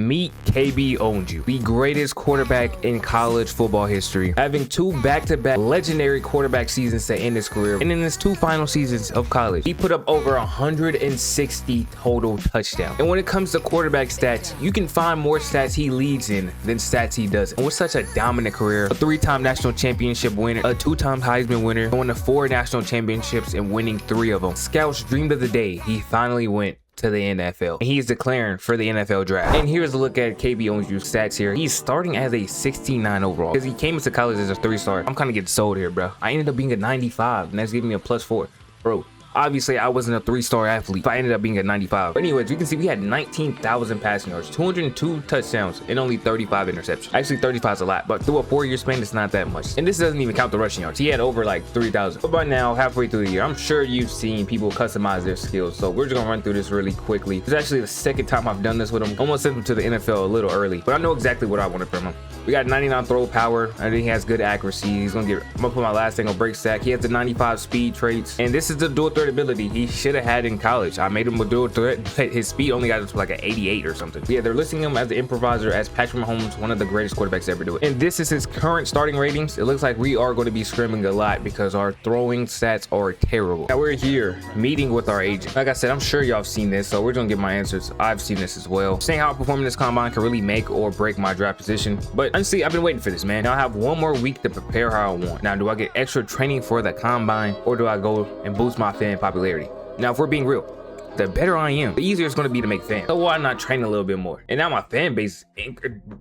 Meet KB Ownsu, the greatest quarterback in college football history, having two back-to-back legendary quarterback seasons to end his career, and in his two final seasons of college, he put up over 160 total touchdowns. And when it comes to quarterback stats, you can find more stats he leads in than stats he doesn't. And with such a dominant career, a 3-time national championship winner, a 2-time Heisman winner, going to 4 national championships and winning 3 of them, scouts dreamed of the day he finally went to the NFL, and he's declaring for the NFL draft. And here's a look at KB Ownsu's stats here. He's starting as a 69 overall because he came into college as a 3-star. I'm kind of getting sold here, bro. I ended up being a 95, and that's giving me a +4, bro. Obviously, I wasn't a 3-star athlete, but I ended up being a 95. But anyways, you can see we had 19,000 passing yards, 202 touchdowns, and only 35 interceptions. Actually, 35 is a lot, but through a 4-year span, it's not that much. And this doesn't even count the rushing yards. He had over like 3,000. But by now, halfway through the year, I'm sure you've seen people customize their skills. So we're just gonna run through this really quickly. It's actually the second time I've done this with him. Almost sent him to the NFL a little early, but I know exactly what I wanted from him. We got 99 throw power. I think he has good accuracy. I'm gonna put my last thing on break sack. He has the 95 speed traits, and this is the dual threat ability he should have had in college. I made him a dual threat, but his speed only got to like an 88 or something. Yeah, they're listing him as the improviser, as Patrick Mahomes, one of the greatest quarterbacks to ever do it. And this is his current starting ratings. It looks like we are going to be scrimming a lot because our throwing stats are terrible. Now we're here meeting with our agent. Like I said, I'm sure y'all have seen this, so we're gonna get my answers. I've seen this as well. Saying how performing this combine can really make or break my draft position. But honestly, I've been waiting for this, man. Now I have one more week to prepare how I want. Now, do I get extra training for the combine, or do I go and boost my fan popularity? Now, if we're being real, the better I am, the easier it's going to be to make fans. So why not train a little bit more? And now my fan base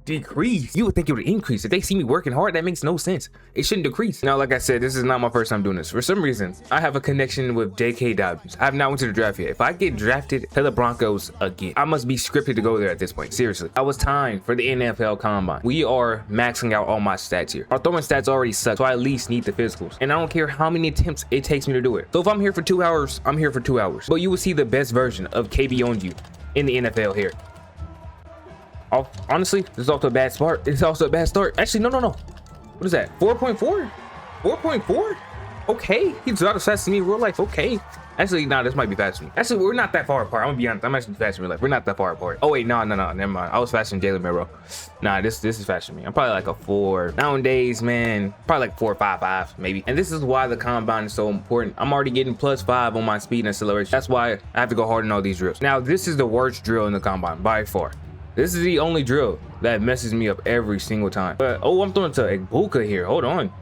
decreased. You would think it would increase. If they see me working hard, that makes no sense. It shouldn't decrease. Now, like I said, this is not my first time doing this. For some reason, I have a connection with J.K. Dobbins. I have not went to the draft yet. If I get drafted to the Broncos again, I must be scripted to go there at this point. Seriously. I was timed for the NFL Combine. We are maxing out all my stats here. Our throwing stats already suck, so I at least need the physicals. And I don't care how many attempts it takes me to do it. So if I'm here for 2 hours, I'm here for 2 hours. But you will see the best version of KB Ownsu in the NFL here. Honestly, this is also a bad start. It's also a bad start. Actually, no. What is that? 4.4? 4.4? Okay. He's not as fast as me in real life. Okay. Actually, no, this might be faster than me. Actually, we're not that far apart. I'm gonna be honest. I'm actually faster in real life. We're not that far apart. Oh wait, no. Never mind. I was faster than Jalen Miro. Nah, this is faster than me. I'm probably like a 4. Nowadays, man, probably like 4.55 maybe. And this is why the combine is so important. I'm already getting +5 on my speed and acceleration. That's why I have to go hard in all these drills. Now, this is the worst drill in the combine by far. This is the only drill that messes me up every single time. But oh, I'm throwing to Ibuka here. Hold on.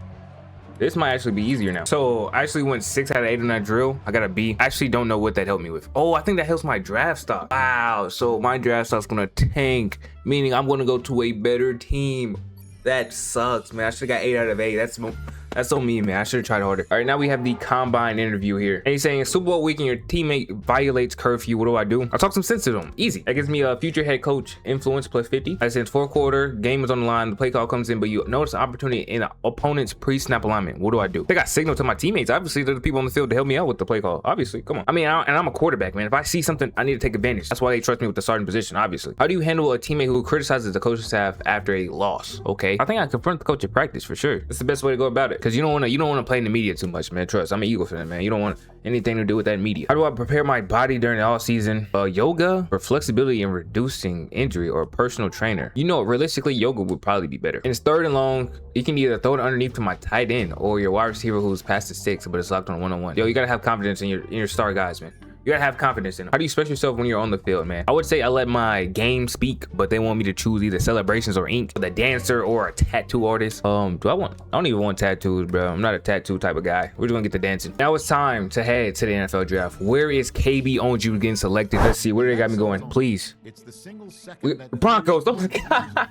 This might actually be easier now. So I actually went 6 out of 8 on that drill. I got a B. I actually don't know what that helped me with. Oh, I think that helps my draft stock. Wow. So my draft stock's gonna tank, meaning I'm gonna go to a better team. That sucks, man. I should have got 8 out of 8. That's so mean, man. I should have tried harder. All right, now we have the combine interview here. And he's saying, Super Bowl week and your teammate violates curfew. What do I do? I talk some sense to him. Easy. That gives me a future head coach influence +50. I said 4th quarter, game is on the line, the play call comes in, but you notice the opportunity in an opponent's pre-snap alignment. What do I do? I think I signal to my teammates. Obviously, they're the people on the field to help me out with the play call. Obviously, come on. I mean, and I'm a quarterback, man. If I see something, I need to take advantage. That's why they trust me with the starting position, obviously. How do you handle a teammate who criticizes the coaching staff after a loss? Okay. I think I confront the coach at practice for sure. That's the best way to go about it. Because you don't want to play in the media too much, man. Trust, I'm an Eagle fan, man. You don't want anything to do with that media. How do I prepare my body during the off season? Yoga for flexibility and reducing injury, or a personal trainer. You know, realistically, yoga would probably be better. And it's 3rd and long. You can either throw it underneath to my tight end or your wide receiver who's past the 6, but it's locked on 1-on-1. Yo, you gotta have confidence in your star guys, man. You gotta have confidence in them. How do you express yourself when you're on the field, man? I would say I let my game speak, but they want me to choose either celebrations or ink, the dancer or a tattoo artist. I don't even want tattoos, bro. I'm not a tattoo type of guy. We're just gonna get the dancing. Now it's time to head to the NFL draft. Where is KB Ownsu getting selected? Let's see. Where do they got me going? Please. Broncos. Oh my God.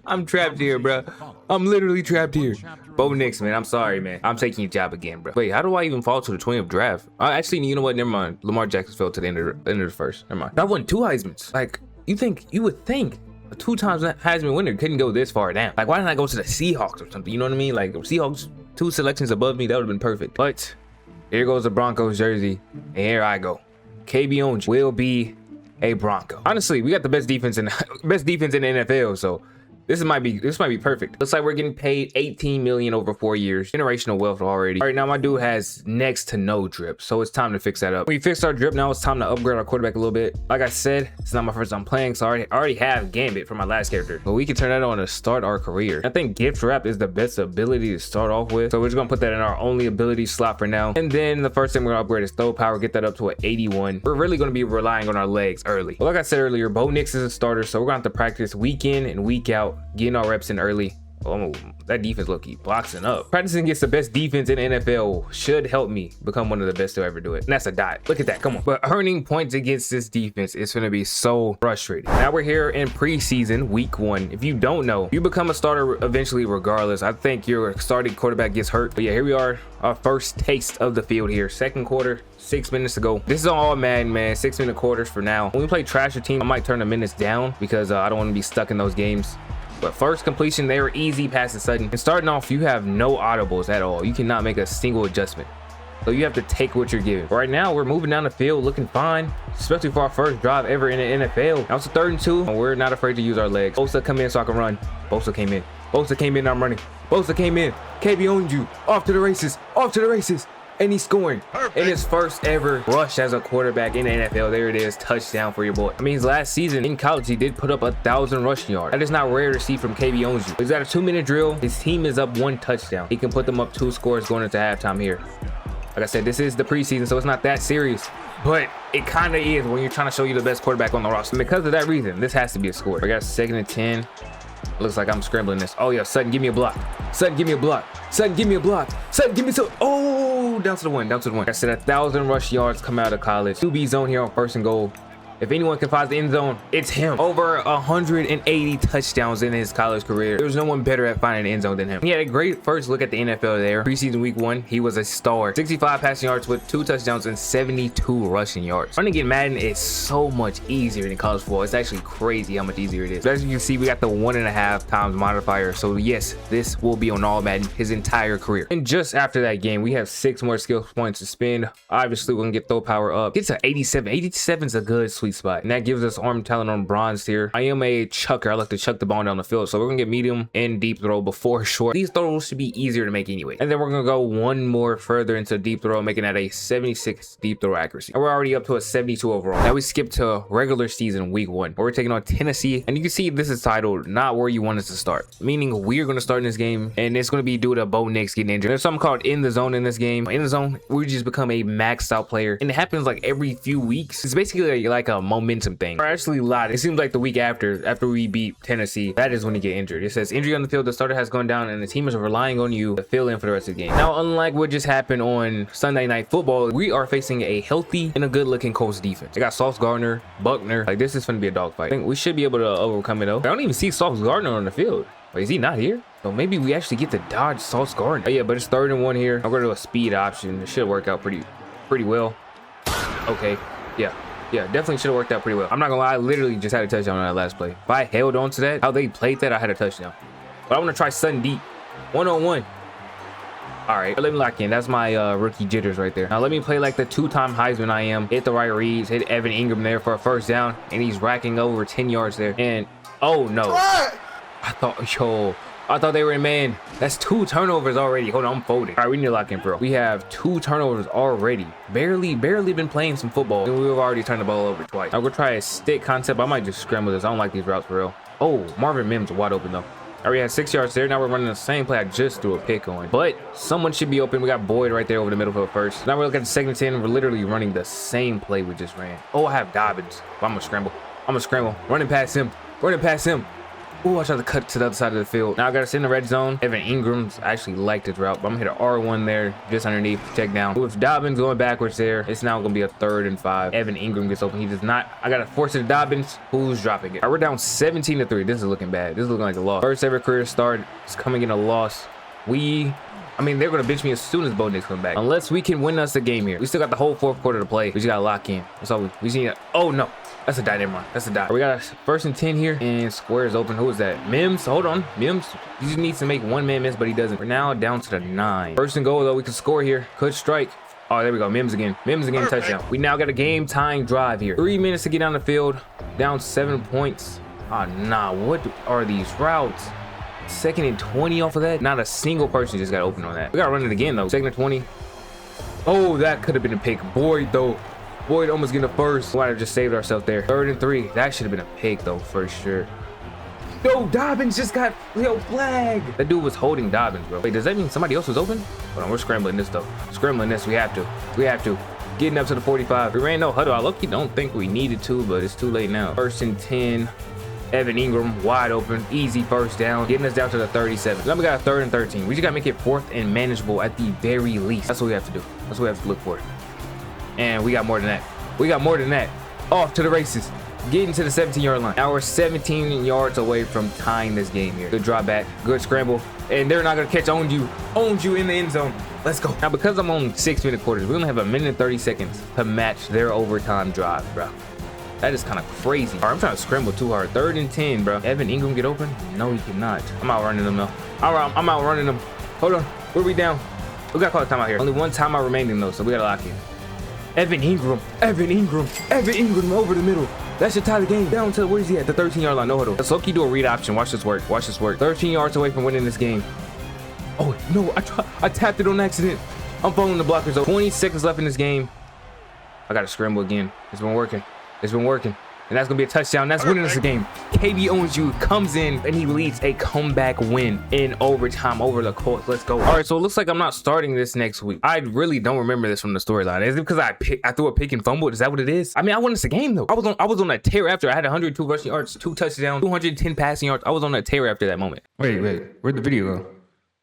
I'm trapped here, bro. I'm literally trapped here. Bo Nix, man. I'm sorry, man. I'm taking your job again, bro. Wait, how do I even fall to the 20th draft? Actually, you know what? Never mind. Lamar Jackson fell to the end of the first. Never mind. I won 2 Heismans. Like, you would think a 2-time Heisman winner couldn't go this far down. Like, why didn't I go to the Seahawks or something? You know what I mean? Like, Seahawks 2 selections above me, that would have been perfect. But here goes the Broncos jersey, and here I go. KB Ownsu will be a Bronco. Honestly, we got the best defense in the NFL, so This might be perfect. Looks like we're getting paid 18 million over 4 years. Generational wealth already. All right, now my dude has next to no drip, so it's time to fix that up. We fixed our drip. Now it's time to upgrade our quarterback a little bit. Like I said, it's not my first time playing, so I already have Gambit for my last character, but we can turn that on to start our career. I think gift wrap is the best ability to start off with, so we're just gonna put that in our only ability slot for now. And then the first thing we're gonna upgrade is throw power, get that up to an 81. We're really gonna be relying on our legs early. Well, like I said earlier, Bo Nix is a starter, so we're gonna have to practice week in and week out, getting our reps in early. Oh, that defense low-key boxing up. Practicing against the best defense in the NFL should help me become one of the best to ever do it. And that's a dot. Look at that. Come on. But earning points against this defense is going to be so frustrating. Now we're here in preseason week 1. If you don't know, you become a starter eventually regardless. I think your starting quarterback gets hurt. But yeah, here we are. Our first taste of the field here. Second quarter, 6 minutes to go. This is all Madden, man. 6-minute quarters for now. When we play trasher team, I might turn the minutes down because I don't want to be stuck in those games. But first completion, they were easy passes sudden. And starting off, you have no audibles at all. You cannot make a single adjustment. So you have to take what you're given. Right now, we're moving down the field looking fine, especially for our first drive ever in the NFL. Now it's a 3rd and 2, and we're not afraid to use our legs. Bosa come in so I can run. Bosa came in. Bosa came in, I'm running. Bosa came in. KB Ownsu, off to the races. Off to the races. And he's scoring. Perfect. In his first ever rush as a quarterback in the NFL. There it is, touchdown for your boy. I mean, his last season in college, he did put up 1,000 rushing yards. That is not rare to see from KB Ownsu. He's got a 2-minute drill. His team is up 1 touchdown. He can put them up 2 scores going into halftime here. Like I said, this is the preseason, so it's not that serious. But it kind of is when you're trying to show you the best quarterback on the roster. And because of that reason, this has to be a score. I got 2nd and 10. Looks like I'm scrambling this. Oh yeah, Sutton, give me a block. Sutton, give me a block. Sutton, give me a block. Sutton, give me some. Oh, down to the 1, down to the 1. Like I said, 1,000 rush yards come out of college. 2B zone here on 1st and goal. If anyone can find the end zone, it's him. Over 180 touchdowns in his college career. There's no one better at finding the end zone than him. He had a great first look at the NFL there. Preseason week 1, he was a star. 65 passing yards with 2 touchdowns and 72 rushing yards. Running in Madden is so much easier than college football. It's actually crazy how much easier it is. But as you can see, we got the 1.5 times modifier. So yes, this will be on all Madden his entire career. And just after that game, we have 6 more skill points to spend. Obviously, we're gonna get throw power up. Get to 87. 87 is a good sweet spot, and that gives us arm talent on bronze here. I am a chucker. I like to chuck the ball down the field, so we're gonna get medium and deep throw before short. These throws should be easier to make anyway. And then we're gonna go 1 more further into deep throw, making that a 76 deep throw accuracy, and we're already up to a 72 overall. Now we skip to regular season week 1, where we're taking on Tennessee, and you can see this is titled not where you want us to start, meaning we're gonna start in this game, and it's gonna be due to Bo Nix getting injured. There's something called in the zone in this game. In the zone, we just become a maxed out player, and it happens like every few weeks. It's basically like a momentum thing. Or actually lied. It seems like the week after we beat Tennessee, that is when you get injured. It says injury on the field, the starter has gone down and the team is relying on you to fill in for the rest of the game. Now, unlike what just happened on Sunday Night Football, we are facing a healthy and a good looking Colts defense. They got Sauce Gardner, Buckner. Like, this is going to be a dogfight. I think we should be able to overcome it though. I don't even see Sauce Gardner on the field. Wait, is he not here? So maybe we actually get to dodge Sauce Gardner. Oh yeah, but it's 3rd and 1 here. I'm going to do a speed option. It should work out pretty well. Okay, yeah, definitely should have worked out pretty well. I'm not gonna lie, I literally just had a touchdown on that last play. If I held on to that, how they played that, I had a touchdown. But I want to try Sutton deep. 1-on-1. All right, let me lock in. That's my rookie jitters right there. Now let me play like the 2-time Heisman I am. Hit the right reads, hit Evan Ingram there for a 1st down, and he's racking over 10 yards there. And oh no, I thought they were in man. That's 2 turnovers already. Hold on, I'm folding. All right, we need to lock in, bro. We have 2 turnovers already. Barely been playing some football, and we've already turned the ball over twice. I'm gonna try a stick concept. I might just scramble this. I don't like these routes for real. Oh, Marvin Mims wide open though. All right, we had 6 yards there. Now we're running the same play I just threw a pick on, but someone should be open. We got Boyd right there over the middle for the first. Now we're looking at 2nd and 10. We're literally running the same play we just ran. Oh, I have Dobbins. I'm gonna scramble. Running past him. Oh, I tried to cut to the other side of the field. Now I got us in the red zone. Evan Ingram's actually liked his route, but I'm gonna hit an R1 there, just underneath, check down. With Dobbins going backwards there, it's now gonna be a 3rd and 5. Evan Ingram gets open. He does not. I gotta force it to Dobbins, who's dropping it. All right, we're down 17-3. This is looking bad. This is looking like a loss. First ever career start. It's coming in a loss. I mean, they're gonna bench me as soon as Bo Nix comes back. Unless we can win us the game here. We still got the whole 4th quarter to play. We just gotta lock in. That's all we just need. Oh no. That's a die, never mind. That's a die. We got a 1st and 10 here, and square is open. Who is that? Mims. Hold on. Mims. He just needs to make 1 man miss, but he doesn't. We're now down to the 9. 1st and goal, though. We can score here. Could strike. Oh, there we go. Mims again. Touchdown. We now got a game-tying drive here. 3 minutes to get down the field. Down 7 points. Ah, nah, what are these routes? 2nd and 20 off of that? Not a single person just got open on that. We gotta run it again though. 2nd and 20. Oh, that could have been a pick. Boyd though. Boyd almost getting a first. Might have just saved ourselves there. 3rd and 3. That should have been a pick though, for sure. Yo, Dobbins just got flag. That dude was holding Dobbins, bro. Wait, does that mean somebody else was open? Hold on, we're scrambling this though. Scrambling this, we have to. Getting up to the 45. We ran no huddle. I low-key don't think we needed to, but it's too late now. 1st and 10. Evan Ingram wide open, easy first down, getting us down to the 37. Then we got a 3rd and 13. We just gotta make it 4th and manageable at the very least. That's what we have to do. That's what we have to look for. And we got more than that. Off to the races. Getting to the 17-yard line. Now we're 17 yards away from tying this game here. Good drop back, good scramble, and they're not gonna catch Ownsu in the end zone. Let's go. Now because I'm on 6-minute quarters, we only have 1 minute and 30 seconds to match their overtime drive, bro. That is kind of crazy. All right, I'm trying to scramble too hard. 3rd and 10, bro. Evan Ingram get open? No, he cannot. I'm outrunning them though. All right, I'm outrunning them. Hold on, where we down? We gotta call a timeout here. Only one timeout remaining though, so we gotta lock in. Evan Ingram over the middle. That should tie the game. Down to, where is he at? The 13-yard line, no huddle. Let's low-key do a read option. Watch this work. 13 yards away from winning this game. Oh, no, I tapped it on accident. I'm following the blockers. 20 seconds left in this game. I got to scramble again. It's been working. And that's going to be a touchdown. That's winning us the game. KB Ownsu comes in and he leads a comeback win in overtime over the Colts. Let's go. All right, so it looks like I'm not starting this next week. I really don't remember this from the storyline. Is it because I threw a pick and fumbled? Is that what it is? I mean, I won this game though. I was on a tear after. I had 102 rushing yards, 2 touchdowns, 210 passing yards. I was on a tear after that moment. Wait, where'd the video go?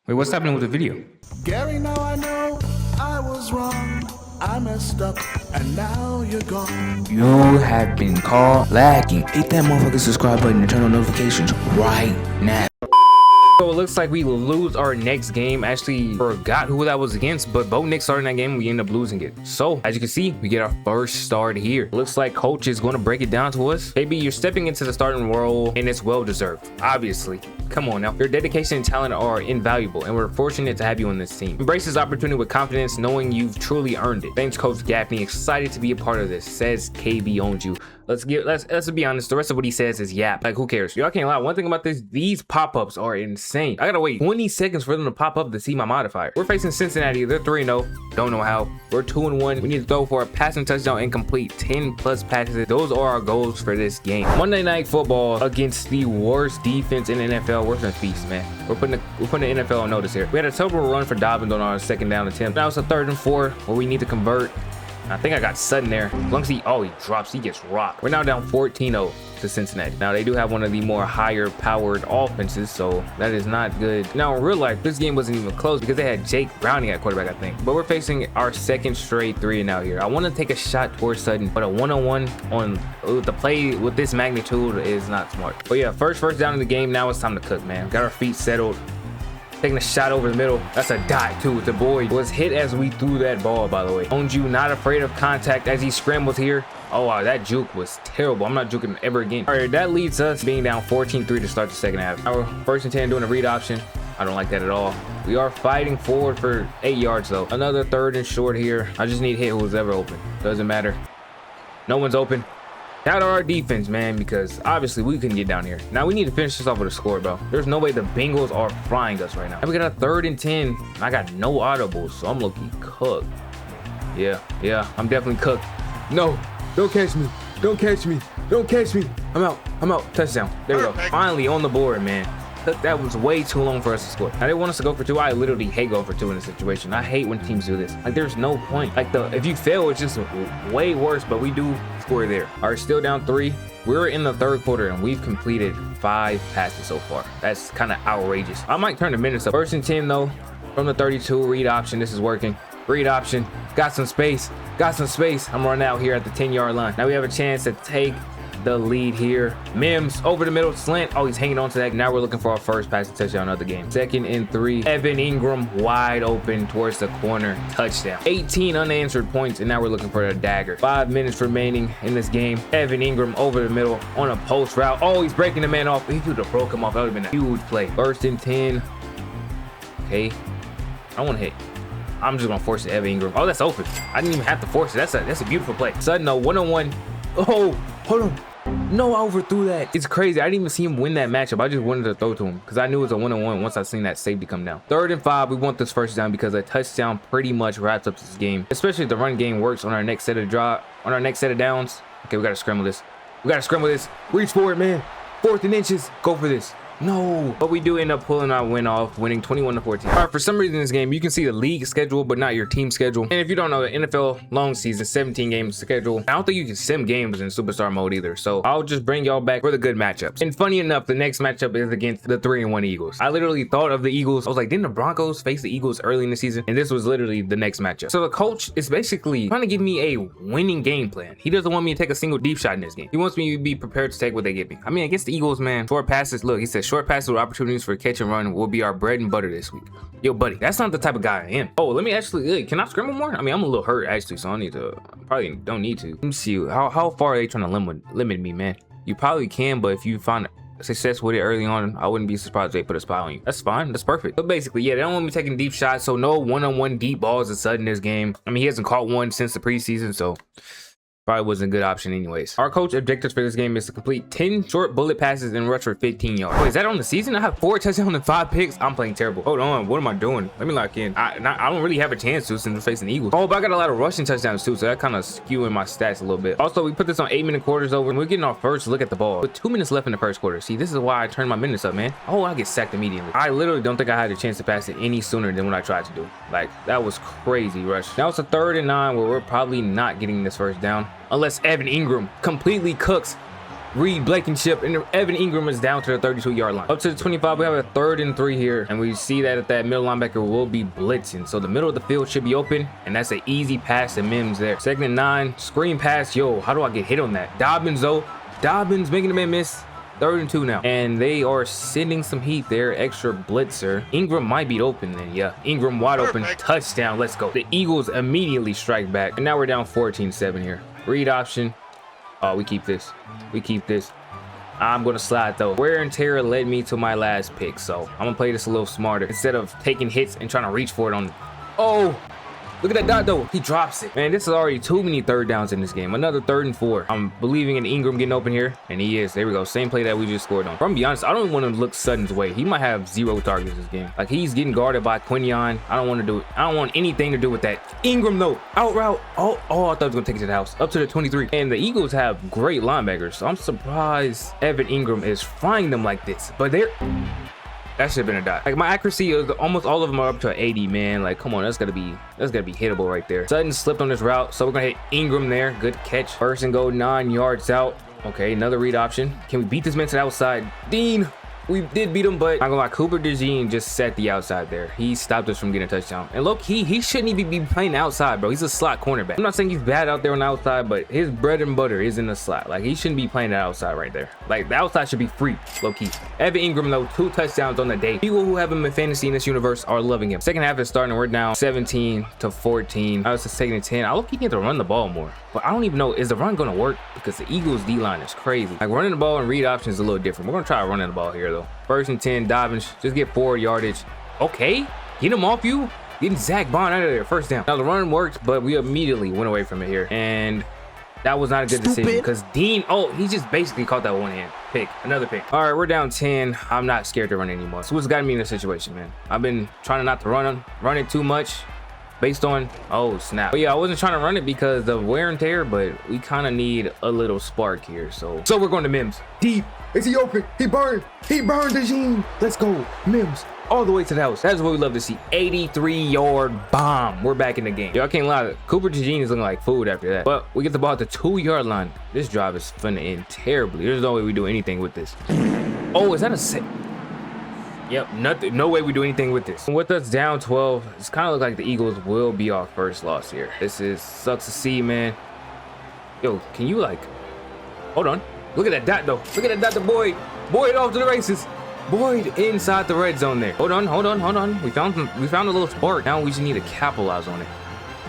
Wait, what's happening with the video? Gary, now I know I was wrong. I messed up, and now you're gone. You have been caught lacking. Hit that motherfucking subscribe button and turn on notifications right now. So it looks like we lose our next game. Actually forgot who that was against, but Bo Nick started that game. We end up losing it. So as you can see, we get our first start here. Looks like coach is going to break it down to us. Baby, you're stepping into the starting role and it's well deserved. Obviously, come on now. Your dedication and talent are invaluable and we're fortunate to have you on this team. Embrace this opportunity with confidence, knowing you've truly earned it. Thanks, Coach Gaffney. Excited to be a part of this, says KB Ownsu. Let's be honest. The rest of what he says is yap. Like, who cares? Y'all can't lie. One thing about this, these pop-ups are insane. I gotta wait 20 seconds for them to pop up to see my modifier. We're facing Cincinnati. They're 3-0. Don't know how. We're 2-1. We need to throw for a passing touchdown and complete 10+ passes. Those are our goals for this game. Monday Night Football against the worst defense in the NFL. We're gonna feast, man. We're putting the NFL on notice here. We had a terrible run for Dobbins on our 2nd down attempt. Now it's a 3rd and 4 where we need to convert. I think I got Sutton there. As long as he drops, he gets rocked. We're now down 14-0 to Cincinnati. Now they do have one of the more higher powered offenses, so that is not good. Now in real life, this game wasn't even close because they had Jake Browning at quarterback, I think. But we're facing our 2nd straight 3-and-out here. I want to take a shot towards Sutton, but a 1-on-1 on the play with this magnitude is not smart. But yeah, first down in the game. Now it's time to cook, man. Got our feet settled. Taking a shot over the middle. That's a dot too. The boy was hit as we threw that ball, by the way. Ownsu not afraid of contact as he scrambles here. Oh wow, that juke was terrible. I'm not juking ever again. All right, that leads us being down 14-3 to start the 2nd half. Our 1st and 10 doing a read option. I don't like that at all. We are fighting forward for 8 yards though. Another 3rd and short here. I just need to hit who's ever open. Doesn't matter. No one's open. Shout out our defense, man, because obviously we couldn't get down here. Now we need to finish this off with a score, bro. There's no way the Bengals are frying us right now. And we got a 3rd and 10. I got no audibles, so I'm looking cooked. Yeah, I'm definitely cooked. No, don't catch me. I'm out. Touchdown. There we go. Finally on the board, man. That was way too long for us to score. Now they want us to go for 2. I literally hate going for 2 in this situation. I hate when teams do this. Like, there's no point. Like, if you fail, it's just way worse, but we do score there. All right, still down 3. We're in the 3rd quarter and we've completed 5 passes so far. That's kind of outrageous. I might turn the minutes up. 1st and 10 though, from the 32, read option. This is working. Read option. Got some space. I'm running out here at the 10-yard line. Now we have a chance to take the lead here. Mims over the middle, slant. Oh, he's hanging on to that. Now we're looking for our first passing touchdown of the game. 2nd and 3. Evan Ingram wide open towards the corner. Touchdown. 18 unanswered points, and now we're looking for a dagger. 5 minutes remaining in this game. Evan Ingram over the middle on a post route. Oh, he's breaking the man off. He could have broke him off. That would have been a huge play. 1st and 10. Okay. I want to hit. I'm just gonna force it, Evan Ingram. Oh, that's open. I didn't even have to force it. That's a beautiful play. Sudden, no, 1-on-1. Oh, hold on. No, I overthrew that. It's crazy. I didn't even see him win that matchup. I just wanted to throw to him because I knew it was a 1-on-1 once I seen that safety come down. 3rd and 5. We want this first down because a touchdown pretty much wraps up this game, especially if the run game works on our next set of downs. Okay, we got to scramble this. We got to scramble this. Reach for it, man. 4th and inches. Go for this. No, but we do end up pulling our win off, winning 21-14. All right, for some reason in this game, you can see the league schedule, but not your team schedule. And if you don't know, the NFL long season, 17 games schedule. I don't think you can sim games in superstar mode either. So I'll just bring y'all back for the good matchups. And funny enough, the next matchup is against the 3-1 Eagles. I literally thought of the Eagles. I was like, didn't the Broncos face the Eagles early in the season? And this was literally the next matchup. So the coach is basically trying to give me a winning game plan. He doesn't want me to take a single deep shot in this game. He wants me to be prepared to take what they give me. I mean, against the Eagles, man, short passes. Look, he said short passes with opportunities for catch and run will be our bread and butter this week. Yo, buddy, that's not the type of guy I am. Oh, let me actually, can I scramble more? I mean, I'm a little hurt actually, so I need to, probably don't need to. Let me see, how far are they trying to limit me, man? You probably can, but if you find success with it early on, I wouldn't be surprised if they put a spot on you. That's fine, that's perfect. But basically, yeah, they don't want me taking deep shots, so no one-on-one deep balls is sudden in this game. I mean, he hasn't caught one since the preseason, so probably wasn't a good option anyways. Our coach objectives for this game is to complete 10 short bullet passes and rush for 15 yards. Wait, is that on the season? I have 4 touchdowns and 5 picks. I'm playing terrible. Hold on, what am I doing? Let me lock in. I don't really have a chance to since we're facing the Eagles. Oh, but I got a lot of rushing touchdowns too, so that kind of skewing my stats a little bit. Also, we put this on 8-minute quarters over, and we're getting our first look at the ball with 2 minutes left in the first quarter. See, this is why I turned my minutes up, man. Oh, I get sacked immediately. I literally don't think I had a chance to pass it any sooner than what I tried to do. Like, that was crazy rush. Now it's a 3rd and 9 where we're probably not getting this first down unless Evan Ingram completely cooks Reed Blankenship, and Evan Ingram is down to the 32-yard line. Up to the 25, we have a 3rd and 3 here, and we see that middle linebacker will be blitzing, so the middle of the field should be open, and that's an easy pass to Mims there. 2nd and 9, screen pass. Yo, how do I get hit on that? Dobbins making the man miss. 3rd and 2 now, and they are sending some heat there. Extra blitzer. Ingram might be open then. Yeah, Ingram wide open. Touchdown. Let's go. The Eagles immediately strike back, and now we're down 14-7 here. Read option. Oh, we keep this. I'm gonna slide though. Wear and tear led me to my last pick, so I'm gonna play this a little smarter instead of taking hits and trying to reach for it on. Oh, look at that dot though. He drops it. Man, this is already too many 3rd downs in this game. Another 3rd and 4. I'm believing in Ingram getting open here, and he is. There we go. Same play that we just scored on. I'm gonna be honest, I don't want to look Sutton's way. He might have 0 targets this game. Like, he's getting guarded by Quinion. I don't want to do it. I don't want anything to do with that. Ingram though, out route. Oh, I thought I was gonna take it to the house. Up to the 23. And the Eagles have great linebackers, so I'm surprised Evan Ingram is frying them like this. But that should have been a dot. Like, my accuracy is almost all of them are up to 80, man. Like, come on, that's gotta be hittable right there. Sutton slipped on this route, so we're gonna hit Ingram there. Good catch. 1st and goal, 9 yards out. Okay, another read option. Can we beat this man to the outside? Dean, we did beat him, but I'm gonna lie, Cooper DeJean just set the outside there. He stopped us from getting a touchdown. And look, he shouldn't even be playing outside, bro. He's a slot cornerback. I'm not saying he's bad out there on the outside, but his bread and butter is in the slot. Like, he shouldn't be playing that outside right there. Like, the outside should be free, low key. Evan Ingram though, 2 touchdowns on the day. People who have him in fantasy in this universe are loving him. Second half is starting. We're down 17-14. I was just taking 10. I look, he need to run the ball more, but I don't even know, is the run gonna work? Because the Eagles D line is crazy. Like, running the ball and read options is a little different. We're gonna try running the ball here though. 1st and 10, Dobbins, just get 4 yardage. Okay, get him off you. Getting Zach Bond out of there, 1st down. Now the run worked, but we immediately went away from it here. And that was not a good decision because Dean, he just basically caught that one hand pick, another pick. All right, we're down 10. I'm not scared to run anymore. So what's gotten me in this situation, man? I've been trying not to run it too much based on, oh snap. But yeah, I wasn't trying to run it because of wear and tear, but we kind of need a little spark here. So we're going to Mims. Deep. Is he open? He burned the gene. Let's go, Mims. All the way to the house. That's what we love to see. 83-yard bomb. We're back in the game. Yo, I can't lie. Cooper DeJean is looking like food after that. But we get the ball at the 2-yard line. This drive is finna end terribly. There's no way we do anything with this. Oh, is that a set? Yep, nothing. No way we do anything with this. With us down 12, it's kind of look like the Eagles will be our first loss here. This sucks to see, man. Yo, can you hold on. Look at that dot though. Look at that dot to Boyd. Boyd off to the races. Boyd inside the red zone there. Hold on. We found a little spark. Now we just need to capitalize on it.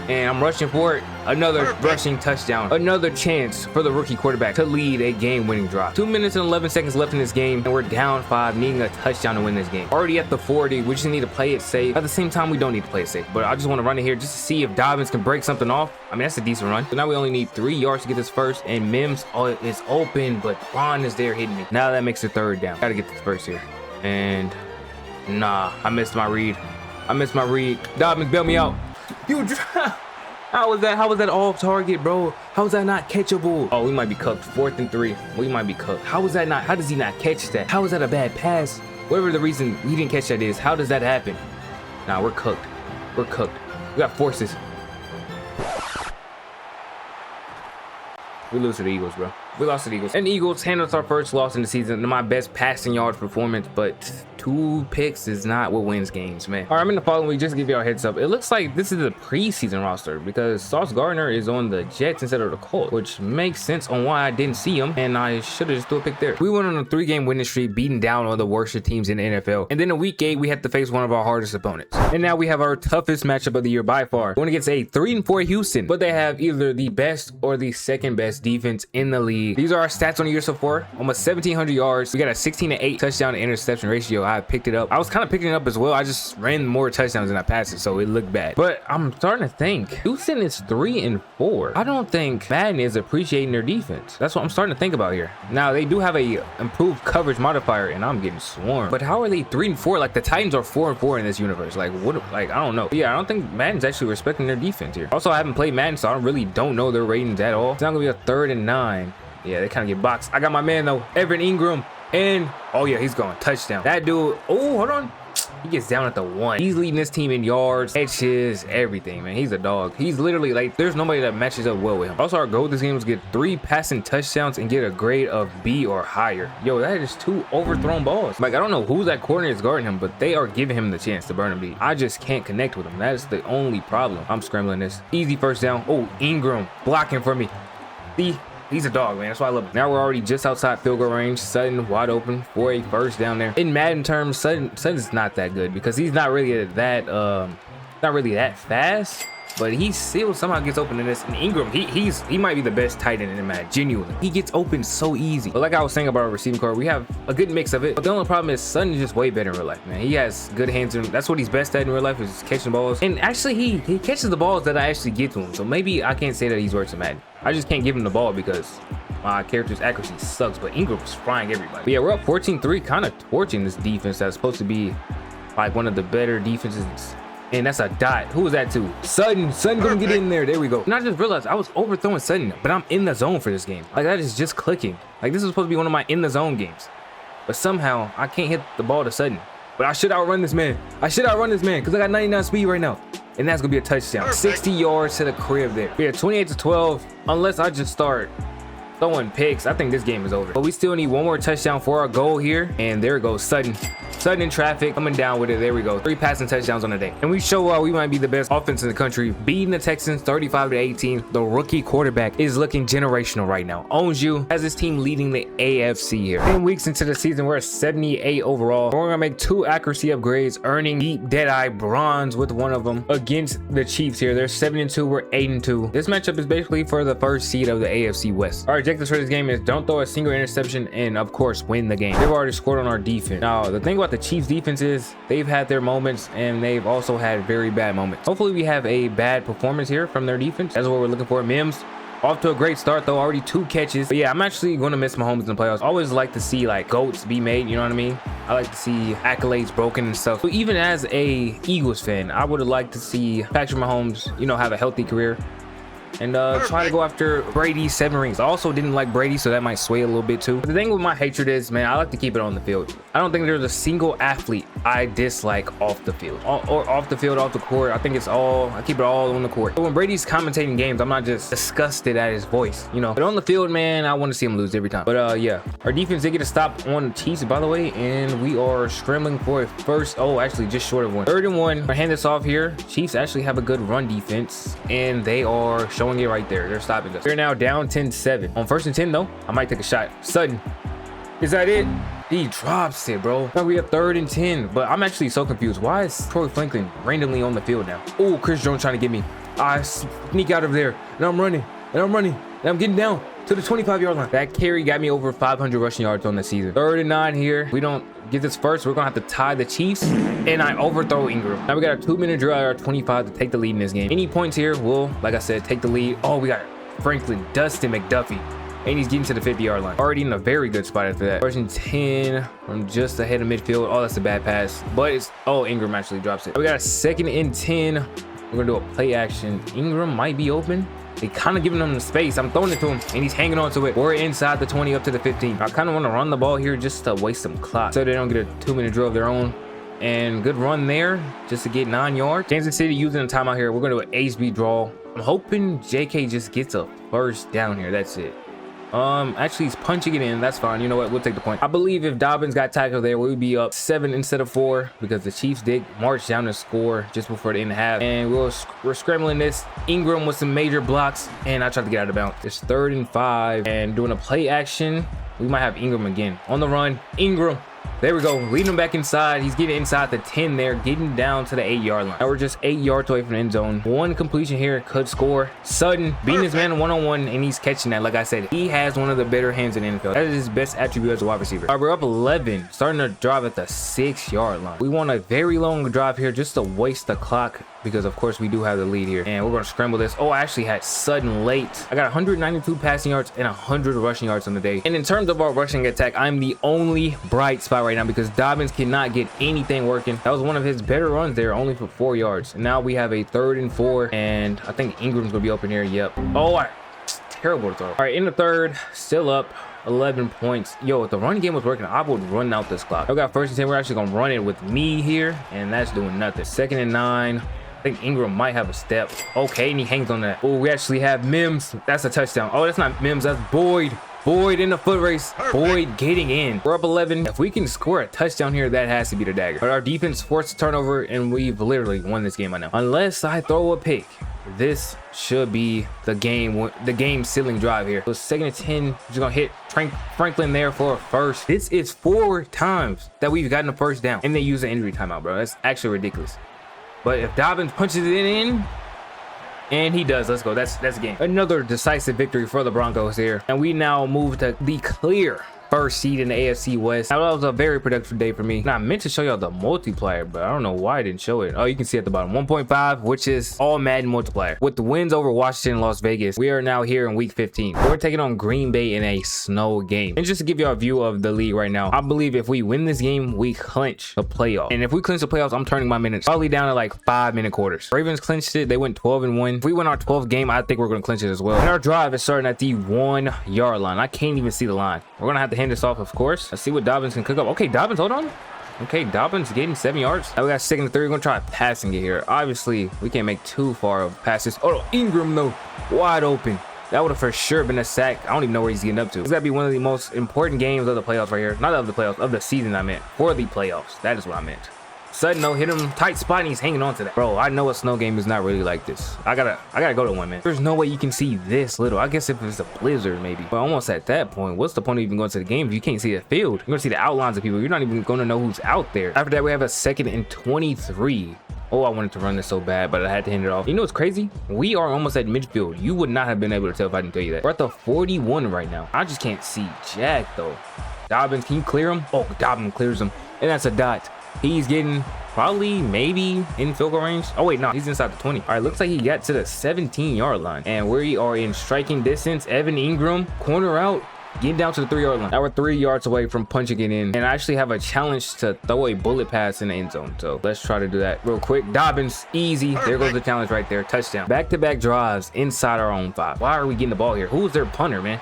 and I'm rushing for it. Another rushing touchdown. Another chance for the rookie quarterback to lead a game-winning drive. 2 minutes and 11 seconds left in this game, and we're down 5, needing a touchdown to win this game. Already at the 40, we just need to play it safe. At the same time, we don't need to play it safe, but I just want to run it here just to see if Dobbins can break something off. I mean, that's a decent run. So now we only need 3 yards to get this first, and Mims is open, but Ron is there hitting me. Now that makes it 3rd down. Gotta get this first here. And nah, I missed my read. Dobbins bailed me out. You How was that off target, bro? How was that not catchable? Oh, we might be cooked. 4th and 3. We might be cooked. How does he not catch that? How is that a bad pass? Whatever the reason we didn't catch that is, how does that happen? Nah, we're cooked. We got forces. We lose to the Eagles, bro. We lost to the Eagles. And the Eagles handled our first loss in the season. My best passing yards performance, but 2 picks is not what wins games, man. All right, I'm in the following week. Just to give y'all a heads up. It looks like this is a preseason roster because Sauce Gardner is on the Jets instead of the Colts, which makes sense on why I didn't see him, and I should have just threw a pick there. We went on a 3-game winning streak, beating down on the worst teams in the NFL. And then in week 8, we had to face one of our hardest opponents. And now we have our toughest matchup of the year by far. Going against a 3-4 Houston, but they have either the best or the 2nd best defense in the league. These are our stats on the year so far. Almost 1,700 yards. We got a 16-8 touchdown to interception ratio. I picked it up. I was kind of picking it up as well. I just ran more touchdowns than I passed it, so it looked bad. But I'm starting to think Houston is 3-4. I don't think Madden is appreciating their defense. That's what I'm starting to think about here. Now they do have a improved coverage modifier, and I'm getting swarmed. But how are they 3-4? Like the Titans are 4-4 in this universe. Like what? Like I don't know. Yeah, I don't think Madden's actually respecting their defense here. Also, I haven't played Madden, so I really don't know their ratings at all. It's not gonna be a 3rd and 9. Yeah, they kind of get boxed. I got my man though, Evan Ingram, and oh yeah, he's going touchdown. That dude, oh, hold on. He gets down at the 1. He's leading this team in yards, catches, everything, man. He's a dog. He's literally like, there's nobody that matches up well with him. Also, our goal this game was get 3 passing touchdowns and get a grade of B or higher. Yo, that is 2 overthrown balls. Like, I don't know who that corner is guarding him, but they are giving him the chance to burn him deep. I just can't connect with him. That is the only problem. I'm scrambling this. Easy first down. Oh, Ingram blocking for me. He's a dog, man. That's why I love him. Now we're already just outside field goal range. Sutton wide open for a first down there. In Madden terms, Sutton's not that good because he's not really that fast. But he still somehow gets open in this. And Ingram, he might be the best tight end in Madden. Genuinely, he gets open so easy. But like I was saying about our receiving core, we have a good mix of it. But the only problem is Sutton is just way better in real life, man. He has good hands, and that's what he's best at in real life is catching balls. And actually, he catches the balls that I actually get to him. So maybe I can't say that he's worse in Madden. I just can't give him the ball because my character's accuracy sucks. But Ingram was frying everybody. But yeah, we're up 14-3, kind of torching this defense that's supposed to be like one of the better defenses. And that's a dot. Who was that to? Sutton gonna get in there. There we go. And I just realized I was overthrowing Sutton, but I'm in the zone for this game. Like that is just clicking. Like this is supposed to be one of my in the zone games. But somehow I can't hit the ball to Sutton. But I should outrun this man. Because I got 99 speed right now. And that's gonna be a touchdown. 60 yards to the crib there. We are 28-12. Unless I just start throwing picks, I think this game is over. But we still need one more touchdown for our goal here. And there goes Sutton. Sutton in traffic, coming down with it. There we go. 3 passing touchdowns on the day. And we show why we might be the best offense in the country, beating the Texans 35-18. The rookie quarterback is looking generational right now. Ownsu has his team leading the AFC here. 10 weeks into the season, we're at 78 overall. We're gonna make 2 accuracy upgrades, earning deep Deadeye bronze with one of them against the Chiefs here. They're 7-2, we're 8-2. This matchup is basically for the first seed of the AFC West. Our objectives for this game is don't throw a single interception and of course win the game. They've already scored on our defense. Now the thing about the Chiefs defense is they've had their moments and they've also had very bad moments. Hopefully we have a bad performance here from their defense. That's what we're looking for. Mims off to a great start though, already 2 catches. But yeah, I'm actually going to miss Mahomes in the playoffs. I always like to see like GOATs be made, you know what I mean? I like to see accolades broken and stuff. So even as a Eagles fan, I would have liked to see Patrick Mahomes, you know, have a healthy career and try to go after Brady's 7 rings. I also didn't like Brady, so that might sway a little bit too. But the thing with my hatred is, man, I like to keep it on the field. I don't think there's a single athlete I dislike off the field or off the field, off the court. I think it's all, I keep it all on the court. But when Brady's commentating games, I'm not just disgusted at his voice, you know. But on the field, man, I want to see him lose every time. But yeah, our defense did get a stop on the Chiefs, by the way, and we are scrambling for a first, oh, actually just short of 1. 3rd and 1. I hand this off here. Chiefs actually have a good run defense, and they are showing it right there. They're stopping us. We're now down 10-7. On 1st and 10 though, I might take a shot. Sutton, is that it? He drops it, bro. Now we have 3rd and 10, but I'm actually so confused. Why is Troy Franklin randomly on the field now? Oh, Chris Jones trying to get me. I sneak out of there, and I'm running, and I'm getting down to the 25-yard line. That carry got me over 500 rushing yards on the season. 3rd and 9 here. We don't get this first. We're gonna have to tie the Chiefs, and I overthrow Ingram. Now we got a 2-minute drill at our 25 to take the lead in this game. Any points here will, like I said, take the lead. Oh, we got Franklin Dustin McDuffie, and he's getting to the 50-yard line. Already in a very good spot after that. 1st and 10 from just ahead of midfield. Oh, that's a bad pass, but it's, oh, Ingram actually drops it. We got a 2nd and 10. We're gonna do a play action. Ingram might be open. They kind of giving him the space. I'm throwing it to him, and he's hanging on to it. We're inside the 20 up to the 15. I kind of want to run the ball here just to waste some clock so they don't get a 2-minute drill of their own. And good run there just to get 9 yards. Kansas City using a timeout here. We're going to do an HB draw. I'm hoping JK just gets a 1st down here. That's it. Actually, he's punching it in. That's fine. You know what? We'll take the point. I believe if Dobbins got tackled there, we would be up 7 instead of 4 because the Chiefs did march down the score just before the end of half. And we're scrambling this. Ingram with some major blocks, and I tried to get out of bounds. It's 3rd and 5, and doing a play action. We might have Ingram again on the run. Ingram. There we go, leading him back inside. He's getting inside the 10 there, getting down to the 8-yard line. Now we're just 8 yards away from the end zone. 1 completion here could score. Sutton beating his man one-on-one, and he's catching that. Like I said, he has one of the better hands in the NFL. That is his best attribute as a wide receiver. All right, we're up 11, starting to drive at the 6-yard line. We want a very long drive here just to waste the clock because, of course, we do have the lead here. And we're going to scramble this. Oh, I actually had Sutton late. I got 192 passing yards and 100 rushing yards on the day. And in terms of our rushing attack, I'm the only bright spot right now because Dobbins cannot get anything working. That was one of his better runs there, only for 4 yards. And now we have a 3rd and 4, and I think Ingram's going to be open here. Yep. Oh, it's terrible to throw. All right, in the 3rd, still up. 11 points. Yo, if the run game was working, I would run out this clock. I got 1st and 10. We're actually going to run it with me here, and that's doing nothing. 2nd and 9. I think Ingram might have a step. Okay, and he hangs on that. Oh, we actually have Mims. That's a touchdown. Oh, that's not Mims. That's Boyd. Boyd in the foot race. Boyd getting in. We're up 11. If we can score a touchdown here, that has to be the dagger. But our defense forced a turnover, and we've literally won this game right now. Unless I throw a pick, this should be the game sealing drive here. So 2nd and 10. Just gonna hit Franklin there for a 1st. This is 4 times that we've gotten a 1st down, and they use an injury timeout, bro. That's actually ridiculous. But if Dobbins punches it in, and he does, let's go. That's the game. Another decisive victory for the Broncos here. And we now move to the clear 1st seed in the AFC West. Now, that was a very productive day for me. Now, I meant to show y'all the multiplier, but I don't know why I didn't show it. Oh, you can see at the bottom, 1.5, which is all Madden multiplier. With the wins over Washington and Las Vegas, we are now here in week 15. We're taking on Green Bay in a snow game. And just to give you a view of the league right now, I believe if we win this game, we clinch the playoff. And if we clinch the playoffs, I'm turning my minutes probably down to like 5-minute quarters. Ravens clinched it. They went 12-1. If we win our 12th game, I think we're going to clinch it as well. And our drive is starting at the 1-yard line. I can't even see the line. We're going to have to hand this off, of course. Let's see what Dobbins can cook up. Okay, Dobbins, hold on. Okay, Dobbins getting 7 yards. Now we got 2nd and 3. We're going to try passing it here. Obviously, we can't make too far of passes. Oh, Ingram, though, wide open. That would have for sure been a sack. I don't even know where he's getting up to. It's got to be one of the most important games of the playoffs right here. Not of the playoffs, of the season I meant. For the playoffs. That is what I meant. Sudden no, hit him tight spot and he's hanging on to that. Bro, I know a snow game is not really like this. I gotta go to one, man. There's no way you can see this little. I guess if it's a blizzard maybe. But almost at that point, what's the point of even going to the game if you can't see the field? You're gonna see the outlines of people. You're not even gonna know who's out there. After that, we have a 2nd and 23. Oh, I wanted to run this so bad, but I had to hand it off. You know what's crazy? We are almost at midfield. You would not have been able to tell if I didn't tell you that. We're at the 41 right now. I just can't see jack though. Dobbins, can you clear him? Oh, Dobbins clears him. And that's a dot. He's getting probably maybe in field goal range. Oh wait, no, he's inside the 20. All right, looks like he got to the 17-yard line. And we are in striking distance. Evan Ingram, corner out, getting down to the 3-yard line. Now we're 3 yards away from punching it in. And I actually have a challenge to throw a bullet pass in the end zone. So let's try to do that real quick. Dobbins, easy. There goes the challenge right there. Touchdown. Back-to-back drives inside our own 5. Why are we getting the ball here? Who's their punter, man?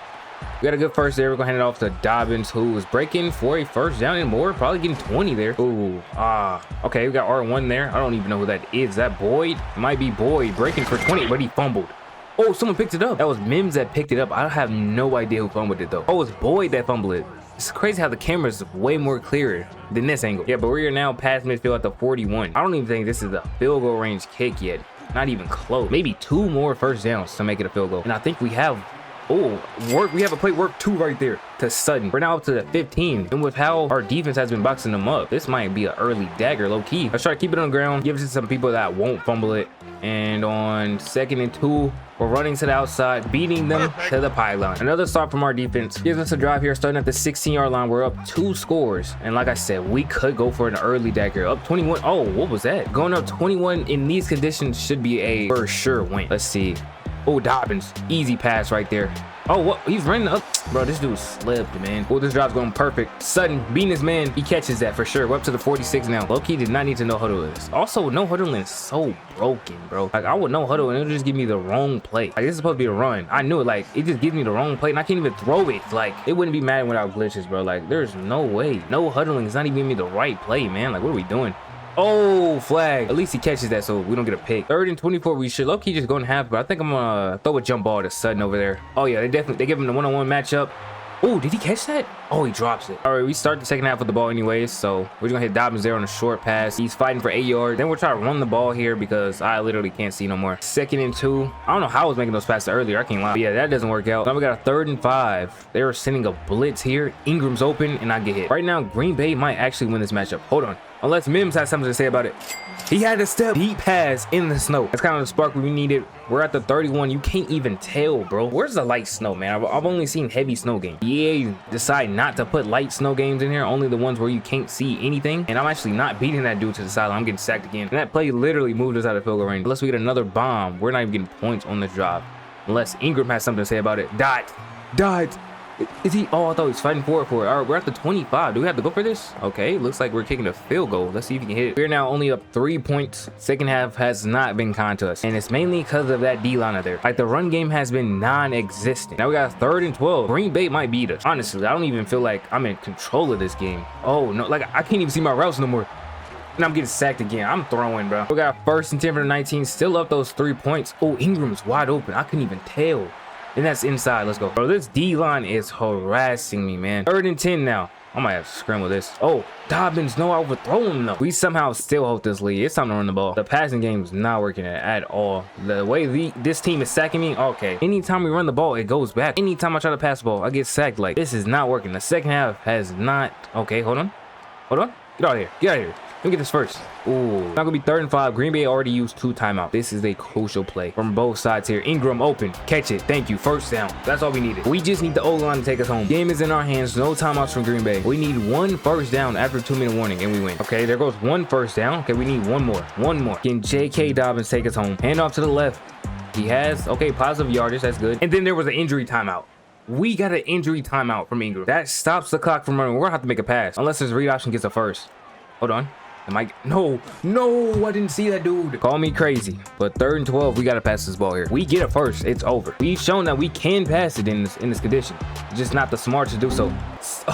We got a good 1st there. We're gonna hand it off to Dobbins, who is breaking for a 1st down and more. Probably getting 20 there. Ooh, okay, we got R1 there. I don't even know who that is. Is that Boyd? It might be Boyd breaking for 20, but he fumbled. Oh, someone picked it up. That was Mims that picked it up. I have no idea who fumbled it though. Oh, it's Boyd that fumbled it. It's crazy how the camera is way more clearer than this angle. Yeah, but we're now past midfield at the 41. I don't even think this is a field goal range kick yet. Not even close. Maybe 2 more 1st downs to make it a field goal. And I think we have Oh, work. We have a play work 2 right there to Sutton. We're now up to the 15. And with how our defense has been boxing them up, this might be an early dagger, low key. Let's try to keep it on the ground. Give it to some people that won't fumble it. And on 2nd and 2, we're running to the outside, beating them to the pylon. Another stop from our defense gives us a drive here, starting at the 16-yard line. We're up 2 scores. And like I said, we could go for an early dagger. Up 21. Oh, what was that? Going up 21 in these conditions should be a for sure win. Let's see. Oh, Dobbins, easy pass right there. Oh, what? He's running up. Bro, this dude slipped, man. Oh, this drive's going perfect. Sutton beating his man. He catches that for sure. We're up to the 46 now. Low-key did not need to no huddle this. Also, no huddling is so broken, bro. Like, I would no huddle and it would just give me the wrong play. Like, this is supposed to be a run. I knew it. Like, it just gives me the wrong play and I can't even throw it. Like, it wouldn't be mad without glitches, bro. Like, there's no way. No huddling is not even giving me the right play, man. Like, what are we doing? Oh, flag. At least he catches that so we don't get a pick. 3rd and 24, we should low-key just go and half, but I think I'm gonna throw a jump ball to Sutton over there. Oh yeah, they give him the one-on-one matchup. Oh, did he catch that? Oh, he drops it. All right, we start the second half with the ball anyways, so we're just gonna hit Dobbins there on a short pass. He's fighting for 8 yards. Then we're trying to run the ball here because I literally can't see no more. 2nd and 2. I don't know how I was making those passes earlier. I can't lie. But yeah, that doesn't work out. Now we got a 3rd and 5. They were sending a blitz here. Ingram's open and I get hit. Right now, Green Bay might actually win this matchup. Hold on. Unless Mims has something to say about it. He had a step deep pass in the snow. That's kind of the spark we needed. We're at the 31. You can't even tell, bro. Where's the light snow, man? I've only seen heavy snow games. EA decide not to put light snow games in here, only the ones where you can't see anything. And I'm actually not beating that dude to the sideline. I'm getting sacked again. And that play literally moved us out of field goal range. Unless we get another bomb, we're not even getting points on this drive. Unless Ingram has something to say about it. Dot. Is he? Oh, I thought he was fighting for it. All right, we're at the 25. Do we have to go for this? Okay, looks like we're kicking a field goal. Let's see if we can hit it. We're now only up 3 points. Second half has not been kind to us, and it's mainly because of that D-line out there. Like, the run game has been non-existent. Now we got 3rd and 12. Green Bay might beat us. Honestly, I don't even feel like I'm in control of this game. Oh, no, like, I can't even see my routes no more. And I'm getting sacked again. I'm throwing, bro. We got 1st and 10 for the 19. Still up those 3 points. Oh, Ingram's wide open. I couldn't even tell. And that's inside. Let's go. Bro, this D-line is harassing me, man. 3rd and 10 now. I might have to scramble this. Oh, Dobbins, no, I overthrow him though. We somehow still hold this lead. It's time to run the ball. The passing game is not working at all. The way this team is sacking me, okay. Anytime we run the ball, it goes back. Anytime I try to pass the ball, I get sacked. Like, this is not working. The second half has not. Okay, hold on. Get out of here. Get out of here. Let me get this first. Ooh, not gonna be 3rd and 5. Green Bay already used 2 timeouts. This is a crucial play from both sides here. Ingram open, catch it. Thank you. 1st down. That's all we needed. We just need the O-line to take us home. Game is in our hands. No timeouts from Green Bay. We need 1 first down after 2-minute warning, and we win. Okay, there goes 1 first down. Okay, we need 1 more. 1 more. Can J.K. Dobbins take us home? Hand off to the left. He has. Okay, positive yardage. That's good. And then there was an injury timeout. We got an injury timeout from Ingram. That stops the clock from running. We're gonna have to make a pass unless his read option gets a first. Hold on. No, I didn't see that dude. Call me crazy, but 3rd and 12, we gotta pass this ball here. We get it first, it's over. We've shown that we can pass it in this condition. It's just not the smart to do so.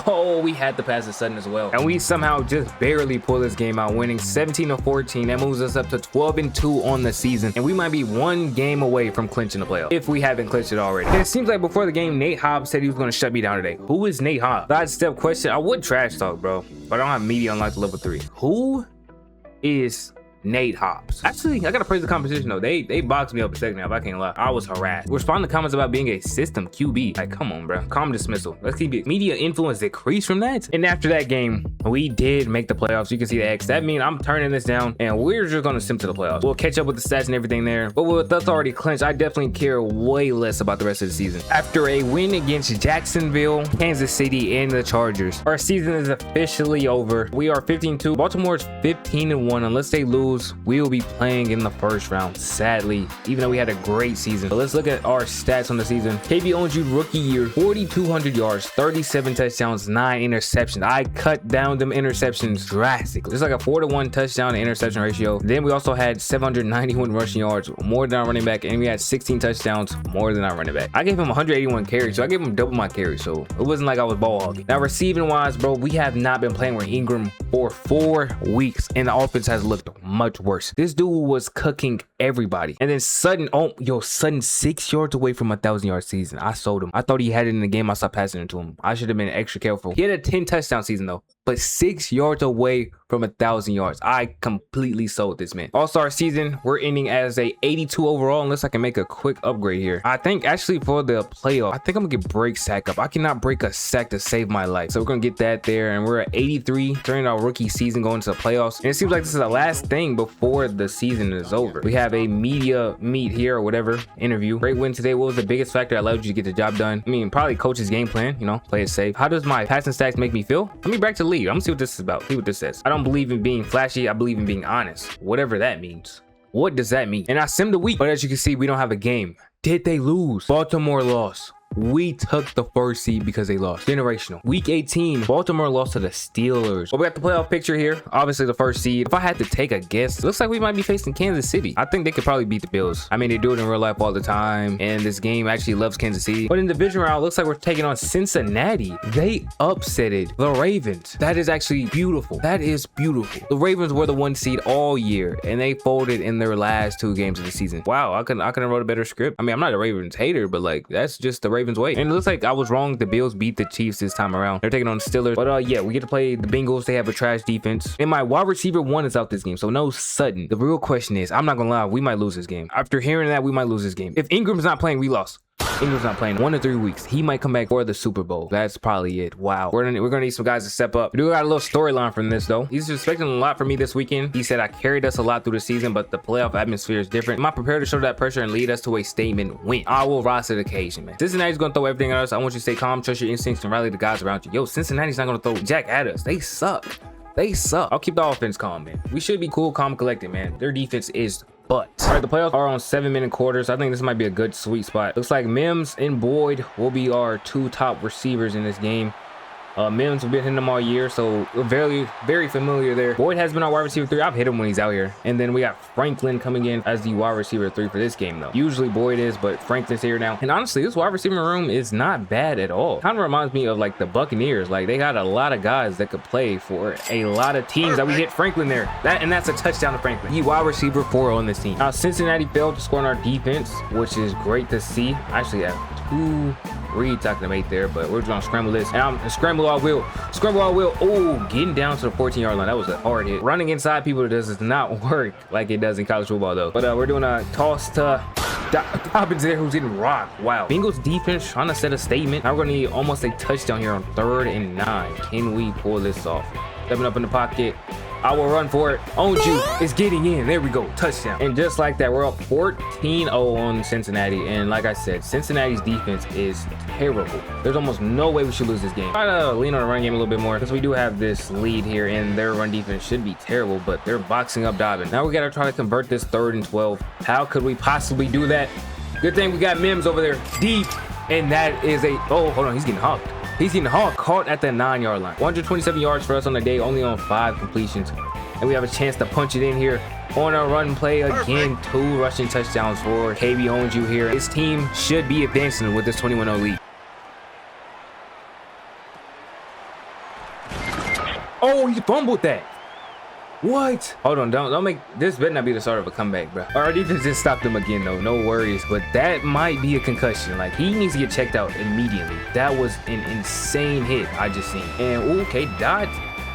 Oh, we had to pass it Sutton as well, and we somehow just barely pull this game out, winning 17-14. That moves us up to 12-2 on the season, and we might be 1 game away from clinching the playoff if we haven't clinched it already. And it seems like before the game, Nate Hobbs said he was going to shut me down today. Who is Nate Hobbs? Sidestep question. I would trash talk, bro, but I don't have media unlocked to level 3. Who is Nate Hobbs? Actually, I gotta praise the competition though. They boxed me up a second half. I can't lie. I was harassed. Respond to comments about being a system QB. Like, come on, bro. Calm dismissal. Let's keep it. Media influence decreased from that. And after that game, we did make the playoffs. You can see the X. That means I'm turning this down and we're just gonna sim to the playoffs. We'll catch up with the stats and everything there. But with us already clinched, I definitely care way less about the rest of the season. After a win against Jacksonville, Kansas City, and the Chargers, our season is officially over. We are 15-2. Baltimore's 15-1. Unless they lose, we will be playing in the first round, sadly, even though we had a great season. But let's look at our stats on the season. KB Ownsu rookie year, 4,200 yards, 37 touchdowns, 9 interceptions. I cut down them interceptions drastically. It's like a 4-to-1 touchdown to interception ratio. Then we also had 791 rushing yards, more than our running back, and we had 16 touchdowns, more than our running back. I gave him 181 carries, so I gave him double my carries, so it wasn't like I was ball hogging. Now, receiving wise, bro, we have not been playing with Ingram for 4 weeks, and the offense has looked much worse. This dude was cooking everybody. And then Sutton, oh, yo, Sutton 6 yards away from a 1,000-yard season. I sold him. I thought he had it in the game. I stopped passing it to him. I should have been extra careful. He had a 10 touchdown season though, but 6 yards away from 1,000 yards. I completely sold this man. All-star season, we're ending as a 82 overall, unless I can make a quick upgrade here. I think actually for the playoff, I think I'm gonna get break sack up. I cannot break a sack to save my life. So we're gonna get that there, and we're at 83 during our rookie season going to the playoffs. And it seems like this is the last thing before the season is over. We have a media meet here or whatever, interview. Great win today. What was the biggest factor that allowed you to get the job done? I mean, probably coach's game plan, you know, play it safe. How does my passing stats make me feel? Let me back to the league. I'm gonna see what this is about. See what this says. I don't believe in being flashy. I believe in being honest. Whatever that means. What does that mean? And I simmed a week, but as you can see, we don't have a game. Did they lose? Baltimore lost. We took the first seed because they lost. Generational. Week 18, Baltimore lost to the Steelers. Well, we got the playoff picture here. Obviously the first seed. If I had to take a guess, it looks like we might be facing Kansas City. I think they could probably beat the Bills. I mean, they do it in real life all the time, and this game actually loves Kansas City. But in the division round, it looks like we're taking on Cincinnati. They upsetted the Ravens. That is actually beautiful. That is beautiful. The Ravens were the 1 seed all year, and they folded in their last 2 games of the season. Wow, I couldn't have wrote a better script. I mean, I'm not a Ravens hater, but like, that's just the Ravens way. And it looks like I was wrong. The Bills beat the Chiefs this time around. They're taking on the Steelers. But yeah, we get to play the Bengals. They have a trash defense. And my wide receiver 1 is out this game, so no Sutton. The real question is, I'm not gonna lie, we might lose this game. After hearing that, we might lose this game. If Ingram's not playing, we lost. Ingram's not playing 1 to 3 weeks. He might come back for the Super Bowl. That's probably it. Wow. We're gonna need some guys to step up. We do got a little storyline from this though. He's expecting a lot from me this weekend. He said I carried us a lot through the season, but the playoff atmosphere is different. Am I prepared to show that pressure and lead us to a statement win? I will rise to the occasion, man. Cincinnati's gonna throw everything at us. I want you to stay calm, trust your instincts, and rally the guys around you. Yo, Cincinnati's not gonna throw jack at us. They suck. They suck. I'll keep the offense calm, man. We should be cool, calm, collected, man. Their defense is but. All right, the playoffs are on 7-minute quarters. I think this might be a good sweet spot. Looks like Mims and Boyd will be our 2 top receivers in this game. Mims, we've been hitting them all year, so we're very familiar there. Boyd has been our wide receiver 3. I've hit him when he's out here. And then we got Franklin coming in as the wide receiver 3 for this game though. Usually Boyd is, but Franklin's here now. And honestly, this wide receiver room is not bad at all. Kind of reminds me of like the Buccaneers. Like they got a lot of guys that could play for a lot of teams. That we hit Franklin there. That's a touchdown to Franklin. He wide receiver 4 on this team. Now Cincinnati failed to score on our defense, which is great to see. I actually have 2 reads I can make there, but we're just gonna scramble this. And I'm scramble all will. Oh, getting down to the 14-yard line. That was a hard hit. Running inside people does not work like it does in college football though. But we're doing a toss to Dobbins there, who's getting rocked. Wow. Bengals defense trying to set a statement. Now we're gonna need almost a touchdown here on 3rd and 9. Can we pull this off? Stepping up in the pocket. I will run for it. Ownsu is getting in. There we go. Touchdown. And just like that, we're up 14-0 on Cincinnati. And like I said, Cincinnati's defense is terrible. There's almost no way we should lose this game. Try to lean on the run game a little bit more because we do have this lead here, and their run defense should be terrible, but they're boxing up Dobbins. Now we got to try to convert this 3rd and 12. How could we possibly do that? Good thing we got Mims over there deep. And that is a, oh, hold on. He's getting hugged. He's getting caught at the 9-yard line. 127 yards for us on the day, only on 5 completions. And we have a chance to punch it in here on a run play again. 2 rushing touchdowns for KB Ownsu here. His team should be advancing with this 21-0 lead. Oh, he fumbled that. What? Hold on, don't make this. Better not be the start of a comeback, bro. Our defense just stopped him again though, no worries, but that might be a concussion. Like he needs to get checked out immediately. That was an insane hit I just seen. And okay, dodge,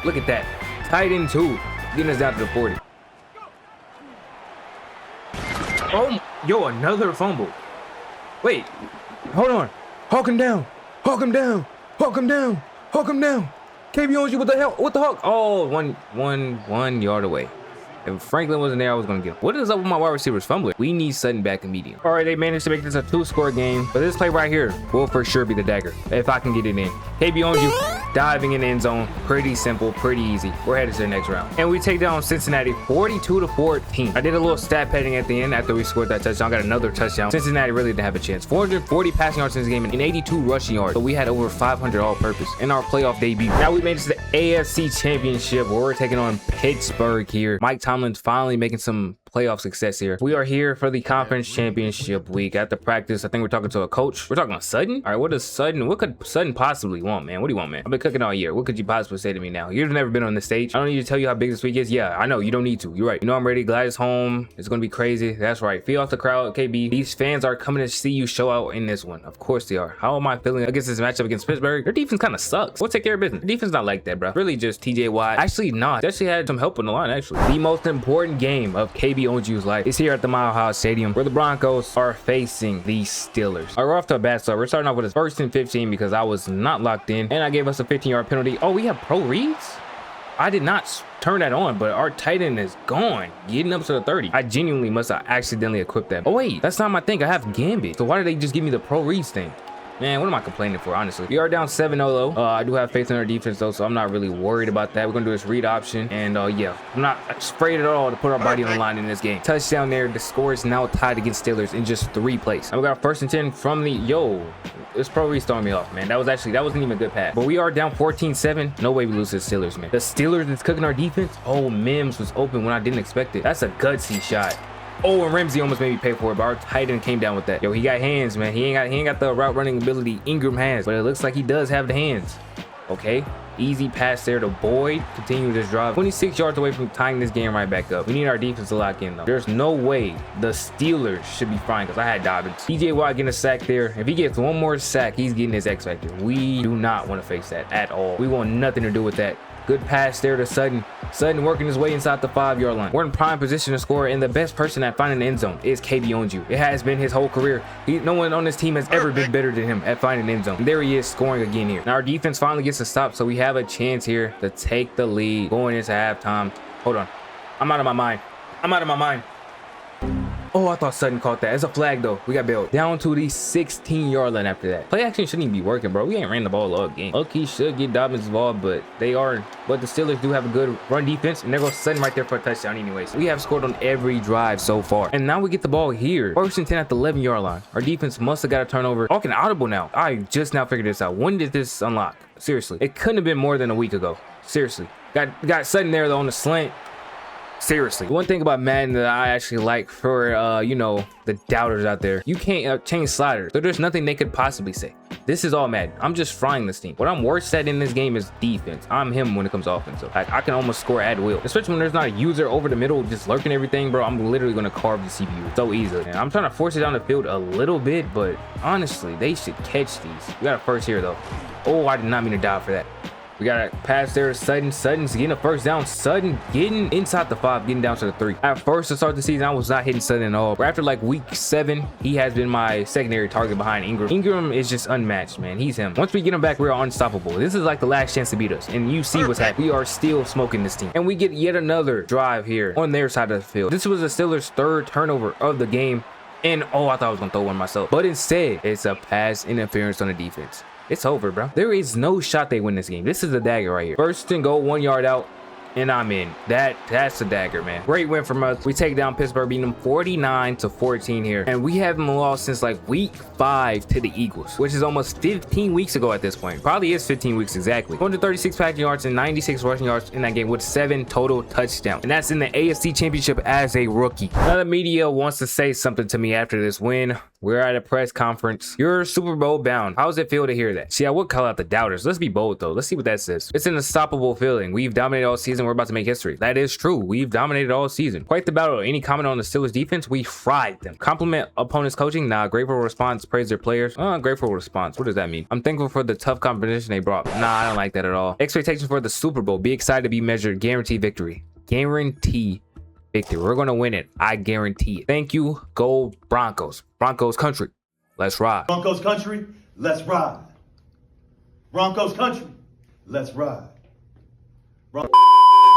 look at that, tight end 2 getting us down to the 40. Oh, yo, another fumble. Wait, hold on, hawk him down, hawk him down, hawk him down, hawk him down. KB Ownsu, what the hell? What the heck? Oh, one yard away. If Franklin wasn't there, I was going to get him. What is up with my wide receivers fumbling? We need Sutton back immediately. All right, they managed to make this a 2-score game, but this play right here will for sure be the dagger if I can get it in. KB Ownsu diving in the end zone. Pretty simple, pretty easy. We're headed to the next round. And we take down Cincinnati 42-14. I did a little stat padding at the end after we scored that touchdown. Got another touchdown. Cincinnati really didn't have a chance. 440 passing yards in this game and 82 rushing yards. So we had over 500 all-purpose in our playoff debut. Now we made it to the AFC Championship where we're taking on Pittsburgh here. Mike Tomlin's finally making some playoff success here. We are here for the conference championship week. At the practice, I think we're talking to a coach. We're talking to Sutton. All right, what could Sutton possibly want, man? What do you want, man? I've been cooking all year. What could you possibly say to me now? You've never been on this stage. I don't need to tell you how big this week is. Yeah, I know you don't need to. You're right. You know I'm ready. Glad it's home. It's gonna be crazy. That's right. Feel off the crowd, KB. These fans are coming to see you show out in this one. Of course they are. How am I feeling against this matchup against Pittsburgh? Their defense kind of sucks. We'll take care of business. The defense not like that, bro. Really just TJ Watt. Actually not. Actually had some help on the line, actually. The most important game of KB Ownsu's life is here at the Mile High Stadium, where the Broncos are facing the Steelers. All right, we're off to a bad start. We're starting off with a 1st and 15 because I was not locked in, and I gave us a 15-yard penalty. Oh, we have pro reads? I did not turn that on, but our tight end is gone, getting up to the 30. I genuinely must have accidentally equipped that. Oh wait, that's not my thing. I have Gambit. So why did they just give me the pro reads thing? Man, what am I complaining for, honestly? We are down 7-0 though. I do have faith in our defense though, so I'm not really worried about that. We're gonna do this read option, and yeah, I'm not afraid at all to put our body on the line in this game. Touchdown there. The score is now tied against Steelers in just 3 plays. And we got 1st and 10 from the This pro read throwing me off, man. That wasn't even a good pass. But we are down 14-7. No way we lose to the Steelers, man. The Steelers is cooking our defense. Oh, Mims was open when I didn't expect it. That's a gutsy shot. Oh, and Ramsey almost made me pay for it, but our tight end came down with that. Yo, he got hands, man. He ain't got the route running ability Ingram has, but it looks like he does have the hands. Okay, easy pass there to Boyd. Continue this drive. 26 yards away from tying this game right back up. We need our defense to lock in though. There's no way the Steelers should be fine because I had Dobbins. TJ Watt getting a sack there. If he gets one more sack, he's getting his X factor. We do not want to face that at all. We want nothing to do with that. Good pass there to Sutton. Sutton working his way inside the 5-yard line. We're in prime position to score, and the best person at finding the end zone is KB Ownsu. It has been his whole career. No one on this team has ever been better than him at finding the end zone. And there he is scoring again here. Now our defense finally gets a stop, so we have a chance here to take the lead going into halftime. Hold on. I'm out of my mind. Oh, I thought Sutton caught that. It's a flag though. We got bailed. Down to the 16-yard line after that. Play action shouldn't even be working, bro. We ain't ran the ball all game. Lucky should get Dobbins involved, but they are. But the Steelers do have a good run defense, and there goes Sutton right there for a touchdown anyways. We have scored on every drive so far. And now we get the ball here. 1st and 10 at the 11-yard line. Our defense must have got a turnover. Talking audible now. I just now figured this out. When did this unlock? Seriously. It couldn't have been more than a week ago. Seriously. Got Sutton there though on the slant. Seriously, one thing about Madden that I actually like for you know, the doubters out there, you can't change sliders, so there's nothing they could possibly say. This is all Madden. I'm just frying this team. What I'm worst at in this game is defense. I'm him when it comes to offense. So I can almost score at will, especially when there's not a user over the middle just lurking everything, bro. I'm literally gonna carve the CPU so easily. And I'm trying to force it down the field a little bit, but honestly, they should catch these. We got a first here though. Oh, I did not mean to dive for that. We got a pass there to Sutton. Sutton's getting a 1st down. Sutton getting inside the 5, getting down to the 3. At first to start the season, I was not hitting Sutton at all. But after like week 7, he has been my secondary target behind Ingram. Ingram is just unmatched, man. He's him. Once we get him back, we're unstoppable. This is like the last chance to beat us. And you see what's happening. We are still smoking this team. And we get yet another drive here on their side of the field. This was the Steelers' 3rd turnover of the game. And oh, I thought I was going to throw one myself. But instead, it's a pass interference on the defense. It's over, bro. There is no shot they win this game. This is the dagger right here. 1st and goal, 1 yard out, and I'm in. That's the dagger, man. Great win from us. We take down Pittsburgh, beating them 49-14 here, and we haven't lost since like week 5 to the Eagles, which is almost 15 weeks ago at this point. Probably is 15 weeks exactly. 136 passing yards and 96 rushing yards in that game with 7 total touchdowns, and that's in the AFC Championship as a rookie. Now the media wants to say something to me after this win. We're at a press conference. You're Super Bowl bound. How does it feel to hear that? See, I would call out the doubters. Let's be bold though. Let's see what that says. It's an unstoppable feeling. We've dominated all season. We're about to make history. That is true. We've dominated all season. Quite the battle. Any comment on the Steelers defense? We fried them. Compliment opponents coaching? Nah. Grateful response. Praise their players? Grateful response. What does that mean? I'm thankful for the tough competition they brought. Nah, I don't like that at all. Expectations for the Super Bowl. Be excited to be measured. Guarantee victory. Guarantee victory. We're going to win it. I guarantee it. Thank you. Go Broncos. Broncos country. Let's ride. Broncos country, let's ride. Broncos country, let's ride.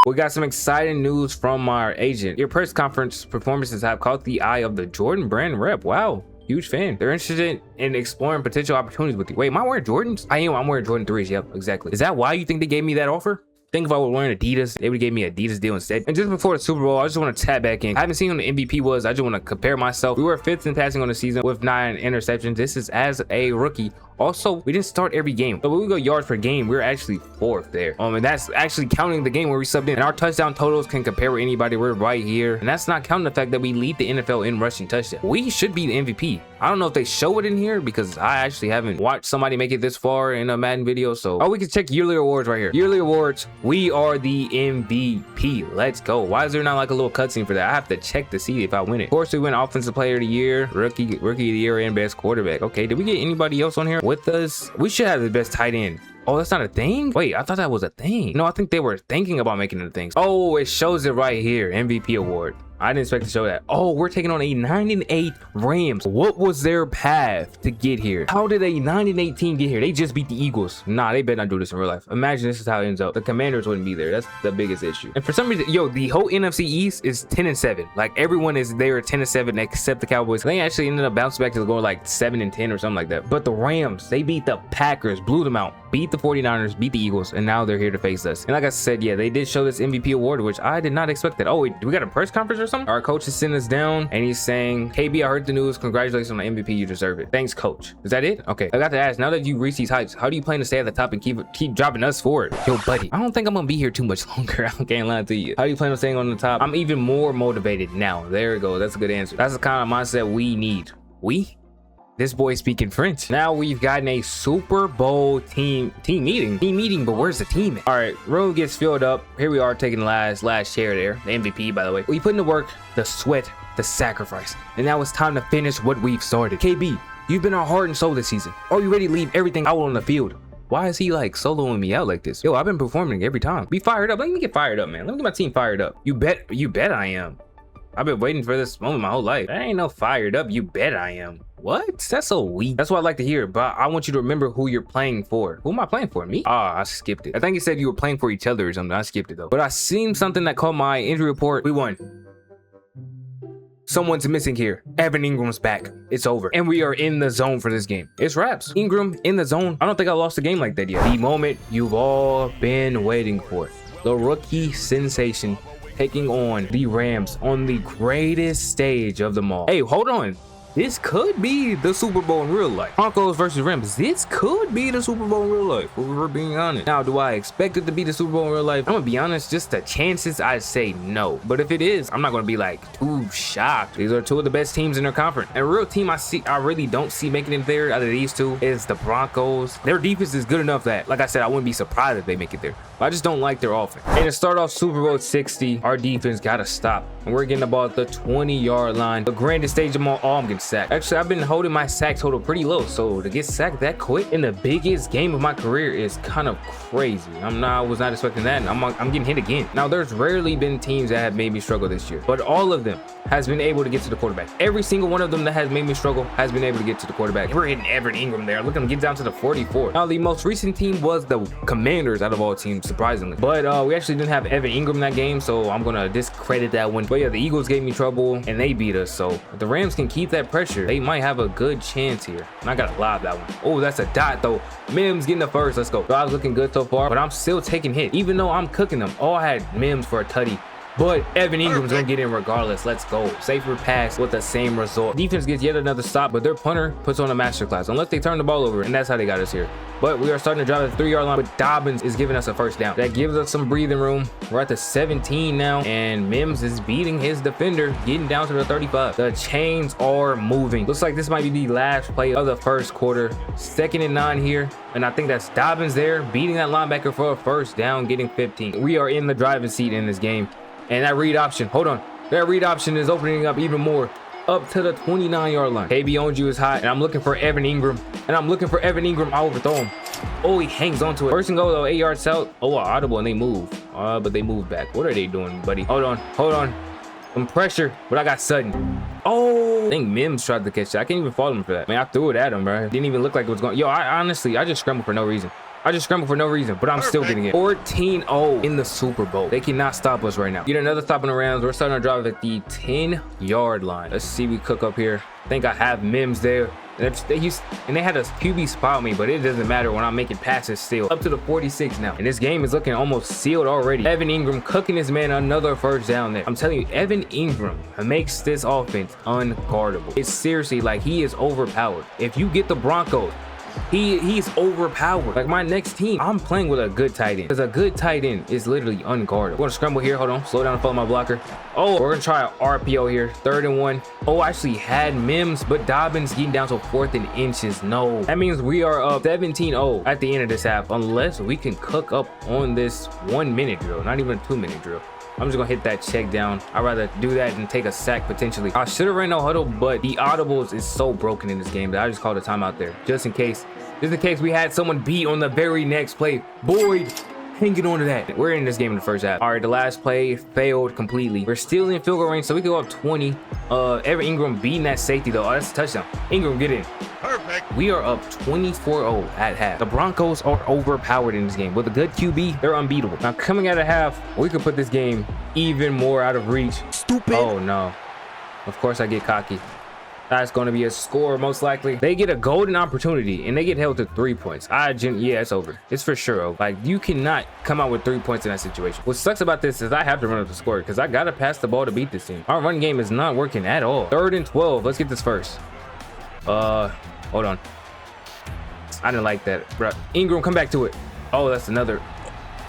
We got some exciting news from our agent. Your press conference performances have caught the eye of the Jordan brand rep. Wow. Huge fan. They're interested in exploring potential opportunities with you. Wait, am I wearing Jordans? I am. I'm wearing Jordan 3s. Yep, exactly. Is that why you think they gave me that offer? Think if I were wearing Adidas, they would have gave me an Adidas deal instead. And just before the Super Bowl, I just want to tap back in. I haven't seen who the MVP was. I just want to compare myself. We were 5th in passing on the season with 9 interceptions. This is as a rookie Also, we didn't start every game. But when we go yards per game, we're actually 4th there. And that's actually counting the game where we subbed in. And our touchdown totals can compare with anybody. We're right here. And that's not counting the fact that we lead the NFL in rushing touchdown. We should be the MVP. I don't know if they show it in here because I actually haven't watched somebody make it this far in a Madden video. So, we can check yearly awards right here. Yearly awards, we are the MVP. Let's go. Why is there not like a little cutscene for that? I have to check to see if I win it. Of course, we win Offensive Player of the Year, Rookie of the Year, and Best Quarterback. Okay, did we get anybody else on here with us? We should have the best tight end. Oh, that's not a thing? Wait, I thought that was a thing. No, I think they were thinking about making it a thing. Oh, it shows it right here. MVP award. I didn't expect to show that. Oh, we're taking on a 9-8 Rams. What was their path to get here? How did a 9-8 team get here? They just beat the Eagles. Nah, they better not do this in real life. Imagine this is how it ends up. The Commanders wouldn't be there. That's the biggest issue. And for some reason, yo, the whole NFC East is 10-7. Like everyone is there 10-7 except the Cowboys. They actually ended up bouncing back to going like 7-10 or something like that. But the Rams, they beat the Packers, blew them out, beat the 49ers, beat the Eagles, and now they're here to face us. And like I said, yeah, they did show this MVP award, which I did not expect that. Oh, wait, do we got a press conference or something? Our coach is sitting us down and he's saying, KB, I heard the news. Congratulations on the MVP. You deserve it. Thanks, coach. Is that it? Okay. I got to ask, now that you reach these heights, how do you plan to stay at the top and keep dropping us forward? Yo, buddy, I don't think I'm gonna be here too much longer. I can't lie to you. How do you plan on staying on the top? I'm even more motivated now. There we go. That's a good answer. That's the kind of mindset we need. This boy speaking French. Now we've gotten a Super Bowl team meeting, but where's the team at? All right, room gets filled up. Here we are taking the last chair there. The MVP, by the way. We put in the work, the sweat, the sacrifice. And now it's time to finish what we've started. KB, you've been our heart and soul this season. Are you ready to leave everything out on the field? Why is he like soloing me out like this? Yo, I've been performing every time. Be fired up. Let me get fired up, man. Let me get my team fired up. You bet I am. I've been waiting for this moment my whole life. That ain't no fired up. You bet I am. What? That's so weak. That's what I like to hear, but I want you to remember who you're playing for. Who am I playing for? Me? I skipped it. I think he said you were playing for each other or something. I skipped it though. But I seen something that caught my injury report. We won. Someone's missing here. Evan Ingram's back. It's over. And we are in the zone for this game. It's wraps. Ingram in the zone. I don't think I lost a game like that yet. The moment you've all been waiting for. The rookie sensation taking on the Rams on the greatest stage of them all. Hey, hold on. This could be the Super Bowl in real life. Broncos versus Rams. This could be the Super Bowl in real life, if we're being honest. Now, do I expect it to be the Super Bowl in real life? I'm gonna be honest, just the chances, I'd say no. But if it is, I'm not gonna be like too shocked. These are two of the best teams in their conference. And a real team I really don't see making it there out of these two is the Broncos. Their defense is good enough that, like I said, I wouldn't be surprised if they make it there. But I just don't like their offense. And to start off Super Bowl 60, our defense gotta stop. And we're getting the ball at the 20-yard line. The grandest stage of all, I'm getting sacked. Actually, I've been holding my sack total pretty low, so to get sacked that quick in the biggest game of my career is kind of crazy. I was not expecting that, and I'm getting hit again. Now, there's rarely been teams that have made me struggle this year, but all of them has been able to get to the quarterback. Every single one of them that has made me struggle has been able to get to the quarterback. We're hitting Evan Ingram there. Look at him get down to the 44. Now, the most recent team was the Commanders out of all teams, surprisingly. But we actually didn't have Evan Ingram that game, so I'm gonna discredit that one. But yeah, the Eagles gave me trouble, and they beat us. So if the Rams can keep that pressure, they might have a good chance here. And I gotta lob that one. Oh, that's a dot though. Mims getting the first. Let's go. So I was looking good so far, but I'm still taking hit. Even though I'm cooking them. Oh, I had Mims for a tutty. But Evan Ingram's gonna get in regardless. Let's go. Safer pass with the same result. Defense gets yet another stop, but their punter puts on a masterclass unless they turn the ball over, and that's how they got us here. But we are starting to drive at the 3-yard line, but Dobbins is giving us a first down. That gives us some breathing room. We're at the 17 now, and Mims is beating his defender, getting down to the 35. The chains are moving. Looks like this might be the last play of the first quarter. 2nd and 9 here, and I think that's Dobbins there, beating that linebacker for a first down, getting 15. We are in the driving seat in this game. And that read option, hold on. That read option is opening up even more. Up to the 29-yard line. KB Ownsu is hot, and I'm looking for Evan Ingram. I overthrow him. Oh, he hangs onto it. First and goal though, 8 yards out. Oh, audible, and they move. But they move back. What are they doing, buddy? Hold on. Some pressure, but I got Sutton. Oh, I think Mims tried to catch that. I can't even fault him for that. Man, I threw it at him, bro. It didn't even look like it was going. Yo, I just scrambled for no reason. But I'm still getting it. 14-0 in the Super Bowl. They cannot stop us right now. Get another stop in the rounds. We're starting to drive at the 10-yard line. Let's see, we cook up here. I think I have Mims there. And they had a QB spot me, but it doesn't matter when I'm making passes still. Up to the 46 now. And this game is looking almost sealed already. Evan Ingram cooking his man another first down there. I'm telling you, Evan Ingram makes this offense unguardable. It's seriously like he is overpowered. If you get the Broncos He's overpowered. Like my next team, I'm playing with a good tight end. Because a good tight end is literally unguardable. We're gonna scramble here. Hold on. Slow down and follow my blocker. Oh, we're gonna try an RPO here. 3rd and 1. Oh, I actually had Mims, but Dobbins getting down to 4th and inches. No. That means we are up 17-0 at the end of this half, unless we can cook up on this 1-minute drill, not even a 2-minute drill. I'm just gonna hit that check down. I'd rather do that than take a sack potentially. I should have ran no huddle, but the audibles is so broken in this game that I just called a timeout there, just in case we had someone beat on the very next play. Boyd hanging on to that. We're in this game in the first half. All right, the last play failed completely. We're still in field goal range, so we can go up 20. Evan Ingram beating that safety though. Oh, that's a touchdown. Ingram, get in. Perfect. We are up 24-0 at half. The Broncos are overpowered in this game. With a good QB, they're unbeatable. Now coming out of half, we could put this game even more out of reach. Stupid. Oh no. Of course I get cocky. That's going to be a score most likely. They get a golden opportunity and they get held to 3 points. Yeah, it's over. It's for sure over. Like you cannot come out with 3 points in that situation. What sucks about this is I have to run up the score because I got to pass the ball to beat this team. Our run game is not working at all. 3rd and 12. Let's get this first. Hold on. I didn't like that, bro. Ingram, come back to it. Oh, that's another.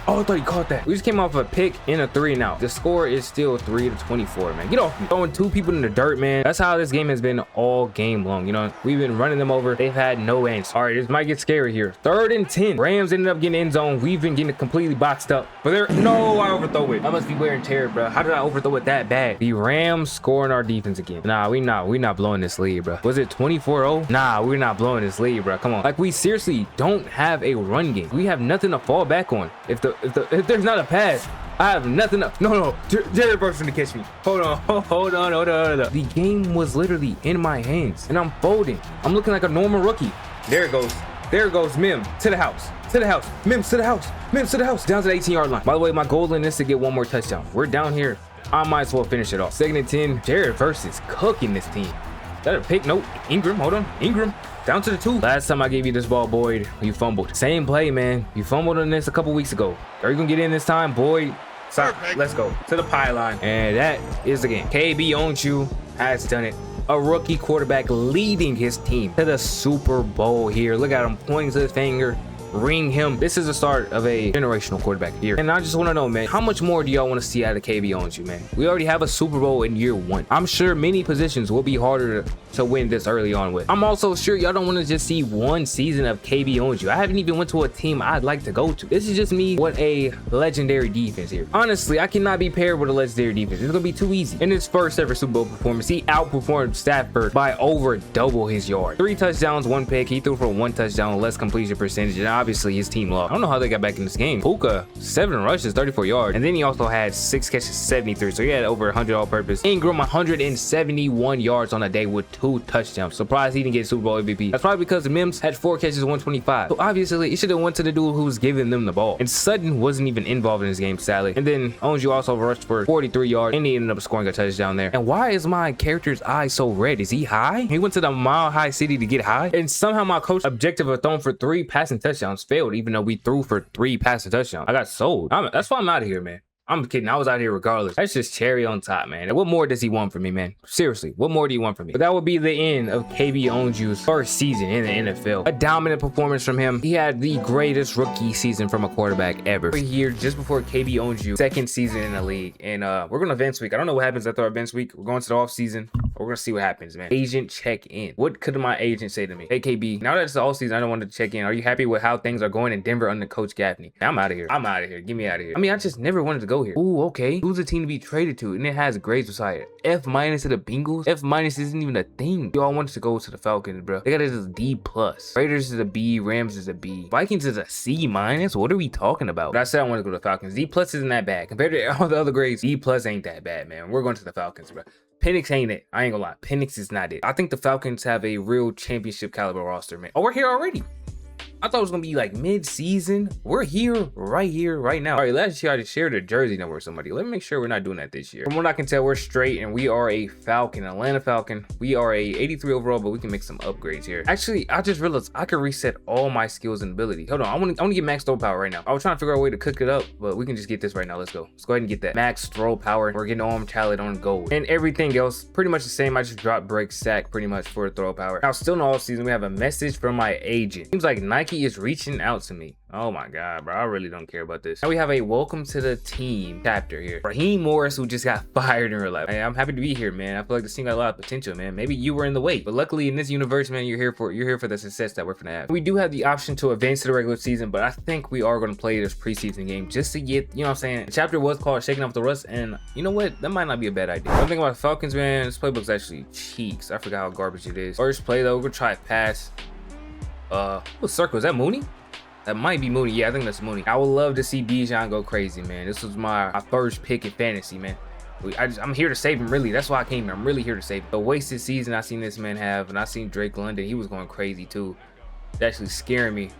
Oh, I thought he caught that. We just came off a pick in a 3 and out. The score is still 3-24, man. Get off me. Throwing 2 people in the dirt, man. That's how this game has been all game long. You know, we've been running them over. They've had no answer. All right, this might get scary here. 3rd and 10. Rams ended up getting end zone. We've been getting completely boxed up. But there, no, I overthrow it. I must be wear and tear, bro. How did I overthrow it that bad? The Rams scoring our defense again. Nah, we not blowing this lead, bro. Was it 24-0? Nah, we're not blowing this lead, bro. Come on. Like we seriously don't have a run game. We have nothing to fall back on. If there's not a pass, I have nothing to. No. Jared Burks to catch me. Hold on. The game was literally in my hands, and I'm folding. I'm looking like a normal rookie. There it goes. Mim to the house. Mims to the house. Down to the 18-yard line. By the way, my goal in this is to get 1 more touchdown. We're down here. I might as well finish it off. 2nd and 10. Jared Burks is cooking this team. Is that a pick? Nope. Ingram. Hold on. Ingram. Down to the 2. Last time I gave you this ball, Boyd, you fumbled. Same play, man. You fumbled on this a couple weeks ago. Are you gonna get in this time, Boyd? Stop. Let's go to the pylon. And that is the game. KB Ownsu has done it. A rookie quarterback leading his team to the Super Bowl here. Look at him pointing to his finger. Ring him. This is the start of a generational quarterback here. And I just want to know, man, how much more do y'all want to see out of KB Ownsu, man? We already have a Super Bowl in year 1. I'm sure many positions will be harder to win this early on with. I'm also sure y'all don't want to just see 1 season of KB Ownsu. I haven't even went to a team I'd like to go to. This is just me with a legendary defense here. Honestly, I cannot be paired with a legendary defense. It's gonna be too easy. In his first ever Super Bowl performance, he outperformed Stafford by over double his yard. 3 touchdowns, 1 pick. He threw for 1 touchdown, less completion percentage, and obviously his team lost. I don't know how they got back in this game. Puka, 7 rushes, 34 yards, and then he also had 6 catches, 73, so he had over 100 all purpose. Ingram, 171 yards on a day with 2 touchdowns. Surprised he didn't get Super Bowl MVP. That's probably because Mims had 4 catches, 125. So obviously, it should have went to the dude who was giving them the ball. And Sutton wasn't even involved in this game, sadly. And then Ownsu also rushed for 43 yards, and he ended up scoring a touchdown there. And why is my character's eye so red? Is he high? He went to the Mile High City to get high, and somehow my coach objective of throwing for 3 passing touchdowns failed, even though we threw for 3 passing touchdowns. I got sold. That's why I'm out of here, man. I'm kidding. I was out here regardless. That's just cherry on top, man. And what more does he want from me, man? Seriously, what more do you want from me? But that would be the end of KB Ownsu's first season in the NFL. A dominant performance from him. He had the greatest rookie season from a quarterback ever. We're here just before KB Ownsu's 2nd season in the league. And we're going to events week. I don't know what happens after our events week. We're going to the off season. We're going to see what happens, man. Agent check in. What could my agent say to me? Hey, KB, now that it's the off season, I don't want to check in. Are you happy with how things are going in Denver under Coach Gaffney? I'm out of here. I'm out of here. Get me out of here. I mean, I just never wanted to go here. Ooh, okay. Who's the team to be traded to? And it has grades beside it. F- to the Bengals. F- isn't even a thing. Y'all wanted to go to the Falcons, bro. They got it as a D+. Raiders is a B. Rams is a B. Vikings is a C-. What are we talking about? But I said I want to go to the Falcons. D+ isn't that bad. Compared to all the other grades, D+ ain't that bad, man. We're going to the Falcons, bro. Penix ain't it. I ain't gonna lie. Penix is not it. I think the Falcons have a real championship caliber roster, man. Oh, we're here already. I thought it was gonna be like mid-season. We're here, right now. All right, last year I just shared a jersey number with somebody. Let me make sure we're not doing that this year. From what I can tell, we're straight, and we are a Falcon, Atlanta Falcon. We are a 83 overall, but we can make some upgrades here. Actually, I just realized I can reset all my skills and abilities. Hold on, I want to get max throw power right now. I was trying to figure out a way to cook it up, but we can just get this right now. Let's go. Let's go ahead and get that max throw power. We're getting arm talent on gold, and everything else pretty much the same. I just dropped break sack pretty much for throw power. Now, still in the off season, we have a message from my agent. Seems like Nike is reaching out to me. Oh my god, bro, I really don't care about this. Now we have a welcome to the team chapter here. Raheem Morris, who just got fired in real life. Hey, I'm happy to be here, man. I feel like this team got a lot of potential, man. Maybe you were in the way, but luckily in this universe, man, you're here for the success that we're gonna have. We do have the option to advance to the regular season, but I think we are going to play this preseason game just to get, you know what I'm saying. The chapter was called Shaking Off the Rust, and you know what, that might not be a bad idea. One thing about the Falcons, man, this playbook's actually cheeks. I forgot how garbage it is. First play though, we're gonna try pass. What circle is that? Mooney? That might be Mooney. Yeah, I think that's Mooney. I would love to see Bijan go crazy, man. This was my first pick in fantasy, man. I'm here to save him, really. That's why I came here. I'm really here to save him. The wasted season I seen this man have, and I seen Drake London. He was going crazy too. It's actually scaring me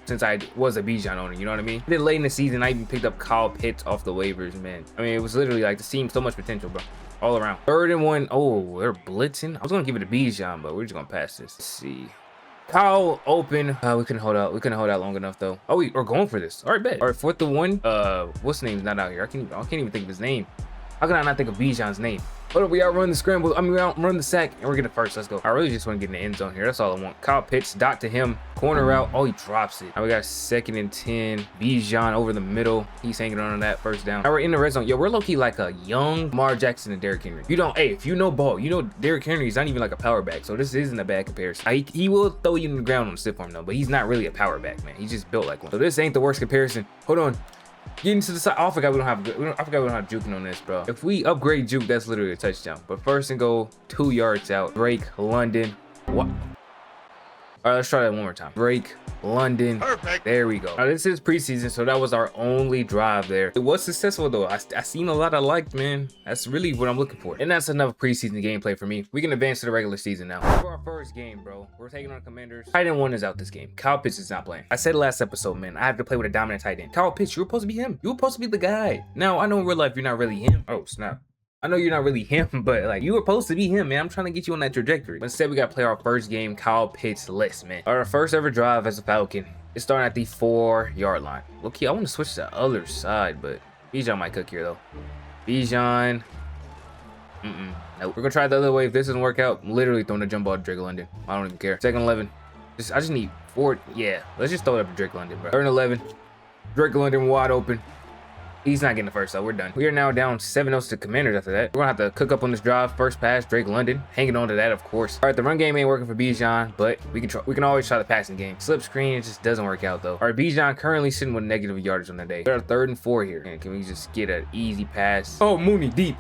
since I was a Bijan owner, you know what I mean? Then late in the season, I even picked up Kyle Pitts off the waivers, man. I mean, it was literally like the team so much potential, bro. All around. 3rd and 1. Oh, they're blitzing. I was gonna give it to Bijan, but we're just gonna pass this. Let's see. Kyle open. We couldn't hold out. We couldn't hold out long enough though. Oh, we're going for this. All right, bet. All right, 4th and 1. What's the name's not out here? I can't even think of his name. How can I not think of Bijan's name? But we outrun the scramble. I mean, we outrun the sack, and we're getting first. Let's go. I really just want to get in the end zone here. That's all I want. Kyle Pitts, dot to him. Corner route. Oh, he drops it. Now we got 2nd and 10. Bijan over the middle. He's hanging on that first down. Now we're in the red zone. Yo, we're low-key like a young Lamar Jackson and Derrick Henry. If you know ball, you know Derrick Henry's not even like a power back, so this isn't a bad comparison. He will throw you in the ground on the stiff arm though, but he's not really a power back, man. He's just built like one. So this ain't the worst comparison. Hold on. Getting to the side. Oh, I forgot we don't have juking on this, bro. If we upgrade juke, that's literally a touchdown. But 1st and goal, 2 yards out. Drake London. What? All right, let's try that one more time. Drake London. Perfect. There we go. Now, this is preseason, so that was our only drive there. It was successful though. I seen a lot I liked, man. That's really what I'm looking for. And that's enough preseason gameplay for me. We can advance to the regular season now. For our first game, bro, we're taking on Commanders. Tight end 1 is out this game. Kyle Pitts is not playing. I said last episode, man, I have to play with a dominant tight end. Kyle Pitts, you were supposed to be him. You were supposed to be the guy. Now, I know in real life you're not really him. Oh, snap. I know you're not really him, but like you were supposed to be him, man. I'm trying to get you on that trajectory. But instead, we got to play our first game, Kyle Pitts list, man. Our first ever drive as a Falcon. It's starting at the 4-yard line. Okay, I want to switch to the other side, but Bijan might cook here though. Bijan. Nope. We're gonna try the other way. If this doesn't work out, I'm literally throwing a jump ball to Drake London. I don't even care. 2nd and 11. I just need 4. Yeah, let's just throw it up to Drake London, bro. 3rd and 11. Drake London wide open. He's not getting the first, so we're done. We are now down 7-0 to Commanders after that. We're gonna have to cook up on this drive. First pass, Drake London. Hanging on to that, of course. All right, the run game ain't working for Bijan, but we can always try the passing game. Slip screen, it just doesn't work out though. All right, Bijan currently sitting with negative yardage on the day. We're at 3rd and 4 here. And can we just get an easy pass? Oh, Mooney deep.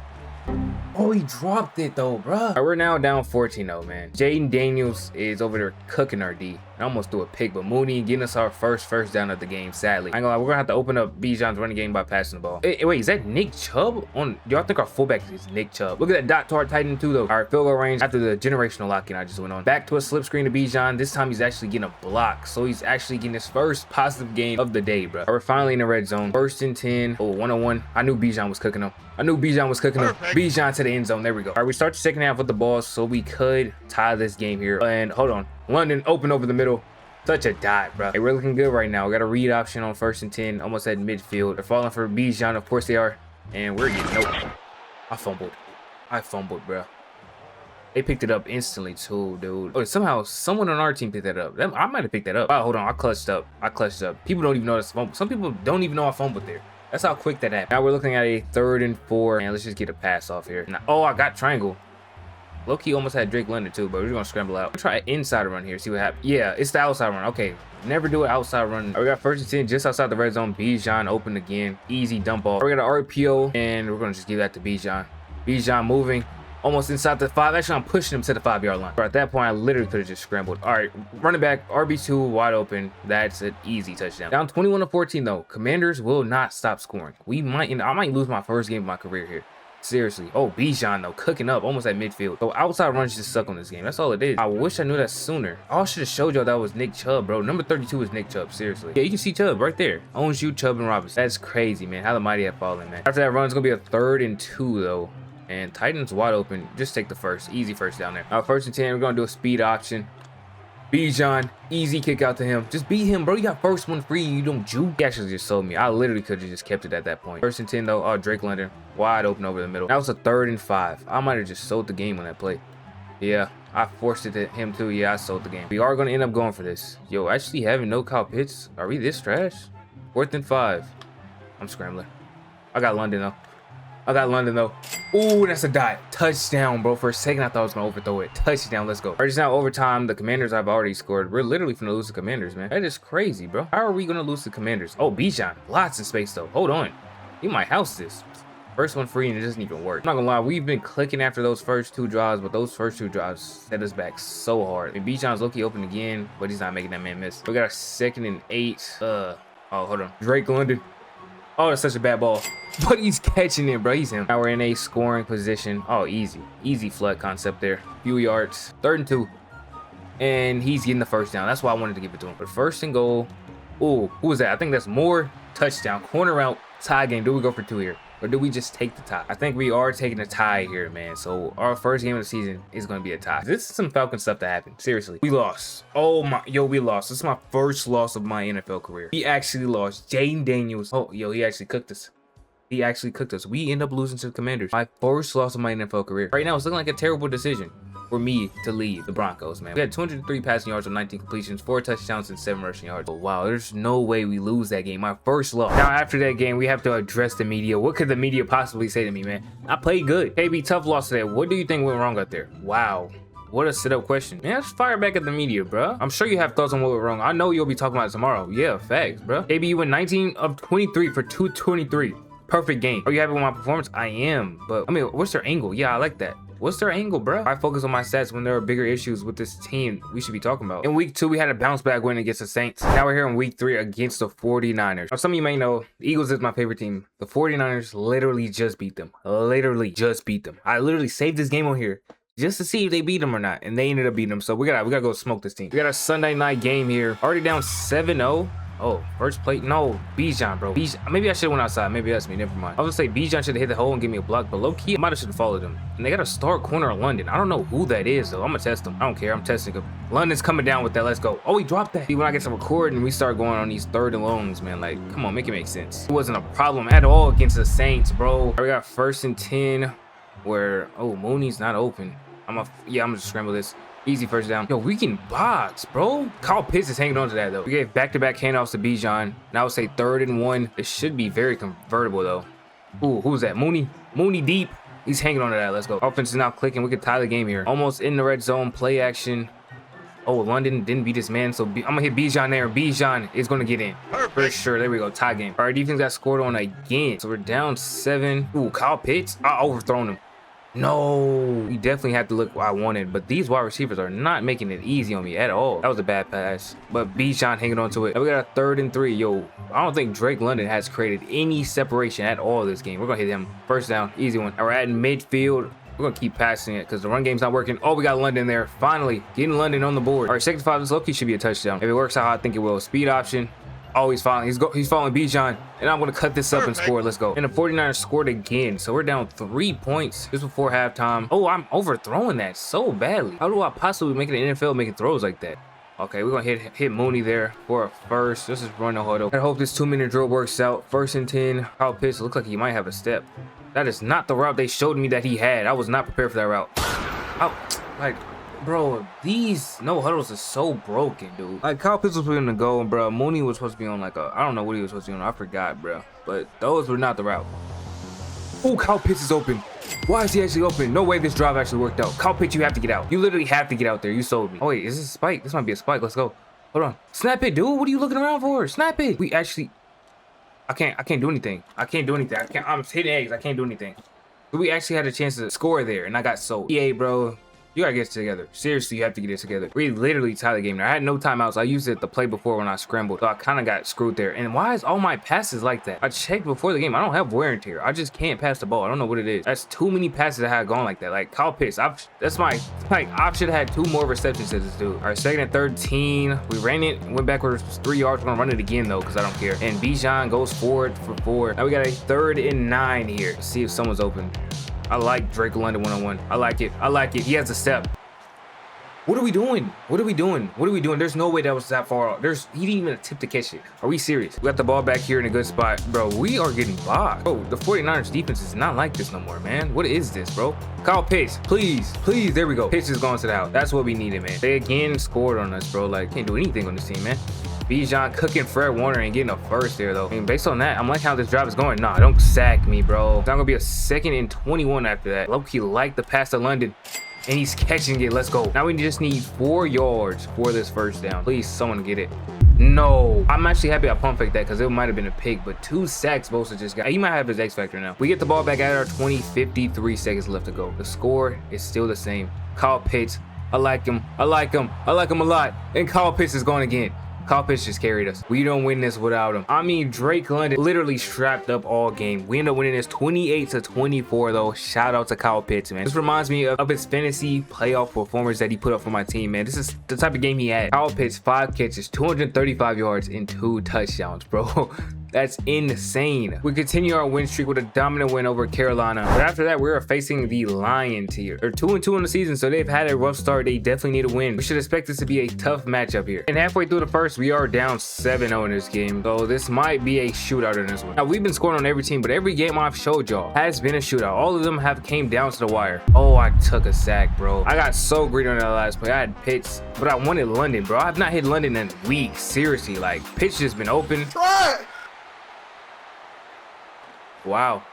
Oh, he dropped it though, bruh. All right, we're now down 14-0, man. Jaden Daniels is over there cooking our D. I almost threw a pick, but Mooney getting us our first down of the game, sadly. I ain't gonna lie, we're gonna have to open up Bijan's running game by passing the ball. Hey, wait, is that Nick Chubb? Y'all think our fullback is Nick Chubb? Look at that dot to our tight end too, though. All right, field goal range after the generational locking I just went on. Back to a slip screen to Bijan. This time he's actually getting a block, so he's actually getting his first positive game of the day, bro. We're finally in the red zone. 1st and 10. Oh, 1-on-1. I knew Bijan was cooking him. Bijan to the end zone. There we go. All right, we start the second half with the ball, so we could tie this game here. And hold on. London open over the middle. Such a dot, bro. Hey, we're looking good right now. We got a read option on 1st and 10, almost at midfield. They're falling for Bijan, of course they are. And we're getting nope. I fumbled, bro. They picked it up instantly too, dude. Oh, somehow someone on our team picked that up. I might have picked that up. Wow, hold on. I clutched up. People don't even know that's fumble. Some people don't even know I fumbled there. That's how quick that happened. Now we're looking at a 3rd and 4. And let's just get a pass off here. Now, oh, I got triangle. Low-key almost had Drake London too, but we're just gonna scramble out. We'll try an inside run here, see what happens. Yeah, it's the outside run. Okay, never do an outside run. We got 1st and 10 just outside the red zone. Bijan open again. Easy dump off. We got an RPO, and we're gonna just give that to Bijan. Bijan moving. Almost inside the 5. Actually, I'm pushing him to the 5-yard line. But at that point, I literally could have just scrambled. All right, running back, RB2, wide open. That's an easy touchdown. Down 21-14 though. Commanders will not stop scoring. I might lose my first game of my career here. Seriously. Oh, Bijan though, cooking up almost at midfield. So outside runs just suck on this game. That's all it is. I wish I knew that sooner. I should have showed y'all that was Nick Chubb, bro. Number 32 is Nick Chubb. Seriously. Yeah, you can see Chubb right there. Ownsu, Chubb, and Robinson. That's crazy, man. How the mighty have fallen, man. After that run, it's gonna be a 3rd and 2 though. And Titans wide open. Just take the first. Easy first down there. 1st and 10. We're gonna do a speed option. Bijan, easy kick out to him. Just beat him, bro. You got first one free. You don't juke. He actually just sold me. I literally could have just kept it at that point. 1st and 10 though. Oh, Drake London wide open over the middle. That was a 3rd and 5. I might have just sold the game on that play. Yeah, I forced it to him too. Yeah, I sold the game. We are gonna end up going for this. Yo, actually having no Kyle Pitts. Are we this trash? 4th and 5. I'm scrambling. I got London though. Ooh, that's a dot. Touchdown, bro. For a second, I thought I was going to overthrow it. Touchdown. Let's go. Alright, it's now overtime. The Commanders have already scored. We're literally going to lose the Commanders, man. That is crazy, bro. How are we going to lose the Commanders? Oh, Bijan. Lots of space, though. Hold on. You might house this. First one free, and it doesn't even work. I'm not going to lie. We've been clicking after those first 2 drives, but those first 2 drives set us back so hard. And Bijan's low-key open again, but he's not making that man miss. We got a 2nd and 8. Oh, hold on. Drake London. Oh, that's such a bad ball. But he's catching it, bro. He's him. Now we're in a scoring position. Oh, easy. Easy flood concept there. Few yards. 3rd and 2. And he's getting the first down. That's why I wanted to give it to him. But 1st and goal. Ooh, who was that? I think that's Moore. Touchdown. Corner out. Tie game. Do we go for 2 here? Or do we just take the tie? I think we are taking a tie here, man. So our first game of the season is going to be a tie. This is some Falcon stuff that happened. Seriously. We lost. Oh my, yo, we lost. This is my first loss of my NFL career. We actually lost. Jaden Daniels. Oh, yo, he actually cooked us. He actually cooked us. We end up losing to the Commanders. My first loss of my NFL career. Right now, it's looking like a terrible decision for me to leave the Broncos, man. We had 203 passing yards on 19 completions, 4 touchdowns, and 7 rushing yards. Oh, wow, there's no way we lose that game. My first loss. Now, after that game, we have to address the media. What could the media possibly say to me, man? I played good. KB, tough loss today. What do you think went wrong out there? Wow. What a sit-up question. Man, just fire back at the media, bro. I'm sure you have thoughts on what went wrong. I know you'll be talking about it tomorrow. Yeah, facts, bro. KB, you went 19 of 23 for 223. Perfect game. Are you happy with my performance? I am. But, I mean, what's their angle? Yeah, I like that. What's their angle, bro? I focus on my stats when there are bigger issues with this team we should be talking about. In week 2, we had a bounce back win against the Saints. Now we're here in week 3 against the 49ers. Now, some of you may know, the Eagles is my favorite team. The 49ers literally just beat them. Literally just beat them. I literally saved this game on here just to see if they beat them or not. And they ended up beating them. So we gotta go smoke this team. We got a Sunday night game here. Already down 7-0. Oh, first plate. No, Bijan, bro. Bijan. Maybe I should have went outside. Maybe that's me. Never mind. I was gonna say Bijan should have hit the hole and give me a block, but low key, I might have should have followed him. And they got a star corner of London. I don't know who that is, though. I'm gonna test him. I don't care. I'm testing him. London's coming down with that. Let's go. Oh, he dropped that. See, when I get to record and we start going on these 3rd and longs, man, like, come on, make it make sense. It wasn't a problem at all against the Saints, bro. We got 1st and 10 where, oh, Mooney's not open. I'm gonna just scramble this. Easy first down. Yo, we can box, bro. Kyle Pitts is hanging on to that, though. We gave back-to-back handoffs to Bijan. Now we'll say 3rd and 1. It should be very convertible, though. Ooh, who's that? Mooney. Mooney deep. He's hanging on to that. Let's go. Offense is now clicking. We can tie the game here. Almost in the red zone. Play action. Oh, London didn't beat his man, so I'm going to hit Bijan there. Bijan is going to get in. Perfect. For sure. There we go. Tie game. Our defense got scored on again. So we're down 7. Ooh, Kyle Pitts. I overthrown him. No, we definitely have to look what I wanted, but these wide receivers are not making it easy on me at all. That was a bad pass, but Bijan hanging on to it. Now we got a 3rd and 3. Yo, I don't think Drake London has created any separation at all this game. We're gonna hit him. First down, easy one. Now we're at midfield. We're gonna keep passing it because the run game's not working. Oh, we got London there. Finally, getting London on the board. All right, 2nd and 5. This low-key should be a touchdown. If it works out how I think it will. Speed option. Oh, he's following Bijan, and I'm gonna cut this up and score. Let's go. And the 49ers scored again, so we're down 3 points just before halftime. Oh, I'm overthrowing that so badly. How do I possibly make it in the NFL making throws like that? Okay, we're gonna hit Mooney there for a first. Let's just run the huddle. I hope this 2-minute drill works out. 1st and 10. Kyle Pitts looks like he might have a step. That is not the route they showed me that he had. I was not prepared for that route. Oh, like. Bro, these no huddles are so broken, dude. Like, Kyle Pitts was going to go, bro. Mooney was supposed to be on like I don't know what he was supposed to be on. I forgot, bro. But those were not the route. Oh, Kyle Pitts is open. Why is he actually open? No way this drive actually worked out. Kyle Pitts, you have to get out. You literally have to get out there. You sold me. Oh, wait, is this a spike? This might be a spike. Let's go. Hold on. Snap it, dude. What are you looking around for? Snap it. We actually... I can't do anything. I'm hitting eggs. I can't do anything. But we actually had a chance to score there, and I got sold. EA, bro. You gotta get it together. Seriously, you have to get it together. We literally tied the game there. I had no timeouts. I used it to play before when I scrambled, so I kind of got screwed there. And why is all my passes like that? I checked before the game. I don't have wear and tear. I just can't pass the ball. I don't know what it is. That's too many passes that I had gone like that. Like Kyle Pitts, that's my I should have had 2 more receptions to this dude. All right, 2nd and 13. We ran it, went backwards 3 yards. We're gonna run it again though, because I don't care. And Bijan goes forward for 4. Now we got a 3rd and 9 here. Let's see if someone's open. I like Drake London one-on-one. I like it. I like it. He has a step. What are we doing? What are we doing? What are we doing? There's no way that was that far off. He didn't even attempt to catch it. Are we serious? We got the ball back here in a good spot. Bro, we are getting blocked. Bro, the 49ers defense is not like this no more, man. What is this, bro? Kyle Pitts, please, please. There we go. Pitts is going to the house. That's what we needed, man. They again scored on us, bro. Like, can't do anything on this team, man. Bijan cooking Fred Warner and getting a first there, though. I mean, based on that, I'm like how this drive is going. Nah, don't sack me, bro. It's not gonna be a 2nd and 21 after that. Low-key like the pass to London. And he's catching it. Let's go. Now we just need 4 yards for this first down. Please, someone get it. No. I'm actually happy I pump faked that because it might have been a pick, but 2 sacks Bosa just got. He might have his X factor now. We get the ball back at our 20, 53 seconds left to go. The score is still the same. Kyle Pitts. I like him. I like him. I like him a lot. And Kyle Pitts is going again. Kyle Pitts just carried us. We don't win this without him. I mean, Drake London literally strapped up all game. We end up winning this 28-24 though. Shout out to Kyle Pitts, man. This reminds me of his fantasy playoff performance that he put up for my team, man. This is the type of game he had. Kyle Pitts, 5 catches, 235 yards, and 2 touchdowns, bro. That's insane. We continue our win streak with a dominant win over Carolina. But after that, we're facing the Lions here. They're 2-2 in the season, so they've had a rough start. They definitely need a win. We should expect this to be a tough matchup here. And halfway through the first, we are down 7-0 in this game. So this might be a shootout in this one. Now, we've been scoring on every team, but every game I've showed y'all has been a shootout. All of them have came down to the wire. Oh, I took a sack, bro. I got so greedy on that last play. I had Pitts, but I wanted London, bro. I've not hit London in weeks. Seriously, like, Pitts just been open. Try! Wow.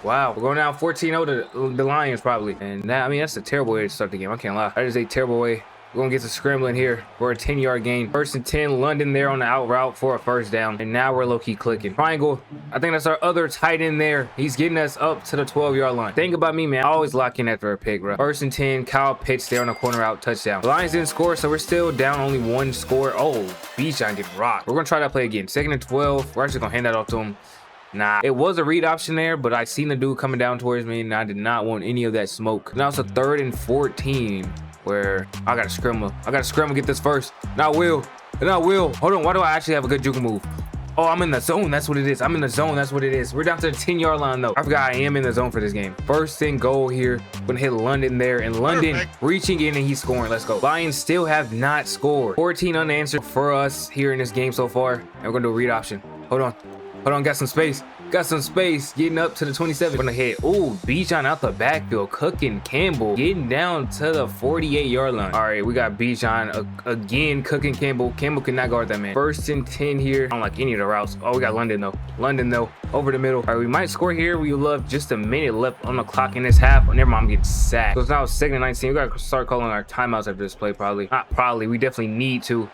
Wow. We're going down 14-0 to the Lions probably. And that, I mean, that's a terrible way to start the game. I can't lie. That is a terrible way. We're going to get to scrambling here for a 10-yard gain. 1st and 10, London there on the out route for a first down. And now we're low-key clicking. Triangle. I think that's our other tight end there. He's getting us up to the 12-yard line. Think about me, man. I always lock in after a pick, bro. 1st and 10, Kyle Pitts there on the corner out, touchdown. The Lions didn't score, so we're still down only 1 score. Oh, Bijan get rocked. We're going to try that play again. 2nd and 12. We're actually going to hand that off to him. Nah, it was a read option there, but I seen the dude coming down towards me, and I did not want any of that smoke. Now it's a 3rd and 14, where I gotta scramble. I gotta scramble, get this first. And I will. And I will. Hold on, why do I actually have a good juke move? Oh, I'm in the zone. That's what it is. I'm in the zone. That's what it is. We're down to the 10-yard line, though. I forgot I am in the zone for this game. 1st and goal here. Gonna hit London there, and London reaching in, and he's scoring. Let's go. Lions still have not scored. 14 unanswered for us here in this game so far. And we're gonna do a read option. Hold on. Hold on, got some space. Got some space. Getting up to the 27. Gonna hit. Ooh, Bijan out the backfield. Cooking Campbell. Getting down to the 48-yard line. All right, we got Bijan again cooking Campbell. Campbell cannot guard that man. 1st and 10 here. I don't like any of the routes. Oh, we got London though. London though. Over the middle. All right, we might score here. We love just a minute left on the clock in this half. Oh, never mind, I'm getting sacked. So it's now 2nd and 19. We gotta start calling our timeouts after this play probably. Not probably. We definitely need to.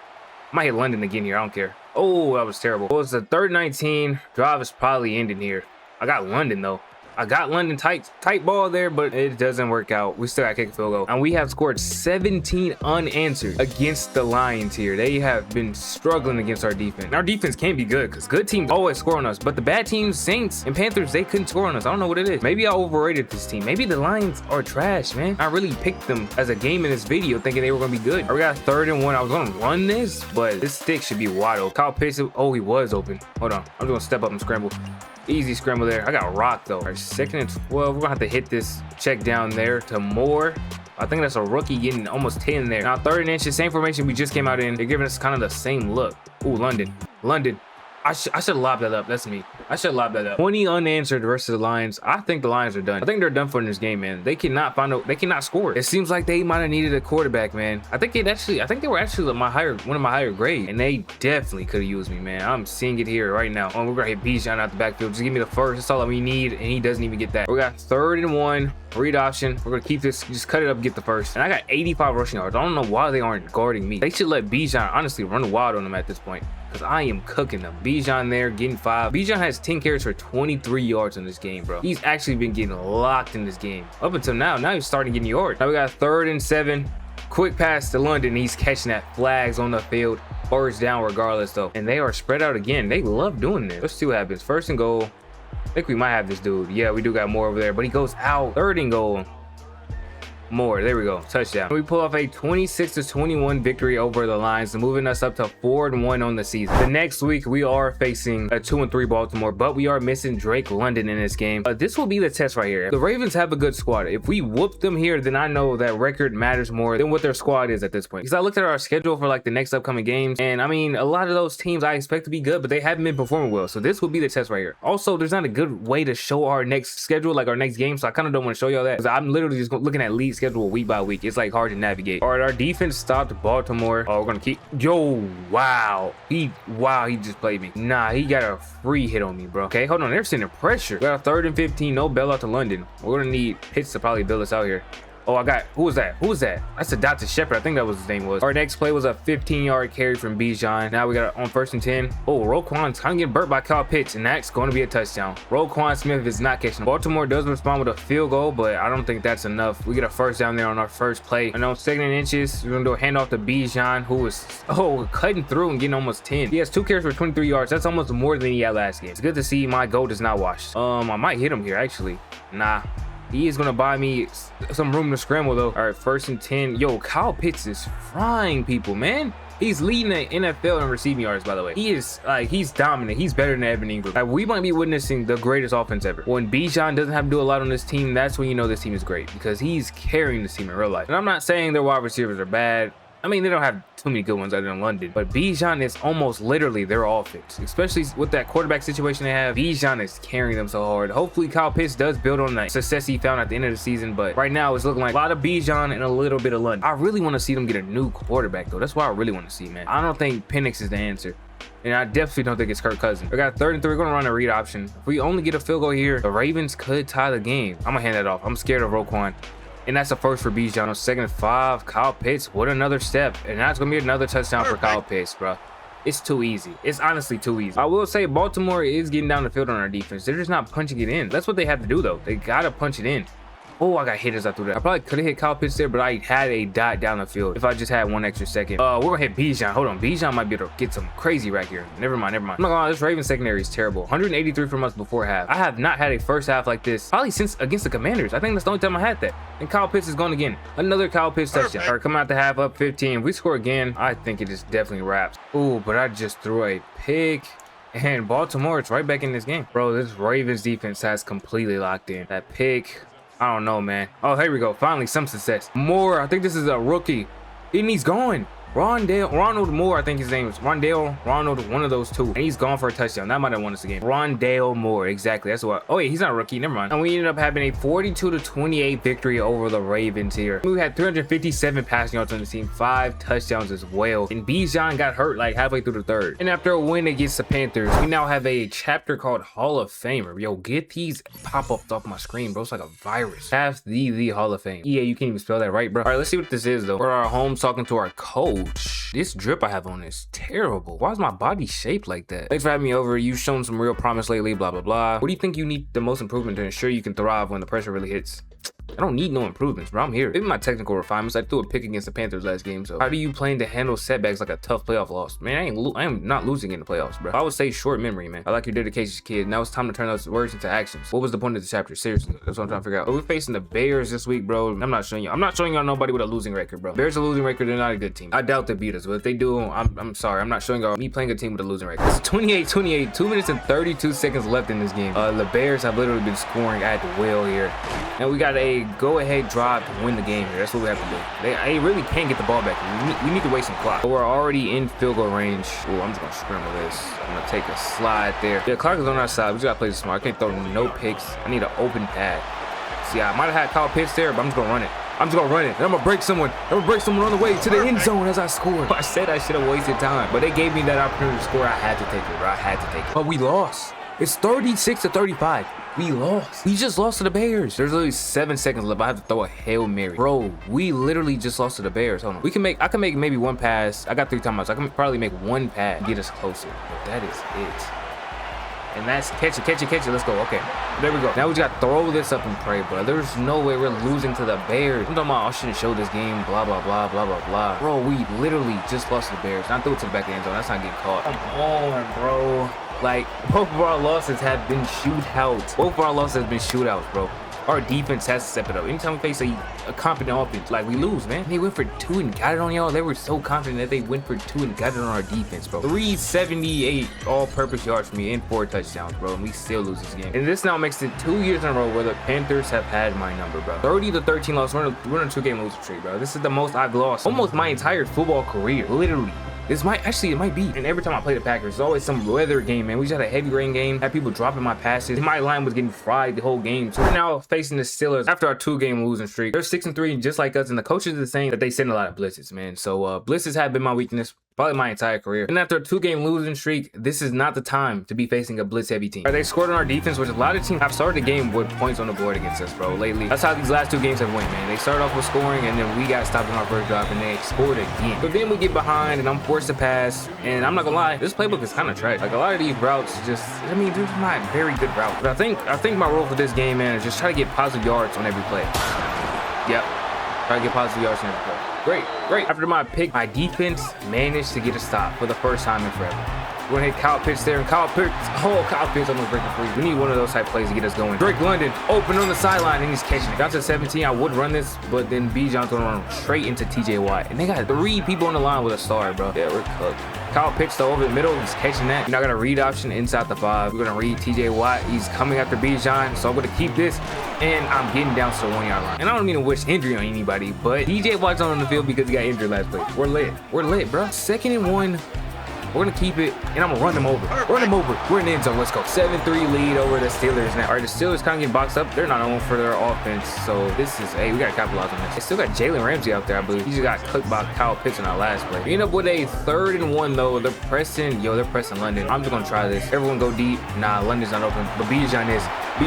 I might hit London again here. I don't care. Oh, that was terrible. Well, it's a 3rd and 19. Drive is probably ending here. I got London though. I got London tight ball there, but it doesn't work out. We still got to kick a field goal. And we have scored 17 unanswered against the Lions here. They have been struggling against our defense. Our defense can be good because good teams always score on us. But the bad teams, Saints and Panthers, they couldn't score on us. I don't know what it is. Maybe I overrated this team. Maybe the Lions are trash, man. I really picked them as a game in this video thinking they were going to be good. We got 3rd and 1. I was going to run this, but this stick should be wide open. Kyle Pitts, oh, he was open. Hold on. I'm going to step up and scramble. Easy scramble there. I got rocked though. All right, 2nd and 12. We're gonna have to hit this check down there to Moore. I think that's a rookie getting almost 10 there. Now 3rd and inch, the same formation we just came out in. They're giving us kind of the same look. Ooh, London. I should have lobbed that up. That's me. I should have lobbed that up. 20 unanswered versus the Lions. I think the Lions are done. I think they're done for in this game, man. They cannot they cannot score. It seems like they might have needed a quarterback, man. I think they were actually one of my higher grades, and they definitely could have used me, man. I'm seeing it here right now. Oh, we're gonna hit Bijan out the backfield. Just give me the first. That's all that we need, and he doesn't even get that. We got 3rd and 1. Read option. We're gonna keep this. Just cut it up, get the first. And I got 85 rushing yards. I don't know why they aren't guarding me. They should let Bijan honestly run wild on them at this point. because I am cooking them. Bijan there getting 5. Bijan has 10 carries for 23 yards in this game, bro. He's actually been getting locked in this game up until now. Now he's starting getting yards. Now we got 3rd and 7. Quick pass to London. He's catching that. Flags on the field. First down regardless though. And they are spread out again. They love doing this. Let's see what happens. 1st and goal. I think we might have this dude. Yeah, we do got more over there, but he goes out. 3rd and goal. More. There we go. Touchdown. We pull off a 26-21 victory over the Lions, moving us up to 4-1 on the season. The next week we are facing a 2-3 Baltimore, but we are missing Drake London in this game. This will be the test right here. The Ravens have a good squad. If we whoop them here, then I know that record matters more than what their squad is at this point. Because I looked at our schedule for like the next upcoming games, and I mean, a lot of those teams I expect to be good, but they haven't been performing well. So this will be the test right here. Also, there's not a good way to show our next schedule, like our next game. So I kind of don't want to show y'all that because I'm literally just looking at league schedule week by week. It's like hard to navigate. All right, our defense stopped Baltimore. Oh, we're gonna keep. Yo, wow, he just played me. Nah, he got a free hit on me, bro. Okay, hold on, they're sending pressure. We got a 3rd and 15. No bail out to London. We're gonna need hits to probably bail us out here. Oh, I got, who was that? Who was that? That's a Dr. Shepard. I think that was his name was. Our next play was a 15-yard carry from Bijan. Now we got it on 1st and 10. Oh, Roquan's kind of getting burnt by Kyle Pitts, and that's going to be a touchdown. Roquan Smith is not catching. Baltimore does respond with a field goal, but I don't think that's enough. We get a 1st down there on our first play. And on 2nd and inches, we're going to do a handoff to Bijan, who was, cutting through and getting almost 10. He has 2 carries for 23 yards. That's almost more than he had last game. It's good to see my goal does not wash. I might hit him here, actually. Nah. He is gonna buy me some room to scramble though. All right, 1st and 10. Yo, Kyle Pitts is frying people, man. He's leading the NFL in receiving yards, by the way. He is like, he's dominant. He's better than Evan Ingram. Like, we might be witnessing the greatest offense ever. When Bijan doesn't have to do a lot on this team, that's when you know this team is great because he's carrying this team in real life. And I'm not saying their wide receivers are bad. I mean, they don't have too many good ones other than London, but Bijan is almost literally their offense, especially with that quarterback situation they have. Bijan is carrying them so hard. Hopefully Kyle Pitts does build on the success he found at the end of the season, but right now it's looking like a lot of Bijan and a little bit of London. I really want to see them get a new quarterback though. That's what I really want to see, man. I don't think Penix is the answer. And I definitely don't think it's Kirk Cousins. We got 3rd and 3. We're going to run a read option. If we only get a field goal here, the Ravens could tie the game. I'm going to hand that off. I'm scared of Roquan. And that's a 1st for Bijan. On 2nd and 5, Kyle Pitts, what another step. And that's going to be another touchdown for Kyle Pitts, bro. It's too easy. It's honestly too easy. I will say Baltimore is getting down the field on our defense. They're just not punching it in. That's what they have to do, though. They got to punch it in. Oh, I got hit as I threw that. I probably could have hit Kyle Pitts there, but I had a dot down the field if I just had 1 extra second. We're gonna hit Bijan. Hold on, Bijan might be able to get some crazy right here. Never mind. I'm not gonna lie, this Ravens secondary is terrible. 183 from us before half. I have not had a first half like this probably since against the Commanders. I think that's the only time I had that. And Kyle Pitts is gone again. Another Kyle Pitts touchdown. All right, come out the half up 15. If we score again, I think it just definitely wraps. Ooh, but I just threw a pick. And Baltimore, it's right back in this game. Bro, this Ravens defense has completely locked in. That pick, I don't know, man. Oh, here we go. Finally, some success. Moore, I think this is a rookie. And he's gone. Ronald Moore, I think his name is Ronald, one of those two. And he's gone for a touchdown. That might have won us the game. Rondale Moore, exactly. That's what. Oh, yeah, he's not a rookie. Never mind. And we ended up having a 42-28 victory over the Ravens here. We had 357 passing yards on the team, 5 touchdowns as well. And Bijan got hurt like halfway through the 3rd. And after a win against the Panthers, we now have a chapter called Hall of Famer. Yo, get these pop-ups off my screen, bro. It's like a virus. Have the Hall of Fame. Yeah, you can't even spell that right, bro. All right, let's see what this is, though. We're at our home talking to our coach. This drip I have on is terrible. Why is my body shaped like that? Thanks for having me over. You've shown some real promise lately, blah, blah, blah. What do you think you need the most improvement to ensure you can thrive when the pressure really hits? I don't need no improvements, bro. I'm here. Maybe my technical refinements. I threw a pick against the Panthers last game. So how do you plan to handle setbacks like a tough playoff loss? Man, I am not losing in the playoffs, bro. I would say short memory, man. I like your dedication, kid. Now it's time to turn those words into actions. What was the point of the chapter? Seriously, that's what I'm trying to figure out. We're facing the Bears this week, bro. I'm not showing y'all nobody with a losing record, bro. Bears a losing record. They're not a good team. I doubt they beat us, but if they do, I'm sorry. I'm not showing y'all me playing a team with a losing record. It's 28-28. 2 minutes and 32 seconds left in this game. The Bears have literally been scoring at will here, and we got a go-ahead drive to win the game here. That's what we have to do. They really can't get the ball back. We need to waste some clock. But we're already in field goal range. Oh, I'm just gonna scramble this. I'm gonna take a slide there. The clock is on our side. We just gotta play this smart. I can't throw no picks. I need an open pad. See, I might have had Kyle Pitts there, but I'm just gonna run it. I'm just gonna run it. And I'm gonna break someone. I'm gonna break someone on the way to the end zone as I score. I said I should have wasted time, but they gave me that opportunity to score. I had to take it, bro. I had to take it. But we lost. It's 36-35. We lost. We just lost to the Bears. There's literally 7 seconds left. I have to throw a Hail Mary. Bro, we literally just lost to the Bears. Hold on. I can make maybe one pass. I got 3 timeouts. I can probably make one pass and get us closer. But that is it. And that's catch it. Let's go. Okay, there we go. Now we just gotta throw this up and pray, bro. There's no way we're losing to the Bears. I'm talking about I shouldn't show this game, blah, blah, blah, blah, blah, blah. Bro, we literally just lost to the Bears. Not throw it to the back of the end zone. That's not getting caught. Come on, bro. Like, both of our losses have been shootouts. Bro. Our defense has to step it up. Anytime we face a competent offense, like, we lose, man. They went for 2 and got it on y'all. They were so confident that they went for 2 and got it on our defense, bro. 378 all-purpose yards for me and 4 touchdowns, bro. And we still lose this game. And this now makes it 2 years in a row where the Panthers have had my number, bro. 30-13 loss. We're on a 2-game losing streak, bro. This is the most I've lost almost my entire football career, literally. It might be. And every time I play the Packers, there's always some weather game, man. We just had a heavy rain game, had people dropping my passes. My line was getting fried the whole game. So we're now facing the Steelers after our 2-game losing streak. They're 6-3, just like us, and the coaches are the same, that they send a lot of blitzes, man. So blitzes have been my weakness probably my entire career. And after a 2-game losing streak, this is not the time to be facing a blitz-heavy team. They scored on our defense, which a lot of teams have started the game with points on the board against us, bro, lately. That's how these last 2 games have went, man. They started off with scoring, and then we got stopped on our first drive, and they scored again. But then we get behind, and I'm forced to pass, and I'm not gonna lie, this playbook is kind of trash. Like, a lot of these routes just, I mean, they're not very good routes. But I think my role for this game, man, is just try to get positive yards on every play. Yep. Try to get positive yards on every play. Great. After my pick, my defense managed to get a stop for the first time in forever. We're gonna hit Kyle Pitts there, and Kyle Pitts almost breaking free. We need one of those type plays to get us going. Drake London open on the sideline, and he's catching it. Got to 17. I would run this, but then Bijan's gonna run straight into TJ Watt, and they got 3 people on the line with a star, bro. Yeah, we're cooked. Kyle Pitts though over the middle, he's catching that. You're not gonna read option inside the 5. We're gonna read TJ Watt. He's coming after Bijan, so I'm gonna keep this, and I'm getting down to the 1-yard line. And I don't mean to wish injury on anybody, but TJ Watt's on the field because he got injured last play. We're lit, bro. 2nd and 1. We're gonna keep it, and I'm gonna run them over. We're in the end zone. Let's go. 7-3 lead over the Steelers now. All right, the Steelers kind of getting boxed up. They're not known for their offense, so this is, hey, we gotta capitalize on this. They still got Jalen Ramsey out there, I believe. He just got cooked by Kyle Pitts in our last play. We end up with a 3rd and 1 though. They're pressing London. I'm just gonna try this. Everyone go deep. Nah, London's not open, but Bijan is. He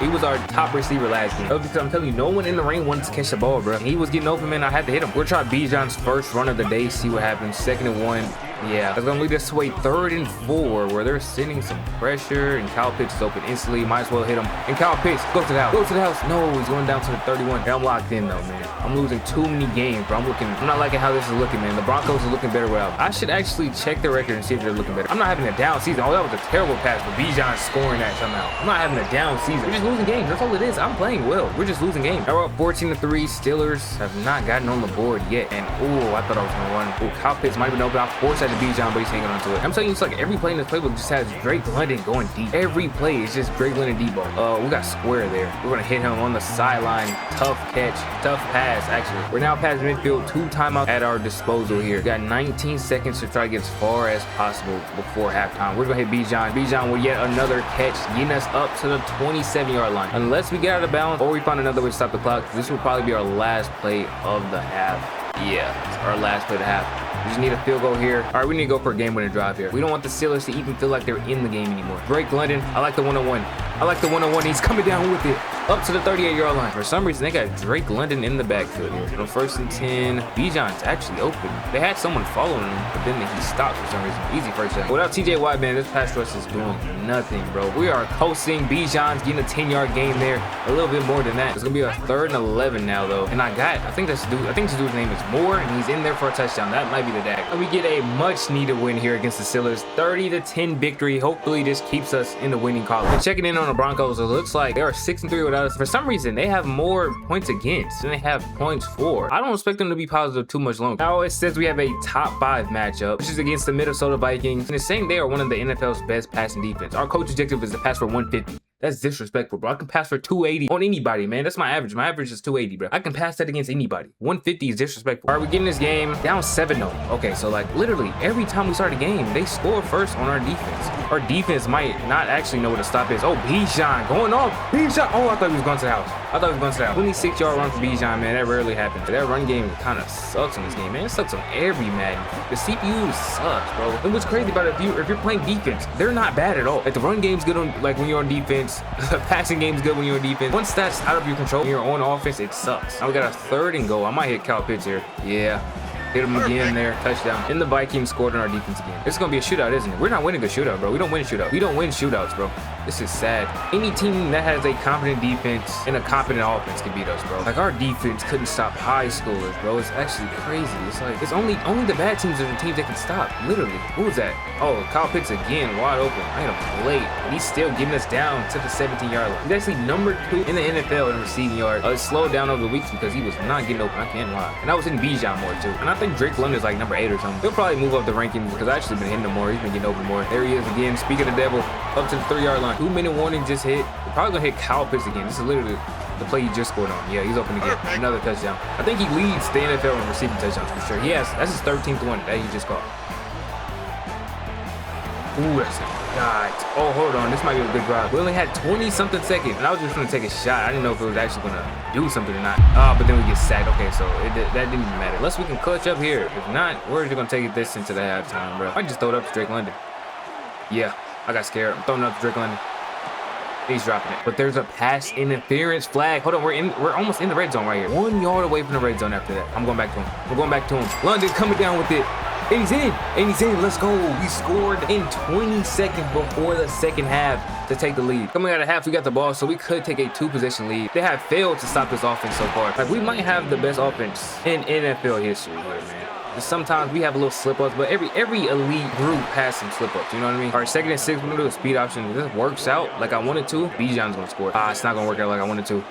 was our top receiver last game. Because I'm telling you, no one in the ring wanted to catch the ball, bro. He was getting open, man. I had to hit him. We're trying Bijan's first run of the day, see what happens. 2nd and 1. Yeah, that's gonna lead us to a 3rd and 4 where they're sending some pressure, and Kyle Pitts is open instantly. Might as well hit him. And Kyle Pitts, go to the house. No, he's going down to the 31. And I'm locked in though, man. I'm losing too many games, bro. I'm not liking how this is looking, man. The Broncos are looking better without. I should actually check the record and see if they're looking better. I'm not having a down season. Oh, that was a terrible pass, but Bijan's scoring that somehow. I'm not having a down season. We're just losing games. That's all it is. I'm playing well. We're just losing games. Now we're up 14-3. Steelers have not gotten on the board yet. And oh, I thought I was gonna run. Oh, Kyle Pitts might have been open. I forced that to Bijan, but he's hanging onto it. I'm telling you, it's like every play in this playbook just has Drake London going deep. Every play is just Drake London deep ball. We got square there. We're gonna hit him on the sideline. Tough catch, tough pass. Actually, we're now past midfield. 2 timeouts at our disposal here. We got 19 seconds to try to get as far as possible before halftime. We're gonna hit Bijan. Bijan with yet another catch, getting us up to the 27-yard line. Unless we get out of bounds or we find another way to stop the clock, this will probably be our last play of the half. Yeah, it's our last play of the half. We just need a field goal here. All right, we need to go for a game-winning drive here. We don't want the Steelers to even feel like they're in the game anymore. Drake London, I like the 1-on-1. He's coming down with it. Up to the 38-yard line. For some reason, they got Drake London in the backfield here. On 1st and 10, Bijan's actually open. They had someone following him, but then he stopped for some reason. Easy first down. Without TJ Watt, man, this pass rush is doing nothing, bro. We are coasting. Bijan's getting a 10-yard gain there. A little bit more than that. It's gonna be a 3rd and 11 now, though. And I think this dude's name is Moore, and he's in there for a touchdown. That might be the dag. And we get a much-needed win here against the Steelers. 30-10 victory. Hopefully, this keeps us in the winning column. And checking in on the Broncos, it looks like they are 6-3 without us. For some reason, they have more points against than they have points for. I don't expect them to be positive too much longer. Now it says we have a top 5 matchup, which is against the Minnesota Vikings. And it's saying they are one of the NFL's best passing defense. Our coach objective is to pass for 150. That's disrespectful, bro. I can pass for 280 on anybody, man. That's my average. My average is 280, bro. I can pass that against anybody. 150 is disrespectful. All right, we getting this game down 7-0. Okay, so like literally every time we start a game, they score first on our defense. Our defense might not actually know what a stop is. Oh, Bijan going off. Bijan. Oh, I thought he was going to the house. I thought he was going to the house. 26-yard run for Bijan, man. That rarely happens. That run game kind of sucks in this game, man. It sucks on every Madden. The CPU sucks, bro. And what's crazy about it, if you're playing defense, they're not bad at all. Like the run game's good on like when you're on defense. The passing game's good when you're on defense. Once that's out of your control, when you're on offense, it sucks. Now we got a 3rd and goal. I might hit Kyle Pitts here. Yeah. Hit him again there. Touchdown. And the Vikings scored on our defense again. It's going to be a shootout, isn't it? We're not winning a shootout, bro. We don't win shootout. We don't win shootouts, bro. This is sad. Any team that has a competent defense and a competent offense can beat us, bro. Like our defense couldn't stop high schoolers, bro. It's actually crazy. It's like it's only the bad teams are the teams that can stop. Literally. Who was that? Oh, Kyle Pitts again, wide open. I had him late. And he's still getting us down to the 17-yard line. He's actually number 2 in the NFL in receiving yards. It slowed down over the weeks because he was not getting open. I can't lie. And I was hitting Bijan more too. And I think Drake London's like number 8 or something. He'll probably move up the rankings because I've actually been hitting him more. He's been getting open more. There he is again. Speaking of the devil, up to the 3-yard line. 2-minute warning just hit. We're probably gonna hit Kyle Pitts again. This is literally the play he just scored on. Yeah, he's open again. Another touchdown. I think he leads the NFL in receiving touchdowns for sure. He has. That's his 13th one that he just caught. Ooh, that's a God. Oh, hold on. This might be a good drive. We only had 20-something seconds, and I was just gonna take a shot. I didn't know if it was actually gonna do something or not. But then we get sacked. Okay, so that didn't even matter. Unless we can clutch up here. If not, we're just gonna take this into the halftime, bro. I just throw it up to Drake London. Yeah, I got scared. I'm throwing it up to Drake London. He's dropping it. But there's a pass interference flag. Hold on, we're almost in the red zone right here. 1 yard away from the red zone after that. I'm going back to him. We're going back to him. London coming down with it. And he's in. And he's in. Let's go. We scored in 20 seconds before the second half to take the lead. Coming out of half, we got the ball, so we could take a 2-possession lead. They have failed to stop this offense so far. Like, we might have the best offense in NFL history here, man. Sometimes we have a little slip-ups, but every elite group has some slip-ups, you know what I mean? All right, 2nd and 6, we're gonna do a speed option. If this works out like I wanted to, Bijan's gonna score. It's not gonna work out like I wanted to.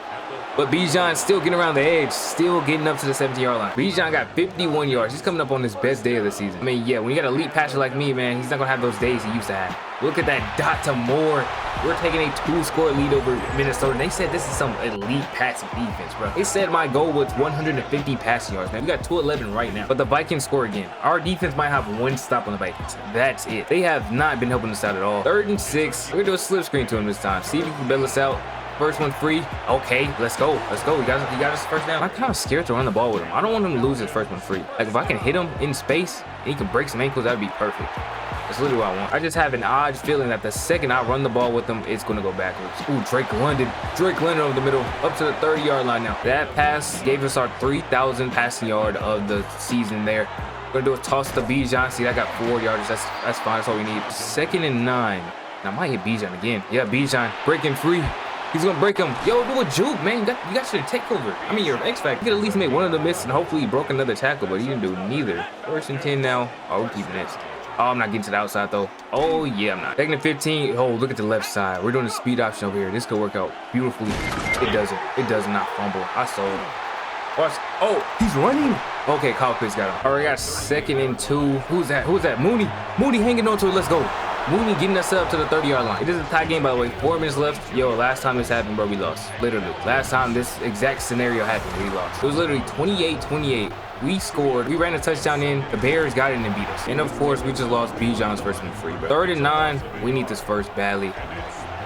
But Bijan's still getting around the edge, still getting up to the 17-yard line. Bijan got 51 yards. He's coming up on his best day of the season. I mean, yeah, when you got an elite passer like me, man, he's not gonna have those days he used to have. Look at that dot to Moore. We're taking a 2-score lead over Minnesota. They said this is some elite passing defense, bro. They said my goal was 150 passing yards, man. We got 211 right now. But the Vikings score again. Our defense might have 1 stop on the Vikings. That's it. They have not been helping us out at all. 3rd and 6. We're gonna do a slip screen to him this time. See if he can bail us out. First one free. Okay, let's go. Let's go. He got us first down. I'm kind of scared to run the ball with him. I don't want him to lose his first one free. Like, if I can hit him in space and he can break some ankles, that'd be perfect. That's literally what I want. I just have an odd feeling that the second I run the ball with him, it's going to go backwards. Ooh, Drake London. Drake London over the middle, up to the 30-yard line now. That pass gave us our 3,000th passing yard of the season there. We're going to do a toss to Bijan. See, I got 4 yards. That's fine. That's all we need. 2nd and 9. Now, I might hit Bijan again. Yeah, Bijan breaking free. He's gonna break him. Yo, do a juke, man. You got your takeover. I mean, you're an X Factor. You could at least make one of the misses, and hopefully he broke another tackle, but he didn't do neither. 1st and 10 now. Oh, we're keeping this. Oh, I'm not getting to the outside though. Oh yeah, I'm not. 2nd and 15. Oh, look at the left side. We're doing a speed option over here. This could work out beautifully. It doesn't. It does not fumble. I saw it. Watch. Oh, he's running. Okay, Kyle Pitts got him. All right, we got 2nd and 2. Who's that? Who's that? Mooney. Mooney hanging on to it. Let's go. Mooney getting us up to the 30-yard line. It is a tie game, by the way. 4 minutes left. Yo, last time this happened, bro, we lost. Literally. Last time this exact scenario happened, we lost. It was literally 28-28. We scored. We ran a touchdown in. The Bears got in and beat us. And, of course, we just lost Bijan's first one free, bro. 3rd and 9. We need this first badly.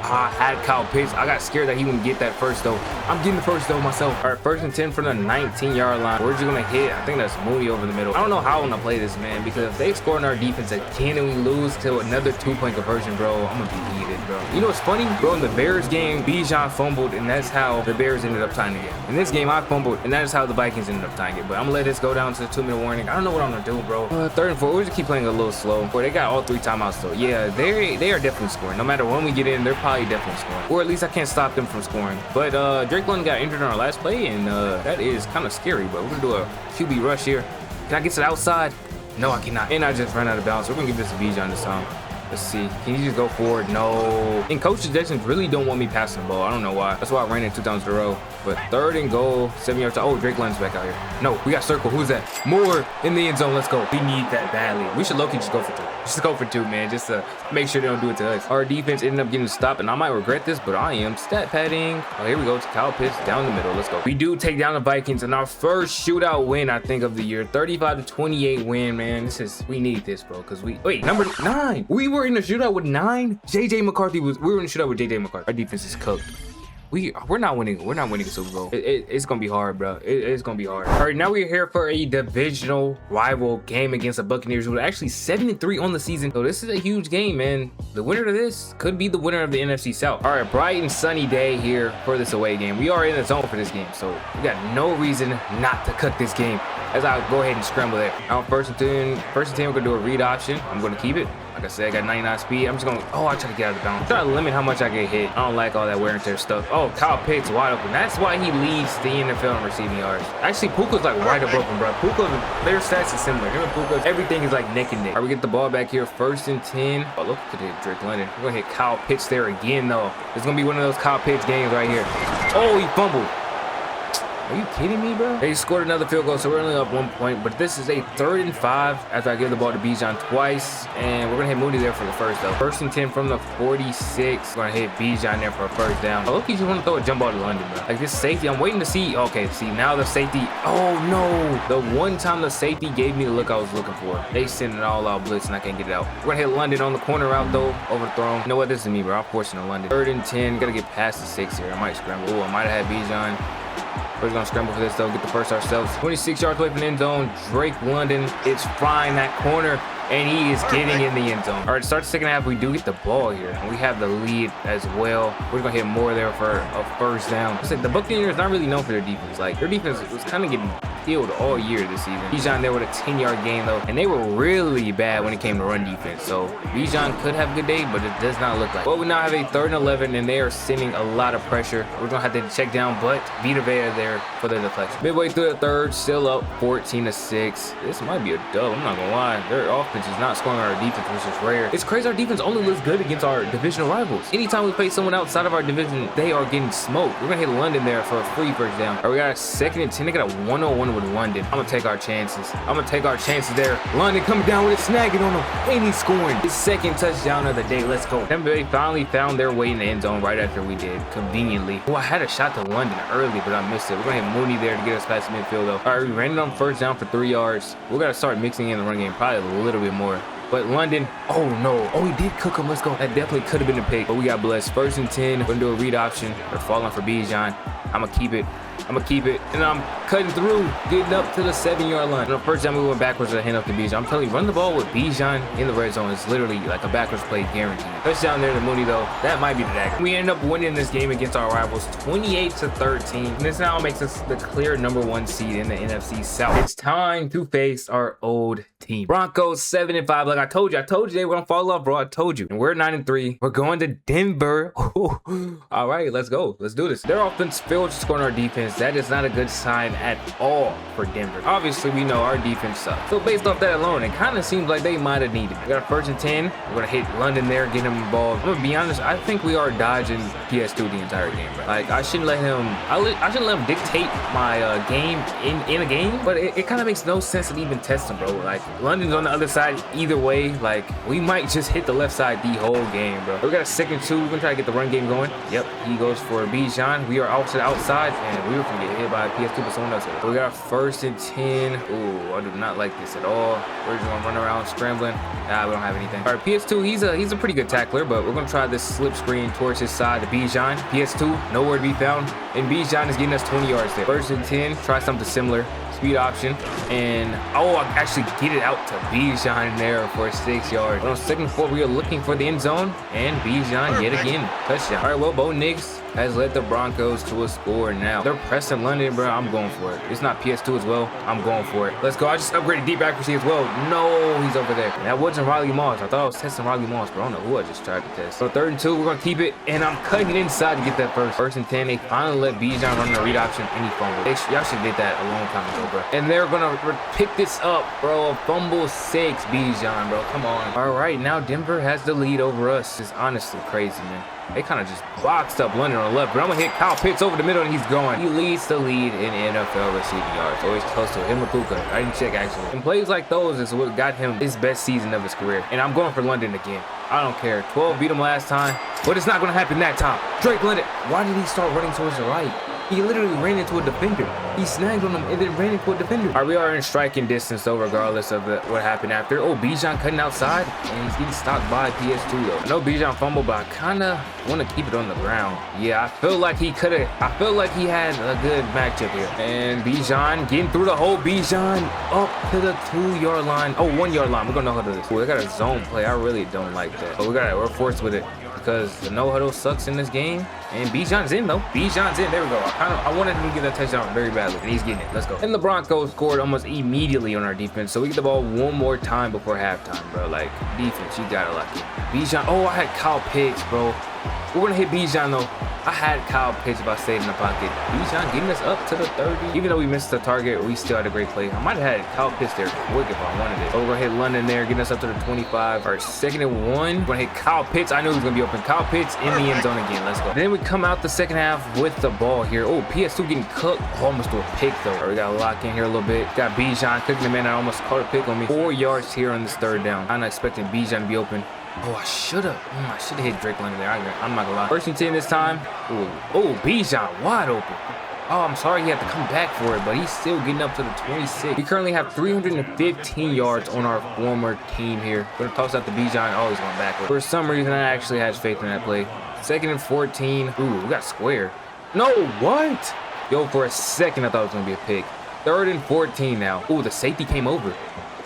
I had Kyle Pitts. I got scared that he wouldn't get that first, though. I'm getting the first, though, myself. All right, 1st and 10 from the 19-yard line. We're just going to hit. I think that's Mooney over the middle. I don't know how I'm going to play this, man, because if they score in our defense again and we lose to another 2-point conversion, bro, I'm going to be heated, bro. You know what's funny? Bro, in the Bears game, Bijan fumbled, and that's how the Bears ended up tying the game. In this game, I fumbled, and that is how the Vikings ended up tying it. But I'm going to let this go down to the 2-minute warning. I don't know what I'm going to do, bro. 3rd and 4. We'll just keep playing a little slow. Boy, they got all 3 timeouts, though. Yeah, they are definitely scoring. No matter when we get in, they're probably definitely scoring. Or at least I can't stop them from scoring. But Drake London got injured on our last play, and that is kind of scary. But we're going to do a QB rush here. Can I get to the outside? No, I cannot. And I just ran out of bounds. So we're going to give this to Bijan this time. Let's see. Can you just go forward? No. And coach suggestions really don't want me passing the ball. I don't know why. That's why I ran it 2 times in a row. But 3rd and goal, 7 yards. Oh, Drake London's back out here. No, we got circle. Who's that? Moore in the end zone. Let's go. We need that badly. We should low-key just go for 2. Just go for 2, man. Just to make sure they don't do it to us. Our defense ended up getting stopped, and I might regret this, but I am stat padding. Oh, here we go. It's Kyle Pitts down the middle. Let's go. We do take down the Vikings in our first shootout win, I think, of the year. 35-28 win, man. We need this, bro, because wait, number 9. We were in the shootout with 9. We were in the shootout with JJ McCarthy. Our defense is cooked. We're not winning. We're not winning a Super Bowl. It's gonna be hard, bro. It's gonna be hard. All right, now we're here for a divisional rival game against the Buccaneers, who are actually 7-3 on the season. So this is a huge game, man. The winner of this could be the winner of the NFC South. All right, bright and sunny day here for this away game. We are in the zone for this game, so we got no reason not to cook this game. As I go ahead and scramble there. Now first and 10, we're gonna do a read option. I'm gonna keep it. Like I said, I got 99 speed. I'm just gonna, I try to get out of the bounds. Try to limit how much I get hit. I don't like all that wear and tear stuff. Oh, Kyle Pitts wide open. That's why he leads the NFL in receiving yards. Actually, Puka's like wide open, bro. Puka, their stats is similar. Him and Puka, everything is like neck and neck. All right, we get the ball back here, 1st and 10. Oh, look at it, Drake London. We're gonna hit Kyle Pitts there again, though. It's gonna be one of those Kyle Pitts games right here. Oh, he fumbled. Are you kidding me, bro? They scored another field goal, so we're only up 1 point. But this is a 3rd and 5 after I give the ball to Bijan twice. And we're going to hit Mooney there for the first, though. 1st and 10 from the 46. We're going to hit Bijan there for a 1st down. I look, you just want to throw a jump ball to London, bro. Like this safety, I'm waiting to see. Okay, see, now the safety. Oh, no. The one time the safety gave me the look I was looking for. They sent an all-out blitz, and I can't get it out. We're going to hit London on the corner route, though. Overthrown. You know what? This is me, bro. I'm forcing to London. 3rd and 10. Got to get past the 6 here. I might scramble. Oh, I might have had Bijan. We're gonna scramble for this though, get the first ourselves. 26 yards away from the end zone. Drake London is frying that corner, and he is getting in the end zone. All right, to start the second half, we do get the ball here, and we have the lead as well. We're gonna hit more there for a 1st down. I said the Buccaneers not really known for their defense. Like their defense was kind of getting killed all year this season. Bijan there with a 10-yard gain though, and they were really bad when it came to run defense. So Bijan could have a good day, but it does not look like. Well, we now have a 3rd and 11, and they are sending a lot of pressure. We're gonna have to check down, but Vita Vea there for the deflection. Midway through the 3rd, still up 14-6. This might be a dub. I'm not gonna lie. Their offense is not scoring our defense, which is rare. It's crazy. Our defense only looks good against our divisional rivals. Anytime we play someone outside of our division, they are getting smoked. We're gonna hit London there for a free 1st down. All right, we got a 2nd and 10. They got a 1-on-1 with London. I'm gonna take our chances. there. London coming down with it, snagging on him, and he's scoring his 2nd touchdown of the day. Let's go. Tampa Bay finally found their way in the end zone right after we did, conveniently. Oh, I had a shot to London early, but I missed it. We're gonna hit Mooney there to get us past midfield though. All right, we ran it on 1st down for 3 yards. We're gonna start mixing in the run game, probably a little bit more. But London, oh no. Oh, he did cook him. Let's go. That definitely could have been a pick, but we got blessed. 1st and 10. We're gonna do a read option. We're falling for Bijan. I'm gonna keep it. And I'm cutting through, getting up to the 7-yard line. And the 1st time we went backwards to hand up to Bijan. I'm telling you, run the ball with Bijan in the red zone is literally like a backwards play guaranteed. Touchdown there to Mooney though. That might be the dagger. We end up winning this game against our rivals 28-13. And this now makes us the clear #1 seed in the NFC South. It's time to face our old team. Broncos 7-5. Like I told you they were gonna fall off, bro. I told you. And we're 9-3. We're going to Denver. All right, let's go. Let's do this. Their offense failed to score on our defense. That is not a good sign at all for Denver. Obviously, we know our defense sucks. So based off that alone, it kind of seems like they might have needed it. We got a 1st and 10. We're gonna hit London there, get him involved. I'm gonna be honest. I think we are dodging PS2 the entire game, bro. Like I shouldn't let him. I shouldn't let him dictate my game in a game. But it kind of makes no sense to even test him, bro. Like London's on the other side either way. Like we might just hit the left side the whole game, bro. We got a 2nd and 2. We're gonna try to get the run game going. Yep, he goes for Bijan. We are out to the outside, and we were gonna get hit by PS2, but someone else. We got 1st and 10. Ooh, I do not like this at all. We're just gonna run around scrambling. Nah, we don't have anything. All right, PS2, he's a pretty good tackler, but we're gonna try this slip screen towards his side to Bijan. PS2, nowhere to be found, and Bijan is getting us 20 yards there. 1st and 10. Try something similar. Speed option, and I actually get it out to Bijan there for 6 yards. On 2nd and 4, we are looking for the end zone, and Bijan yet again touchdown. All right, well, Bo Nix has led the Broncos to a score now. They're pressing London, bro. I'm going for it. It's not PS2 as well. I'm going for it. Let's go. I just upgraded deep accuracy as well. No, he's over there. That wasn't Riley Moss. I thought I was testing Riley Moss, bro. I don't know who I just tried to test. So 3rd and 2, we're going to keep it, and I'm cutting inside to get that first. 1st and 10, they finally let Bijan run the read option, and he fumbled. Y'all should did that a long time ago, bro. And they're going to pick this up, bro. Fumble 6, Bijan, bro. Come on. All right, now Denver has the lead over us. It's honestly crazy, man. They kind of just boxed up London on the left, but I'm going to hit Kyle Pitts over the middle, and he's gone. He leads the lead in NFL receiving yards. Always close to him with Puka. I didn't check, actually. And plays like those is what got him his best season of his career. And I'm going for London again. I don't care. 12 beat him last time, but it's not going to happen that time. Drake London. Why did he start running towards the right? He literally ran into a defender. He snagged on him and then ran into a defender. All right, we are in striking distance, though, regardless of what happened after. Oh, Bijan cutting outside, and he's getting stopped by PS2, though. I know Bijan fumbled, but I kind of want to keep it on the ground. Yeah, I feel like he could have. I feel like he had a good matchup here. And Bijan getting through the hole. Bijan up to the 2-yard line. Oh, 1-yard line. We're going to know how to do this. Ooh, they got a zone play. I really don't like that. But we're forced with it, because the no-huddle sucks in this game. And Bijan's in, though. Bijan's in. There we go. I wanted him to get that touchdown very badly, and he's getting it. Let's go. And the Broncos scored almost immediately on our defense, so we get the ball one more time before halftime, bro. Like, defense, you gotta like it. Bijan. Oh, I had Kyle Pitts, bro. We're gonna hit Bijan, though. I had Kyle Pitts if I stayed in the pocket. Bijan getting us up to the 30. Even though we missed the target, we still had a great play. I might have had Kyle Pitts there quick if I wanted it. So we're gonna hit London there, getting us up to the 25. Our 2nd and 1. We're gonna hit Kyle Pitts. I knew he was gonna be open. Kyle Pitts in the end zone again. Let's go. Then we come out the second half with the ball here. Oh, PS2 getting cooked. Almost to a pick, though. All right, we gotta lock in here a little bit. Got Bijan cooking the man. I almost caught a pick on me. 4 yards here on this 3rd down. I'm not expecting Bijan to be open. Oh, I should have hit Drake London there. I'm not gonna lie. 1st and 10 this time. Oh, Bijan wide open. Oh, I'm sorry he had to come back for it, but he's still getting up to the 26. We currently have 315 yards on our former team here. Gonna toss out the Bijan. Oh, he's going backwards. For some reason, I actually had faith in that play. 2nd and 14. Ooh, we got square. No, what? Yo, for a second, I thought it was gonna be a pick. 3rd and 14 now. Ooh, the safety came over.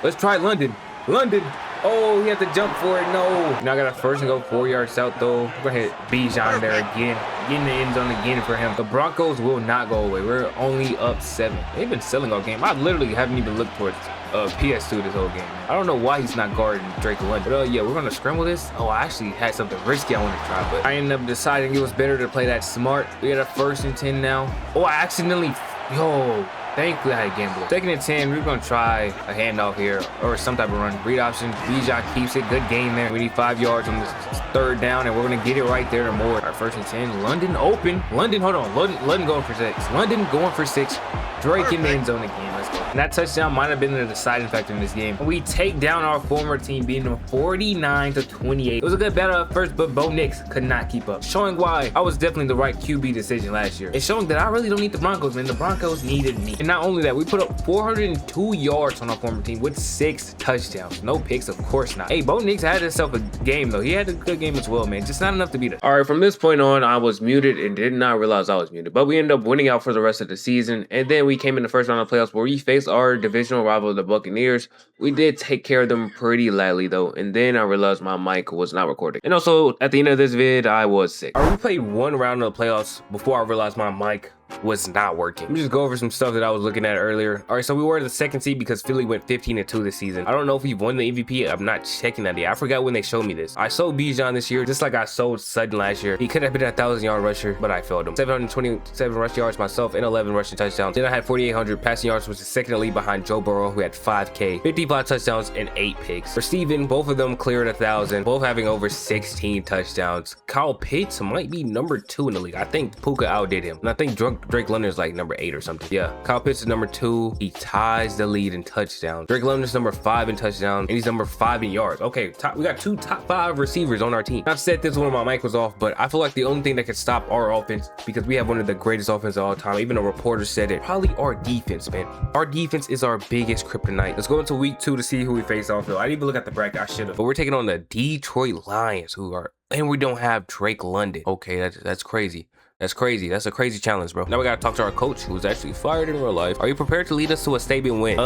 Let's try London. London. Oh, he had to jump for it. No. Now I got a 1st and go 4 yards out, though. We're going to hit Bijan there again. Getting the end zone again for him. The Broncos will not go away. We're only up 7. They've been selling all game. I literally haven't even looked towards PS2 this whole game. I don't know why he's not guarding Drake London. But yeah, we're going to scramble this. Oh, I actually had something risky I wanted to try, but I ended up deciding it was better to play that smart. We got a 1st and 10 now. Oh, I accidentally... Yo... Thankfully, I had a gamble. 2nd and 10, we're going to try a handoff here or some type of run. Read option. Bijan keeps it. Good game there. We need 5 yards on this 3rd down, and we're going to get it right there to more. Our 1st and 10. London open. London, hold on. London going for 6. London going for 6. Drake in the end zone again. Let's go. And that touchdown might have been the deciding factor in this game. We take down our former team, beating them 49-28. It was a good battle at first, but Bo Nix could not keep up. Showing why I was definitely the right QB decision last year. And showing that I really don't need the Broncos, man. The Broncos needed me. And not only that, we put up 402 yards on our former team with 6 touchdowns. No picks, of course not. Hey, Bo Nix had himself a game, though. He had a good game as well, man. Just not enough to beat us. All right, from this point on, I was muted and did not realize I was muted. But we ended up winning out for the rest of the season. And then we came in the 1st round of playoffs where we faced our divisional rival, the Buccaneers. We did take care of them pretty lightly, though. And then I realized my mic was not recording. And also, at the end of this vid, I was sick. All right, we played 1 round of the playoffs before I realized my mic was not working. Let me just go over some stuff that I was looking at earlier. All right, so we were the 2nd seed because Philly went 15-2 this season. I don't know if we won the MVP. I'm not checking that yet. I forgot when they showed me this. I sold Bijan this year, just like I sold Sutton last year. He could have been a 1,000-yard rusher, but I failed him. 727 rushing yards myself and 11 rushing touchdowns. Then I had 4,800 passing yards, which is 2nd in the league behind Joe Burrow, who had 5K, 55 touchdowns and 8 picks. For Steven, both of them cleared 1,000, both having over 16 touchdowns. Kyle Pitts might be number 2 in the league. I think Puka outdid him, and I think Drake London is like number 8 or something. Yeah, Kyle Pitts is number 2. He ties the lead in touchdowns. Drake London is number 5 in touchdowns, and he's number 5 in yards. Okay, we got 2 top 5 receivers on our team. I've said this when my mic was off, but I feel like the only thing that could stop our offense, because we have one of the greatest offenses of all time, even a reporter said it, probably our defense, man. Our defense is our biggest kryptonite. Let's go into week 2 to see who we face off. I didn't even look at the bracket. I should have. But we're taking on the Detroit Lions, and we don't have Drake London. Okay, that's crazy. That's crazy. That's a crazy challenge, bro. Now we gotta talk to our coach, who's actually fired in real life. Are you prepared to lead us to a stadium win?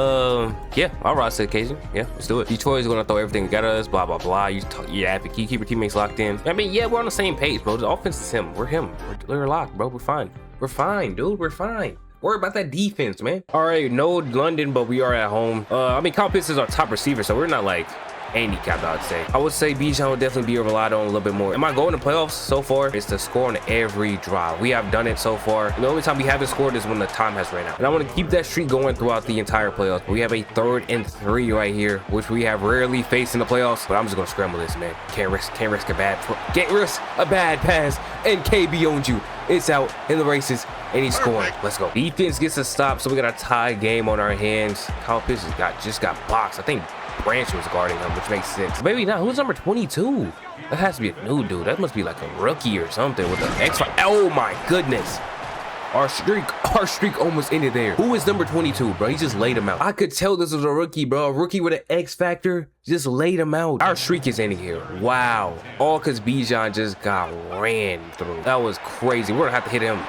Yeah, I'll rise to the occasion. Yeah, let's do it. Detroit is gonna throw everything at us, blah, blah, blah. You epic. You keep your teammates locked in. I mean, yeah, we're on the same page, bro. The offense is him. We're him. We're locked, bro. We're fine. We're fine, dude. We're fine. Worry about that defense, man. All right, no London, but we are at home. I mean, Kyle Pitts is our top receiver, so we're not like handicapped, I would say Bijan will definitely be relied on a little bit more. Am I going to playoffs so far? It's to score on every drive. We have done it so far. The only time we haven't scored is when the time has ran out. And I want to keep that streak going throughout the entire playoffs. We have a 3rd and 3 right here, which we have rarely faced in the playoffs. But I'm just gonna scramble this, man. Can't risk a bad pass. And KB Ownsu is out in the races, and he's scoring. Let's go. Defense gets a stop, so we got a tie game on our hands. Kyle Pitts just got boxed. I think Branch was guarding him, which makes sense. Maybe not. Who's number 22? That has to be a new dude. That must be like a rookie or something with an X. Oh my goodness. Our streak almost ended there. Who is number 22, bro? He just laid him out. I could tell this was a rookie, bro. A rookie with an X factor just laid him out. Our streak is ending here. Wow. All because Bijan just got ran through. That was crazy. We're gonna have to hit him.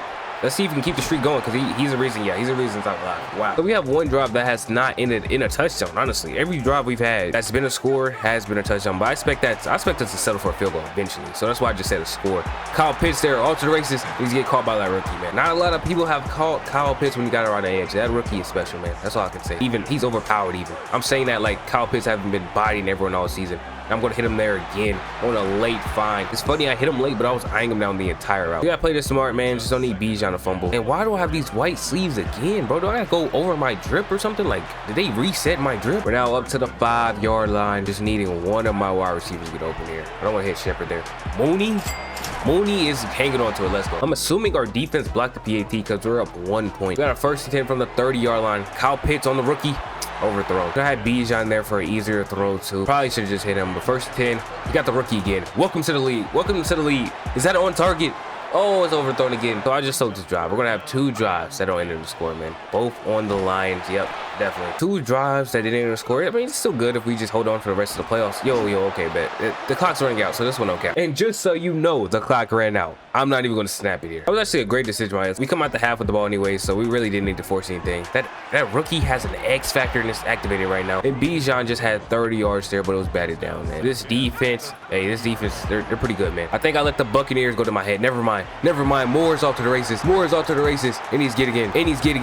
Let's see if we can keep the streak going, because he's a reason. Yeah, he's a reason it's not alive. Wow. So we have one drive that has not ended in a touchdown, honestly. Every drive we've had that's been a score has been a touchdown. But I expect us to settle for a field goal eventually. So that's why I just said a score. Kyle Pitts there, all to the races. He's getting caught by that rookie, man. Not a lot of people have caught Kyle Pitts when he got around the edge. That rookie is special, man. That's all I can say. Even he's overpowered even. I'm saying that like Kyle Pitts haven't been biting everyone all season. I'm gonna hit him there again on a late find. It's funny, I hit him late, but I was eyeing him down the entire route. You gotta play this smart, man. Just don't need Bijan to fumble. And why do I have these white sleeves again, bro? Do I gotta go over my drip or something? Like, did they reset my drip? We're now up to the 5-yard line, just needing one of my wide receivers to get open here. I don't want to hit Shepard there. Mooney is hanging on to it. Let's go. I'm assuming our defense blocked the PAT because we're up 1 point. We got a 1st and 10 from the 30-yard line. Kyle Pitts on the rookie. Overthrow. I had Bijan there for an easier throw too. Probably should have just hit him. But 1st and 10, he got the rookie again. Welcome to the league. Welcome to the league. Is that on target? Oh, it's overthrown again. So I just sold this drive. We're gonna have 2 drives that don't end in the score, man. Both on the lines. Yep, definitely. 2 drives that didn't end in the score. I mean, it's still good if we just hold on for the rest of the playoffs. Yo, okay, bet. The clock's running out, so this one don't count. And just so you know, the clock ran out. I'm not even gonna snap it here. That was actually a great decision by us. We come out the half with the ball anyway, so we really didn't need to force anything. That rookie has an X factor and it's activated right now. And Bijan just had 30 yards there, but it was batted down, man. This defense, they're pretty good, man. I think I let the Buccaneers go to my head. Never mind. Moore's off to the races. And he's getting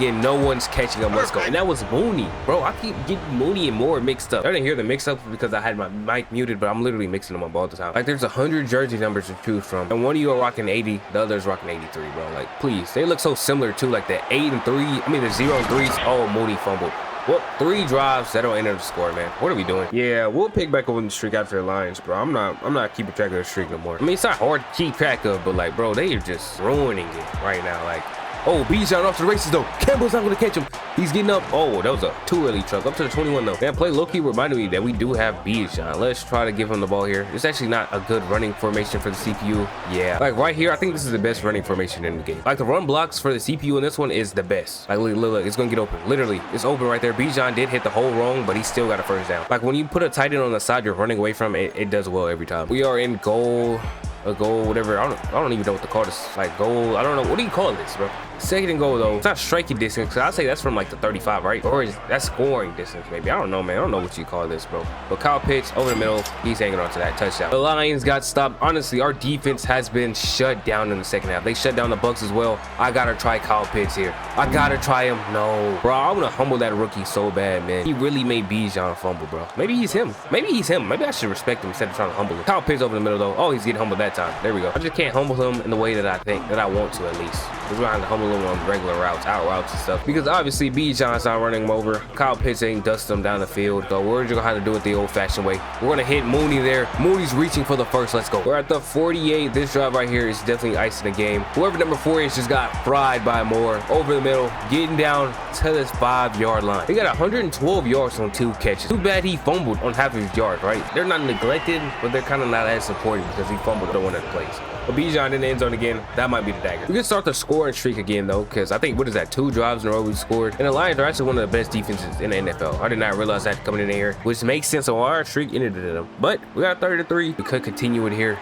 in. No one's catching him. Let's go. And that was Mooney, bro. I keep getting Mooney and Moore mixed up. I didn't hear the mix up because I had my mic muted, but I'm literally mixing them up all the time. Like, there's 100 jersey numbers to choose from, and one of you are rocking 80, the other is rocking 83, bro. Like, please. They look so similar too. Like the 8 and 3. I mean, the 0 and 3s. Oh, Mooney fumbled. Well, 3 drives that don't enter the score, man. What are we doing? Yeah, we'll pick back up on the streak after the Lions, bro. I'm not keeping track of the streak no more. I mean, it's not hard to keep track of, but like, bro, they are just ruining it right now. Like, oh, Bijan off to the races though. Campbell's not gonna catch him. He's getting up. Oh, that was a too early truck. Up to the 21 though. Man, play low-key reminded me that we do have Bijan. Let's try to give him the ball here. It's actually not a good running formation for the CPU. Yeah, like right here, I think this is the best running formation in the game. Like the run blocks for the CPU in this one is the best. Like look, it's gonna get open. Literally, it's open right there. Bijan did hit the hole wrong, but he still got a 1st down. Like when you put a tight end on the side you're running away from, it does well every time. We are in goal. A goal, whatever. I don't even know what to call this. Like goal. I don't know. What do you call this, bro? 2nd and goal though. It's not striking distance, because I'd say that's from like the 35, right? Or is that scoring distance maybe? I don't know, man. I don't know what you call this, bro. But Kyle Pitts over the middle, he's hanging on to that touchdown. The Lions got stopped. Honestly, our defense has been shut down in the 2nd half. They shut down the Bucs as well. I gotta try Kyle Pitts here. I gotta try him. No, bro. I want to humble that rookie so bad, man. He really made Bijan fumble, bro. Maybe he's him. Maybe I should respect him instead of trying to humble him. Kyle Pitts over the middle though. Oh, he's getting humbled that time. There we go. I just can't humble him in the way that I want to, at least. We're going to humble him on regular routes, out routes and stuff. Because obviously Bijan's not running him over. Kyle Pitts ain't dusting him down the field. So we're just going to have to do it the old-fashioned way. We're going to hit Mooney there. Mooney's reaching for the 1st. Let's go. We're at the 48. This drive right here is definitely icing the game. Whoever number 4 is just got fried by Moore. Over the middle, getting down to this 5-yard line. He got 112 yards on 2 catches. Too bad he fumbled on half of his yards, right? They're not neglected, but they're kind of not as supported because he fumbled the one that plays. But Bijan in the end zone again. That might be the dagger. We can start the scoring streak again though, because I think, what is that, 2 drives in a row we scored. And the Lions are actually one of the best defenses in the NFL. I did not realize that coming in here, which makes sense on why our streak ended in them. But we got 30-3. We could continue it here.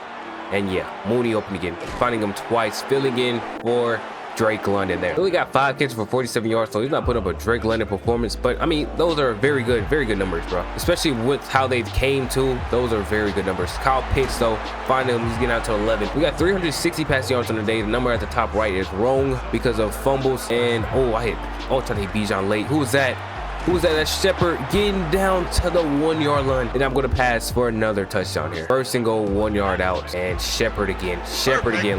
And yeah, Mooney open again, finding him twice, filling in for Drake London there. He only got 5 catches for 47 yards, so he's not putting up a Drake London performance. But I mean, those are very good numbers, bro. Especially with how they came to. Those are very good numbers. Kyle Pitts, though, finding him, he's getting out to 11. We got 360 passing yards on the day. The number at the top right is wrong because of fumbles. And I tried to hit Bijan late. Who was that? Who was that? That's Shepard getting down to the 1 yard line. And I'm going to pass for another touchdown here. First and goal, 1 yard out. And Shepard again.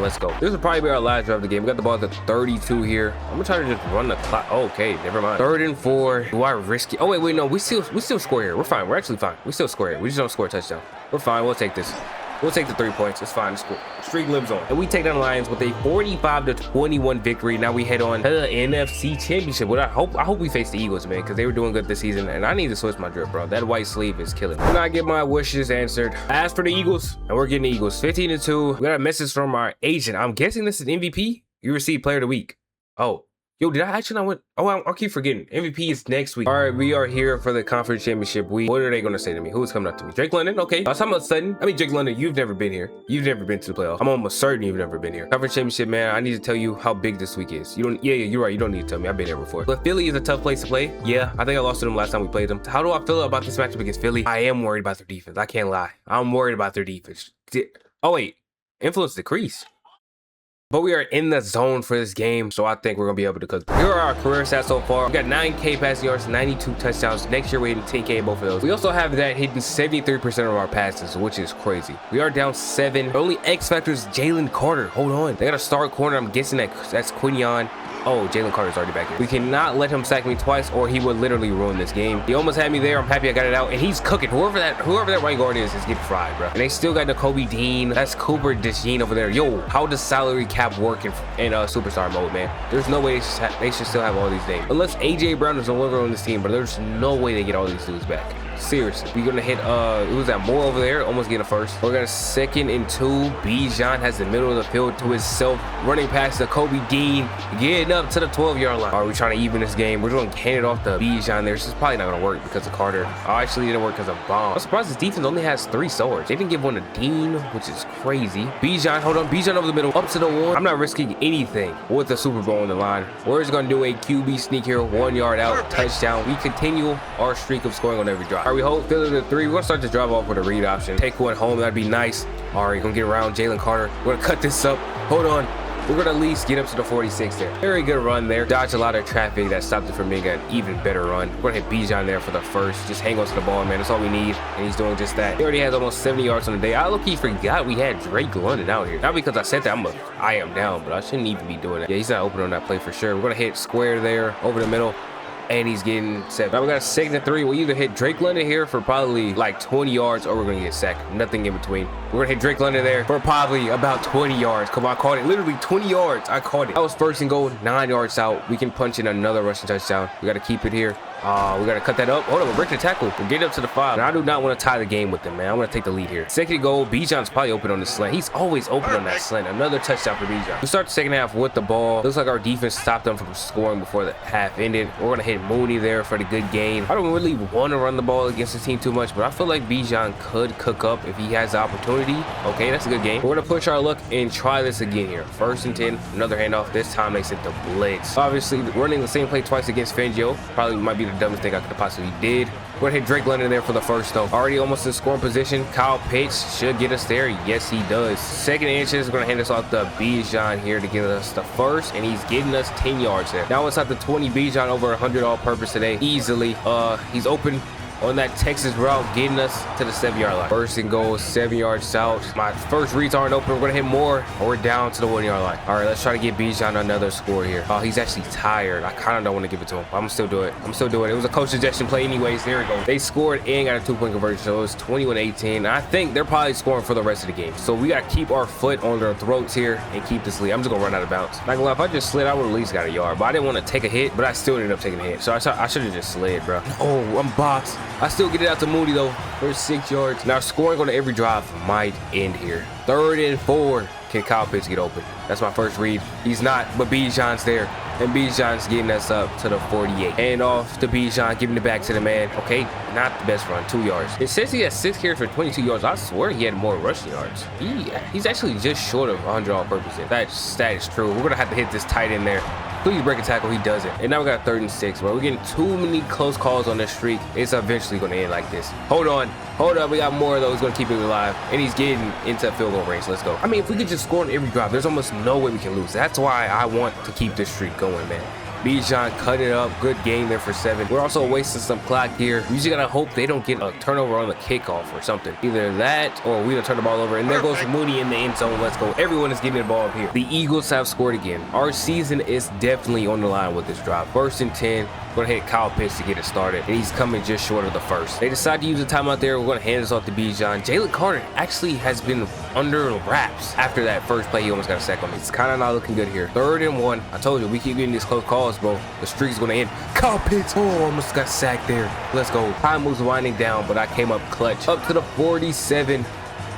Let's go. This will probably be our last drive of the game. We got the ball at the 32 here. I'm going to try to just run the clock. Oh, okay, never mind. 3rd and 4. Do I risk it? Oh, wait, no. We still score here. We're fine. We're actually fine. We still score here. We just don't score a touchdown. We're fine. We'll take this. We'll take the 3 points. It's fine. The streak lives on. And we take down the Lions with a 45-21 victory. Now we head on to the NFC Championship. What I hope we face the Eagles, man, because they were doing good this season. And I need to switch my drip, bro. That white sleeve is killing me. And I get my wishes answered. As for the Eagles, and we're getting the Eagles 15-2. We got a message from our agent. I'm guessing this is MVP. You received Player of the Week. Oh. Yo, did I actually not win? Oh, I'll keep forgetting. MVP is next week. All right, we are here for the conference championship week. What are they going to say to me? Who's coming up to me? Drake London? Okay. I was talking about sudden. I mean, Drake London, you've never been here. You've never been to the playoffs. I'm almost certain you've never been here. Conference championship, man, I need to tell you how big this week is. You don't, yeah, you're right. You don't need to tell me. I've been there before. But Philly is a tough place to play. Yeah, I think I lost to them last time we played them. How do I feel about this matchup against Philly? I am worried about their defense. I can't lie. I'm worried about their defense. Oh, wait. Influence decreased. But we are in the zone for this game, so I think we're going to be able to cook. Here are our career stats so far. We got 9K passing yards, 92 touchdowns. Next year, we're hitting 10K in both of those. We also have that hitting 73% of our passes, which is crazy. We are down 7. The only X factor is Jalen Carter. Hold on. They got a star corner. I'm guessing that's Quinion. Oh, Jalen Carter's already back here. We cannot let him sack me twice or he would literally ruin this game. He almost had me there. I'm happy I got it out. And he's cooking. Whoever that right guard is getting fried, bro. And they still got the Kobe Dean. That's Cooper DeJean over there. Yo, how does salary cap work in superstar mode, man? There's no way they should still have all these names. Unless AJ Brown is no longer on this team, but there's no way they get all these dudes back. Seriously, we're gonna hit who's that Moore over there, almost get a first. We're gonna 2nd and 2. Bijan has the middle of the field to himself, running past the Kobe Dean, getting up to the 12-yard line. Are we trying to even this game? We're gonna hand it off to Bijan there. This is probably not gonna work because of Carter. Oh, actually didn't work because of Bomb. I'm surprised this defense only has 3 stars. They didn't give one to Dean, which is crazy. Bijan, hold on, Bijan over the middle, up to the 1. I'm not risking anything with the Super Bowl on the line. We're just gonna do a QB sneak here, 1 yard out, touchdown. We continue our streak of scoring on every drive. All right, we hold Philly to 3. We're gonna start to drive off with a read option. Take one home, that'd be nice. All right, gonna get around Jalen Carter. We're gonna cut this up. Hold on. We're gonna at least get up to the 46 there. Very good run there. Dodged a lot of traffic that stopped it from being an even better run. We're gonna hit Bijan there for the first. Just hang on to the ball, man. That's all we need. And he's doing just that. He already has almost 70 yards on the day. I low-key forgot we had Drake London out here. Not because I said that I am down, but I shouldn't even be doing that. Yeah, he's not open on that play for sure. We're gonna hit square there over the middle. And he's getting 7. Now we got a 2nd and 3. We'll either hit Drake London here for probably like 20 yards or we're going to get sacked. Nothing in between. We're going to hit Drake London there for probably about 20 yards. Come on, I caught it. Literally 20 yards. I caught it. That was 1st and goal, 9 yards out. We can punch in another rushing touchdown. We got to keep it here. We got to cut that up. Hold on, we're breaking the tackle. We're getting up to the 5. And I do not want to tie the game with them, man. I want to take the lead here. 2nd goal. Bijan's probably open on the slant. He's always open on that slant. Another touchdown for Bijan. We start the 2nd half with the ball. Looks like our defense stopped them from scoring before the half ended. We're going to hit Mooney there for the good gain. I don't really want to run the ball against the team too much, but I feel like Bijan could cook up if he has the opportunity. Okay, that's a good game. We're going to push our luck and try this again here. 1st and 10. Another handoff. This time they sent the blitz. Obviously, running the same play twice against Fangio probably might be the dumbest thing I could have possibly did. We're going to hit Drake London there for the first, though. Already almost in scoring position. Kyle Pitts should get us there. Yes, he does. 2nd inches. We're going to hand this off to Bijan here to get us the first, and he's getting us 10 yards there. Now it's at the 20. Bijan over 100 all-purpose today. Easily. He's open on that Texas route, getting us to the 7-yard line. 1st and goal, 7 yards out. My first reads aren't open. We're gonna hit more, or we're down to the 1-yard line. All right, let's try to get Bijan another score here. Oh, he's actually tired. I kind of don't want to give it to him. I'm gonna still do it. I'm still doing it. It was a coach suggestion play anyways. There we go. They scored and got a 2-point conversion, so it was 21-18. I think they're probably scoring for the rest of the game. So we gotta keep our foot on their throats here and keep this lead. I'm just gonna run out of bounds. Not gonna lie, if I just slid, I would at least got a yard. But I didn't want to take a hit, but I still ended up taking a hit. So I should have just slid, bro. Oh, I'm boxed. I still get it out to Mooney though for 6 yards. Now scoring on every drive might end here. 3rd and 4. Can Kyle Pitts get open? That's my first read. He's not, but Bijan's there. and Bijan's getting us up to the 48. And off to Bijan, giving it back to the man. Okay, not the best run, 2 yards. It says he has 6 carries for 22 yards. I swear he had more rushing yards. He's actually just short of 100 all-purpose. That is true. We're gonna have to hit this tight end there. Please break a tackle. He doesn't. And now we got 3rd and 6, bro. We're getting too many close calls on this streak. It's eventually going to end like this. Hold on. Hold up. We got more of those. Going to keep it alive. And he's getting into field goal range. Let's go. I mean, if we could just score on every drive, there's almost no way we can lose. That's why I want to keep this streak going, man. Bijan cut it up. Good game there for 7. We're also wasting some clock here. We just gotta hope they don't get a turnover on the kickoff or something. Either that or we don't turn the ball over. And there goes Mooney in the end zone. Let's go. Everyone is getting the ball up here. The Eagles have scored again. Our season is definitely on the line with this drive. 1st and 10. We're gonna hit Kyle Pitts to get it started, and he's coming just short of the 1st. They decide to use a timeout there. We're gonna hand this off to Bijan. Jalen Carter actually has been under wraps after that first play. He almost got a sack on me. It's kind of not looking good here. 3rd and 1. I told you we keep getting these close calls, bro. The streak's gonna end. Kyle Pitts, oh, almost got sacked there. Let's go. Time was winding down, but I came up clutch. Up to the 47.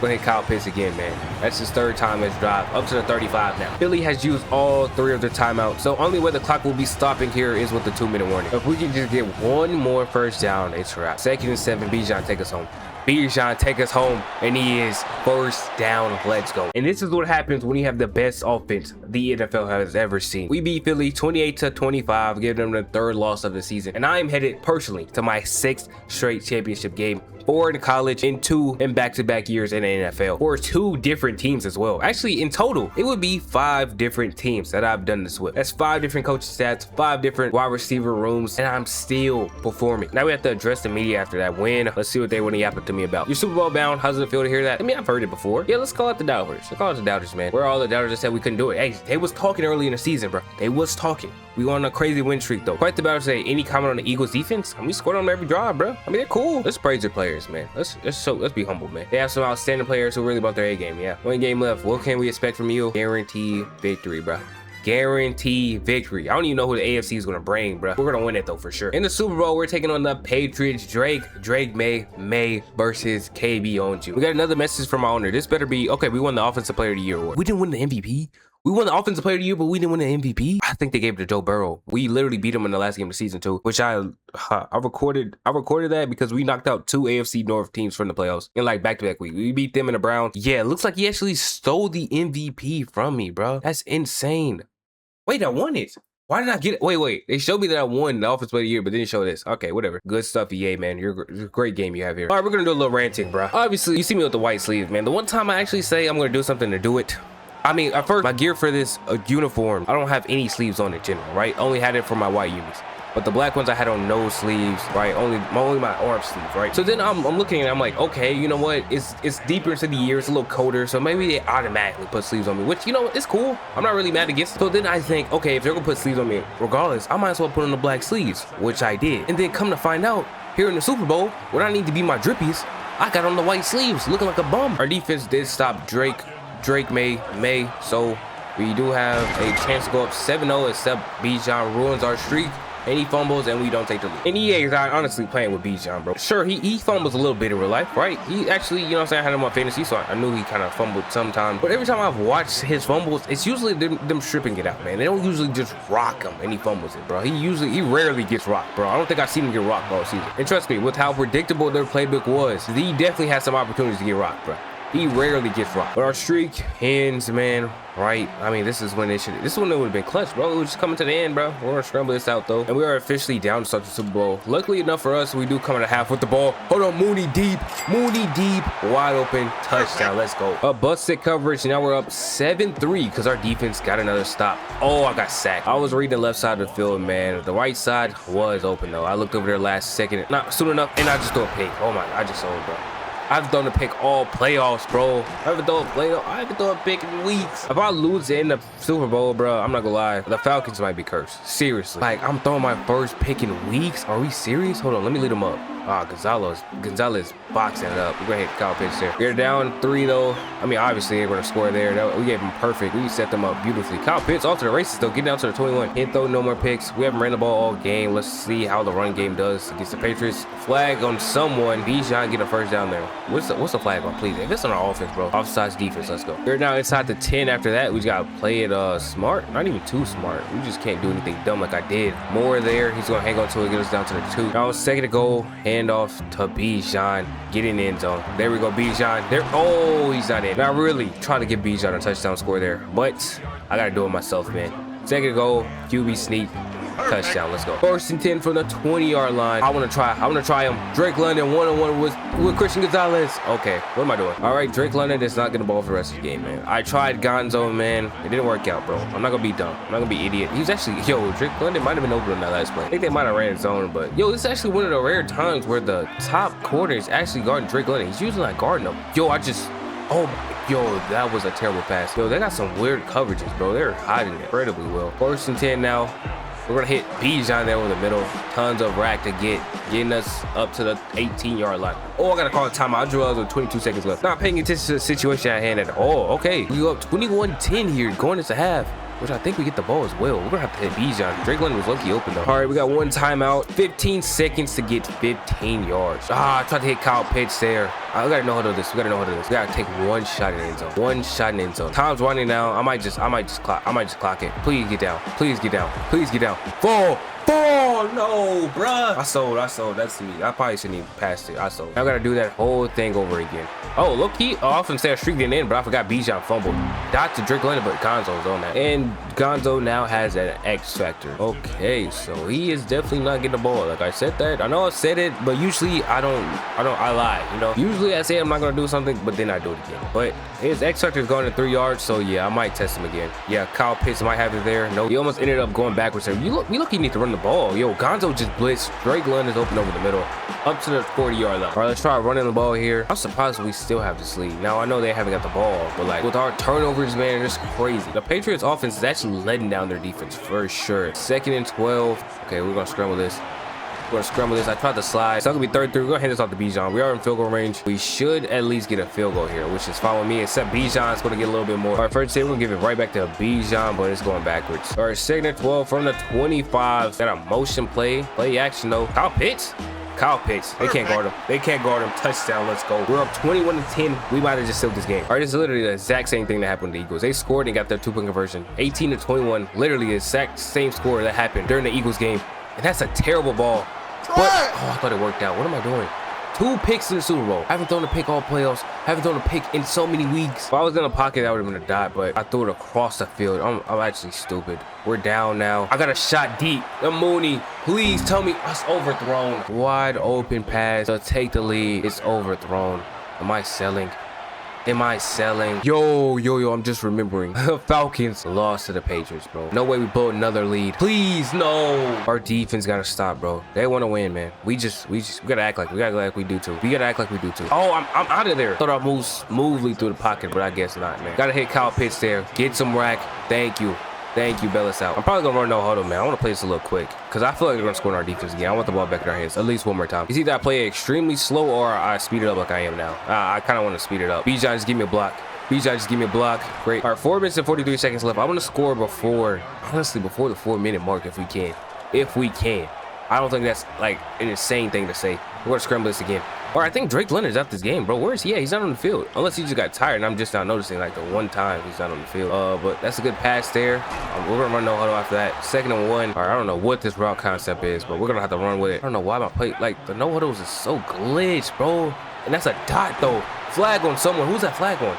Gonna hit Kyle Pitts again, man. That's his 3rd time as drive. Up to the 35 now. Philly has used all 3 of their timeouts, so only way the clock will be stopping here is with the 2-minute warning. If we can just get one more first down, it's a wrap. 2nd and 7. Bijan, take us home. Bijan, take us home, and he is 1st down. Let's go. And this is what happens when you have the best offense the NFL has ever seen. We beat Philly 28-25, giving them the 3rd loss of the season, and I am headed personally to my 6th straight championship game. 4 in college and 2 in back-to-back years in the NFL for 2 different teams as well. Actually, in total, it would be 5 different teams that I've done this with. That's 5 different coaching stats, 5 different wide receiver rooms, and I'm still performing. Now we have to address the media after that win. Let's see what they want to yap to me about. You're Super Bowl bound. How does it feel to hear that? I mean, I've heard it before. Yeah, let's call it the doubters. Let's call it the doubters, man. We're all the doubters that said we couldn't do it. Hey, they was talking early in the season, bro. They was talking. We on a crazy win streak, though. Quite the doubters say, any comment on the Eagles defense? I mean, we scored on them every drive, bro. I mean, they're cool. Let's praise their players, man. Let's be humble, man. They have some outstanding players who really about their A game. Yeah. 1 game left. What can we expect from you? Guarantee victory, bro. Guarantee victory. I don't even know who the AFC is gonna bring, bro. We're gonna win it though for sure. In the Super Bowl, we're taking on the Patriots. Drake May versus KB Ownsu. We got another message from our owner. This better be okay. We won the Offensive Player of the Year award. We didn't win the MVP. We won the Offensive Player of the Year, but we didn't win the MVP. I think they gave it to Joe Burrow. We literally beat him in the last game of the season too, which I recorded that because we knocked out 2 AFC North teams from the playoffs in like back-to-back week. We beat them in the Browns. Yeah, it looks like he actually stole the MVP from me, bro. That's insane. Wait, I won it. Why did I get it? Wait. They showed me that I won the Offensive Player of the Year, but didn't show this. Okay, whatever. Good stuff, EA, man. You're a great game you have here. All right, we're going to do a little ranting, bro. Obviously, you see me with the white sleeves, man. The one time I actually say I'm going to do something to do it. I mean, at first, my gear for this uniform, I don't have any sleeves on in general, right? Only had it for my white unis. But the black ones I had on no sleeves, right? Only my arm sleeve, right? So then I'm looking and I'm like, okay, you know what? It's deeper into the year, it's a little colder, so maybe they automatically put sleeves on me, which, you know, it's cool. I'm not really mad against it. So then I think, okay, if they're gonna put sleeves on me, regardless, I might as well put on the black sleeves, which I did. And then come to find out, here in the Super Bowl, when I need to be my drippies, I got on the white sleeves, looking like a bum. Our defense did stop Drake May, so we do have a chance to go up 7-0, except Bijan ruins our streak and he fumbles and we don't take the lead. And EA is honestly playing with Bijan, bro. Sure, he fumbles a little bit in real life, right? He actually, you know what I'm saying, I had him on fantasy, so I knew he kind of fumbled sometimes. But every time I've watched his fumbles, it's usually them stripping it out, man. They don't usually just rock him and he fumbles it, bro. He rarely gets rocked, bro. I don't think I've seen him get rocked all season. And trust me, with how predictable their playbook was, he definitely had some opportunities to get rocked, bro. He rarely gets rocked. But our streak ends, man, right? I mean, this is when it would have been clutch, bro. It was just coming to the end, bro. We're gonna scramble this out, though. And we are officially down to start the Super Bowl. Luckily enough for us, we do come in a half with the ball. Hold on, Mooney deep, wide open, touchdown. Let's go. A busted coverage. Now we're up 7-3 because our defense got another stop. Oh, I got sacked. I was reading the left side of the field, man. The right side was open, though. I looked over there last second, not soon enough, and I just threw a pick. Oh, my God, I just sold, bro. I've thrown a pick all playoffs, bro. I haven't thrown a pick in weeks. If I lose in the Super Bowl, bro, I'm not gonna lie, the Falcons might be cursed. Seriously. Like, I'm throwing my first pick in weeks. Are we serious? Hold on, let me lead them up. Ah, Gonzalez boxing it up. We're gonna hit Kyle pitch there. They're down 3 though. I mean, obviously they're gonna score there. We gave them perfect. We set them up beautifully. Kyle Pitts off to the races though, getting down to the 21. Can't throw no more picks. We haven't ran the ball all game. Let's see how the run game does against the Patriots. Flag on someone. Bijan get a first down there. What's the flag on, please? If it's on our offense, bro. Offsides defense. Let's go. We're now inside the 10. After that, we just gotta play it smart. Not even too smart. We just can't do anything dumb like I did. More there. He's gonna hang on to it, get us down to the 2. Now second to goal. Hand off to Bijan. Get in the end zone. There we go, Bijan. There. Oh, he's not in. Not really trying to give Bijan a touchdown score there, but I gotta do it myself, man. Second to goal. QB sneak. Touchdown. Let's go. 1st and 10 from the 20-yard line. I want to try him. Drake London one-on-one with Christian Gonzalez. Okay, what am I doing? All right, Drake London is not getting the ball for the rest of the game, man. I tried Gonzo, man. It didn't work out, bro. I'm not gonna be dumb. I'm not gonna be idiot. He was actually, Drake London might have been open on that last play. I think they might have ran zone, but this is actually one of the rare times where the top corner is actually guarding Drake London. He's usually not guarding him. That was a terrible pass. They got some weird coverages, bro. They're hiding incredibly well. 1st and 10 now. We're gonna hit Bijan there over the middle. Tons of rack to getting us up to the 18-yard line. Oh, I gotta call a timeout. I drew us with 22 seconds left. Not paying attention to the situation at hand at all. Okay, we go up 21-10 here, going into half, which I think we get the ball as well. We're gonna have to hit Bijan. Drake London was lucky open though. All right, we got 1 timeout. 15 seconds to get 15 yards. I tried to hit Kyle Pitts there. We gotta know how to do this. We gotta take 1 shot in the end zone. 1 shot in the end zone. Time's running now. I might just clock it. Please get down. Please get down. Fall. No, bruh. I sold. That's me. I probably shouldn't even pass it. I sold. I gotta do that whole thing over again. Oh, look, I often say I streaked it in, but I forgot Bijan fumbled. Dot to Drake London, but Gonzo's on that. And Gonzo now has an X factor. Okay, so he is definitely not getting the ball. Like I said that. I know I said it, but usually I lie. Usually I say I'm not gonna do something, but then I do it again. But his X factor is going to 3 yards, so yeah, I might test him again. Yeah, Kyle Pitts might have it there. No, he almost ended up going backwards there. We look, he need to run the ball. Gonzo just blitzed. Drake London's open over the middle, up to the 40-yard line. All right, let's try running the ball here. I'm surprised we still have this lead. Now I know they haven't got the ball, but like with our turnovers, man, it's crazy. The Patriots offense is actually letting down their defense for sure. 2nd and 12. Okay, we're gonna scramble this. I tried to slide. It's not gonna be 3rd and 3. We're gonna hand this off to Bijan. We are in field goal range. We should at least get a field goal here, which is fine with me, except Bijan's gonna get a little bit more. All right, 1st and 10, we're gonna give it right back to Bijan, but it's going backwards. All right, 2nd and 12 from the 25. Got a motion play action though. Kyle Pitts. They can't guard him. Touchdown. Let's go. We're up 21-10. We might have just sealed this game. All right, this is literally the exact same thing that happened to the Eagles. They scored and got their 2-point conversion. 18-21. Literally the exact same score that happened during the Eagles game. And that's a terrible ball. But, I thought it worked out. What am I doing? 2 picks in the Super Bowl. I haven't thrown a pick all playoffs. Haven't thrown a pick in so many weeks. If I was in a pocket, that would have been a dot, but I threw it across the field. I'm actually stupid. We're down now. I got a shot deep. The Mooney, please tell me it's overthrown. Wide open pass to take the lead. It's overthrown. Am I selling? Yo, I'm just remembering. Falcons lost to the Patriots, bro. No way we blow another lead. Please, no. Our defense gotta stop, bro. They want to win, man. We gotta act like we do too. Oh, I'm out of there. Thought I moved smoothly through the pocket, but I guess not, man. Gotta hit Kyle Pitts there. Get some rack. Thank you, Bellis out. I'm probably gonna run no huddle, man. I want to play this a little quick because I feel like they're gonna score in our defense again. I want the ball back in our hands at least one more time. You see that I play it extremely slow or I speed it up like I am now. I kind of want to speed it up. Bijan, just give me a block. Great. All right, 4 minutes and 43 seconds left. I want to score before the 4-minute mark if we can. I don't think that's like an insane thing to say. We're gonna scramble this again. All right, I think Drake London's out this game, bro. Where is he at? He's not on the field. Unless he just got tired and I'm just not noticing like the one time he's not on the field. But that's a good pass there. We're gonna run no huddle after that. 2nd and 1. All right, I don't know what this route concept is, but we're gonna have to run with it. I don't know why my play, like the no huddles is so glitched, bro. And that's a dot though. Flag on someone. Who's that flag on?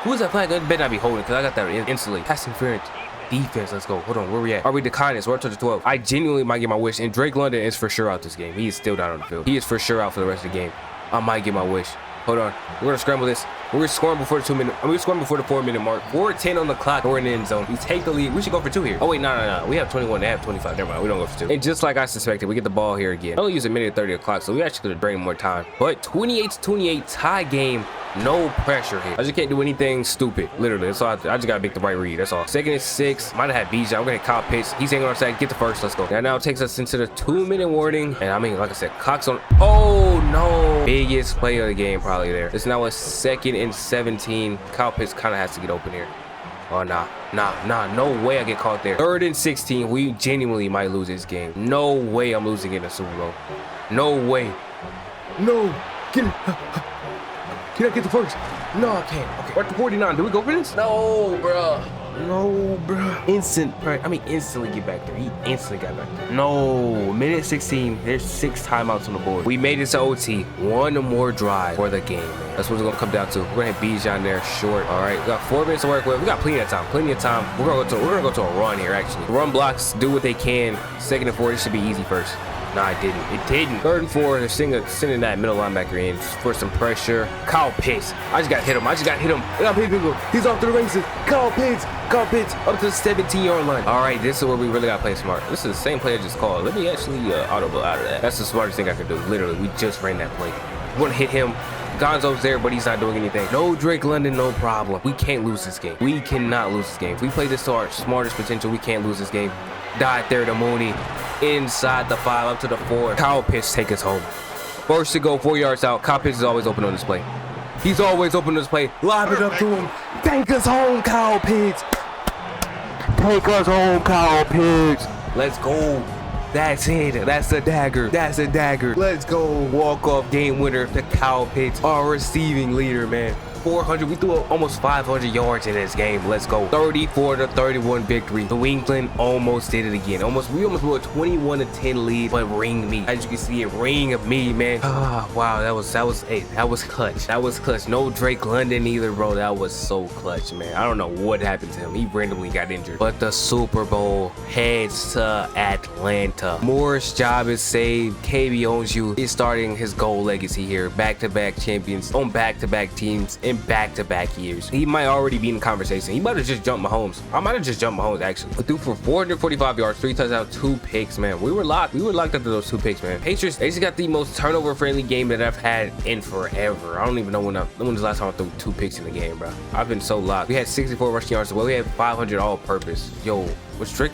It better not be holding because I got that instantly. Pass interference. Defense, let's go. Hold on, where we at? Are we declining? We're up to the 12. I genuinely might get my wish, and Drake London is for sure out this game. He is still down on the field. He is for sure out for the rest of the game. I might get my wish. Hold on. We're gonna scramble this. We were scoring before the 2 minute. We were scoring before the 4 minute mark. 4:10 on the clock. We're in the end zone. We take the lead. We should go for 2 here. Oh wait, no. We have 21. They have 25. Never mind. We don't go for 2. And just like I suspected, we get the ball here again. I only use a minute 30 o'clock, so we actually could have drained more time. But 28-28 tie game. No pressure here. I just can't do anything stupid. Literally, that's all. I just gotta make the right read. That's all. 2nd and 6. Might have had Bijan. I'm gonna hit Kyle Pitts. He's hanging on our side. Get the first. Let's go. That now takes us into the 2 minute warning. And I mean, like I said, clock's on. Oh no! Biggest play of the game probably there. It's now a 2nd and 17. Kyle Pitts kind of has to get open here. Oh nah. No way I get caught there. 3rd and 16. We genuinely might lose this game. No way I'm losing in the Super Bowl. No way. No. Get it. Can I get the first? No, I can't. Okay, we're at the 49. Do we go for this? No, bro. No, bro. Instantly get back there. He instantly got back there. No, minute 16. There's 6 timeouts on the board. We made it to OT. 1 more drive for the game, man. That's what it's gonna come down to. We're gonna hit Bijan there short. All right, we got 4 minutes to work with. We got plenty of time. We're gonna go to a run here. Actually, run blocks do what they can. 2nd and 4. This should be easy first. No, it didn't. 3rd and 4. They're sending that middle linebacker in for some pressure. Kyle Pitts. I just got to hit him. I got people. He's off to the races. Kyle Pitts up to the 17-yard line. All right, this is where we really got to play smart. This is the same play I just called. Let me actually audible out of that. That's the smartest thing I could do. Literally, we just ran that play. We want to hit him. Gonzo's there, but he's not doing anything. No Drake London, no problem. We can't lose this game. We cannot lose this game. If we play this to our smartest potential, we can't lose this game. Died there to Mooney. Inside the 5, up to the 4. Kyle Pitts take us home. First to go, 4 yards out. Kyle Pitts is always open on this play. He's always open on this play. Lob it up to him. Take us home, Kyle Pitts. Take us home, Kyle Pitts. Let's go. That's it. That's a dagger. Let's go. Walk-off game winner to Kyle Pitts, our receiving leader, man. 400. We threw almost 500 yards in this game. Let's go. 34-31 victory. New England almost did it again. We almost blew a 21-10 lead, but ring me. As you can see, it ring me, man. Ah, wow, that was clutch. That was clutch. No Drake London either, bro. That was so clutch, man. I don't know what happened to him. He randomly got injured. But the Super Bowl heads to Atlanta. Moore's job is saved. KB Ownsu is starting his gold legacy here. Back-to-back champions on back-to-back teams in back-to-back years. He might already be in the conversation. He might have just jumped Mahomes. I might have just jumped Mahomes, actually. But threw for 445 yards, 3 touchdowns, 2 picks, man. We were locked after those 2 picks, man. Patriots, they just got the most turnover-friendly game that I've had in forever. I don't even know when was the last time I threw 2 picks in the game, bro. I've been so locked. We had 64 rushing yards. Well, we had 500 all-purpose. Yo,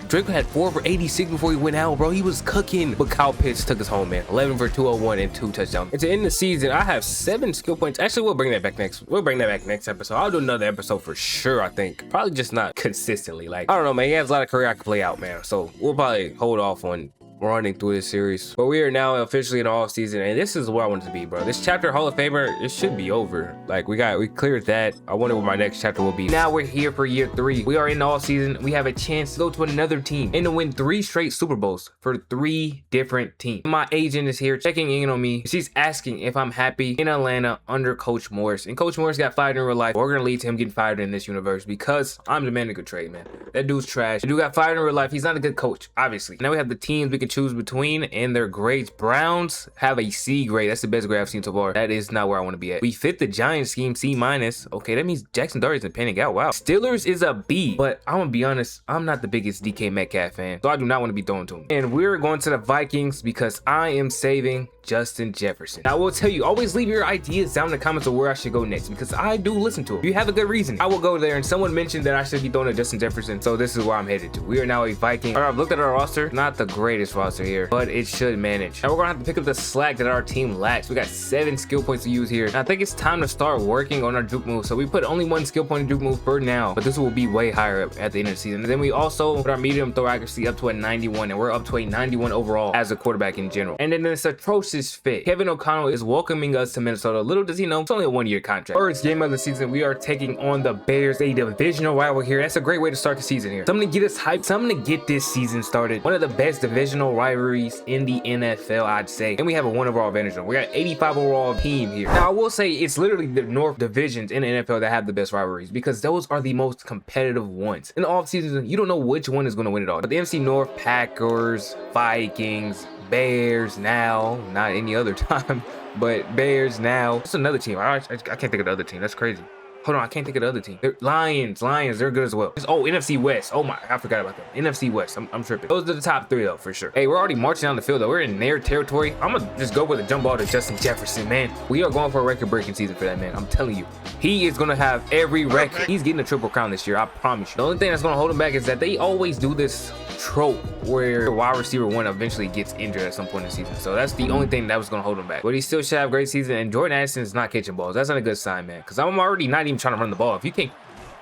Drake had 4 for 86 before he went out, bro. He was cooking. But Kyle Pitts took us home, man. 11 for 201 and 2 touchdowns. And to end the season, I have 7 skill points. Actually, we'll bring that back next. We'll bring that back next episode. I'll do another episode for sure, I think. Probably just not consistently. Like, I don't know, man. He has a lot of career I can play out, man. So we'll probably hold off on running through this series. But we are now officially in the off season, and this is where I want it to be, bro. This chapter Hall of Famer, it should be over. Like, we cleared that. I wonder what my next chapter will be. Now we're here for year 3. We are in the off season. We have a chance to go to another team and to win 3 straight Super Bowls for 3 different teams. My agent is here checking in on me. She's asking if I'm happy in Atlanta under Coach Morris. And Coach Morris got fired in real life. We're gonna lead to him getting fired in this universe because I'm demanding a good trade, man. That dude's trash. The dude got fired in real life. He's not a good coach, obviously. Now we have the teams we can choose between and their grades. Browns have a C grade. That's the best grade I've seen so far. That is not where I want to be at. We fit the Giants scheme, C-. Okay, that means Jackson Dart isn't panning out. Wow. Steelers is a B, but I'm gonna be honest, I'm not the biggest DK Metcalf fan, so I do not want to be thrown to him. And we're going to the Vikings because I am saving Justin Jefferson. Now, I will tell you, always leave your ideas down in the comments of where I should go next because I do listen to it. If you have a good reason, I will go there. And someone mentioned that I should be throwing to Justin Jefferson, so this is where I'm headed to. We are now a Viking. All right, I've looked at our roster. Not the greatest roster here, but it should manage. Now we're gonna have to pick up the slack that our team lacks. We got 7 skill points to use here. And I think it's time to start working on our juke move. So we put only 1 skill point in juke move for now, but this will be way higher up at the end of the season. And then we also put our medium throw accuracy up to a 91, and we're up to a 91 overall as a quarterback in general. And then this atrocious fit. Kevin O'Connell is welcoming us to Minnesota. Little does he know, it's only a 1-year contract. First game of the season, we are taking on the Bears, a divisional rival here. That's a great way to start the season here. Something to get us hyped, something to get this season started. One of the best divisional rivalries in the NFL, I'd say. And we have a 1 overall advantage. We got 85 overall team here. Now, I will say it's literally the North divisions in the NFL that have the best rivalries because those are the most competitive ones. In the offseason, you don't know which one is going to win it all. But the NFC North, Packers, Vikings, Bears now, not any other time, but Bears now. It's another team. I can't think of the other team. That's crazy. Hold on, I can't think of the other team. Lions, they're good as well. Oh, NFC West. Oh my, I forgot about that. NFC West, I'm tripping. Those are the top 3 though, for sure. Hey, we're already marching down the field though. We're in their territory. I'm gonna just go with a jump ball to Justin Jefferson, man. We are going for a record-breaking season for that man. I'm telling you. He is gonna have every record. He's getting a triple crown this year, I promise you. The only thing that's gonna hold him back is that they always do this trope where the wide receiver 1 eventually gets injured at some point in the season. So that's the only thing that was gonna hold him back. But he still should have a great season, and Jordan Addison is not catching balls. That's not a good sign, man. Because I'm already not even trying to run the ball. If you can't,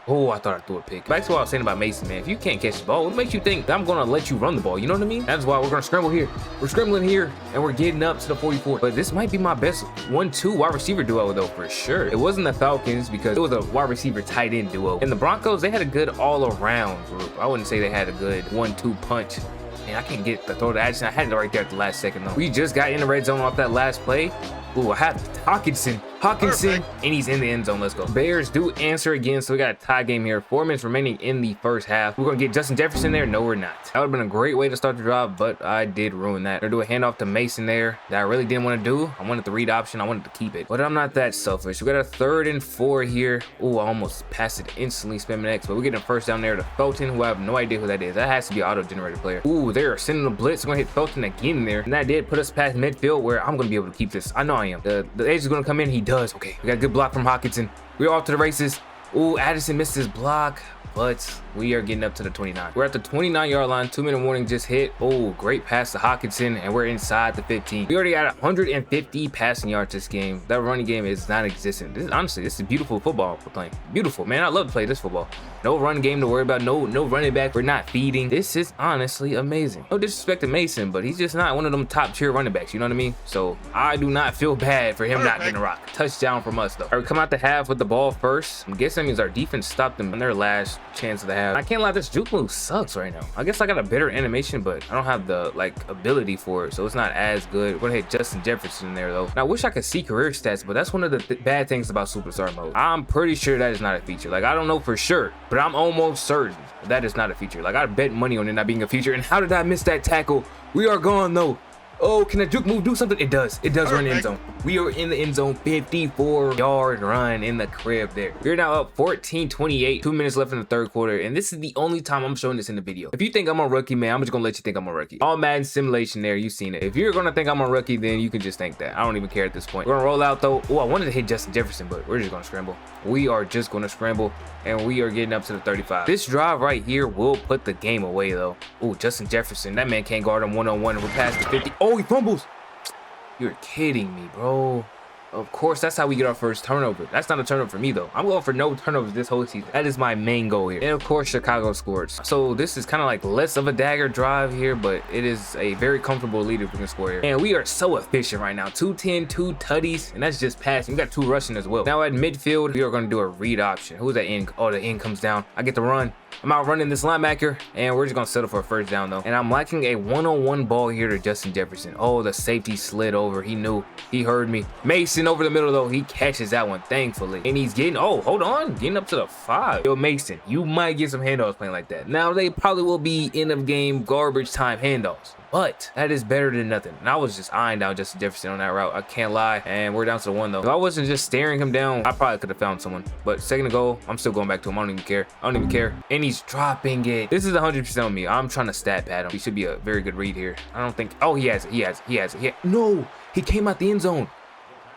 oh, I thought I threw a pick. Back to what I was saying about Mason, man. If you can't catch the ball, what makes you think that I'm gonna let you run the ball? You know what I mean? That's why we're gonna scramble here. We're scrambling here, and we're getting up to the 44. But this might be my best 1-2 wide receiver duo, though, for sure. It wasn't the Falcons because it was a wide receiver tight end duo. And the Broncos, they had a good all-around group. I wouldn't say they had a good 1-2 punch. Man, I can't get the throw to Addison. I had it right there at the last second, though. We just got in the red zone off that last play. Ooh, I have Hawkinson, and he's in the end zone. Let's go. Bears do answer again, so we got a tie game here. 4 minutes remaining in the first half. We're gonna get Justin Jefferson there. No, we're not. That would have been a great way to start the drive, but I did ruin that. They're doing a handoff to Mason there that I really didn't want to do. I wanted the read option. I wanted to keep it, but I'm not that selfish. We got a 3rd and 4 here. Ooh, I almost passed it instantly, spamming X, but we're getting a first down there to Felton, who I have no idea who that is. That has to be an auto-generated player. Ooh, they're sending a blitz. We're gonna hit Felton again there, and that did put us past midfield where I'm gonna be able to keep this. I know I am. The edge is gonna come in. He does. Okay, we got a good block from Hawkinson. We're off to the races. Ooh, Addison missed his block, but we are getting up to the 29. We're at the 29-yard line. 2-minute warning just hit. Oh, great pass to Hawkinson, and we're inside the 15. We already got 150 passing yards this game. That running game is non-existent. Honestly, this is beautiful football we're playing. Beautiful, man. I love to play this football. No run game to worry about. No running back. We're not feeding. This is honestly amazing. No disrespect to Mason, but he's just not one of them top tier running backs. You know what I mean? So I do not feel bad for him not getting a rock. Touchdown from us, though. All right, we come out the half with the ball first. I'm guessing that means our defense stopped them on their last chance of the half. I can't lie, this juke move sucks right now. I guess I got a better animation, but I don't have the ability for it, so it's not as good. We're gonna hit Justin Jefferson there though. Now I wish I could see career stats, but that's one of the bad things about superstar mode. I'm pretty sure that is not a feature. Like, I don't know for sure, but I'm almost certain that is not a feature. Like, I bet money on it not being a feature. And how did I miss that tackle? We are gone though. Oh, can that juke move do something? It does. It does run the end zone. We are in the end zone. 54-yard run in the crib there. We're now up 14-28. 2 minutes left in the third quarter. And this is the only time I'm showing this in the video. If you think I'm a rookie, man, I'm just going to let you think I'm a rookie. All Madden simulation there. You've seen it. If you're going to think I'm a rookie, then you can just think that. I don't even care at this point. We're going to roll out, though. Oh, I wanted to hit Justin Jefferson, but we're just going to scramble. We are just going to scramble. And we are getting up to the 35. This drive right here will put the game away, though. Oh, Justin Jefferson. That man can't guard him one-on-one. We're past the 50. Oh, he fumbles. You're kidding me, bro. Of course, that's how we get our first turnover. That's not a turnover for me, though. I'm going for no turnovers this whole season. That is my main goal here. And of course, Chicago scores. So this is kind of like less of a dagger drive here, but it is a very comfortable lead if we can score here. And we are so efficient right now. 210, 2 tutties, and that's just passing. We got 2 rushing as well. Now at midfield, we are going to do a read option. Who's that end? Oh, the end comes down. I get to run. I'm out running this linebacker, and we're just going to settle for a first down, though. And I'm liking a one-on-one ball here to Justin Jefferson. Oh, the safety slid over. He knew. He heard me. Mason over the middle, though. He catches that one, thankfully. And he's getting, oh, hold on. Getting up to the 5. Yo, Mason, you might get some handoffs playing like that. Now, they probably will be end-of-game garbage time handoffs, but that is better than nothing. And I was just eyeing down Justin Jefferson on that route. I can't lie. And we're down to the 1, though. If I wasn't just staring him down, I probably could have found someone. But second to goal, I'm still going back to him. I don't even care. I don't even care. And he's dropping it. This is 100% on me. I'm trying to stat pad him. He should be a very good read here. I don't think. Oh, he has it. He has it. He has it. No, he came out the end zone.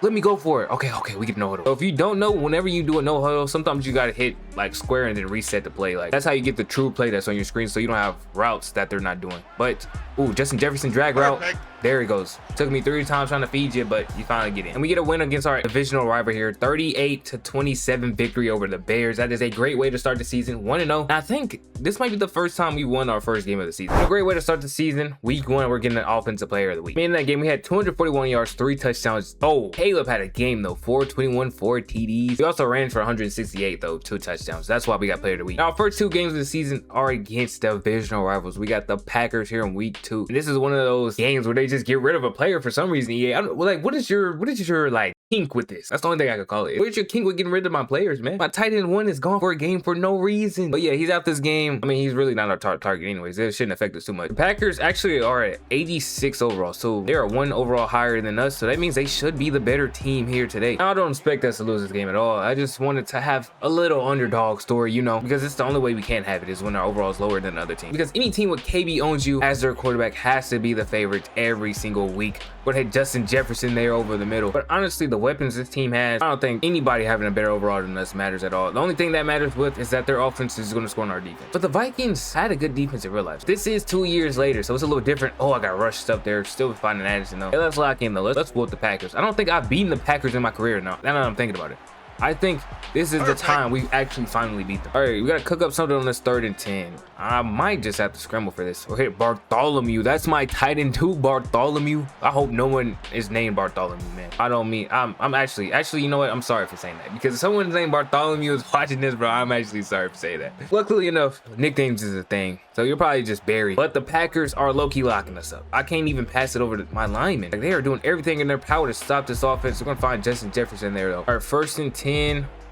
Let me go for it. Okay, we get no huddle. So if you don't know, whenever you do a no huddle, sometimes you gotta hit like square and then reset the play. Like, that's how you get the true play that's on your screen, so you don't have routes that they're not doing. But ooh, Justin Jefferson drag route. There he goes. Took me 3 times trying to feed you, but you finally get in. And we get a win against our divisional rival here. 38-27 victory over the Bears. That is a great way to start the season. 1-0. I think this might be the first time we won our first game of the season. A great way to start the season. Week 1, we're getting an offensive player of the week. In that game, we had 241 yards, 3 touchdowns. Oh, Caleb had a game though. 421, 4 TDs. We also ran for 168 though, 2 touchdowns. That's why we got player of the week. Now, our first 2 games of the season are against divisional rivals. We got the Packers here in week 2. And this is one of those games where they just get rid of a player for some reason. Yeah, like, what is your like kink with this. That's the only thing I could call it. Where's your kink with getting rid of my players, man? My tight end 1 is gone for a game for no reason. But yeah, he's out this game. I mean, he's really not our target anyways. It shouldn't affect us too much. The Packers actually are at 86 overall, so they are 1 overall higher than us. So that means they should be the better team here today. Now, I don't expect us to lose this game at all. I just wanted to have a little underdog story, you know, because it's the only way we can have it is when our overall is lower than the other team. Because any team with KB Ownsu as their quarterback has to be the favorite every single week. But had Justin Jefferson there over the middle. But honestly, the weapons this team has, I don't think anybody having a better overall than us matters at all. The only thing that matters with is that their offense is going to score on our defense. But the Vikings had a good defense in real life. This is 2 years later, so it's a little different. Oh, I got rushed up there. Still finding Addison though. Hey, let's lock in though. Let's whoop the Packers. I don't think I've beaten the Packers in my career now. Now that I'm thinking about it. I think this is the time we actually finally beat them. All right, we got to cook up something on this 3rd and 10. I might just have to scramble for this. Or hit Bartholomew. That's my tight end 2, Bartholomew. I hope no one is named Bartholomew, man. I don't mean, I'm actually, you know what? I'm sorry for saying that. Because if someone's named Bartholomew is watching this, bro, I'm actually sorry for saying that. Luckily enough, nicknames is a thing. So you're probably just buried. But the Packers are low-key locking us up. I can't even pass it over to my linemen. Like, they are doing everything in their power to stop this offense. We're going to find Justin Jefferson there, though. All right, 1st and 10.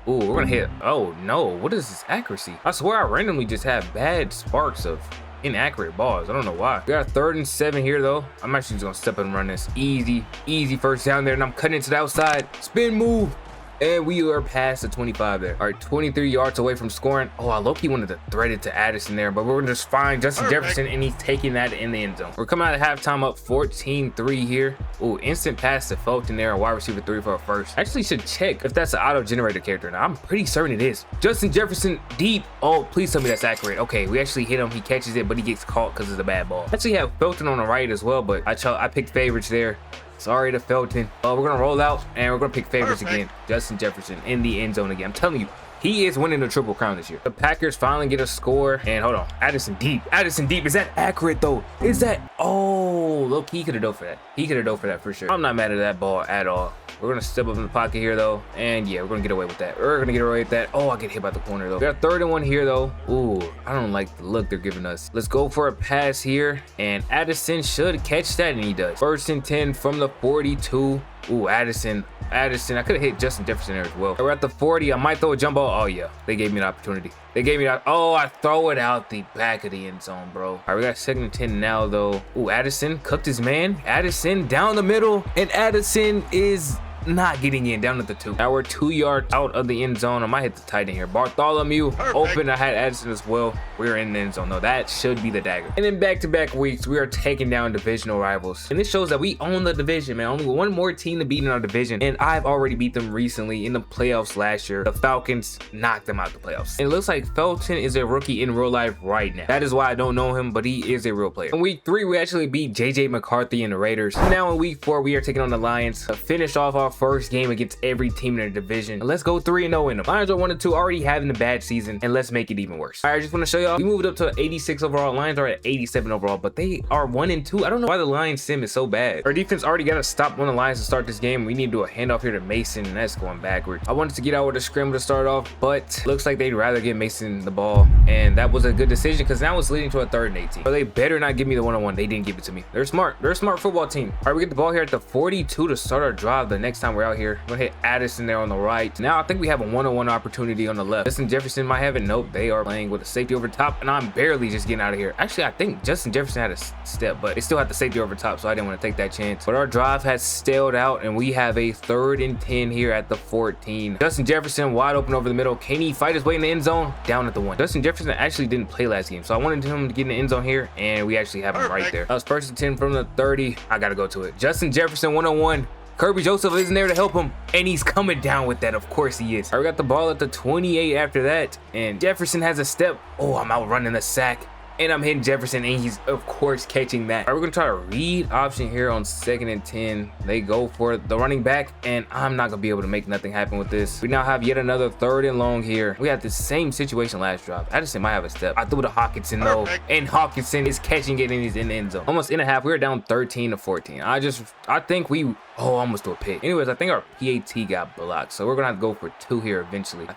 Ooh, we're going to hit. Oh, no. What is this accuracy? I swear I randomly just have bad sparks of inaccurate balls. I don't know why. We got a 3rd and 7 here, though. I'm actually just going to step up and run this. Easy 1st down there, and I'm cutting it to the outside. Spin move. And we are past the 25 there. All right, 23 yards away from scoring. Oh, I low-key wanted to thread it to Addison there, but we're gonna just find Justin Jefferson, and he's taking that in the end zone. We're coming out of halftime up 14-3 here. Oh, instant pass to Fulton there, wide receiver 3 for a first. Actually should check if that's an auto-generated character. Now, I'm pretty certain it is. Justin Jefferson deep. Oh, please tell me that's accurate. Okay, we actually hit him. He catches it, but he gets caught because it's a bad ball. Actually have Fulton on the right as well, but I picked favorites there. Sorry to Felton. We're going to roll out, and we're going to pick favorites again. Justin Jefferson in the end zone again. I'm telling you, he is winning the Triple Crown this year. The Packers finally get a score. And hold on. Addison deep. Addison deep. Is that accurate, though? Is that? Oh, look, he could have dove for that. He could have dove for that for sure. I'm not mad at that ball at all. We're going to step up in the pocket here, though. And yeah, we're going to get away with that. We're going to get away with that. Oh, I get hit by the corner, though. We got 3rd and 1 here, though. Ooh, I don't like the look they're giving us. Let's go for a pass here. And Addison should catch that, and he does. 1st and 10 from the 42. Ooh, Addison. I could have hit Justin Jefferson there as well. We're at the 40. I might throw a jump ball. Oh, yeah. They gave me an opportunity. They gave me that. Oh, I throw it out the back of the end zone, bro. All right, we got 2nd and 10 now, though. Ooh, Addison cooked his man. Addison down the middle. And Addison is not getting in, down at the 2. Now we're 2 yards out of the end zone. I might hit the tight end here. Bartholomew open. I had Addison as well. We're in the end zone, though. That should be the dagger. And in back-to-back weeks, we are taking down divisional rivals. And this shows that we own the division, man. Only one more team to beat in our division. And I've already beat them recently in the playoffs last year. The Falcons knocked them out the playoffs. And it looks like Felton is a rookie in real life right now. That is why I don't know him, but he is a real player. In week 3, we actually beat JJ McCarthy and the Raiders. Now in week 4, we are taking on the Lions to finish off our first game against every team in the division. And let's go 3-0 in them. Lions are 1-2, already having a bad season, and let's make it even worse. All right, I just want to show y'all, we moved up to 86 overall. Lions are at 87 overall, but they are 1-2. I don't know why the Lions sim is so bad. Our defense already got to stop one of the Lions to start this game. We need to do a handoff here to Mason, and that's going backwards. I wanted to get out with a scramble to start off, but looks like they'd rather give Mason the ball, and that was a good decision because now it's leading to a 3rd and 18. But they better not give me the one-on-one. They didn't give it to me. They're smart. They're a smart football team. All right, we get the ball here at the 42 to start our drive the next time we're out here. I'm gonna hit Addison there on the right. Now I think we have a one-on-one opportunity on the left. Justin Jefferson might have it. Nope, they are playing with a safety over top, and I'm barely just getting out of here. Actually, I think Justin Jefferson had a step, but they still had the safety over top, so I didn't want to take that chance. But our drive has stalled out, and we have a 3rd and 10 here at the 14. Justin Jefferson wide open over the middle. Can he fight his way in the end zone? Down at the 1. Justin Jefferson actually didn't play last game, so I wanted him to get in the end zone here, and we actually have him right there. That was 1st and 10 from the 30. I gotta go to it. Justin Jefferson 1-on-1. Kirby Joseph isn't there to help him, and he's coming down with that. Of course he is. I got the ball at the 28 after that, and Jefferson has a step. Oh, I'm out running the sack. And I'm hitting Jefferson, and he's, of course, catching that. All right, we're going to try a read option here on 2nd and 10. They go for the running back, and I'm not going to be able to make nothing happen with this. We now have yet another 3rd and long here. We had the same situation last drive. Addison might have a step. I threw to Hawkinson, though, and Hawkinson is catching it, and he's in the end zone. Almost in a half. We were down 13-14. I think we... Oh, almost to a pick. Anyways, I think our PAT got blocked, so we're gonna have to go for 2 here eventually. I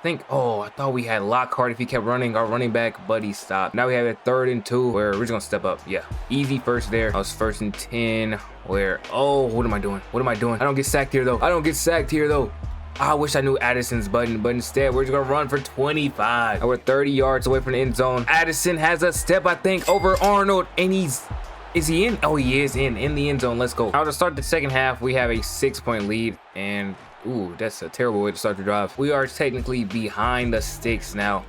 thought we had Lockhart if he kept running. Our running back, but he stopped. Now we have a 3rd and 2 where we're just gonna step up. Yeah, easy first there. I was 1st and 10 where, oh, what am I doing? What am I doing? I don't get sacked here though. I don't get sacked here though. I wish I knew Addison's button, but instead we're just gonna run for 25. And we're 30 yards away from the end zone. Addison has a step, I think, over Arnold, and is he in? Oh, he is in the end zone. Let's go. Now to start the second half, we have a 6-point lead, and ooh, that's a terrible way to start the drive. We are technically behind the sticks now.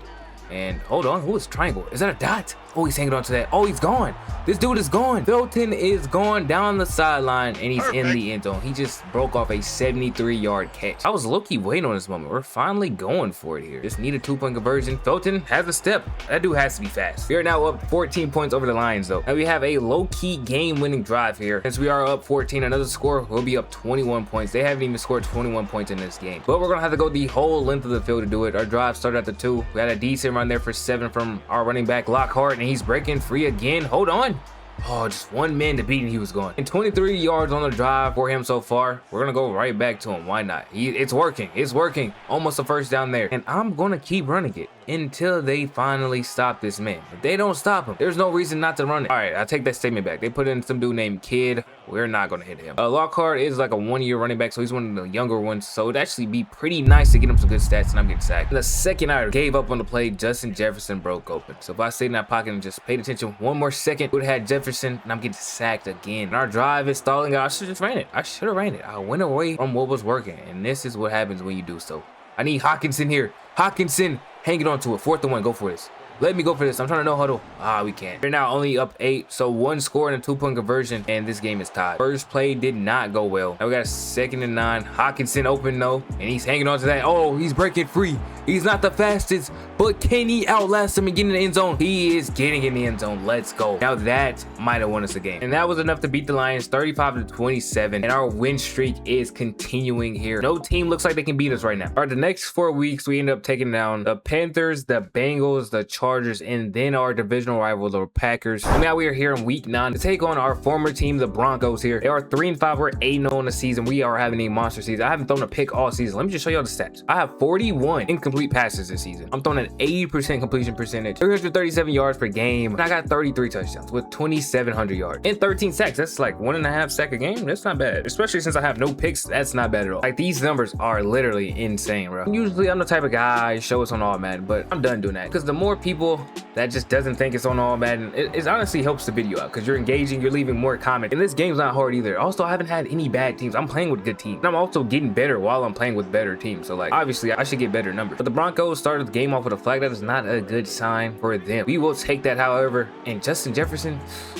And hold on, who is triangle? Is that a dot? Oh, he's hanging on to that. Oh, he's gone. This dude is gone. Felton is gone down the sideline, and he's in the end zone. He just broke off a 73-yard catch. I was low-key waiting on this moment. We're finally going for it here. Just need a 2-point conversion. Felton has a step. That dude has to be fast. We are now up 14 points over the Lions, though. And we have a low-key game-winning drive here. Since we are up 14, another score, we'll be up 21 points. They haven't even scored 21 points in this game. But we're going to have to go the whole length of the field to do it. Our drive started at the 2. We had a decent run there for 7 from our running back, Lockhart, and he's breaking free again. Hold on. Oh, just one man to beat and he was gone. And 23 yards on the drive for him so far. We're gonna go right back to him. Why not? It's working. It's working. Almost a first down there. And I'm gonna keep running it until they finally stop this man. If they don't stop him, there's no reason not to run it. All right, I take that statement back. They put in some dude named Kid. We're not gonna hit him. Lockhart is like a 1-year running back, so he's one of the younger ones. So it'd actually be pretty nice to get him some good stats, and I'm getting sacked. The second I gave up on the play, Justin Jefferson broke open. So if I stayed in that pocket and just paid attention one more second, would have had Jefferson, and I'm getting sacked again. And our drive is stalling out. I should have just ran it. I should have ran it. I went away from what was working, and this is what happens when you do so. I need Hawkinson here. Hawkinson, hanging on to it. 4th and 1. Go for this. Let me go for this. I'm trying to no huddle. Ah, we can't. We're now only up 8, so 1 score and a 2-point conversion, and this game is tied. First play did not go well. Now we got a 2nd and 9. Hawkinson open though, and he's hanging on to that. Oh, he's breaking free. He's not the fastest, but can he outlast him and get in the end zone? He is getting in the end zone. Let's go. Now that might have won us a game, and that was enough to beat the Lions 35-27, and our win streak is continuing here. No team looks like they can beat us right now. All right, the next 4 weeks we end up taking down the Panthers, the Bengals, the Chargers, and then our divisional rival, the Packers. And now we are here in week 9 to take on our former team, the Broncos here. They are 3-5. We're 8-0 in the season. We are having a monster season. I haven't thrown a pick all season. Let me just show you all the stats. I have 41 incomplete passes this season. I'm throwing an 80% completion percentage, 337 yards per game. And I got 33 touchdowns with 2,700 yards and 13 sacks. That's like 1.5 sack a game. That's not bad, especially since I have no picks. That's not bad at all. Like, these numbers are literally insane, bro. Usually I'm the type of guy show us on all Madden, but I'm done doing that because the more people that just doesn't think it's on all Madden, it honestly helps the video out because you're engaging, you're leaving more comments, and this game's not hard either. Also, I haven't had any bad teams. I'm playing with good teams, and I'm also getting better while I'm playing with better teams. So like, obviously I should get better numbers. But the Broncos started the game off with a flag. That is not a good sign for them. We will take that, however. And Justin Jefferson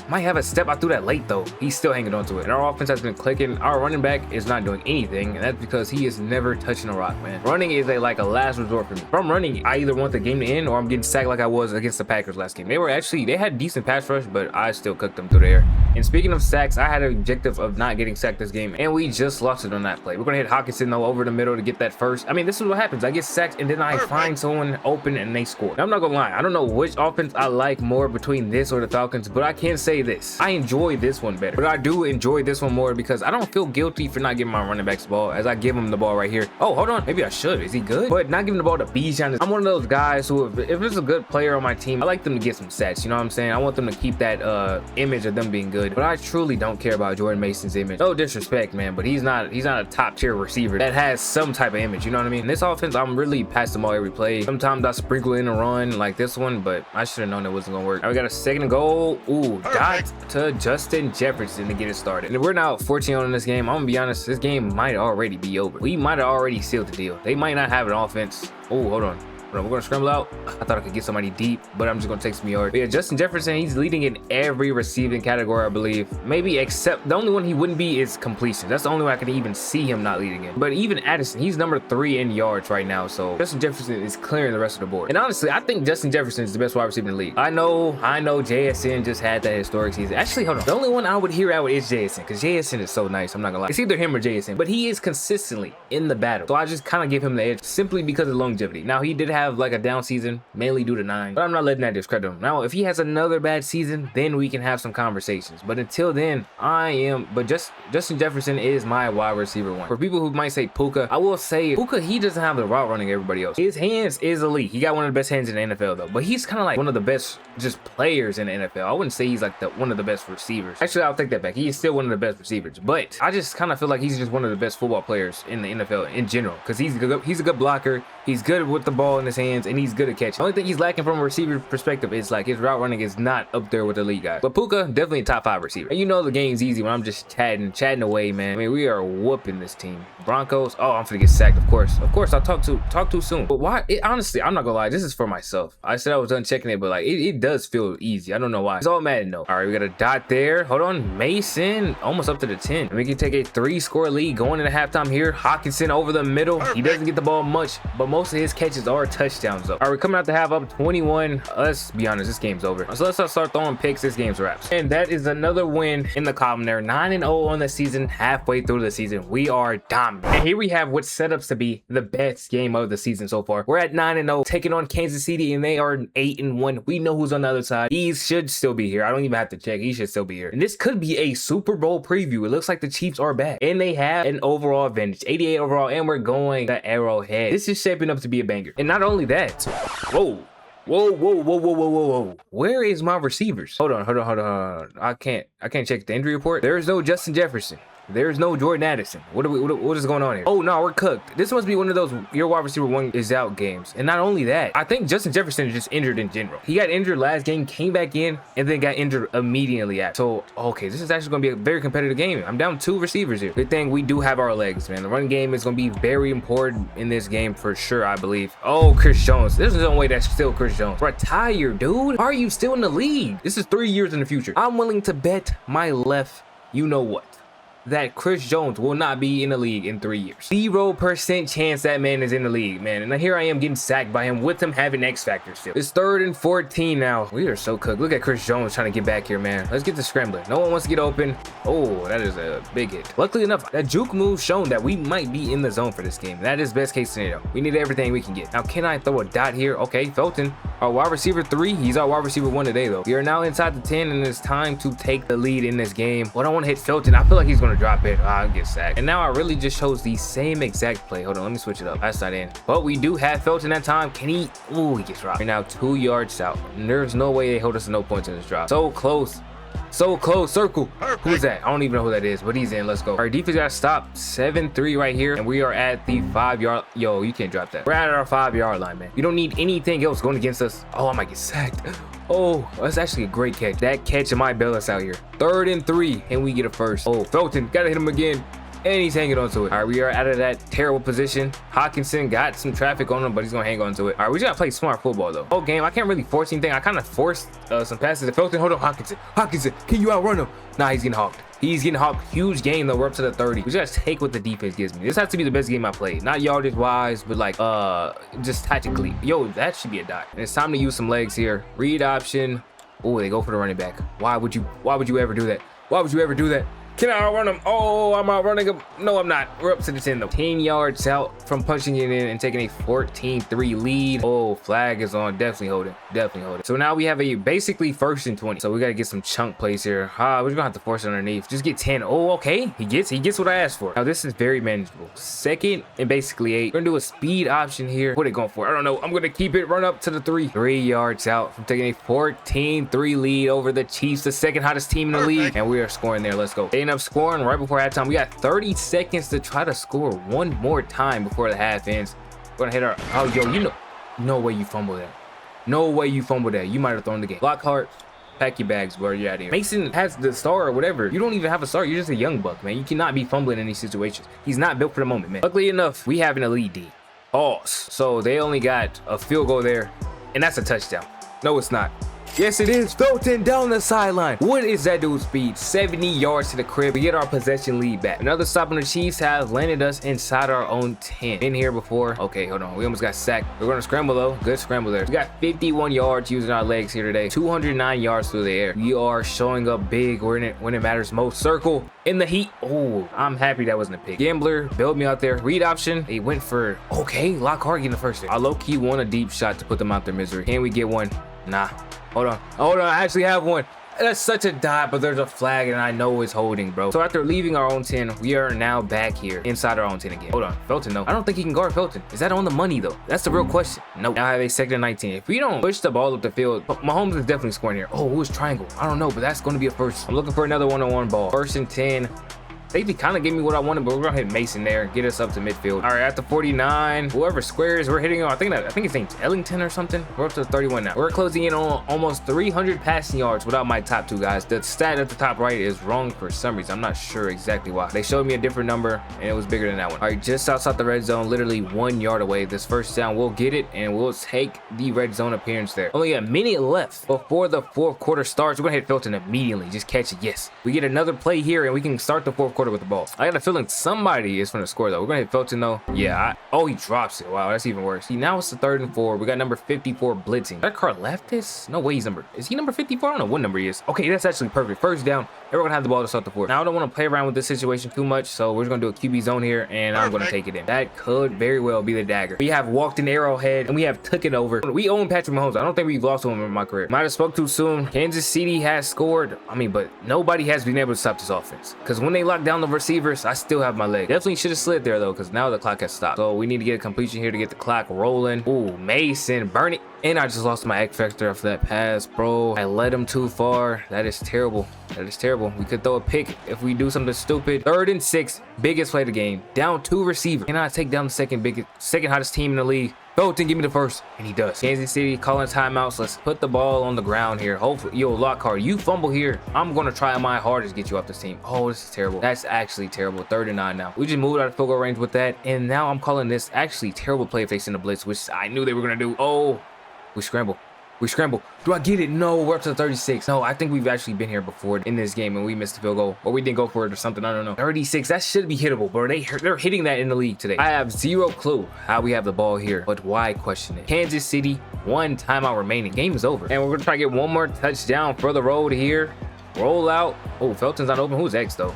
might have a step. I threw that late though. He's still hanging on to it, and our offense has been clicking. Our running back is not doing anything, and that's because he is never touching a rock, man. Running is like a last resort for me. If I'm running, I either want the game to end or I'm getting sacked like I was against the Packers last game. They had decent pass rush, but I still cooked them through the air. And speaking of sacks, I had an objective of not getting sacked this game, and we just lost it on that play. We're gonna hit Hawkinson though over the middle to get that first. I mean, this is what happens. I get sacked and then I find someone open and they score. Now, I'm not gonna lie, I don't know which offense I like more between this or the Falcons, but I can say this: I enjoy this one better. But I do enjoy this one more because I don't feel guilty for not giving my running backs the ball as I give him the ball right here. Oh, hold on, maybe I should. Is he good? But not giving the ball to Bijan. I'm one of those guys who, if there's a good player on my team, I like them to get some stats. You know what I'm saying? I want them to keep that image of them being good. But I truly don't care about Jordan Mason's image. No disrespect, man, but he's not a top tier receiver that has some type of image. You know what I mean? In this offense, I'm really passing the ball every play. Sometimes I sprinkle in a run like this one, but I should have known it wasn't gonna work. Now we got a 2nd and goal. Ooh, dot to Justin Jefferson to get it started. And we're now 14-0 in this game. I'm gonna be honest, this game might already be over. We might have already sealed the deal. They might not have an offense. Oh, hold on. We're gonna scramble out. I thought I could get somebody deep, but I'm just gonna take some yards. But yeah, Justin Jefferson, he's leading in every receiving category, I believe. Maybe except the only one he wouldn't be is completion. That's the only one I could even see him not leading in. But even Addison, he's number 3 in yards right now. So Justin Jefferson is clearing the rest of the board. And honestly, I think Justin Jefferson is the best wide receiver in the league. I know JSN just had that historic season. Actually, hold on. The only one I would hear out is JSN, because JSN is so nice. I'm not gonna lie. It's either him or JSN, but he is consistently in the battle. So I just kind of give him the edge simply because of longevity. Now, he did have have like a down season, mainly due to 9, but I'm not letting that discredit him. Now, if he has another bad season, then we can have some conversations. But until then, Justin Jefferson is my wide receiver 1. For people who might say Puka, I will say Puka, he doesn't have the route running everybody else. His hands is elite. He got one of the best hands in the NFL though, but he's kind of like one of the best just players in the NFL. I wouldn't say he's like one of the best receivers. Actually, I'll take that back. He is still one of the best receivers, but I just kind of feel like he's just one of the best football players in the NFL in general, because he's a good blocker. He's good with the ball in his hands, and he's good at catching. The only thing he's lacking from a receiver perspective is like his route running is not up there with the league guys. But Puka, definitely a top 5 receiver. And you know the game's easy when I'm just chatting away, man. I mean, we are whooping this team. Broncos, oh, I'm gonna get sacked, of course. I'll talk too soon. But why? Honestly, I'm not gonna lie, this is for myself. I said I was done checking it, but like it does feel easy. I don't know why. It's all Madden though. All right, we got a dot there. Hold on, Mason almost up to the 10. And we can take a 3-score lead going into halftime here. Hawkinson over the middle. He doesn't get the ball much, but most of his catches are touchdowns though. All right, we're coming out to half up 21. Let's be honest, this game's over. So let's start throwing picks. This game's wraps. And that is another win in the column there. 9-0 on the season. Halfway through the season, we are dominant. And here we have what set up to be the best game of the season so far. We're at 9-0, taking on Kansas City, and they are 8-1. We know who's on the other side. He should still be here. I don't even have to check. He should still be here. And this could be a Super Bowl preview. It looks like the Chiefs are back, and they have an overall advantage, 88 overall, and we're going to Arrowhead. This is shaping up to be a banger. And not only that, whoa. Where is my receivers? Hold on. I can't check the injury report. There is no Justin Jefferson. There's no Jordan Addison. What is going on here? Oh no, we're cooked. This must be one of those your wide receiver 1 is out games. And not only that, I think Justin Jefferson is just injured in general. He got injured last game, came back in, and then got injured immediately after. So okay, this is actually gonna be a very competitive game. I'm down 2 receivers here. Good thing we do have our legs, man. The run game is gonna be very important in this game for sure, I believe. Oh, Chris Jones. There's no way that's still Chris Jones. Retire, dude. Are you still in the league? This is 3 years in the future. I'm willing to bet my left, you know what, that Chris Jones will not be in the league in 3 years. 0% chance that man is in the league, man. And here I am getting sacked by him with him having X factor still. It's 3rd and 14 now. We are so cooked. Look at Chris Jones trying to get back here, man. Let's get the scrambler. No one wants to get open. Oh, that is a big hit. Luckily enough, that juke move shown that we might be in the zone for this game. That is best case scenario. We need everything we can get. Now, can I throw a dot here? Okay, Felton, our wide receiver 3. He's our wide receiver 1 today, though. We are now inside the 10, and it's time to take the lead in this game. But I want to hit Felton. I feel like he's going to drop it. I'll get sacked. And now I really just chose the same exact play. Hold on, let me switch it up. That's not in. But we do have Felton that time. Can he? Ooh, he gets dropped. We're now 2 yards out. And there's no way they hold us to no points in this drop. So close. So close. Circle. Who's that? I don't even know who that is, but he's in. Let's go. Our defense got to stop. 7-3 right here. And we are at the 5-yard. Yo, you can't drop that. We're at our 5-yard line, man. You don't need anything else going against us. Oh, I might get sacked. Oh, that's actually a great catch. That catch and my bail us out here. 3rd and 3, and we get a first. Oh, Felton, gotta hit him again. And he's hanging on to it. All right, we are out of that terrible position. Hawkinson got some traffic on him, but he's gonna hang on to it. All right, we just gotta play smart football though. Whole game, I can't really force anything. I kind of forced some passes to Felton. Hold on, Hawkinson, can you outrun him? Nah, he's getting hawked. He's getting hawked. Huge game though. We're up to the 30. We just take what the defense gives me. This has to be the best game I played. Not yardage wise, but like just tactically. Yo, that should be a dot. And it's time to use some legs here. Read option. Oh, they go for the running back. Why would you ever do that? Why would you ever do that? Can I outrun him? Oh, I'm outrunning him. No, I'm not. We're up to the 10 though. 10 yards out from punching it in and taking a 14-3 lead. Oh, flag is on. Definitely hold it. Definitely hold it. So now we have a basically 1st and 20. So we got to get some chunk plays here. We're gonna have to force it underneath. Just get 10. Oh, okay. He gets what I asked for. Now this is very manageable. 2nd and basically 8. We're gonna do a speed option here. What are they going for? I don't know. I'm gonna keep it. Run up to the 3. 3 yards out from taking a 14-3 lead over the Chiefs, the 2nd hottest team in the league. And we are scoring there. Let's go. They end up scoring right before halftime. We got 30 seconds to try to score one more time before the half ends. We're gonna hit our. Oh, yo, you know, no way you fumble that. No way you fumble that. You might have thrown the game. Lockhart, pack your bags, bro. You're out of here. Mason has the star or whatever. You don't even have a star. You're just a young buck, man. You cannot be fumbling in these situations. He's not built for the moment, man. Luckily enough, we have an elite D. Pause. So they only got a field goal there, and that's a touchdown. No, it's not. Yes, it is. Felton down the sideline. What is that dude's speed? 70 yards to the crib. We get our possession lead back. Another stop on the Chiefs have landed us inside our own 10. Been here before. Okay, hold on. We almost got sacked. We're going to scramble, though. Good scramble there. We got 51 yards using our legs here today. 209 yards through the air. We are showing up big. We're in it when it matters most. Circle in the heat. Oh, I'm happy that wasn't a pick. Gambler bailed me out there. Read option. They went for, okay, Lockhart getting the first hit. I low-key want a deep shot to put them out their misery. Can we get one? Nah. Hold on. I actually have one. That's such a dot, but there's a flag and I know it's holding, bro. So after leaving our own 10, we are now back here inside our own 10 again. Hold on. Felton, no. I don't think he can guard Felton. Is that on the money, though? That's the real question. Nope. Now I have a 2nd and 19. If we don't push the ball up the field, Mahomes is definitely scoring here. Oh, who's triangle? I don't know, but that's going to be a first. I'm looking for another one-on-one ball. 1st and 10. Safety kind of gave me what I wanted, but we're gonna hit Mason there, get us up to midfield. All right, at the 49, whoever squares, we're hitting on. I think his name's Ellington or something. We're up to 31 now. We're closing in on almost 300 passing yards without my top 2 guys. The stat at the top right is wrong for some reason. I'm not sure exactly why. They showed me a different number, and it was bigger than that one. All right, just outside the red zone, literally 1 yard away. This first down, we'll get it, and we'll take the red zone appearance there. Only a minute left before the 4th quarter starts. We're gonna hit Felton immediately. Just catch it. Yes, we get another play here, and we can start the 4th quarter with the ball. I got a feeling somebody is going to score, though. We're going to hit Felton, though. Yeah. Oh, he drops it. Wow, that's even worse. See, now it's the 3rd and 4. We got number 54 blitzing. That car left this? No way he's number. Is he number 54? I don't know what number he is. Okay, that's actually perfect. First down. And we're going to have the ball to start the 4th. Now, I don't want to play around with this situation too much, so we're just going to do a QB zone here, and I'm going to take it in. That could very well be the dagger. We have walked in Arrowhead, and we have took it over. We own Patrick Mahomes. I don't think we've lost to him in my career. Might have spoke too soon. Kansas City has scored. I mean, but nobody has been able to stop this offense. Because when they lock down the receivers, I still have my leg. Definitely should have slid there, though, because now the clock has stopped. So we need to get a completion here to get the clock rolling. Ooh, Mason, burn it. And I just lost my X factor after that pass, bro. I led him too far. That is terrible. That is terrible. We could throw a pick if we do something stupid. 3rd and 6, biggest play of the game. Down 2 receivers. Can I take down the second hottest team in the league? Felton, give me the first. And he does. Kansas City calling timeouts. Let's put the ball on the ground here. Hopefully, yo, Lockhart, you fumble here. I'm going to try my hardest to get you off this team. Oh, this is terrible. That's actually terrible. 3rd and 9 now. We just moved out of field goal range with that. And now I'm calling this actually terrible play if they send a blitz, which I knew they were going to do. Oh, we scramble. We scramble. Do I get it? No, we're up to 36. No, I think we've actually been here before in this game and we missed the field goal. Or we didn't go for it or something. I don't know. 36, that should be hittable, bro. They're hitting that in the league today. I have zero clue how we have the ball here, but why question it? Kansas City, 1 timeout remaining. Game is over. And we're going to try to get one more touchdown for the road here. Roll out. Oh, Felton's not open. Who's X, though?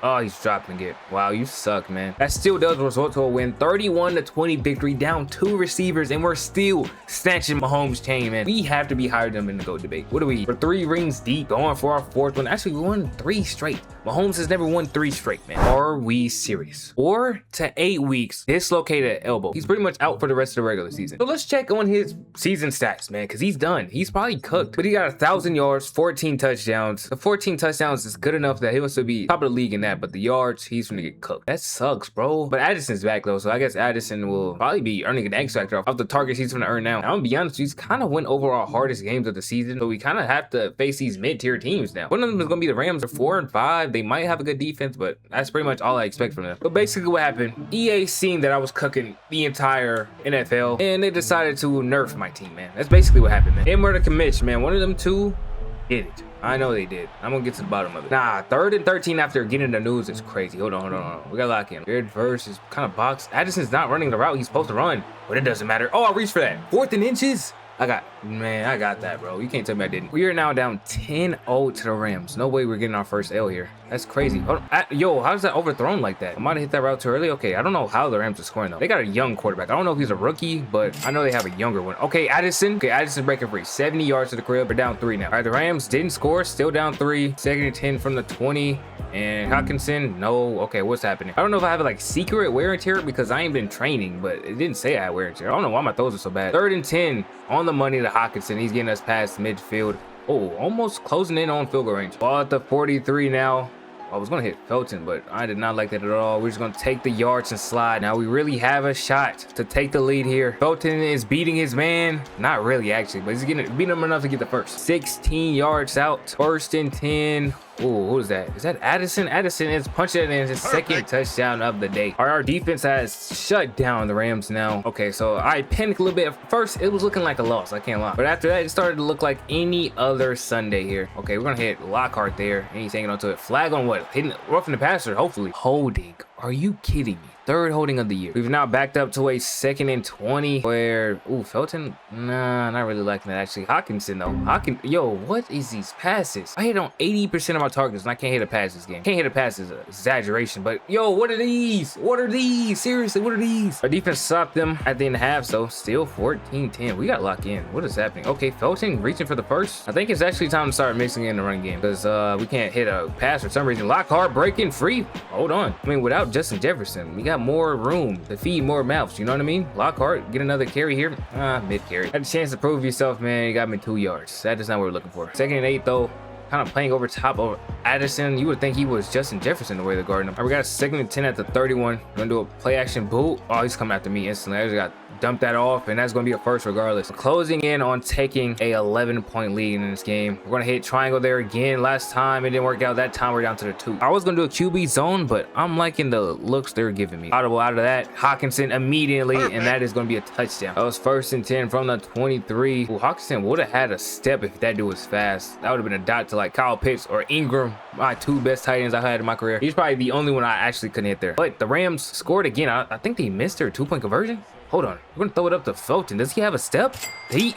Oh, he's dropping it. Wow, you suck, man. That still does result to a win. 31-20 victory, down 2 receivers, and we're still snatching Mahomes' chain, man. We have to be higher than them in the GOAT debate. What are we? We're 3 rings deep, going for our 4th one. Actually, we won 3 straight. Mahomes has never won 3 straight, man. Are we serious? 4 to 8 weeks, dislocated elbow. He's pretty much out for the rest of the regular season. So let's check on his season stats, man, because he's done. He's probably cooked, but he got 1,000 yards, 14 touchdowns. The 14 touchdowns is good enough that he wants to be top of the league in that, but the yards, he's gonna get cooked. That sucks, bro. But Addison's back, though, so I guess Addison will probably be earning an X factor off the targets he's gonna earn now. I'm gonna be honest, he's kind of went over our hardest games of the season, so we kind of have to face these mid-tier teams now. One of them is gonna be the Rams. They're 4 and 5. They might have a good defense, but that's pretty much all I expect from them. But basically what happened, EA seen that I was cooking the entire NFL, and they decided to nerf my team, man. That's basically what happened, man. And we're the commish, man. One of them 2 did it. I know they did. I'm gonna get to the bottom of it. Nah, 3rd and 13 after getting the news is crazy. Hold on. We gotta lock in. Weird versus kind of box. Addison's not running the route he's supposed to run, but it doesn't matter. Oh, I reached for that. 4th and inches. I got that, bro. You can't tell me I didn't. We are now down 10-0 to the Rams. No way we're getting our first L here. That's crazy. Hold on. Yo, how's that overthrown like that? I might have hit that route too early. Okay, I don't know how the Rams are scoring, though. They got a young quarterback. I don't know if he's a rookie, but I know they have a younger one. Okay, Addison. Okay, Addison's breaking free. 70 yards to the crib. We're down 3 now. All right, the Rams didn't score. Still down 3. 2nd and 10 from the 20. And Hawkinson, no. Okay, what's happening? I don't know if I have like secret wear and tear because I ain't been training, but it didn't say I had wear and tear. I don't know why my throws are so bad. 3rd and 10 on the money to Hawkinson. He's getting us past midfield. Oh, almost closing in on field goal range. Ball at the 43 now. I was going to hit Felton, but I did not like that at all. We're just going to take the yards and slide. Now we really have a shot to take the lead here. Felton is beating his man. Not really, actually, but he's beating him enough to get the first. 16 yards out. 1st and 10. Ooh, who is that? Is that Addison? Addison is punching it in his second touchdown of the day. Our defense has shut down the Rams now. Okay, so I panicked a little bit. At first, it was looking like a loss. I can't lie. But after that, it started to look like any other Sunday here. Okay, we're going to hit Lockhart there. And he's hanging onto it. Flag on what? Hitting roughing the passer, hopefully. Holding. Are you kidding me? Third holding of the year. We've now backed up to a 2nd and 20 where, ooh, Felton, nah, not really liking that actually. Hawkinson though, yo, what is these passes? I hit on 80% of my targets and I can't hit a pass this game. Can't hit a pass is an exaggeration, but yo, what are these? What are these? Seriously, what are these? Our defense stopped them at the end of the half, so still 14-10. We got locked in. What is happening? Okay, Felton reaching for the first. I think it's actually time to start mixing in the running game because we can't hit a pass for some reason. Lockhart breaking free. Hold on. I mean, without Justin Jefferson, we got more room to feed more mouths, you know what I mean? Lockhart, get another carry here. Mid carry. Had a chance to prove yourself, man. You got me 2 yards. That is not what we're looking for. 2nd and 8 though. Kind of playing over top of Addison. You would think he was Justin Jefferson the way they're guarding him. All right, we got a 2nd and 10 at the 31. We're gonna do a play action boot. Oh, he's coming after me instantly. I just got dumped that off, and that's gonna be a first regardless. We're closing in on taking a 11-point lead in this game. We're gonna hit triangle there again. Last time it didn't work out. That time we're down to the 2. I was gonna do a QB zone, but I'm liking the looks they're giving me. Audible out of that. Hawkinson immediately, and that is gonna be a touchdown. That was 1st and 10 from the 23. Ooh, Hawkinson would have had a step if that dude was fast. That would have been a dot to like Kyle Pitts or Ingram, my 2 best tight ends I had in my career. He's probably the only one I actually couldn't hit there. But the Rams scored again. I think they missed their 2-point conversion. Hold on. We're going to throw it up to Felton. Does he have a step?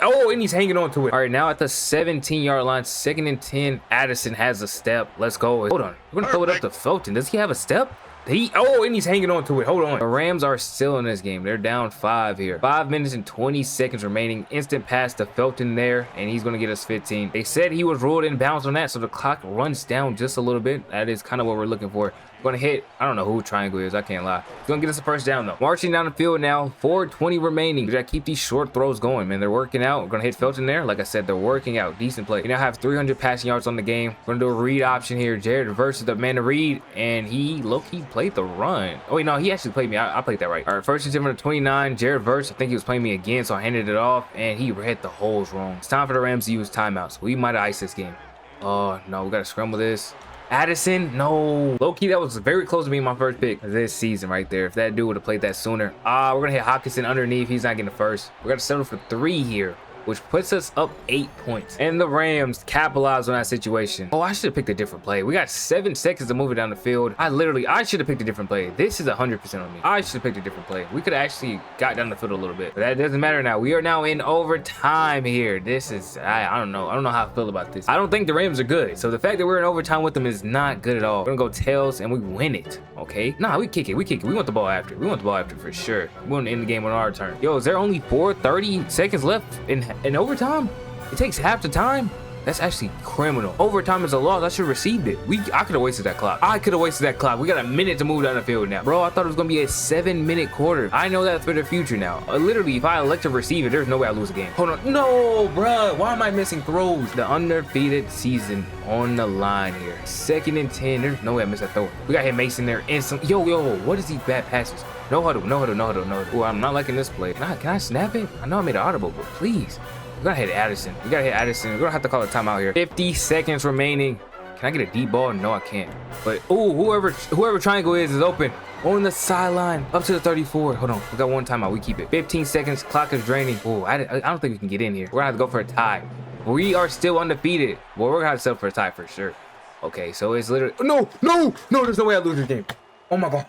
Oh, and he's hanging on to it. All right, now at the 17-yard line, 2nd and 10. Addison has a step. Let's go. Hold on. We're going to throw it up to Felton. Does he have a step? And he's hanging on to it. Hold on. The Rams are still in this game. They're down 5 here. 5 minutes and 20 seconds remaining. Instant pass to Felton there, and he's going to get us 15. They said he was ruled in bounds on that, so the clock runs down just a little bit. That is kind of what we're looking for. Going to hit, I don't know who triangle is, I can't lie. It's going to get us a first down though. Marching down the field now, 4:20 remaining. We got to keep these short throws going, man. They're working out. We're going to hit Felton there. Like I said, they're working out. Decent play. We now have 300 passing yards on the game. We're going to do a read option here. Jared versus the man to read, and he low-key played the run. Oh wait, no, he actually played me. I played that right. All right, 1st and 10 from the 29. Jared versus, I think he was playing me again, so I handed it off, and he read the holes wrong. It's time for the Rams to use timeouts. We might have iced this game. Oh no, we got to scramble this. Addison, no. Low-key, that was very close to being my first pick this season right there. If that dude would have played that sooner. We're going to hit Hawkinson underneath. He's not getting the first. We're going to settle for 3 here, which puts us up 8 points. And the Rams capitalize on that situation. Oh, I should have picked a different play. We got 7 seconds to move it down the field. I should have picked a different play. This is 100% on me. I should have picked a different play. We could have actually got down the field a little bit, but that doesn't matter now. We are now in overtime here. This is, I don't know. I don't know how I feel about this. I don't think the Rams are good. So the fact that we're in overtime with them is not good at all. We're gonna go tails and we win it. Okay. Nah, we kick it. We kick it. We want the ball after. We want the ball after for sure. We want to end the game on our turn. Yo, is there only 30 seconds left in overtime? It takes half the time. That's actually criminal. Overtime is a loss. I should have received it. I could have wasted that clock. We got a minute to move down the field now. Bro, I thought it was going to be a 7-minute quarter. I know that for the future now. Literally, if I elect to receive it, there's no way I lose a game. Hold on. No, bro. Why am I missing throws? The undefeated season on the line here. 2nd and 10. There's no way I missed that throw. We got hit Mason there instantly. Yo, what is these bad passes? No huddle. Oh, I'm not liking this play. Can I snap it? I know I made an audible, but please. We gotta hit Addison. We're gonna have to call a timeout here. 50 seconds remaining. Can I get a deep ball? No, I can't. But whoever triangle is open on the sideline up to the 34. Hold on, we got 1 timeout. We keep it. 15 seconds. Clock is draining. Oh, I don't think we can get in here. We're gonna have to go for a tie. We are still undefeated. Well, we're gonna have to settle for a tie for sure. Okay, so it's literally no. There's no way I lose this game. Oh my god.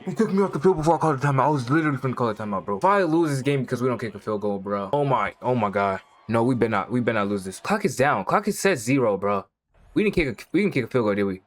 He took me off the field before I called the timeout. I was literally finna call the timeout, bro. If I lose this game because we don't kick a field goal, bro. Oh my god. No, we better not lose this. Clock is down. Clock is set 0, bro. We didn't kick a field goal, did we?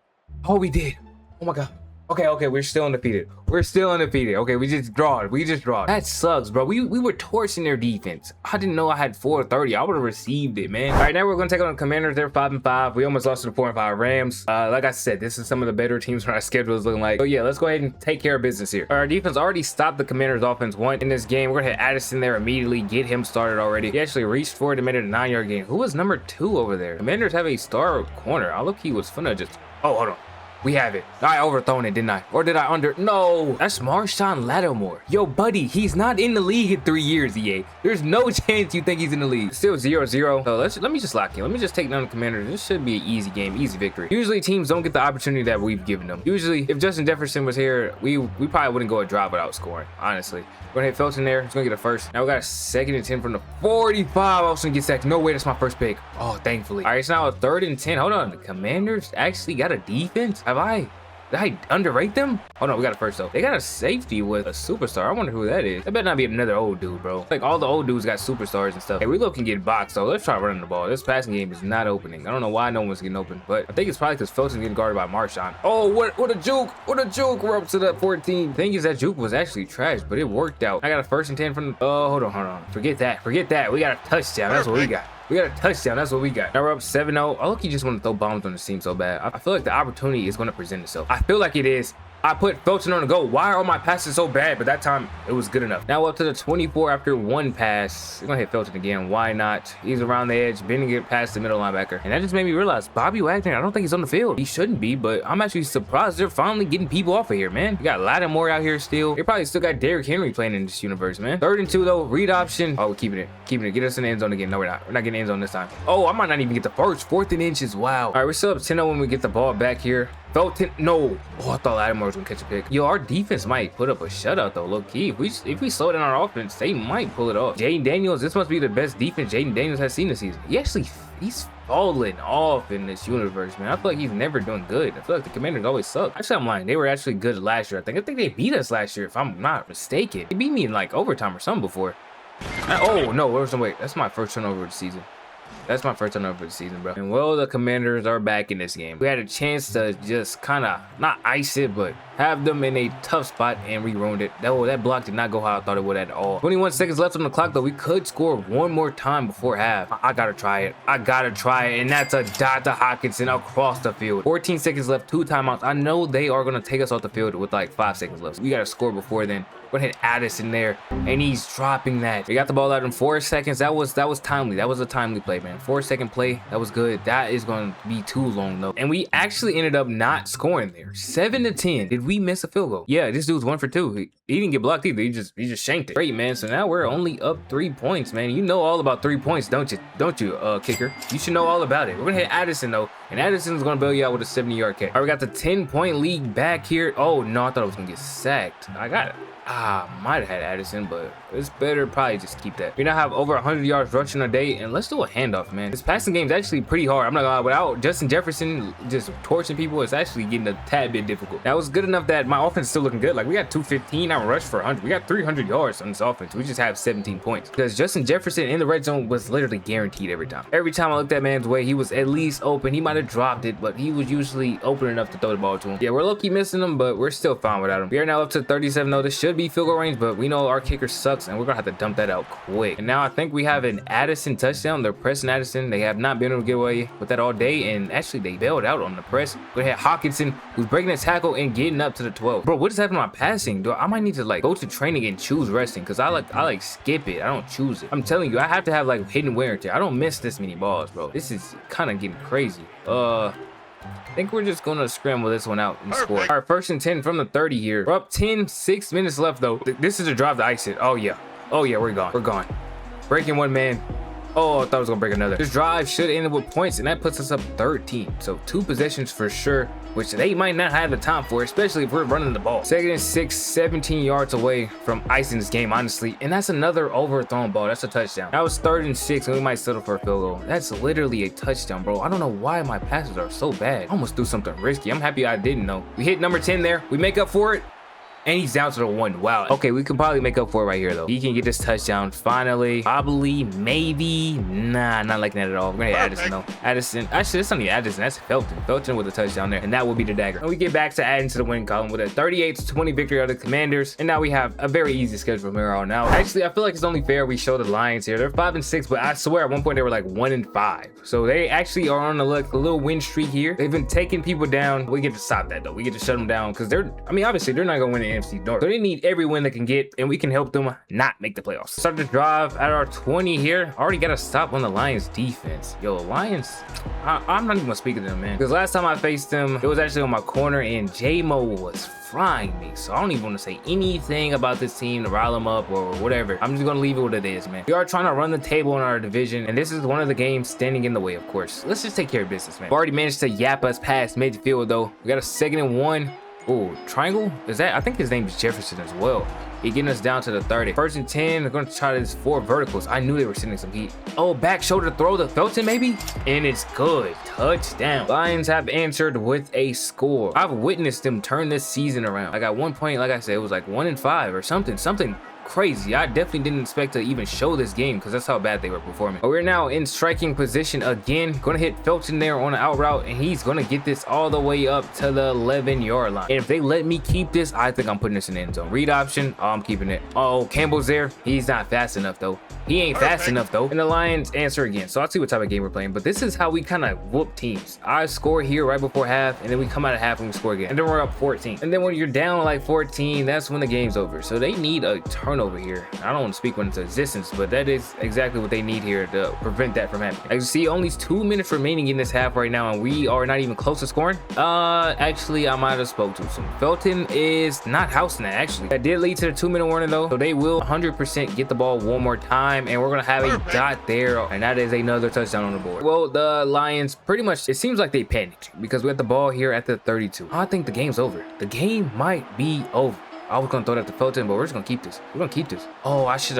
Oh, we did. Oh my god. Okay, we're still undefeated. Okay, we just drawed. That sucks, bro. We were torching their defense. I didn't know I had 430. I would have received it, man. All right, now we're gonna take on the Commanders. They're 5-5. We almost lost to the 4-5 Rams. Like I said, this is some of the better teams our schedule is looking like. So yeah, let's go ahead and take care of business here. Our defense already stopped the Commanders offense once in this game. We're gonna hit Addison there immediately, get him started already. He actually reached for it and made it a 9-yard gain. Who was number 2 over there? Commanders have a star corner. I look, he was finna just, oh, hold on. We have it. I overthrown it, didn't I? Or did I under? No, that's Marshawn Lattimore. Yo, buddy, he's not in the league in 3 years, EA. There's no chance you think he's in the league. Still 0-0. So let me just lock in. Let me just take down the Commanders. This should be an easy game, easy victory. Usually teams don't get the opportunity that we've given them. Usually, if Justin Jefferson was here, we probably wouldn't go a drive without scoring, honestly. We're gonna hit Felton there. He's gonna get a first. Now we got a 2nd and 10 from the 45. I was gonna get sacked. No way, that's my first pick. Oh, thankfully. All right, it's now a 3rd and 10. Hold on, the Commanders actually got a defense? Did I underrate them? Oh no, we got a first though. They got a safety with a superstar. I wonder who that is. That better not be another old dude, bro. Like all the old dudes got superstars and stuff. Hey, we can get boxed, so let's try running the ball. This passing game is not opening. I don't know why no one's getting open, but I think it's probably because Felton's getting guarded by Marshawn. Oh, what a juke! What a juke! We're up to the 14. Thing is that juke was actually trash, but it worked out. I got a 1st and 10 from the, oh, hold on. Forget that. We got a touchdown. That's what we got. We got a touchdown. That's what we got. Now we're up 7-0. Oh, look, he just want to throw bombs on the team so bad. I feel like the opportunity is going to present itself. I feel like it is. I put Felton on the go. Why are my passes so bad? But that time it was good enough. Now up to the 24 after 1 pass. We're gonna hit Felton again. Why not? He's around the edge, bending it past the middle linebacker. And that just made me realize Bobby Wagner, I don't think he's on the field. He shouldn't be, but I'm actually surprised they're finally getting people off of here, man. We got Lattimore out here still. They probably still got Derrick Henry playing in this universe, man. 3rd and 2 though. Read option. Oh, we're keeping it. Get us in the end zone again. No, we're not. We're not getting end zone this time. Oh, I might not even get the first. 4th and inches. Wow. All right, we're still up 10-0 when we get the ball back here. Felton, no. Oh, I thought Lattimore was gonna catch a pick. Yo, our defense might put up a shutout though, low key. If we slow down our offense, they might pull it off. Jaden Daniels, this must be the best defense Jaden Daniels has seen this season. He's falling off in this universe, man. I feel like he's never doing good. I feel like the Commanders always suck. Actually, I'm lying. They were actually good last year. I think they beat us last year, if I'm not mistaken. They beat me in like overtime or something before. Oh no, wait. That's my first turnover of the season. That's my first turnover of the season, bro. And well, the Commanders are back in this game. We had a chance to just kind of not ice it, but have them in a tough spot, and we ruined it. That block did not go how I thought it would at all. 21 seconds left on the clock, though. We could score one more time before half. I gotta try it. And that's a dot to Hawkinson across the field. 14 seconds left, 2 timeouts. I know they are gonna take us off the field with like 5 seconds left. So we gotta score before then. We're gonna hit Addison there, and he's dropping that. We got the ball out in 4 seconds. That was timely. That was a timely play, man. 4-second play. That was good. That is gonna be too long though. And we actually ended up not scoring there. 7-10. Did we miss a field goal? Yeah, this dude's 1 for 2. He didn't get blocked either. He just shanked it. Great, man. So now we're only up 3 points, man. You know all about 3 points, don't you, kicker? You should know all about it. We're gonna hit Addison though, and Addison's gonna bail you out with a 70-yard catch. All right, we got the 10-point lead back here. Oh no, I thought I was gonna get sacked. I got it. Might have had Addison, but it's better probably just keep that. We now have over 100 yards rushing a day, and let's do a handoff, man. This passing game is actually pretty hard. I'm not gonna lie, without Justin Jefferson just torching people, it's actually getting a tad bit difficult. That was good enough that my offense is still looking good. Like, we got 215, I rushed for 100. We got 300 yards on this offense. We just have 17 points because Justin Jefferson in the red zone was literally guaranteed every time. Every time I looked that man's way, he was at least open. He might have dropped it, but he was usually open enough to throw the ball to him. Yeah, we're low-key missing him, but we're still fine without him. We are now up to 37-0. This should be field goal range, but we know our kicker sucks, and we're gonna have to dump that out quick. And now I think we have an Addison touchdown. They're pressing Addison. They have not been able to get away with that all day, and actually they bailed out on the press. We had Hawkinson, who's breaking a tackle and getting up to the 12. Bro, what is happening to my passing? I might need to like go to training and choose resting, because I like skip it. I don't choose it. I'm telling you, I have to have like hidden wear and tear. I don't miss this many balls, bro. This is kind of getting crazy. I think we're just gonna scramble this one out and score. All right, 1st and 10 from the 30 here. We're up 10, 6 minutes left though. This is a drive to ice it. Oh yeah, we're gone. Breaking 1 man. Oh, I thought I was gonna break another. This drive should end up with points, and that puts us up 13. So 2 possessions for sure, which they might not have the time for, especially if we're running the ball. 2nd and 6, 17 yards away from icing this game, honestly. And that's another overthrown ball. That's a touchdown. That was 3rd and 6, and we might settle for a field goal. That's literally a touchdown, bro. I don't know why my passes are so bad. I almost threw something risky. I'm happy I didn't know. We hit number 10 there. We make up for it. And he's down to the 1. Wow. Okay, we can probably make up for it right here, though. He can get this touchdown finally. Probably, maybe. Nah, not liking that at all. We're gonna hit Addison, though. Addison. Actually, that's not even Addison. That's Felton. Felton with a touchdown there. And that will be the dagger. And we get back to adding to the win column with a 38-20 victory over the Commanders. And now we have a very easy schedule from here on out. Actually, I feel like it's only fair we show the Lions here. They're 5-6, but I swear at one point they were like 1-5. So they actually are on a little win streak here. They've been taking people down. We get to stop that, though. We get to shut them down because obviously they're not gonna win the NFC North. So they need every win they can get, and we can help them not make the playoffs. Start the drive at our 20 here. Already got a stop on the Lions defense. Yo, Lions, I'm not even gonna speak to them, man. Because last time I faced them, it was actually on my corner, and J-Mo was frying me. So I don't even want to say anything about this team to rile them up or whatever. I'm just gonna leave it what it is, man. We are trying to run the table in our division, and this is one of the games standing in the way, of course. Let's just take care of business, man. We've already managed to yap us past midfield, though. We got a 2nd and 1. Oh, triangle? Is that? I think his name is Jefferson as well. He getting us down to the 30. 1st and 10. They're going to try this 4 verticals. I knew they were sending some heat. Oh, back shoulder throw to Felton, maybe? And it's good. Touchdown. Lions have answered with a score. I've witnessed them turn this season around. I got 1 point, like I said, it was like 1 and 5 or something crazy. I definitely didn't expect to even show this game because that's how bad they were performing. But we're now in striking position again. Gonna hit Felton there on the out route, and he's gonna get this all the way up to the 11-yard line. And if they let me keep this, I think I'm putting this in the end zone. Read option. Oh, I'm keeping it. Oh, Campbell's there. He's not fast enough though. He ain't fast enough though. And the Lions answer again. So I'll see what type of game we're playing. But this is how we kind of whoop teams. I score here right before half, and then we come out of half and we score again. And then we're up 14. And then when you're down like 14, that's when the game's over. So they need a turnover here. I don't want to speak into existence, but that is exactly what they need here to prevent that from happening. As you see, only 2 minutes remaining in this half right now, and we are not even close to scoring. Actually, I might have spoke to some. Felton is not housing that, actually. That did lead to the 2-minute warning though. So they will 100% get the ball one more time, and we're gonna have a dot there, and that is another touchdown on the board. Well, the Lions pretty much, it seems like they panicked because we had the ball here at the 32. I think the game's over. The game might be over. I was gonna throw that to Felton, but we're just gonna keep this. We're gonna keep this. Oh, I should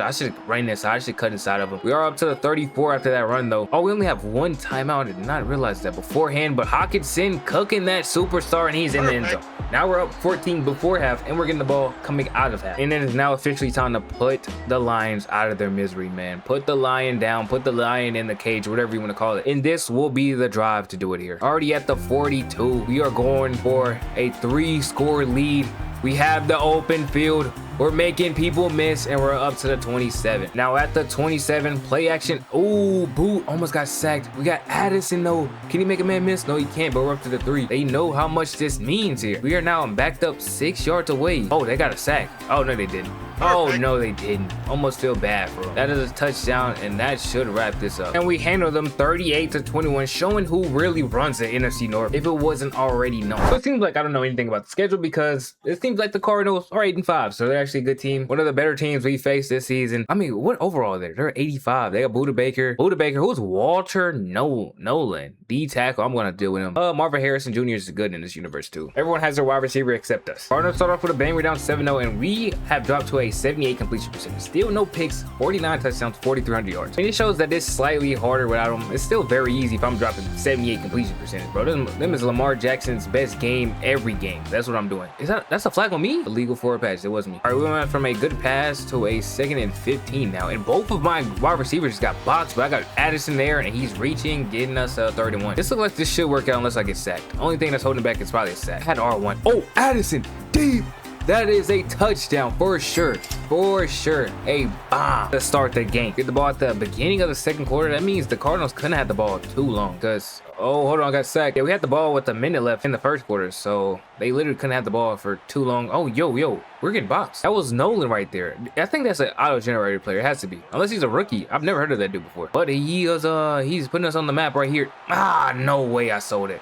run this. I should cut inside of him. We are up to the 34 after that run though. Oh, we only have 1 timeout. I did not realize that beforehand, but Hawkinson cooking that superstar, and he's in the end zone. Now we're up 14 before half, and we're getting the ball coming out of half. And it is now officially time to put the Lions out of their misery, man. Put the lion down, put the lion in the cage, whatever you want to call it. And this will be the drive to do it here. Already at the 42. We are going for a 3-score lead. We have the open field. We're making people miss, and we're up to the 27. Now at the 27, play action. Oh, boot, almost got sacked. We got Addison though. Can he make a man miss? No, he can't, but we're up to the 3. They know how much this means here. We are now backed up 6 yards away. Oh, they got a sack. Oh, no, they didn't. Oh, no, they didn't. Almost feel bad for them. That is a touchdown, and that should wrap this up. And we handle them 38-21, showing who really runs the NFC North, if it wasn't already known. So it seems like I don't know anything about the schedule, because it seems like the Cardinals are 8-5, so they're actually a good team. One of the better teams we faced this season. I mean, what overall are they? They're 85. They got Buda Baker. Who's Walter Nolan? D tackle. I'm going to deal with him. Marvin Harrison Jr. is good in this universe, too. Everyone has their wide receiver except us. Cardinals start off with a bang. We're down 7-0, and we have dropped to a 78 completion percentage. Still no picks, 49 touchdowns, 4,300 yards. I mean, it shows that it's slightly harder without him. It's still very easy if I'm dropping 78 completion percentage, bro. Them is Lamar Jackson's best game every game. That's what I'm doing. That's a flag on me? Illegal forward pass. It wasn't me. All right, we went from a good pass to a 2nd and 15 now, and both of my wide receivers just got boxed, but I got Addison there, and he's reaching, getting us 31. This looks like this should work out unless I get sacked. The only thing that's holding back is probably a sack. I had R1. Oh, Addison, deep. That is a touchdown for sure. For sure. A bomb to start the game. Get the ball at the beginning of the 2nd quarter. That means the Cardinals couldn't have the ball too long, because, oh, hold on, I got sacked. Yeah, we had the ball with a minute left in the 1st quarter, so they literally couldn't have the ball for too long. Oh, yo, we're getting boxed. That was Nolan right there. I think that's an auto-generated player. It has to be. Unless he's a rookie. I've never heard of that dude before. But he was, he's putting us on the map right here. Ah, no way I sold it.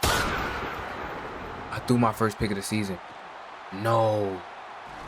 I threw my first pick of the season. No.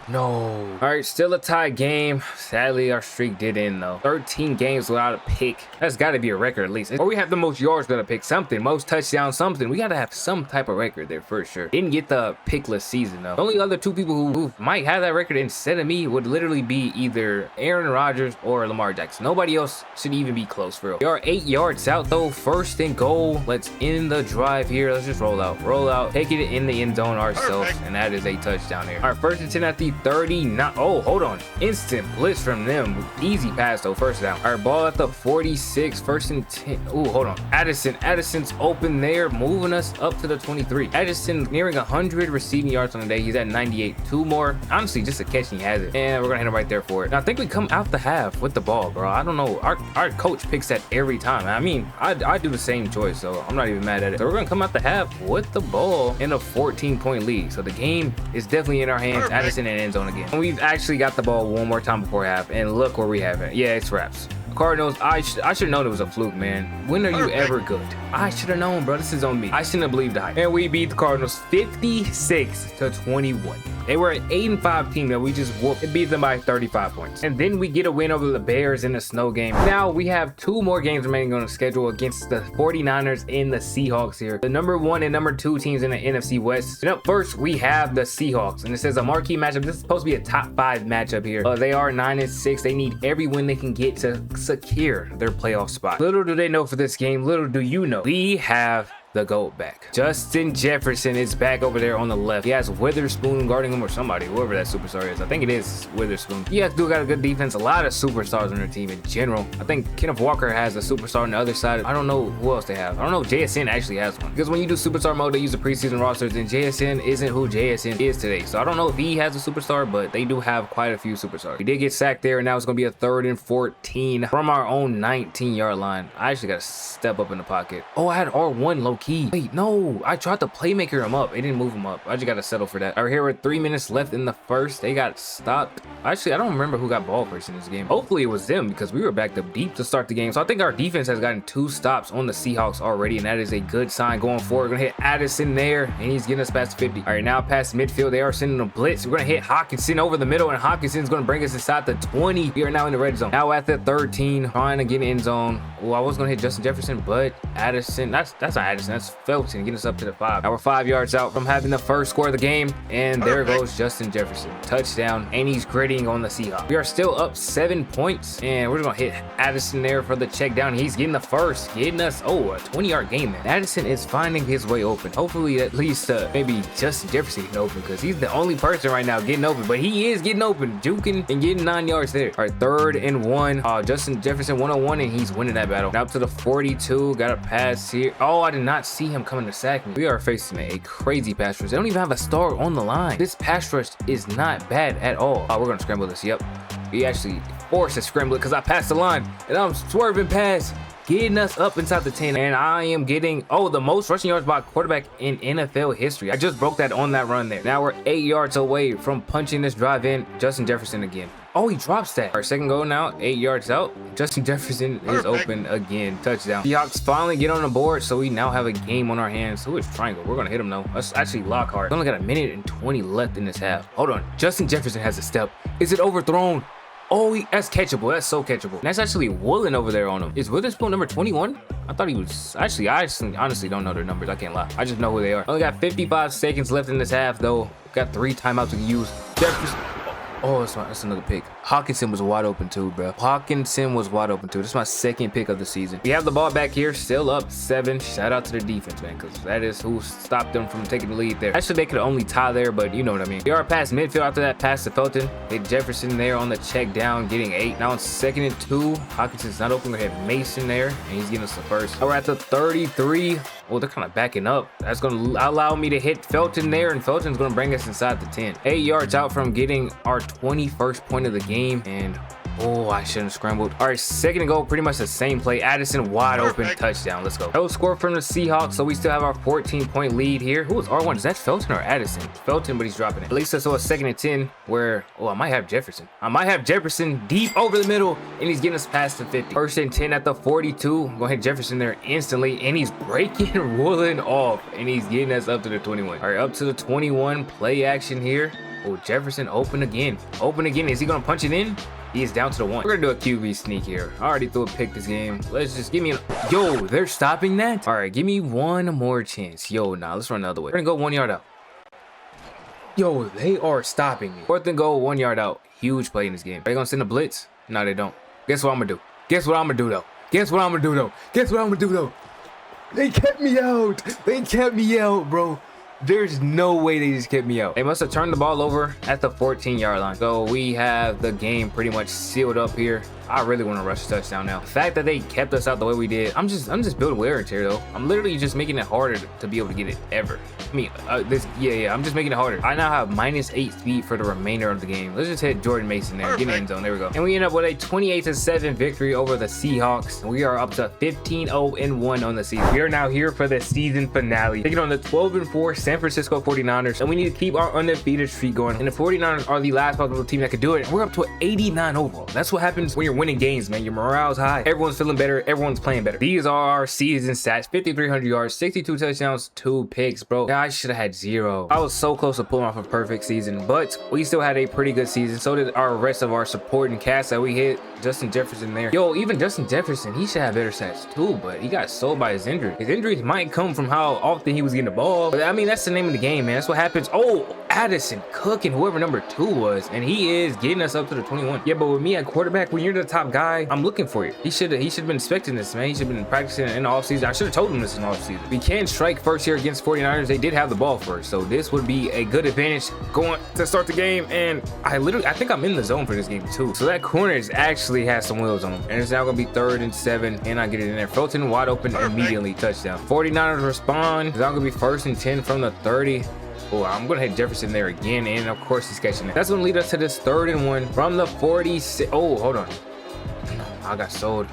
All right, still a tie game. Sadly, our streak did end though. 13 games without a pick. That's got to be a record at least. Or we have the most yards without a pick, something. Most touchdowns, something. We got to have some type of record there for sure. Didn't get the pickless season though. The only other 2 people who might have that record instead of me would literally be either Aaron Rodgers or Lamar Jackson. Nobody else should even be close for real. We are 8 yards out though. 1st and goal. Let's end the drive here. Let's just roll out. Take it in the end zone ourselves, and that is a touchdown here. All right, 1st and 10 at the 39. Oh, hold on. Instant blitz from them. Easy pass though, first down. All right, ball at the 46, first and 10. Oh, hold on. Addison's open there, moving us up to the 23. Addison nearing 100 receiving yards on the day. He's at 98. 2 more. Honestly, just a catch and he has it. And we're gonna hit him right there for it. Now I think we come out the half with the ball, bro. I don't know. Our coach picks that every time. I mean, I do the same choice, so I'm not even mad at it. So we're gonna come out the half with the ball in a 14-point lead. So the game is definitely in our hands. Addison and end zone again. And we've actually got the ball one more time before half, and look where we have it. Yeah, it's wraps. Cardinals, I should have known it was a fluke, man. When are you ever good? I should have known, bro. This is on me. I shouldn't have believed the hype. And we beat the Cardinals 56-21. They were an 8-5 team that we just whooped and beat them by 35 points. And then we get a win over the Bears in a snow game. Now we have 2 more games remaining on the schedule against the 49ers and the Seahawks here. The number 1 and number 2 teams in the NFC West. And up first, we have the Seahawks. And it says a marquee matchup. This is supposed to be a top 5 matchup here. They are 9-6. They need every win they can get to secure their playoff spot. Little do they know for this game. Little do you know. We have the GOAT back. Justin Jefferson is back over there on the left. He has Witherspoon guarding him, or somebody, whoever that superstar is. I think it is Witherspoon. He has got a good defense. A lot of superstars on their team in general. I think Kenneth Walker has a superstar on the other side. I don't know who else they have. I don't know if JSN actually has one. Because when you do superstar mode, they use the preseason rosters, and JSN isn't who JSN is today. So I don't know if he has a superstar, but they do have quite a few superstars. We did get sacked there, and now it's going to be a 3rd and 14 from our own 19-yard line. I actually got to step up in the pocket. Oh, I had R1 low key. Wait, no, I tried to playmaker him up. It didn't move him up. I just got to settle for that. All right, here with 3 minutes left in the first. They got stopped. Actually, I don't remember who got ball first in this game. Hopefully it was them, because we were backed up deep to start the game. So I think our defense has gotten 2 stops on the Seahawks already, and that is a good sign going forward. We're going to hit Addison there, and he's getting us past 50. All right, now past midfield, they are sending a blitz. We're going to hit Hawkinson over the middle, and Hawkinson's going to bring us inside the 20. We are now in the red zone. Now at the 13, trying to get in zone. Oh, I was going to hit Justin Jefferson, but Addison, that's not Addison, that's Felton, getting us up to the 5. Now we're 5 yards out from having the first score of the game, and there goes Justin Jefferson. Touchdown, and he's gritting on the Seahawks. We are still up 7 points, and we're going to hit Addison there for the check down. He's getting the first, getting us, a 20-yard game, man. Addison is finding his way open. Hopefully at least maybe Justin Jefferson getting open, because he's the only person right now getting open, but he is getting open, juking and getting 9 yards there. All right, 3rd and 1. Justin Jefferson 1-on-1, and he's winning that battle. Now up to the 42, got a pass here. Oh, I did not see him coming to sack me. We are facing a crazy pass rush. They don't even have a star on the line. This pass rush is not bad at all. Oh, we're gonna scramble this. Yep, we actually forced to scramble it because I passed the line, and I'm swerving past, getting us up inside the 10, and I am getting the most rushing yards by a quarterback in NFL history. I just broke that on that run there. Now we're 8 yards away from punching this drive in. Justin Jefferson again. Oh, he drops that. Our second goal now, 8 yards out. Justin Jefferson is open again. Touchdown. Seahawks finally get on the board, so we now have a game on our hands. Who is triangle? We're gonna hit him though. That's actually Lockhart. We only got 1:20 left in this half. Hold on. Justin Jefferson has a step. Is it overthrown? Oh, that's catchable. That's so catchable. And that's actually Woolen over there on him. Is Witherspoon number 21? I thought he was. Actually, I honestly don't know their numbers. I can't lie. I just know who they are. Only got 55 seconds left in this half, though. Got 3 timeouts to use. Jefferson. Oh, that's another pick. Hawkinson was wide open too, bro. Hawkinson was wide open too. This is my 2nd pick of the season. We have the ball back here, still up 7. Shout out to the defense, man, because that is who stopped them from taking the lead there. Actually, they could only tie there, but you know what I mean. We are past midfield after that pass to Felton. Hit Jefferson there on the check down, getting 8. Now it's 2nd and 2. Hawkinson's not open. We're gonna hit Mason there, and he's getting us the first. Now we're at the 33. Well, they're kind of backing up. That's going to allow me to hit Felton there, and Felton's going to bring us inside the 10. 8 yards out from getting our 21st point of the game, and oh, I shouldn't have scrambled. All right, 2nd and goal, pretty much the same play. Addison wide open, touchdown. Let's go. No score from the Seahawks, so we still have our 14-point lead here. Who is R1? Is that Felton or Addison? Felton, but he's dropping it. At least that's a 2nd and 10 where, I might have Jefferson. I might have Jefferson deep over the middle, and he's getting us past the 50. 1st and 10 at the 42. I'm going to hit Jefferson there instantly, and he's breaking Woolen off, and he's getting us up to the 21. All right, up to the 21. Play action here. Oh, Jefferson open again. Open again. Is he going to punch it in? He is down to the 1. We're gonna do a QB sneak here. I already threw a pick this game. Let's just give me yo, they're stopping that. All right, give me one more chance. Yo, nah, let's run the other way. We're gonna go 1 yard out. Yo, they are stopping me. 4th and goal, 1 yard out. Huge play in this game. Are they gonna send a blitz? No, they don't. Guess what I'm gonna do? Guess what I'm gonna do though? Guess what I'm gonna do though? Guess what I'm gonna do though? They kept me out. They kept me out, bro. There's no way they just kept me out. They must have turned the ball over at the 14-yard line. So we have the game pretty much sealed up here. I really want to rush a touchdown now. The fact that they kept us out the way we did, I'm just building wear and tear though. I'm literally just making it harder to be able to get it ever. I mean, I'm just making it harder. I now have -8 speed for the remainder of the game. Let's just hit Jordan Mason there. Get in the end zone. There we go. And we end up with a 28-7 victory over the Seahawks. We are up to 15-0-1 on the season. We are now here for the season finale, taking on the 12-4 San Francisco 49ers, and we need to keep our undefeated streak going. And the 49ers are the last possible team that could do it. And we're up to an 89 overall. That's what happens when you're winning games, man. Your morale's high. Everyone's feeling better. Everyone's playing better. These are our season stats: 5,300 yards, 62 touchdowns, 2 picks, bro. I should have had 0. I was so close to pulling off a perfect season, but we still had a pretty good season. So did our rest of our supporting cast that we hit. Justin Jefferson there. Yo, even Justin Jefferson, he should have better stats too, but he got sold by his injury. His injuries might come from how often he was getting the ball. But I mean, that's the name of the game, man. That's what happens. Oh, Addison cooking whoever number 2 was, and he is getting us up to the 21. Yeah, but with me at quarterback, when you're the top guy, I'm looking for you. He should have been expecting this, man. He should have been practicing in the offseason. I should have told him this in the offseason. We can strike first here against 49ers. They did have the ball first, so this would be a good advantage going to start the game. And I think I'm in the zone for this game too. So that corner actually has some wheels on him. And it's now gonna be 3rd and 7, and I get it in there. Fulton wide open immediately, touchdown. 49ers respond. It's now gonna be 1st and 10 from the 30. Oh, I'm gonna hit Jefferson there again, and of course he's catching it. That's gonna lead us to this 3rd and 1 from the 46. Oh, hold on. I got sold.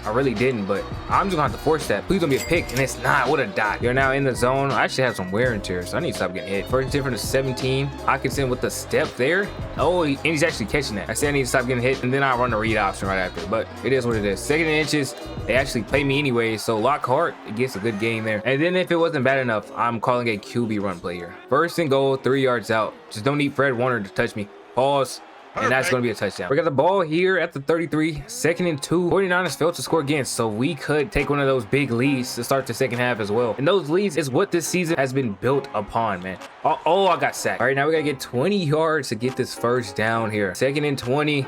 I really didn't, but I'm just gonna have to force that. Please don't be a pick, and it's not. What a dot. You're now in the zone. I actually have some wear and tear, so I need to stop getting hit. 1st and 10 from the 17. Hockenson with the step there. Oh, and he's actually catching that. I said I need to stop getting hit, and then I run the read option right after. But it is what it is. 2nd and inches. They actually play me anyway, so Lockhart gets a good game there. And then if it wasn't bad enough, I'm calling a QB run play here. 1st and goal, 3 yards out. Just don't need Fred Warner to touch me. Pause. And that's going to be a touchdown. We got the ball here at the 33, 2nd and 2. 49ers failed to score again, so we could take one of those big leads to start the second half as well. And those leads is what this season has been built upon, man. Oh, I got sacked. All right, now we got to get 20 yards to get this first down here. 2nd and 20.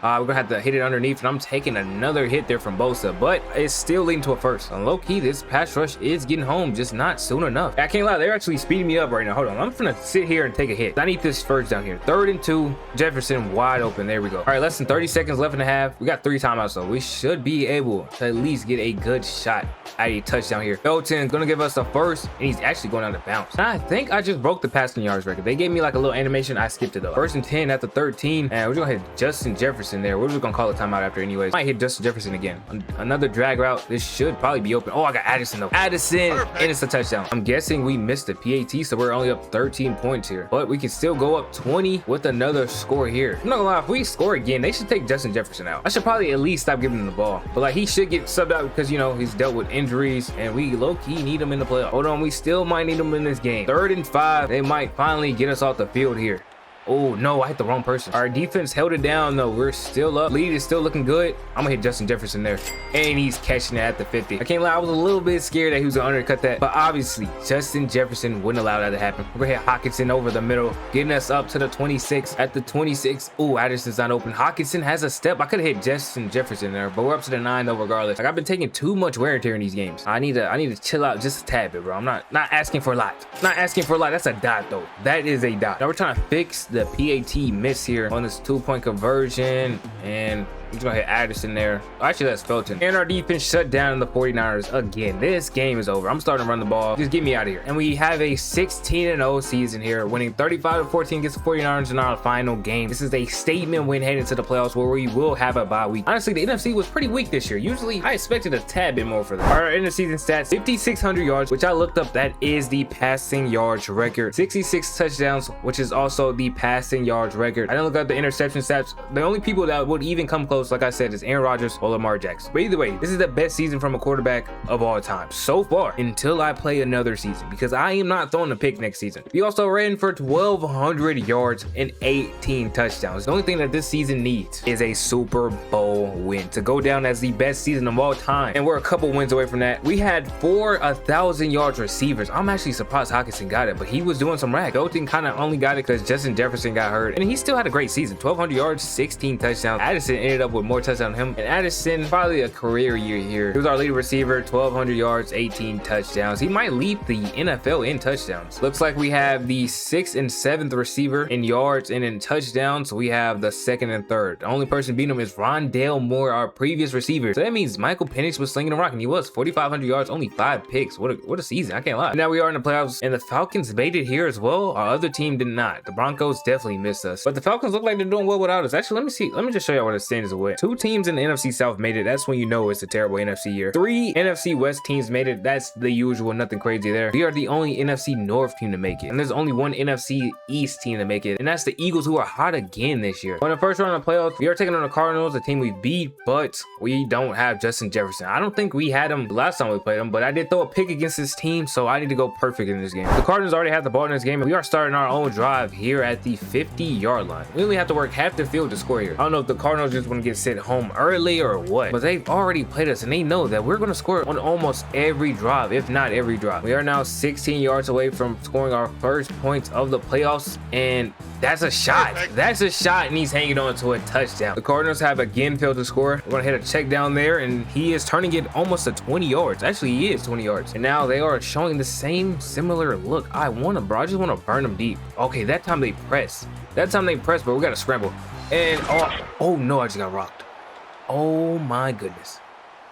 We're gonna have to hit it underneath, and I'm taking another hit there from Bosa, but it's still leading to a first. On low key, this pass rush is getting home, just not soon enough. I can't lie, they're actually speeding me up right now. Hold on, I'm gonna sit here and take a hit. I need this first down here. 3rd and 2, Jefferson wide open. There we go. All right, less than 30 seconds left in the half. We got 3 timeouts, so we should be able to at least get a good shot at a touchdown here. Felton gonna give us a first, and he's actually going out of bounds. And I think I just broke the passing yards record. They gave me like a little animation. I skipped it though. 1st and 10 at the 13, and we're gonna hit Justin Jefferson there. We're just gonna call a timeout after anyways. Might hit Justin Jefferson again. Another drag route. This should probably be open. Oh, I got Addison though. Addison, and it's a touchdown. I'm guessing we missed the PAT, so we're only up 13 points here, but we can still go up 20 with another score here. I'm not gonna lie, if we score again, they should take Justin Jefferson out. I should probably at least stop giving him the ball, but like he should get subbed out because, you know, he's dealt with injuries, and we low-key need him in the playoff. Hold on, we still might need him in this game. 3rd and 5. They might finally get us off the field here. Oh no, I hit the wrong person. Our defense held it down though. We're still up. Lead is still looking good. I'm gonna hit Justin Jefferson there, and he's catching it at the 50. I can't lie, I was a little bit scared that he was gonna undercut that, but obviously Justin Jefferson wouldn't allow that to happen. We're gonna hit Hockenson over the middle, getting us up to the 26. At the 26, oh, Addison's not open. Hockenson has a step. I could have hit Justin Jefferson there, but we're up to the 9 though regardless. Like, I've been taking too much wear and tear in these games. I need to chill out just a tad bit, bro. I'm not asking for a lot. Not asking for a lot. That's a dot though. That is a dot. Now we're trying to fix the PAT miss here on this 2-point conversion, and we're just gonna hit Addison there. Actually, that's Felton. And our defense shut down the 49ers again. This game is over. I'm starting to run the ball. Just get me out of here. And we have a 16-0 season here, winning 35-14 against the 49ers in our final game. This is a statement win heading to the playoffs, where we will have a bye week. Honestly, the NFC was pretty weak this year. Usually, I expected a tad bit more for them. Our end of season stats: 5,600 yards, which I looked up. That is the passing yards record. 66 touchdowns, which is also the passing yards record. I didn't look up the interception stats. The only people that would even come close, like I said, is Aaron Rodgers or Lamar Jackson. But either way, this is the best season from a quarterback of all time so far, until I play another season, because I am not throwing a pick next season. We also ran for 1,200 yards and 18 touchdowns. The only thing that this season needs is a Super Bowl win to go down as the best season of all time, and we're a couple wins away from that. We had 4 1,000 yards receivers. I'm actually surprised Hockenson got it, but he was doing some rag. Felton kind of only got it because Justin Jefferson got hurt, and he still had a great season. 1,200 yards, 16 touchdowns. Addison ended up up with more touchdowns than him. And Addison, probably a career year here. He was our leading receiver, 1,200 yards, 18 touchdowns. He might lead the NFL in touchdowns. Looks like we have the 6th and 7th receiver in yards and in touchdowns. We have the 2nd and 3rd. The only person beating him is Rondale Moore, our previous receiver. So that means Michael Penix was slinging the rock, and he was 4,500 yards, only 5 picks. What a season, I can't lie. Now we are in the playoffs, and the Falcons made it here as well. Our other team did not. The Broncos definitely missed us, but the Falcons look like they're doing well without us. Actually, let me just show you what the standings away. 2 teams in the NFC South made it. That's when you know it's a terrible NFC year. 3 NFC West teams made it. That's the usual, nothing crazy there. We are the only NFC North team to make it, and there's only one NFC East team to make it, and that's the Eagles, who are hot again this year. On the first round of the playoffs, we are taking on the Cardinals, a team we beat, but we don't have Justin Jefferson. I don't think we had him last time we played him, but I did throw a pick against this team, so I need to go perfect in this game. The Cardinals already have the ball in this game, and we are starting our own drive here at the 50-yard line. We only have to work half the field to score here. I don't know if the Cardinals just want to get sent home early or what, but they've already played us, and they know that we're going to score on almost every drive, if not every drive. We are now 16 yards away from scoring our first points of the playoffs, and that's a shot. That's a shot, and he's hanging on to a touchdown. The Cardinals have again failed to score. We're gonna hit a check down there, and he is turning it almost to 20 yards. Actually, he is 20 yards. And now they are showing the same similar look. I just want to burn them deep. Okay, that time they press. But we gotta scramble. And oh no, I just got rocked. Oh my goodness.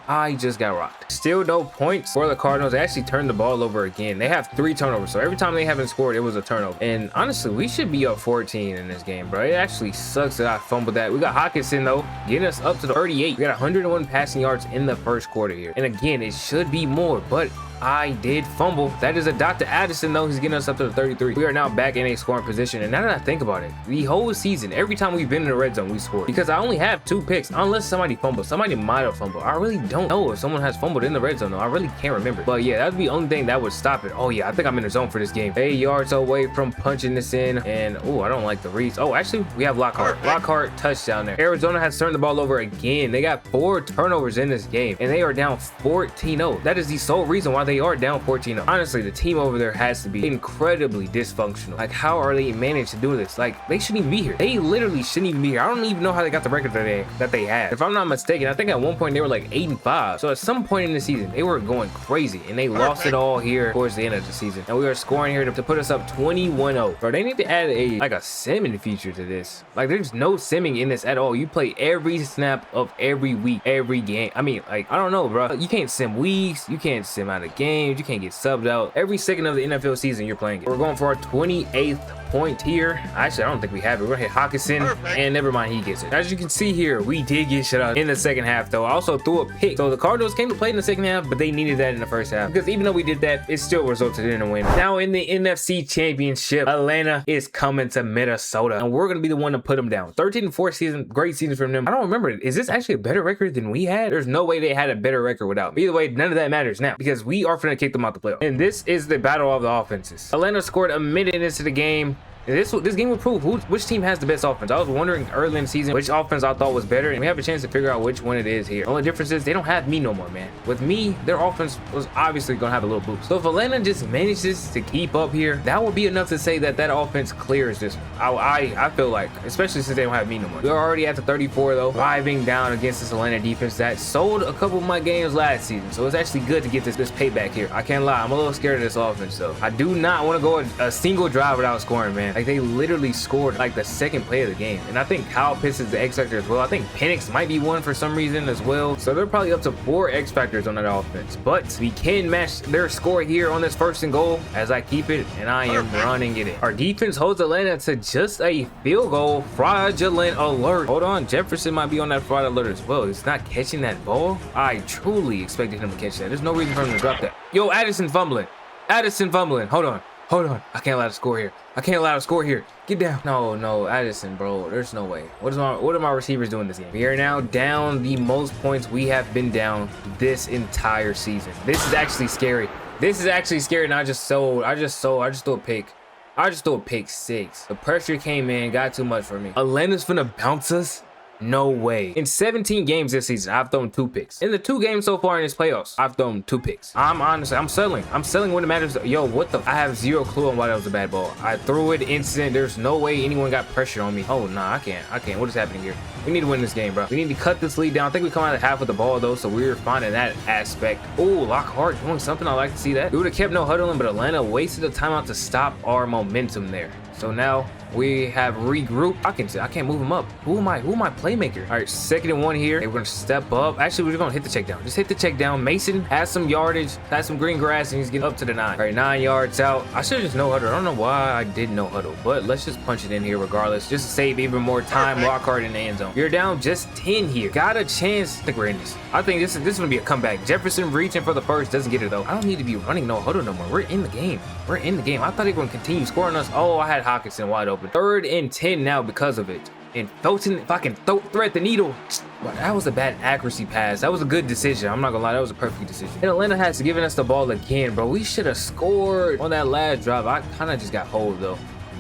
I just got rocked. Still no points for the Cardinals. They actually turned the ball over again. They have 3 turnovers, so every time they haven't scored, it was a turnover. And honestly, we should be up 14 in this game, bro. It actually sucks that I fumbled that. We got Hawkinson, though, getting us up to the 38. We got 101 passing yards in the first quarter here. And again, it should be more, but I did fumble. That is a Dr. Addison, though. He's getting us up to the 33. We are now back in a scoring position, and now that I think about it, the whole season, every time we've been in the red zone, we scored. Because I only have 2 picks, unless somebody fumbles. Somebody might have fumbled. I really don't know if someone has fumbled in the red zone, though. I really can't remember. But yeah, that would be the only thing that would stop it. Oh yeah, I think I'm in the zone for this game. 8 yards away from punching this in, and oh, I don't like the reads. Oh, actually, we have Lockhart. Lockhart touchdown there. Arizona has turned the ball over again. They got 4 turnovers in this game, and they are down 14-0. That is the sole reason why they are down 14-0. Honestly, the team over there has to be incredibly dysfunctional. Like, how are they managed to do this? Like, they shouldn't even be here. They literally shouldn't even be here. I don't even know how they got the record that they had. If I'm not mistaken, I think at one point they were like 8-5. So at some point in the season, they were going crazy, and they lost it all here towards the end of the season. And we are scoring here to put us up 21-0. Bro, they need to add a simming feature to this. Like, there's no simming in this at all. You play every snap of every week, every game. I mean, like, I don't know, bro. You can't sim weeks. You can't sim out of games. You can't get subbed out. Every second of the NFL season, you're playing it. We're going for our 28th point here. Actually, I don't think we have it. We're gonna hit Hawkinson, and never mind, he gets it. As you can see here, we did get shut out in the second half, though. I also threw a pick. So the Cardinals came to play in the second half, but they needed that in the first half, because even though we did that, it still resulted in a win. Now in the NFC Championship, Atlanta is coming to Minnesota, and we're gonna be the one to put them down. 13-4 season, great season from them. I don't remember, is this actually a better record than we had? There's no way they had a better record without me. Either way, none of that matters now, because we are finna kick them out the playoff. And this is the battle of the offenses. Atlanta scored a minute into the game. This game will prove which team has the best offense. I was wondering early in the season which offense I thought was better, and we have a chance to figure out which one it is here. The only difference is they don't have me no more, man. With me, their offense was obviously gonna have a little boost. So if Atlanta just manages to keep up here, that would be enough to say that offense clears this. I feel like, especially since they don't have me no more. We're already at the 34 though, driving down against this Atlanta defense that sold a couple of my games last season. So it's actually good to get this payback here. I can't lie, I'm a little scared of this offense though. I do not want to go a single drive without scoring, man. Like, they literally scored like the second play of the game, and I think Kyle Pitts is the X factor as well. I think Penix might be one for some reason as well. So they're probably up to 4 X factors on that offense, but we can match their score here on this 1st and goal as I keep it, and I am running it in. Our defense holds Atlanta to just a field goal. Fraudulent alert. Hold on, Jefferson might be on that fraud alert as well. He's not catching that ball. I truly expected him to catch that. There's no reason for him to drop that. Yo, Addison fumbling. Hold on. I can't allow to score here. Get down. No, Addison, bro. There's no way. What are my receivers doing this game? We are now down the most points we have been down this entire season. This is actually scary. And I just threw a pick. I just threw a pick 6. The pressure came in, got too much for me. Atlanta's finna bounce us? No way. In 17 games this season, I've thrown 2 picks. In the 2 games so far in this playoffs, I've thrown 2 picks. I'm selling. I'm selling when it matters. Yo, what the? I have zero clue on why that was a bad ball. I threw it instant. There's no way anyone got pressure on me. Oh, nah, I can't. What is happening here? We need to win this game, bro. We need to cut this lead down. I think we come out of half with the ball, though, so we're fine in that aspect. Oh, Lockhart doing something. I like to see that. We would have kept no huddling, but Atlanta wasted the timeout to stop our momentum there. So now we have regrouped. I can't move him up. Who am I playmaker? All right, 2nd and 1 here. Hey, we're gonna step up. Actually, we're just gonna hit the check down. Just hit the check down. Mason has some yardage, has some green grass, and he's getting up to the 9. All right, 9 yards out. I should have just no huddle. I don't know why I did no huddle, but let's just punch it in here regardless, just to save even more time. Lockhart in the end zone. You're down just 10 here. Got a chance. I think we're in this. I think this is gonna be a comeback. Jefferson reaching for the first, doesn't get it though. I don't need to be running no huddle no more. We're in the game. We're in the game. I thought they were gonna continue scoring us. Oh, I had Hawkinson wide open. 3rd and 10 now because of it. And Felton, if I can thread the needle. But that was a bad accuracy pass. That was a good decision. I'm not gonna lie, that was a perfect decision. And Atlanta has given us the ball again, bro. We should have scored on that last drive. I kind of just got hold though.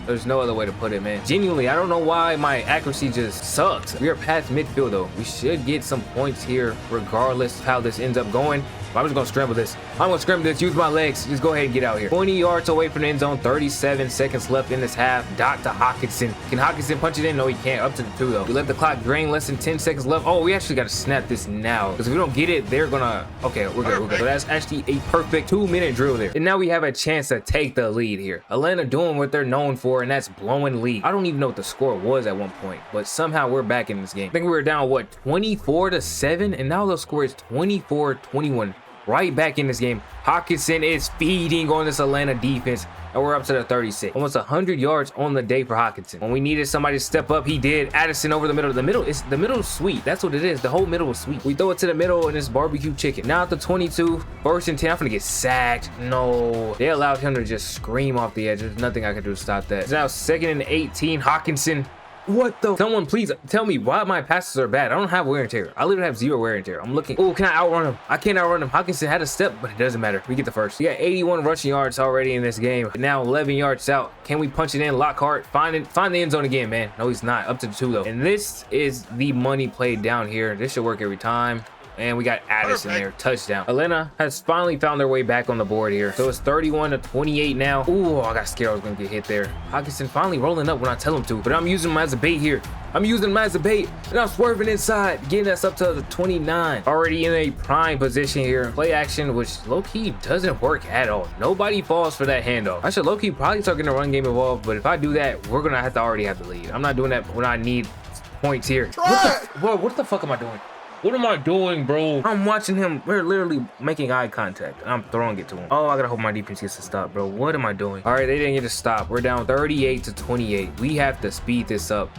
There's no other way to put it, man. Genuinely, I don't know why my accuracy just sucks. We are past midfield though. We should get some points here regardless of how this ends up going. I'm just gonna scramble this. I'm gonna scramble this, use my legs. Just go ahead and get out here. 20 yards away from the end zone, 37 seconds left in this half. Dot to Hawkinson. Can Hawkinson punch it in? No, he can't. Up to the 2 though. We let the clock drain, less than 10 seconds left. Oh, we actually gotta snap this now. Because if we don't get it, they're gonna, okay, we're good. So that's actually a perfect 2-minute drill there. And now we have a chance to take the lead here. Atlanta doing what they're known for, and that's blowing lead. I don't even know what the score was at one point, but somehow we're back in this game. I think we were down, what, 24-7? And now the score is 24-21. Right back in this game. Hawkinson is feeding on this Atlanta defense, and we're up to the 36. Almost 100 yards on the day for Hawkinson. When we needed somebody to step up, he did. Addison over the middle. The middle is sweet. That's what it is. The whole middle is sweet. We throw it to the middle, and it's barbecue chicken. Now at the 22, 1st and 10. I'm gonna get sacked. No, they allowed him to just scream off the edge. There's nothing I can do to stop that. It's now 2nd and 18. Hawkinson. What the? Someone please tell me why my passes are bad. I don't have wear and tear. I literally have 0 wear and tear. I'm looking. Oh, can I outrun him? I can't outrun him. Hawkinson had a step, but it doesn't matter. We get the first. We got 81 rushing yards already in this game. Now 11 yards out. Can we punch it in? Lockhart, find the end zone again, man. No, he's not. Up to the 2 though. And this is the money played down here. This should work every time. And we got Addison there, touchdown. Atlanta has finally found their way back on the board here. So it's 31-28 now. Ooh, I got scared I was gonna get hit there. Hawkinson finally rolling up when I tell him to, but I'm using him as a bait here. I'm using him as a bait, and I'm swerving inside, getting us up to the 29. Already in a prime position here. Play action, which low-key doesn't work at all. Nobody falls for that handoff. I should low-key probably start getting a run game involved, but if I do that, we're gonna have to already have the lead. I'm not doing that when I need points here. What the fuck am I doing? What am I doing, bro? I'm watching him. We're literally making eye contact. I'm throwing it to him. Oh, I gotta hope my defense gets to stop, bro. What am I doing? All right, they didn't get to stop. We're down 38-28. We have to speed this up.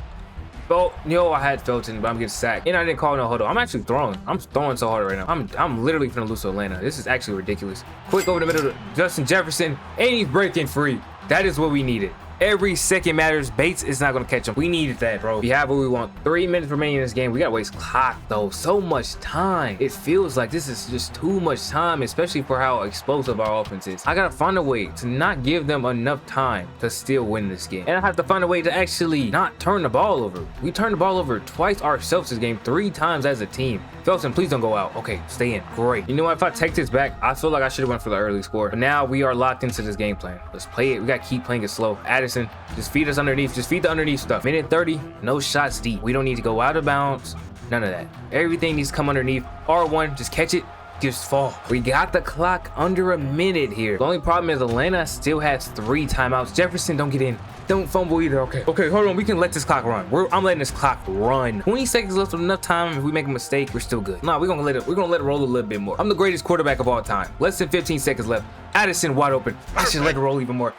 Oh, yo, I had Felton, but I'm getting sacked. And I didn't call no huddle. I'm actually throwing. I'm throwing so hard right now. I'm literally gonna lose to Atlanta. This is actually ridiculous. Quick over the middle to Justin Jefferson, and he's breaking free. That is what we needed. Every second matters. Bates is not going to catch him. We needed that, bro. We have what we want. 3 minutes remaining in this game. We got to waste clock, though. So much time. It feels like this is just too much time, especially for how explosive our offense is. I got to find a way to not give them enough time to still win this game. And I have to find a way to actually not turn the ball over. We turned the ball over twice ourselves this game, 3 times as a team. Felton, please don't go out. Okay, stay in. Great. You know what? If I take this back, I feel like I should have went for the early score. But now we are locked into this game plan. Let's play it. We got to keep playing it slow. Addison, just feed us underneath. Just feed the underneath stuff. Minute 30, no shots deep. We don't need to go out of bounds. None of that. Everything needs to come underneath. R1, just catch it. Just fall. We got the clock under a minute here. The only problem is Atlanta still has 3 timeouts. Jefferson, don't get in. Don't fumble either. Okay, hold on. We can let this clock run. I'm letting this clock run. 20 seconds left with enough time. If we make a mistake, we're still good. Nah, we're gonna let it roll a little bit more. I'm the greatest quarterback of all time. Less than 15 seconds left. Addison wide open. I should let it roll even more.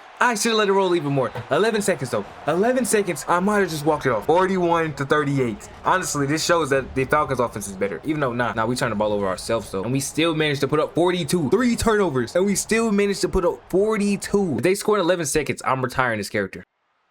11 seconds though. 11 seconds. I might have just walked it off. 41-38. Honestly, this shows that the Falcons offense is better. Even though, we turned the ball over ourselves though. And we still managed to put up 42. 3 turnovers. And we still managed to put up 42. If they score in 11 seconds, I'm retiring this character.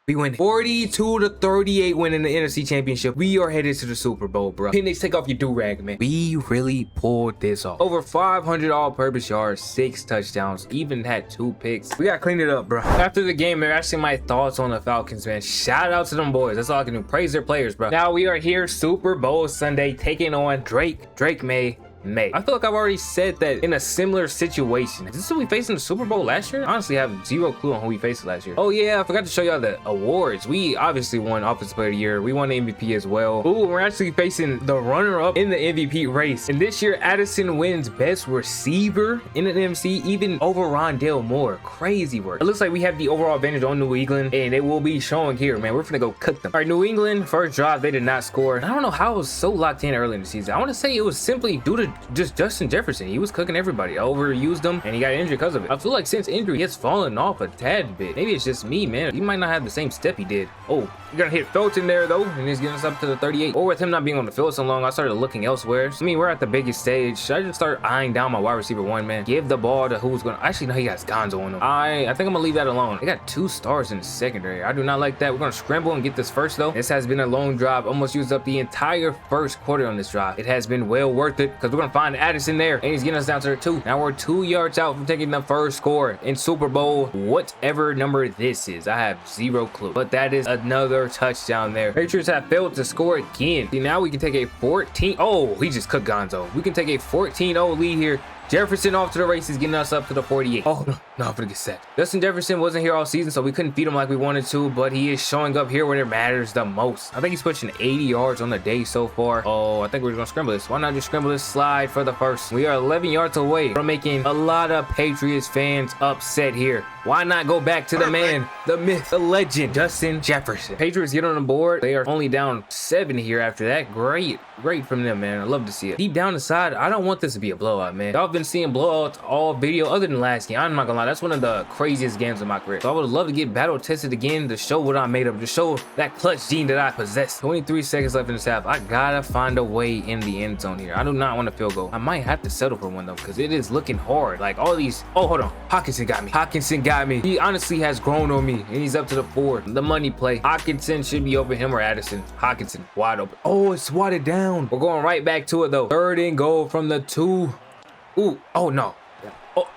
We win 42-38 winning the NFC Championship. We are headed to the Super Bowl, bro. Phoenix, take off your do-rag, man. We really pulled this off. Over 500 all-purpose yards, 6 touchdowns, even had 2 picks. We gotta clean it up, bro. After the game, they're actually my thoughts on the Falcons, man. Shout out to them boys. That's all I can do. Praise their players, bro. Now we are here, Super Bowl Sunday, taking on Drake May, May. I feel like I've already said that in a similar situation. Is this who we faced in the Super Bowl last year? Honestly, I have zero clue on who we faced last year. Oh yeah, I forgot to show y'all the awards. We obviously won Offensive Player of the Year. We won the MVP as well. Ooh, we're actually facing the runner-up in the MVP race. And this year, Addison wins Best Receiver in an NFC, even over Rondale Moore. Crazy work. It looks like we have the overall advantage on New England, and it will be showing here, man. We're gonna go cook them. All right, New England, first drive, they did not score. And I don't know how it was so locked in early in the season. I want to say it was simply due to just Justin Jefferson. He was cooking everybody. Overused him, and he got injured because of it. I feel like since injury, it's fallen off a tad bit. Maybe it's just me, man. He might not have the same step he did. Oh, you're gonna hit Felton there though, and he's getting us up to the 38. Or with him not being on the field so long, I started looking elsewhere. I mean, we're at the biggest stage. Should I just start eyeing down my wide receiver one, man? Give the ball to who's gonna actually no, he has Gonzo on him. I think I'm gonna leave that alone. They got 2 stars in the secondary. I do not like that. We're gonna scramble and get this first though. This has been a long drive. Almost used up the entire first quarter on this drive. It has been well worth it because we're gonna find Addison there, and he's getting us down to the 2. Now we're 2 yards out from taking the first score in Super Bowl, whatever number this is. I have zero clue, but that is another touchdown there. Patriots have failed to score again. See, now we can take a 14. Oh, he just cooked Gonzo. We can take a 14-0 lead here. Jefferson off to the races, getting us up to the 48. Oh, no, I'm gonna get set. Justin Jefferson wasn't here all season, so we couldn't feed him like we wanted to, but he is showing up here when it matters the most. I think he's pushing 80 yards on the day so far. Oh, I think we're gonna scramble this. Why not just scramble this slide for the first? We are 11 yards away from making a lot of Patriots fans upset here. Why not go back to the man, the myth, the legend, Justin Jefferson? Patriots get on the board. They are only down 7 here after that. Great from them, man. I love to see it. Deep down inside, I don't want this to be a blowout, man. Y'all been seeing blowouts all video other than last game. I'm not gonna lie, that's one of the craziest games of my career. So I would love to get battle tested again to show what I'm made of, to show that clutch gene that I possess. 23 seconds left in this half. I gotta find a way in the end zone here. I do not want a field goal. I might have to settle for one though, because it is looking hard. Like all these. Oh, hold on. Hawkinson got me. Hawkinson got me. He honestly has grown on me, and he's up to the 4. The money play. Hawkinson should be over him or Addison. Hawkinson wide open. Oh, it's swatted down. We're going right back to it though. 3rd and goal from the 2. Ooh, oh no. Oh,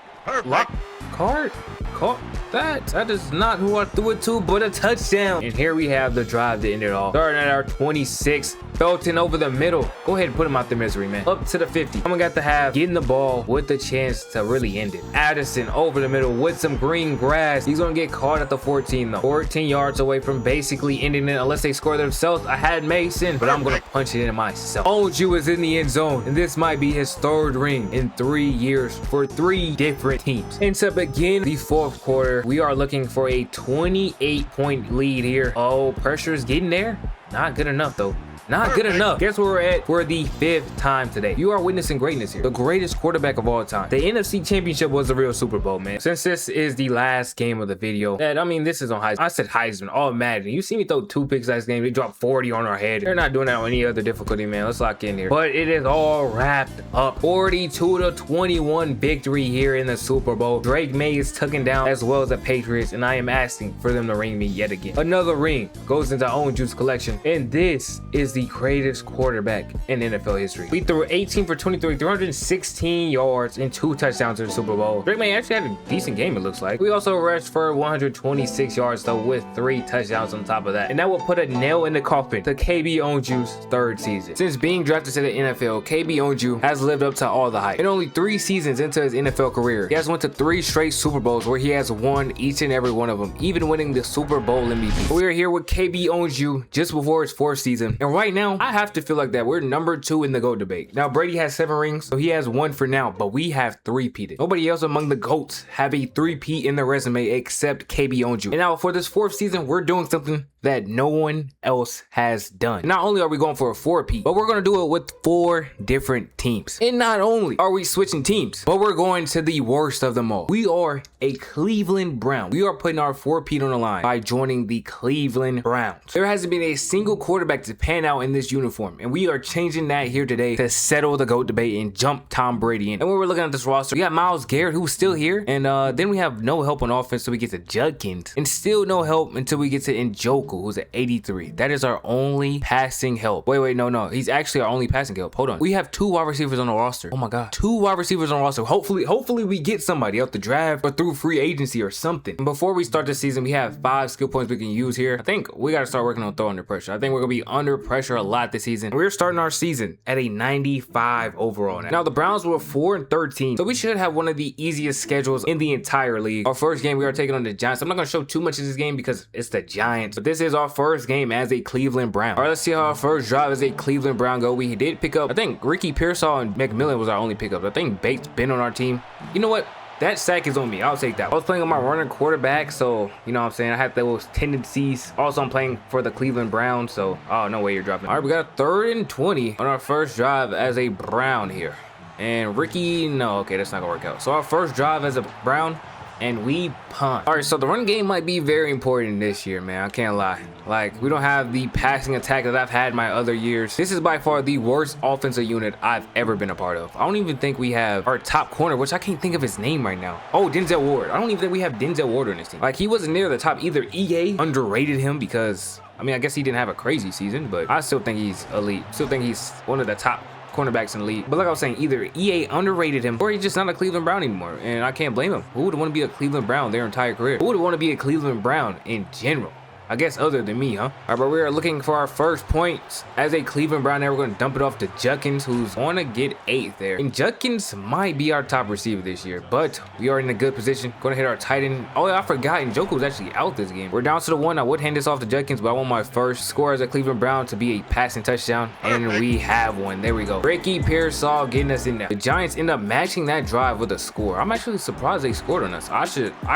lock card. Caught that. That is not who I threw it to, but a touchdown. And here we have the drive to end it all. Starting at our 26. Felton over the middle. Go ahead and put him out the misery, man. Up to the 50. I'm gonna got to have getting the ball with the chance to really end it. Addison over the middle with some green grass. He's gonna get caught at the 14 though. 14 yards away from basically ending it unless they score themselves. I had Mason, but I'm gonna punch it in myself. Ownsu is in the end zone, and this might be his 3rd ring in 3 years for 3 different teams. And to begin the 4th quarter, we are looking for a 28-point lead here. Oh, pressure is getting there. Not good enough though. Not good enough. Guess where we're at for the 5th time today. You are witnessing greatness here. The greatest quarterback of all time. The NFC Championship was the real Super Bowl, man. Since this is the last game of the video, and I mean, this is on Heisman. I said Heisman, all Madden. You see me throw 2 picks last game. They dropped 40 on our head. They're not doing that on any other difficulty, man. Let's lock in here. But it is all wrapped up. 42-21 victory here in the Super Bowl. Drake May is tucking down as well as the Patriots, and I am asking for them to ring me yet again. Another ring goes into Ownsu's collection, and this is the greatest quarterback in NFL history. We threw 18 for 23, 316 yards and 2 touchdowns in the Super Bowl. Drake May actually had a decent game, it looks like. We also rushed for 126 yards though, with 3 touchdowns on top of that. And that will put a nail in the coffin to KB Ownsu's 3rd season. Since being drafted to the NFL, KB Ownsu has lived up to all the hype. In only 3 seasons into his NFL career, he has went to 3 straight Super Bowls where he has won each and every one of them, even winning the Super Bowl MVP. We are here with KB Ownsu just before his 4th season, and right now I have to feel like that we're number 2 in the GOAT debate. Now Brady has 7 rings, so he has 1 for now, but we have 3-peated. Nobody else among the GOATs have a 3-peat in their resume except KB Ownsu. And now for this 4th season, we're doing something that no one else has done. Not only are we going for a 4-peat, but we're going to do it with 4 different teams. And not only are we switching teams, but we're going to the worst of them all. We are a Cleveland Brown. We are putting our 4-peat on the line by joining the Cleveland Browns. There hasn't been a single quarterback to pan out in this uniform, and we are changing that here today to settle the GOAT debate and jump Tom Brady in. And when we're looking at this roster, we got Myles Garrett, who's still here, and then we have no help on offense, so we get to Judkins, and still no help until we get to Njoku. Njoku, who's at 83. That is our only passing help. Wait, no. He's actually our only passing help. Hold on. We have 2 wide receivers on the roster. Oh my God. 2 wide receivers on the roster. Hopefully we get somebody out the draft or through free agency or something. And before we start the season, we have 5 skill points we can use here. I think we got to start working on throw under pressure. I think we're going to be under pressure a lot this season. We're starting our season at a 95 overall. Now the Browns were 4-13, so we should have one of the easiest schedules in the entire league. Our first game, we are taking on the Giants. I'm not going to show too much of this game because it's the Giants, but this is our first game as a Cleveland Brown. All right, let's see how our first drive as a Cleveland Brown go. We did pick up, I think Ricky Pearsall and McMillan was our only pickup. I think Bates been on our team. You know what? That sack is on me. I'll take that. I was playing on my running quarterback, so you know what I'm saying, I have those tendencies. Also, I'm playing for the Cleveland Browns, so oh, no way you're dropping. All right, we got a 3rd and 20 on our first drive as a Brown here. And Ricky, no, okay, that's not gonna work out. So our first drive as a Brown, and we punt. All right, so the run game might be very important this year, man. I can't lie. Like, we don't have the passing attack that I've had my other years. This is by far the worst offensive unit I've ever been a part of. I don't even think we have our top corner, which I can't think of his name right now. Oh, Denzel Ward. I don't even think we have Denzel Ward on this team. Like, he wasn't near the top. Either EA underrated him because, I mean, I guess he didn't have a crazy season, but I still think he's elite. Still think he's one of the top cornerbacks in the league. But like I was saying, either EA underrated him or he's just not a Cleveland Brown anymore, and I can't blame him. Who would want to be a Cleveland Brown their entire career? Who would want to be a Cleveland Brown in general? I guess other than me, huh? All right, but we are looking for our first points as a Cleveland Brown. Now we're going to dump it off to Judkins, who's going to get 8th there. And Judkins might be our top receiver this year, but we are in a good position. Going to hit our tight end. Oh, yeah, I forgot. And Njoku was actually out this game. We're down to the 1. I would hand this off to Judkins, but I want my first score as a Cleveland Brown to be a passing touchdown, and we have one. There we go. Ricky Pearsall getting us in there. The Giants end up matching that drive with a score. I'm actually surprised they scored on us. I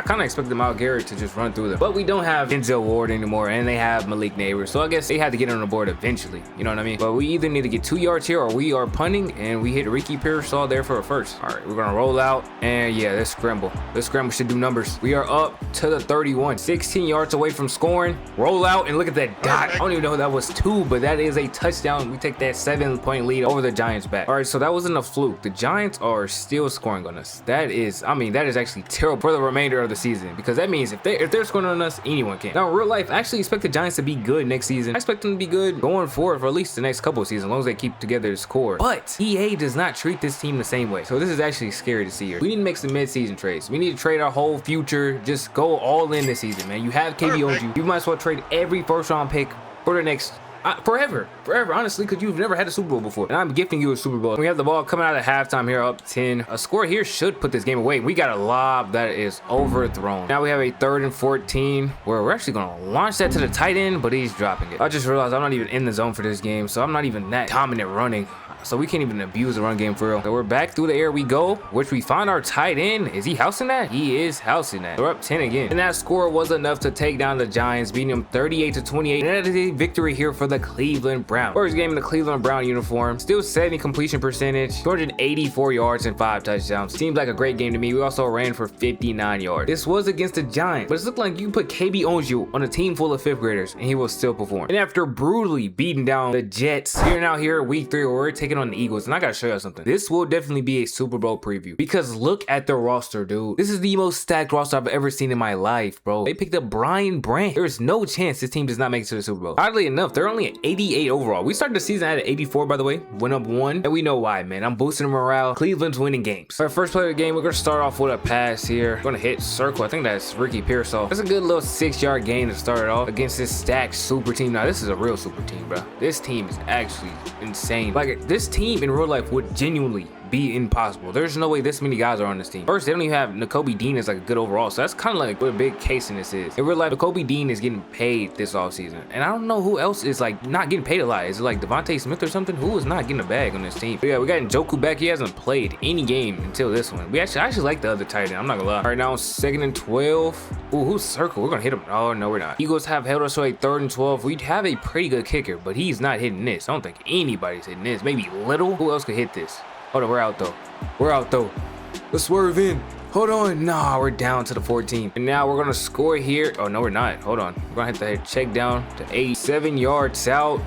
kind of expected Myles Garrett to just run through them, but we don't have Denzel Ward anymore, and they have Malik Neighbors, so I guess they had to get on the board eventually, you know what I mean? But we either need to get 2 yards here or we are punting, and we hit Ricky Pearsall there for a first. All right, we're gonna roll out, and yeah, this scramble should do numbers. We are up to the 31, 16 yards away from scoring. Roll out, and look at that dot. I don't even know if that was 2, but that is a touchdown. We take that 7-point lead over the Giants back. All right, so that wasn't a fluke. The Giants are still scoring on us. That is actually terrible for the remainder of the season, because that means if they're scoring on us, anyone can. Now in real life, I actually expect the Giants to be good next season. I expect them to be good going forward for at least the next couple of seasons, as long as they keep together this core. But EA does not treat this team the same way, so this is actually scary to see here. We need to make some mid-season trades. We need to trade our whole future. Just go all in this season, man. You have KB Ownsu. You might as well trade every first-round pick for the next forever, honestly, because you've never had a Super Bowl before, and I'm gifting you a Super Bowl. We have the ball coming out of halftime here, up 10. A score here should put this game away. We got a lob that is overthrown. Now we have a 3rd and 14 where we're actually going to launch that to the tight end, but he's dropping it. I just realized I'm not even in the zone for this game, so I'm not even that dominant running. So we can't even abuse the run game for real. So we're back through the air we go, which we find our tight end. Is he housing that? He is housing that. We're up 10 again. And that score was enough to take down the Giants, beating them 38-28. And that is a victory here for the Cleveland Browns. First game in the Cleveland Brown uniform. Still 70 completion percentage, 284 yards and 5 touchdowns. Seems like a great game to me. We also ran for 59 yards. This was against the Giants, but it's looking like you can put KB Ownsu on a team full of 5th graders and he will still perform. And after brutally beating down the Jets, we're now here at week 3 where we're taking on the Eagles, and I gotta show you something. This will definitely be a Super Bowl preview, because look at the roster, dude. This is the most stacked roster I've ever seen in my life, bro. They picked up Brian Branch. There's no chance this team does not make it to the Super Bowl. Oddly enough, they're only at 88 overall. We started the season at 84, by the way. Went up 1, and we know why, man. I'm boosting morale. Cleveland's winning games. Our first play of the game, we're gonna start off with a pass here. We're gonna hit circle. I think that's Ricky Pearsall. That's a good little 6-yard gain to start it off against this stacked super team. Now this is a real super team, bro. This team is actually insane. Like, this team in real life would genuinely be impossible. There's no way this many guys are on this team. First, they don't even have Nakobe Dean as like a good overall, so that's kind of like what a big case in this is. In real life, Nakobe Dean is getting paid this offseason, and I don't know who else is like not getting paid a lot. Is it like Devontae Smith or something? Who is not getting a bag on this team? But yeah, we got Njoku back. He hasn't played any game until this one. I actually like the other tight end. I'm not gonna lie. All right, now 2nd and 12. Ooh, who's circle? We're gonna hit him. Oh no, we're not. Eagles have held us to a 3rd and 12. We'd have a pretty good kicker, but he's not hitting this. I don't think anybody's hitting this. Maybe Little. Who else could hit this? Hold on, we're out though. We're out though. Let's swerve in. Hold on. Nah, we're down to the 14. And now we're gonna score here. Oh no, we're not. Hold on. We're gonna have to hit check down to 8. 7 yards out.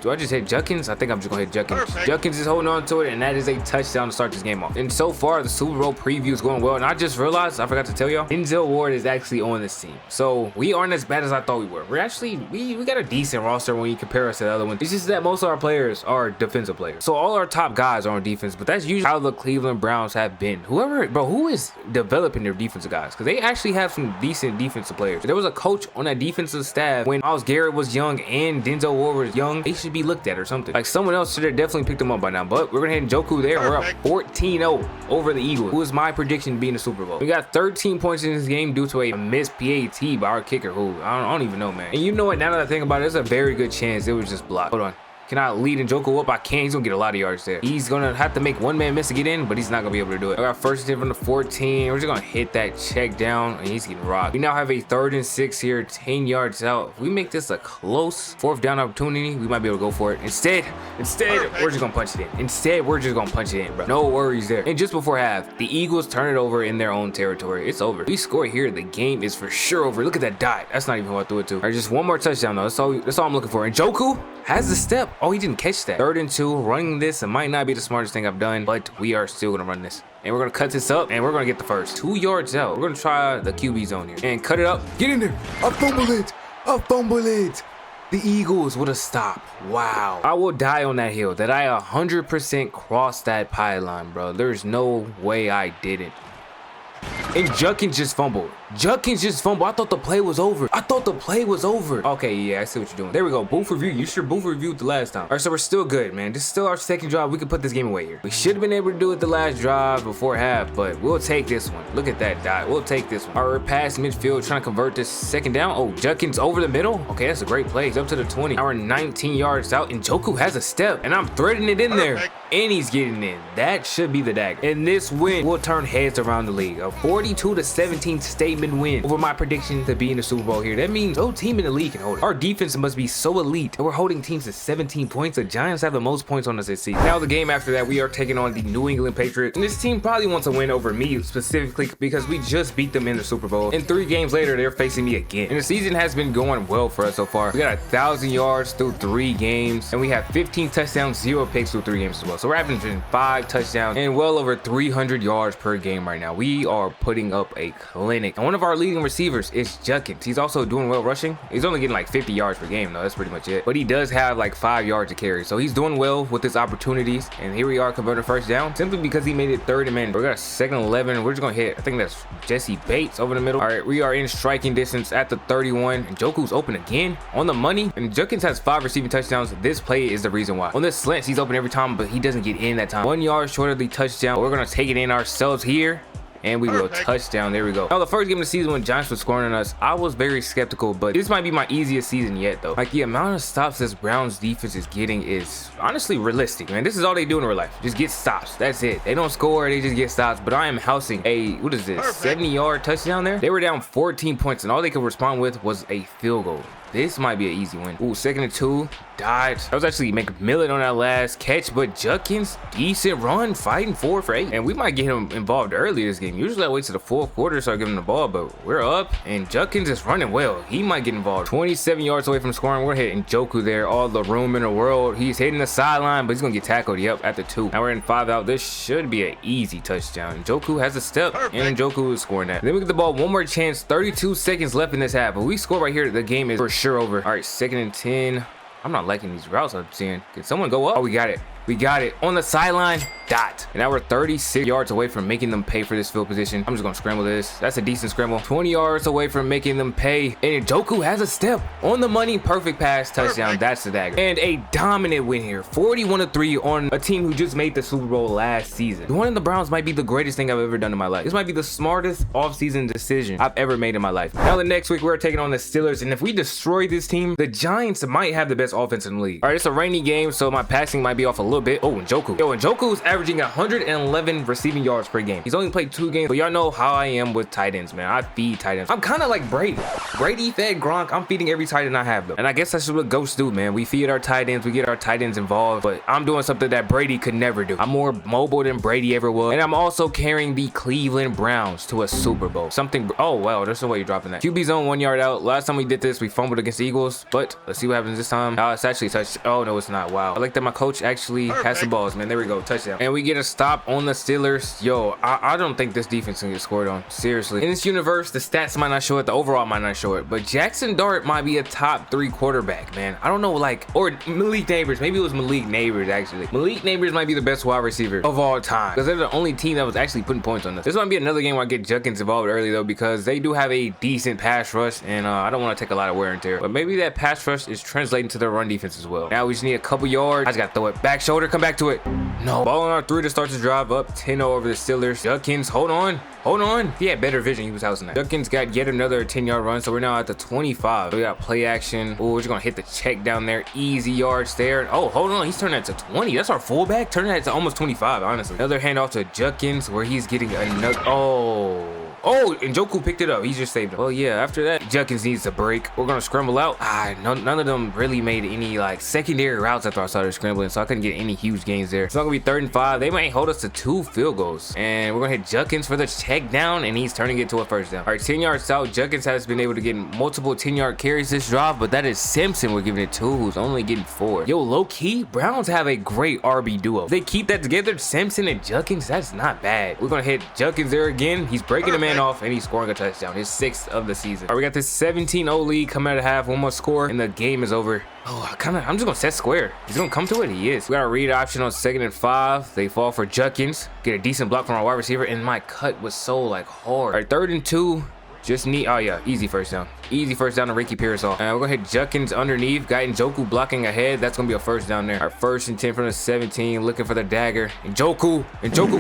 Do I just hit Judkins? I think I'm just gonna hit Judkins. Perfect. Judkins is holding on to it, and that is a touchdown to start this game off. And so far, the Super Bowl preview is going well. And I just realized, I forgot to tell y'all, Denzel Ward is actually on this team. So we aren't as bad as I thought we were. We're actually, we got a decent roster when you compare us to the other ones. It's just that most of our players are defensive players. So all our top guys are on defense, but that's usually how the Cleveland Browns have been. Who is developing their defensive guys? Because they actually have some decent defensive players. If there was a coach on that defensive staff when Myles Garrett was young and Denzel Ward was young, they should be looked at or something. Like someone else should have definitely picked them up by now. But we're gonna hit Njoku there. We're up 14-0 over the Eagles, who is my prediction to be in the Super Bowl. We got 13 points in this game due to a missed PAT by our kicker, who I don't even know, man. And you know what? Now that I think about it, there's a very good chance it was just blocked. Hold on. Can I lead Njoku up? I can. He's gonna get a lot of yards there. He's gonna have to make one man miss to get in, but he's not gonna be able to do it. I got first and 10 from the 14. We're just gonna hit that check down, and he's getting rocked. We now have a 3rd and 6 here, 10 yards out. If we make this a close 4th down opportunity, we might be able to go for it. Instead, we're just gonna punch it in. We're just gonna punch it in, bro. No worries there. And just before half, the Eagles turn it over in their own territory. It's over. If we score here, the game is for sure over. Look at that dot. That's not even who I threw it to. All right, just one more touchdown though. That's all I'm looking for. And Njoku has the step. Oh, he didn't catch that. 3rd and 2, running this, it might not be the smartest thing I've done, but we are still gonna run this. And we're gonna cut this up, and we're gonna get the first 2 yards out. We're gonna try the QB zone here and cut it up. Get in there. I fumble it. The Eagles with a stop. Wow. I will die on that hill that I 100% crossed that pylon, bro. There's no way I didn't. And Judkins just fumbled. I thought the play was over. Okay, yeah, I see what you're doing. There we go. Booth review. You sure booth reviewed the last time. All right, so we're still good, man. This is still our 2nd drive. We can put this game away here. We should have been able to do it the last drive before half, but we'll take this one. Look at that dot. We'll take this one. All right, we're past midfield trying to convert this 2nd down. Oh, Judkins over the middle. Okay, that's a great play. He's up to the 20. Now we're 19 yards out, and Njoku has a step, and I'm threading it in there, and he's getting in. That should be the dagger. And this win will turn heads around the league. A 42-17 statement win over my prediction to be in the Super Bowl here. That means no team in the league can hold it. Our defense must be so elite, and we're holding teams to 17 points. The Giants have the most points on us this season. Now the game after that, we are taking on the New England Patriots, and this team probably wants a win over me specifically because we just beat them in the Super Bowl, and 3 games later they're facing me again. And the season has been going well for us so far. We got 1,000 yards through 3 games, and we have 15 touchdowns, 0 picks through 3 games as well. So we're averaging 5 touchdowns and well over 300 yards per game right now. We are putting up a clinic, and one of our leading receivers is Judkins. He's also doing well rushing. He's only getting like 50 yards per game though. That's pretty much it, but he does have like 5 yards to carry, so he's doing well with his opportunities. And here we are converting 1st down simply because he made it 3rd and man. We got a 2nd and 11. We're just gonna hit, I think that's Jesse Bates over the middle. All right, we are in striking distance at the 31, and Njoku's open again on the money, and Judkins has 5 receiving touchdowns. This play is the reason why. On this slants, he's open every time, but he doesn't get in that time. 1 yard short of the touchdown. We're gonna take it in ourselves here, and we will touchdown. There we go. Now the first game of the season when Giants was scoring on us, I was very skeptical, but this might be my easiest season yet though. Like the amount of stops this Browns defense is getting is honestly realistic, man. This is all they do in real life, just get stops. That's it. They don't score, they just get stops. But I am housing a, what is this, 70-yard touchdown there. They were down 14 points, and all they could respond with was a field goal. This might be an easy win. Ooh, 2nd and 2. Dodge. That was actually McMillan on that last catch, but Judkins, decent run, fighting 4 for 8. And we might get him involved early this game. Usually I wait to the 4th quarter to start giving him the ball, but we're up, and Judkins is running well. He might get involved. 27 yards away from scoring. We're hitting Njoku there. All the room in the world. He's hitting the sideline, but he's going to get tackled. Yep, at the 2. Now we're in 5 out. This should be an easy touchdown. Njoku has a step, and Njoku is scoring that. Then we get the ball one more chance. 32 seconds left in this half, but we score right here. The game is for sure over. All right, 2nd and 10. I'm not liking these routes I'm seeing. Can someone go up? Oh, we got it. We got it on the sideline. Dot. And now we're 36 yards away from making them pay for this field position. I'm just gonna scramble this. That's a decent scramble. 20 yards away from making them pay. And Njoku has a step on the money. Perfect pass, touchdown. That's the dagger. And a dominant win here. 41-3 on a team who just made the Super Bowl last season. The one in the Browns might be the greatest thing I've ever done in my life. This might be the smartest offseason decision I've ever made in my life. Now the next week we're taking on the Steelers, and if we destroy this team, the Giants might have the best offense in the league. All right, it's a rainy game, so my passing might be off a little bit. Oh, Njoku. Yo, Njoku's averaging 111 receiving yards per game. He's only played 2 games, but y'all know how I am with tight ends, man. I feed tight ends. I'm kind of like Brady. Brady fed Gronk. I'm feeding every tight end I have, though. And I guess that's what ghosts do, man. We feed our tight ends. We get our tight ends involved, but I'm doing something that Brady could never do. I'm more mobile than Brady ever was, and I'm also carrying the Cleveland Browns to a Super Bowl. Something. Oh, wow. There's no way you're dropping that. QB zone 1 yard out. Last time we did this, we fumbled against the Eagles, but let's see what happens this time. It's actually touched. Oh, no, it's not. Wow. I like that my coach actually has some balls, man. There we go. Touchdown. And we get a stop on the Steelers. Yo, I don't think this defense can get scored on. Seriously. In this universe, the stats might not show it. The overall might not show it, but Jackson Dart might be a top 3 quarterback, man. I don't know, like, or Malik Neighbors. Maybe it was Malik Neighbors, actually. Malik Neighbors might be the best wide receiver of all time because they're the only team that was actually putting points on us. This might be another game where I get Judkins involved early, though, because they do have a decent pass rush, and I don't want to take a lot of wear and tear. But maybe that pass rush is translating to their run defense as well. Now we just need a couple yards. I just got to throw it. Back shoulder, come back to it. No. Ball on our 3 to start to drive up 10-0 over the Steelers. Judkins, hold on. Hold on. He had better vision. He was housing that. Judkins got yet another 10-yard run, so we're now at the 25. So we got play action. Oh, we're just going to hit the check down there. Easy yards there. Oh, hold on. He's turning that to 20. That's our fullback. Turning that to almost 25, honestly. Another handoff to Judkins where he's getting another. Oh, and Njoku picked it up. He just saved him. Oh, yeah. After that, Judkins needs a break. We're going to scramble out. None of them really made any, like, secondary routes after I started scrambling, so I couldn't get any huge gains there. It's not going to be 3rd and 5. They might hold us to 2 field goals. And we're going to hit Judkins for the check down, and he's turning it to a 1st down. All right, 10 yards out. Judkins has been able to get multiple 10-yard carries this drive, but that is Simpson we're giving it to, who's only getting 4. Yo, low-key, Browns have a great RB duo. If they keep that together, Simpson and Judkins, that's not bad. We're going to hit Judkins there again. He's breaking the man off, and he's scoring a touchdown. His 6th of the season. All right, we got this 17-0 lead coming out of half. One more score, and the game is over. Oh, I'm just gonna set square. He's gonna come to it. He is. We got a read option on 2nd and 5. They fall for Judkins. Get a decent block from our wide receiver, and my cut was so like hard. All right, 3rd and 2. Just need, oh yeah, easy 1st down. Easy 1st down to Ricky Pearsall. And we're gonna hit Judkins underneath. Got Njoku blocking ahead. That's gonna be a 1st down there. Our 1st and 10 from the 17, looking for the dagger. Njoku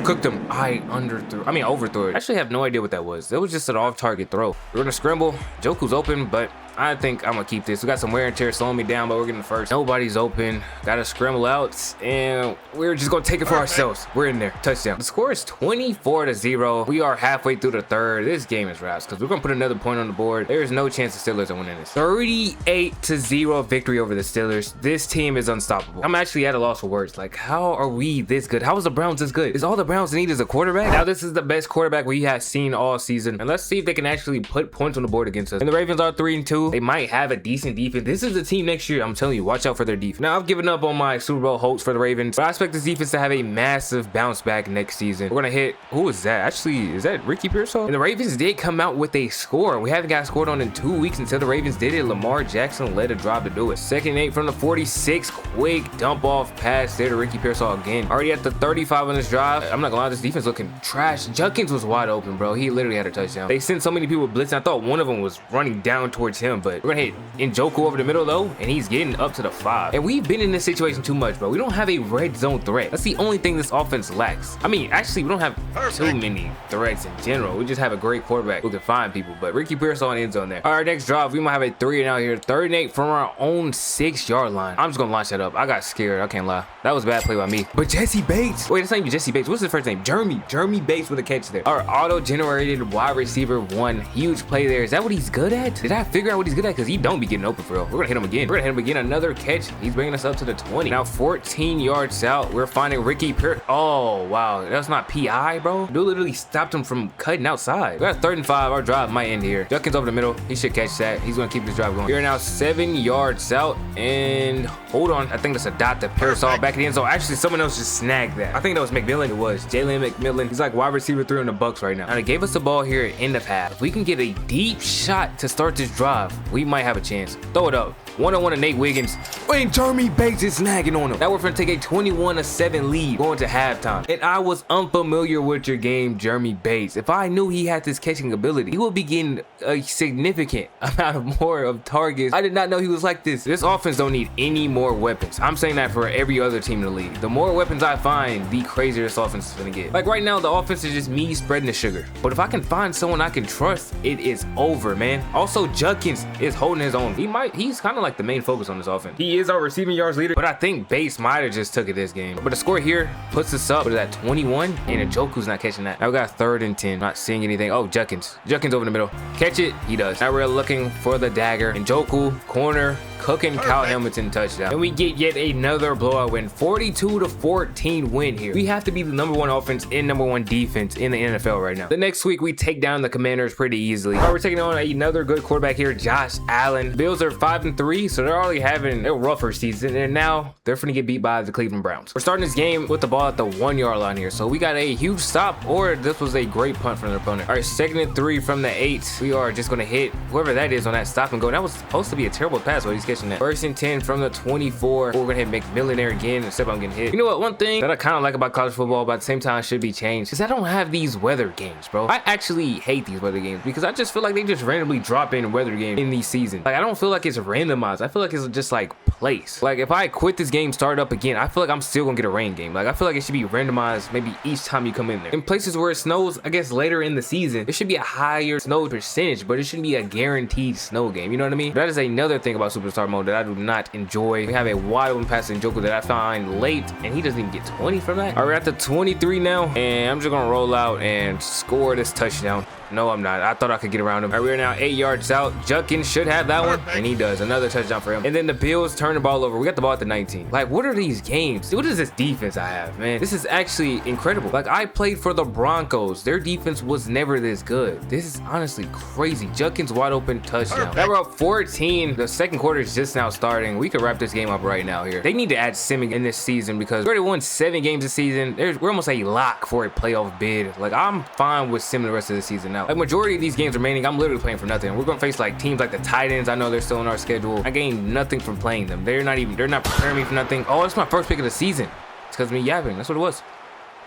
cooked him. Overthrew it. I actually have no idea what that was. That was just an off-target throw. We're gonna scramble. Njoku's open, but I think I'm gonna keep this. We got some wear and tear slowing me down, but we're getting the 1st. Nobody's open. Gotta scramble out, and we're just gonna take it for ourselves. We're in there. Touchdown. The score is 24-0. We are halfway through the 3rd. This game is wraps because we're gonna put another point on the board. There is no chance the Steelers are winning this. 38-0 victory over the Steelers. This team is unstoppable. I'm actually at a loss for words. Like, how are we this good? How is the Browns this good? Is all the Browns need is a quarterback? Now this is the best quarterback we have seen all season, and let's see if they can actually put points on the board against us. And the Ravens are 3-2. They might have a decent defense. This is the team next year. I'm telling you, watch out for their defense. Now, I've given up on my Super Bowl hopes for the Ravens, but I expect this defense to have a massive bounce back next season. We're gonna hit, who is that? Actually, is that Ricky Pearsall? And the Ravens did come out with a score. We haven't got scored on in 2 weeks until the Ravens did it. Lamar Jackson led a drive to do it. 2nd and 8 from the 46. Quick dump off pass there to Ricky Pearsall again. Already at the 35 on this drive. I'm not gonna lie, this defense looking trash. Judkins was wide open, bro. He literally had a touchdown. They sent so many people blitzing. I thought one of them was running down towards him, but we're gonna hit Njoku over the middle though, and he's getting up to the 5. And we've been in this situation too much, bro. We don't have a red zone threat. That's the only thing this offense lacks. I mean, actually, we don't have too many threats in general. We just have a great quarterback who can find people, but Ricky Pearsall in the end zone there. All right, next drive, we might have a 3 and out here. 3rd and 8 from our own 6-yard line. I'm just gonna launch that up. I got scared. I can't lie. That was a bad play by me. But Jesse Bates. Wait, it's not even Jesse Bates. What's his first name? Jeremy Bates with a catch there. Our auto-generated wide receiver 1. Huge play there. Is that what he's good at? Did I figure out what he's good at? Because he don't be getting open for real. We're gonna hit him again. We're gonna hit him again. Another catch. He's bringing us up to the 20. Now 14 yards out. We're finding Ricky Pearsall. Oh, wow. That's not PI, bro. Dude literally stopped him from cutting outside. We got 3rd and 5. Our drive might end here. Judkins over the middle. He should catch that. He's gonna keep this drive going. We're now 7 yards out, and hold on. I think that's a dot to Pearsall back in the end zone. Actually, someone else just snagged that. I think that was McMillan. It was Jalen McMillan. He's like wide receiver 3 on the Bucks right now. Now they gave us the ball here in the half. If we can get a deep shot to start this drive, we might have a chance. Throw it up. 1-on-1 to Nate Wiggins. And Jeremy Bates is snagging on him. Now we're going to take a 21-7 lead going to halftime. And I was unfamiliar with your game, Jeremy Bates. If I knew he had this catching ability, he would be getting a significant amount of more of targets. I did not know he was like this. This offense don't need any more weapons. I'm saying that for every other team in the league. The more weapons I find, the crazier this offense is going to get. Like right now, the offense is just me spreading the sugar. But if I can find someone I can trust, it is over, man. Also, Judkins is holding his own. He's kind of like the main focus on this offense. He is our receiving yards leader, but I think Bates might have just took it this game. But the score here puts us up. What is that, 21? And Njoku's not catching that. Now we got 3rd and 10. Not seeing anything. Oh, Judkins over the middle. Catch it. He does. Now we're looking for the dagger. Njoku, corner, cooking Kyle Hamilton touchdown. And we get yet another blowout win. 42-14 win here. We have to be the #1 offense and #1 defense in the NFL right now. The next week, we take down the Commanders pretty easily. All right, we're taking on another good quarterback here, Josh Allen. Bills are 5-3, so they're already having a rougher season, and now they're finna get beat by the Cleveland Browns. We're starting this game with the ball at the 1-yard line here, so we got a huge stop, or this was a great punt from their opponent. All right, 2nd and 3 from the 8. We are just gonna hit whoever that is on that stop and go. That was supposed to be a terrible pass, but he's catching that. 1st and 10 from the 24. We're gonna hit McMillan there again, except I'm getting hit. You know what? One thing that I kind of like about college football, but at the same time should be changed, is I don't have these weather games, bro. I actually hate these weather games because I just feel like they just randomly drop in weather games in these seasons. Like, I don't feel like it's randomized. I feel like it's just like place. Like, if I quit this game, start up again, I feel like I'm still gonna get a rain game. Like, I feel like it should be randomized maybe each time you come in there. In places where it snows, I guess later in the season, there should be a higher snow percentage, but it shouldn't be a guaranteed snow game. You know what I mean? That is another thing about Superstar mode that I do not enjoy. We have a wide open pass in Njoku that I find late, and he doesn't even get 20 from that. All right, we're at the 23 now, and I'm just gonna roll out and score this touchdown. No, I'm not. I thought I could get around him. All right, we're now 8 yards out. Judkins should have that one, and he does. Another touchdown for him. And then the Bills turn the ball over. We got the ball at the 19. Like, what are these games? What is this defense I have, man? This is actually incredible. Like, I played for the Broncos. Their defense was never this good. This is honestly crazy. Judkins wide open touchdown. Now we're up 14. The second quarter is just now starting. We could wrap this game up right now here. They need to add Simmons in this season because we already won 7 games this season. We're almost a lock for a playoff bid. Like, I'm fine with Simmons the rest of the season now. Like, majority of these games remaining, I'm literally playing for nothing. We're gonna face like teams like the Titans. I know they're still in our schedule. I gained nothing from playing them. They're not preparing me for nothing. Oh, it's my first pick of the season. It's because of me yapping. That's what it was.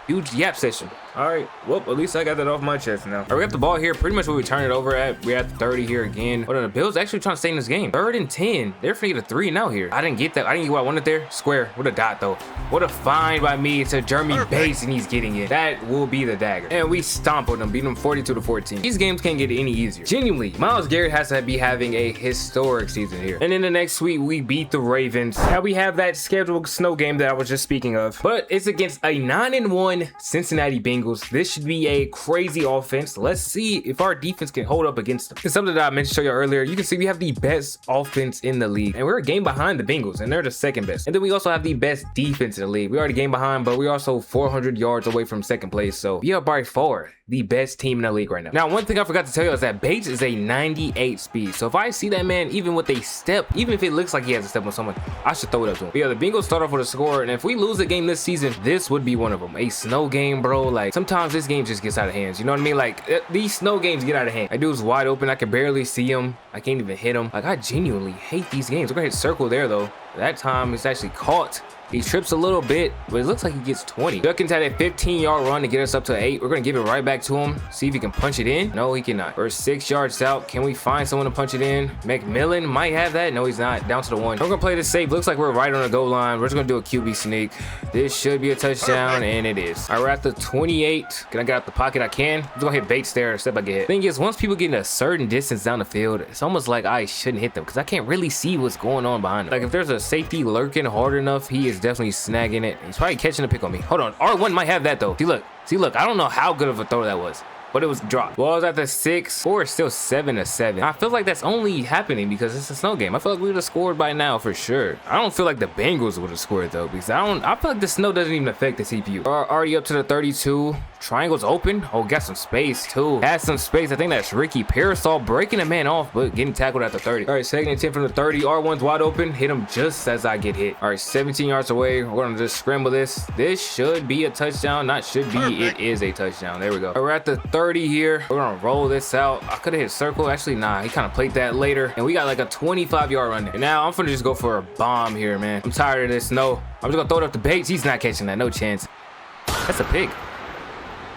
Huge yap session. All right, well, at least I got that off my chest now. All right, we got the ball here. Pretty much where we turn it over at. We're at the 30 here again. Hold on, the Bills actually trying to stay in this game. 3rd and 10. They're finna get a 3 now here. I didn't get that. I didn't get what I wanted there. Square. What a dot, though. What a find by me. It's a Jeremy Bates, and he's getting it. That will be the dagger. And we stomp on them, beat them 42-14. These games can't get any easier. Genuinely, Myles Garrett has to be having a historic season here. And then the next week, we beat the Ravens. Now we have that scheduled snow game that I was just speaking of. But it's against a 9-1 Cincinnati Bengals. This should be a crazy offense. Let's see if our defense can hold up against them. It's something that I meant to show you earlier. You can see we have the best offense in the league, and we're a game behind the Bengals, and they're the 2nd best. And then we also have the best defense in the league. We already game behind, but we're also 400 yards away from 2nd place. So we are by far the best team in the league right now. Now, one thing I forgot to tell you is that Bates is a 98 speed. So if I see that man, even with a step, even if it looks like he has a step on someone, I should throw it up to him. But yeah, the Bengals start off with a score, and if we lose a game this season, this would be one of them. A snow game, bro. Like, sometimes this game just gets out of hands. You know what I mean? Like, these snow games get out of hand. That dude's wide open. I can barely see him. I can't even hit him. Like, I genuinely hate these games. We're gonna hit circle there, though. That time, it's actually caught. He trips a little bit, but it looks like he gets 20. Judkins had a 15-yard run to get us up to 8. We're going to give it right back to him. See if he can punch it in. No, he cannot. We're 6 yards out. Can we find someone to punch it in? McMillan might have that. No, he's not. Down to the 1. We're going to play this safe. Looks like we're right on the goal line. We're just going to do a QB sneak. This should be a touchdown, and it is. All right, we're at the 28. Can I get out the pocket? I can. I'm just going to hit Bates there. Step I get hit. Thing is, once people get in a certain distance down the field, it's almost like I shouldn't hit them because I can't really see what's going on behind them. Like, if there's a safety lurking hard enough, he is definitely snagging it. He's probably catching a pick on me. Hold on. R1 might have that, though. See, look. I don't know how good of a throw that was, but it was dropped. Well, I was at the 6. Score is still 7-7. I feel like that's only happening because it's a snow game. I feel like we would have scored by now for sure. I don't feel like the Bengals would have scored, though, because I feel like the snow doesn't even affect the CPU. We're already up to the 32. Triangle's open. Oh, got some space too. Has some space. I think that's Ricky Parasol breaking a man off, but getting tackled at the 30. All right, 2nd and 10 from the 30. R1's wide open. Hit him just as I get hit. All right, 17 yards away. We're gonna just scramble this. This should be a touchdown. Not should be. It is a touchdown. There we go. All right, we're at the 30 here. We're gonna roll this out. I could have hit circle. Actually, nah. He kind of played that later, and we got like a 25-yard run there. And now I'm gonna just go for a bomb here, man. I'm tired of this. No, I'm just gonna throw it up to Bates. He's not catching that. No chance. That's a pick.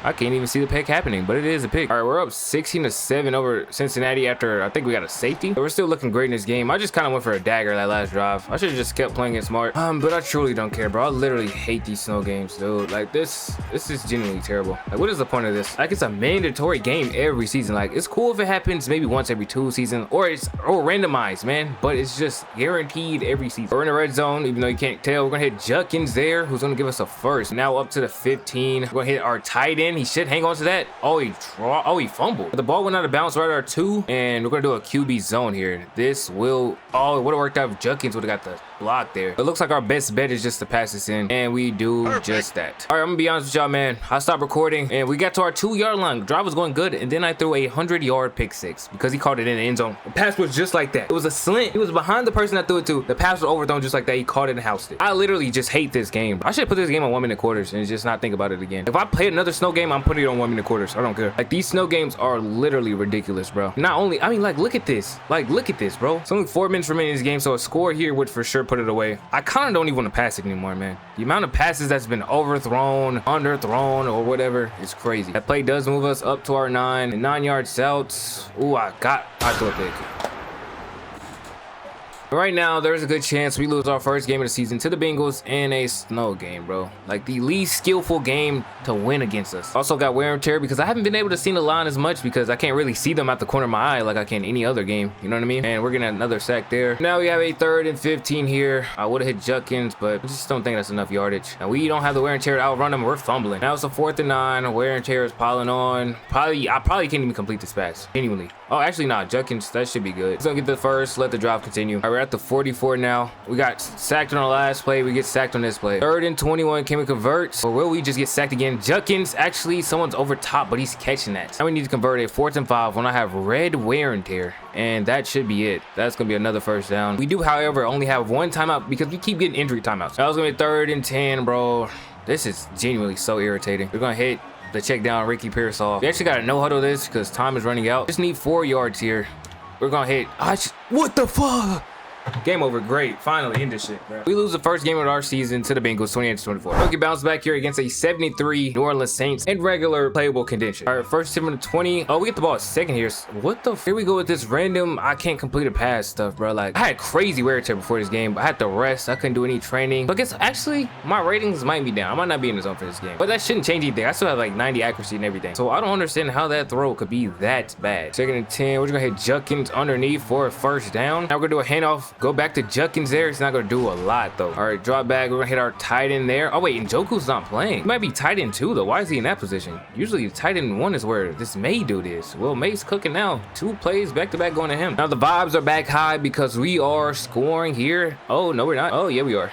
I can't even see the pick happening, but it is a pick. All right, we're up 16-7 over Cincinnati after I think we got a safety. We're still looking great in this game. I just kind of went for a dagger that last drive. I should have just kept playing it smart. But I truly don't care, bro. I literally hate these snow games, dude. Like this is genuinely terrible. Like, what is the point of this? Like, it's a mandatory game every season. Like, it's cool if it happens maybe once every 2 seasons, or it's randomized, man. But it's just guaranteed every season. We're in the red zone, even though you can't tell. We're gonna hit Judkins there, who's gonna give us a first. Now up to the 15. We're gonna hit our tight end. He should hang on to that. Oh, he fumbled. But the ball went out of bounds right at our 2, and we're gonna do a QB zone here. This will, oh, it would have worked out if Judkins would have got the block there. It looks like our best bet is just to pass this in, and we do just that. All right, I'm gonna be honest with y'all, man. I stopped recording, and we got to our 2-yard line. The drive was going good, and then I threw a 100-yard pick 6 because he caught it in the end zone. The pass was just like that. It was a slant. He was behind the person I threw it to. The pass was overthrown just like that. He caught it and housed it. I literally just hate this game. I should put this game on 1-minute quarters and just not think about it again. If I play another snow game, I'm putting it on 1-minute quarters. I don't care. Like, these snow games are literally ridiculous, bro. Not only, I mean, like, look at this. Like, look at this, bro. It's only 4 minutes remaining in this game, so a score here would for sure put it away. I kind of don't even want to pass it anymore, man. The amount of passes that's been overthrown, underthrown, or whatever is crazy. That play does move us up to our 9 and 9-yard outs. Ooh, I threw a pick. Right now, there's a good chance we lose our first game of the season to the Bengals in a snow game, bro. Like, the least skillful game to win against us. Also got wear and tear because I haven't been able to see the line as much because I can't really see them at the corner of my eye like I can any other game. You know what I mean? And we're getting another sack there. Now we have a 3rd and 15 here. I would have hit Judkins, but I just don't think that's enough yardage. And we don't have the wear and tear to outrun them. We're fumbling. Now it's a 4th and 9. Wear and tear is piling on. I probably can't even complete this pass. Genuinely. Oh, actually, not. Judkins, that should be good. He's gonna get the first. Let the drive continue. All right, we're at the 44 now. We got sacked on our last play. We get sacked on this play. 3rd and 21. Can we convert? Or will we just get sacked again? Judkins, actually, someone's over top, but he's catching that. Now we need to convert a 4th and 5 when I have red wear and tear. And that should be it. That's gonna be another first down. We do, however, only have 1 timeout because we keep getting injury timeouts. That was gonna be 3rd and 10, bro. This is genuinely so irritating. We're gonna hit the check down Ricky Pearsall. We actually got to no huddle this because time is running out. Just need 4 yards here. We're gonna hit. What the fuck? Game over. Great. Finally end this shit, bro. We lose the first game of our season to the Bengals 28-24. We can bounce back here against a 73 New Orleans Saints in regular playable condition. All right, first 7 to 20. Oh, we get the ball 2nd here. What the? Here we go with this random I can't complete a pass stuff, bro. Like, I had crazy wear and tear before this game, but I had to rest. I couldn't do any training. But I guess actually my ratings might be down. I might not be in the zone for this game, but that shouldn't change anything. I still have like 90 accuracy and everything. So I don't understand how that throw could be that bad. 2nd and 10. We're just gonna hit Judkins underneath for a first down. Now we're gonna do a handoff. Go back to Judkins there. It's not gonna do a lot though. All right, drop back. We're gonna hit our tight end there. Oh wait, and Njoku's not playing. He might be tight end 2 though. Why is he in that position? Usually tight end 1 is where this May dude is. Well, May's cooking now. 2 plays back to back going to him. Now the vibes are back high because we are scoring here. Oh no, we're not. Oh yeah, we are.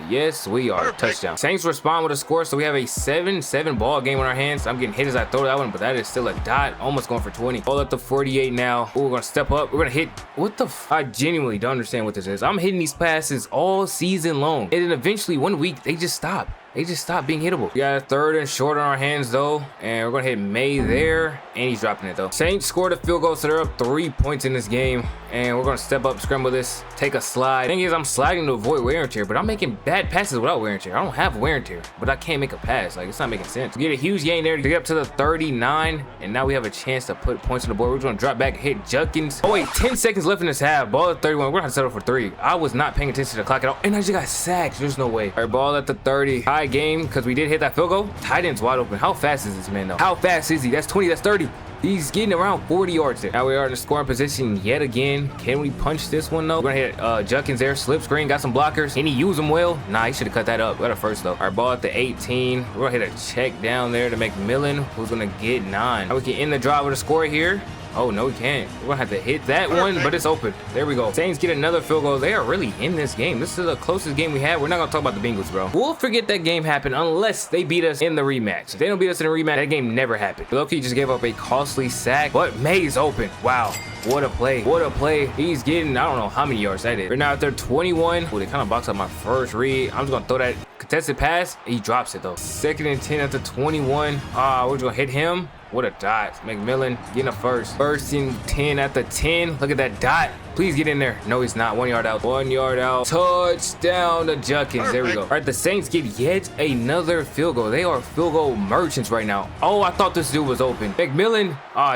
Yes, we are. Touchdown. Saints respond with a score, so we have a 7-7 ball game on our hands. I'm getting hit as I throw that one, but that is still a dot. Almost going for 20. Ball up to 48 now. Ooh, we're gonna step up. We're gonna hit. What the I genuinely don't understand what this is. I'm hitting these passes all season long, and then eventually one week they just stop. They just stopped being hittable. We got a 3rd and short on our hands though, and we're gonna hit May there, and he's dropping it though. Saints scored a field goal, so they're up 3 points in this game, and we're gonna step up, scramble this, take a slide. Thing is, I'm sliding to avoid wear and tear, but I'm making bad passes without wear and tear. I don't have wear and tear, but I can't make a pass. Like, it's not making sense. We get a huge gain there to get up to the 39, and now we have a chance to put points on the board. We're gonna drop back, hit Judkins. Oh wait, 10 seconds left in this half. Ball at 31. We're gonna have to settle for 3. I was not paying attention to the clock at all, and I just got sacked. There's no way. All right, ball at the 30. High game because we did hit that field goal. Tight end's wide open. How fast is this man though? How fast is he? That's 20. That's 30. He's getting around 40 yards there. Now we are in the scoring position yet again. Can we punch this one though? We're gonna hit Judkins there. Slip screen. Got some blockers. Can he use them well? Nah, he should have cut that up. Got a first though. Our ball at the 18. We're gonna hit a check down there to McMillan, who's gonna get 9. Now we can end the drive with a score here. Oh, no, we can't. We're gonna have to hit that one, but it's open. There we go. Saints get another field goal. They are really in this game. This is the closest game we had. We're not gonna talk about the Bengals, bro. We'll forget that game happened unless they beat us in the rematch. If they don't beat us in the rematch, that game never happened. Loki just gave up a costly sack, but May's open. Wow. What a play. What a play. He's getting, I don't know how many yards that is. We're now at their 21. Oh, they kind of boxed up my first read. I'm just gonna throw that contested pass. He drops it though. 2nd and 10 at the 21. We're gonna hit him. What a dot. McMillan getting a first. 1st and 10 at the 10. Look at that dot. Please get in there. No, he's not. 1 yard out. 1 yard out. Touchdown to Judkins. There we go. All right, the Saints get yet another field goal. They are field goal merchants right now. Oh, I thought this dude was open. McMillan.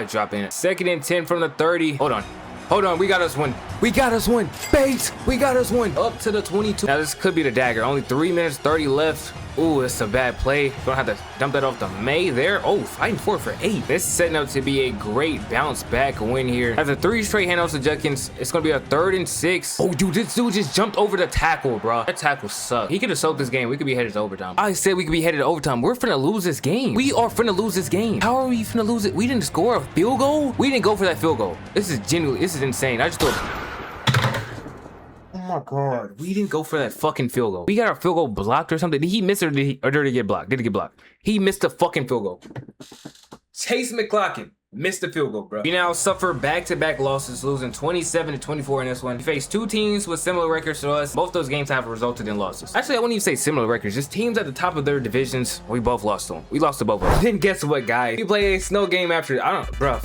Dropping it. 2nd and 10 from the 30. Hold on, we got us one. We got us one. Bates, we got us one. Up to the 22. Now this could be the dagger. Only 3 minutes 30 left. Ooh, it's a bad play. Gonna have to dump that off to May there. Oh, fighting for 8. This is setting up to be a great bounce back win here. After 3 straight handoffs to Judkins, it's gonna be a 3rd and 6. Oh, dude, this dude just jumped over the tackle, bro. That tackle sucked. He could have soaked this game. We could be headed to overtime. I said we could be headed to overtime. We're finna lose this game. We are finna lose this game. How are we finna lose it? We didn't score a field goal? We didn't go for that field goal. This is genuinely, this is insane. I just thought, oh my god, we didn't go for that fucking field goal. We got our field goal blocked or something. Did he miss or did he get blocked? Did he get blocked? He missed the fucking field goal. Chase McClocken missed the field goal, bro. We now suffer back-to-back losses, losing 27-24 in this one. We faced 2 teams with similar records to us. Both those games have resulted in losses. Actually, I wouldn't even say similar records, just teams at the top of their divisions. We both lost to them. We lost to both of them. Then guess what, guys? We play a snow game after, bro,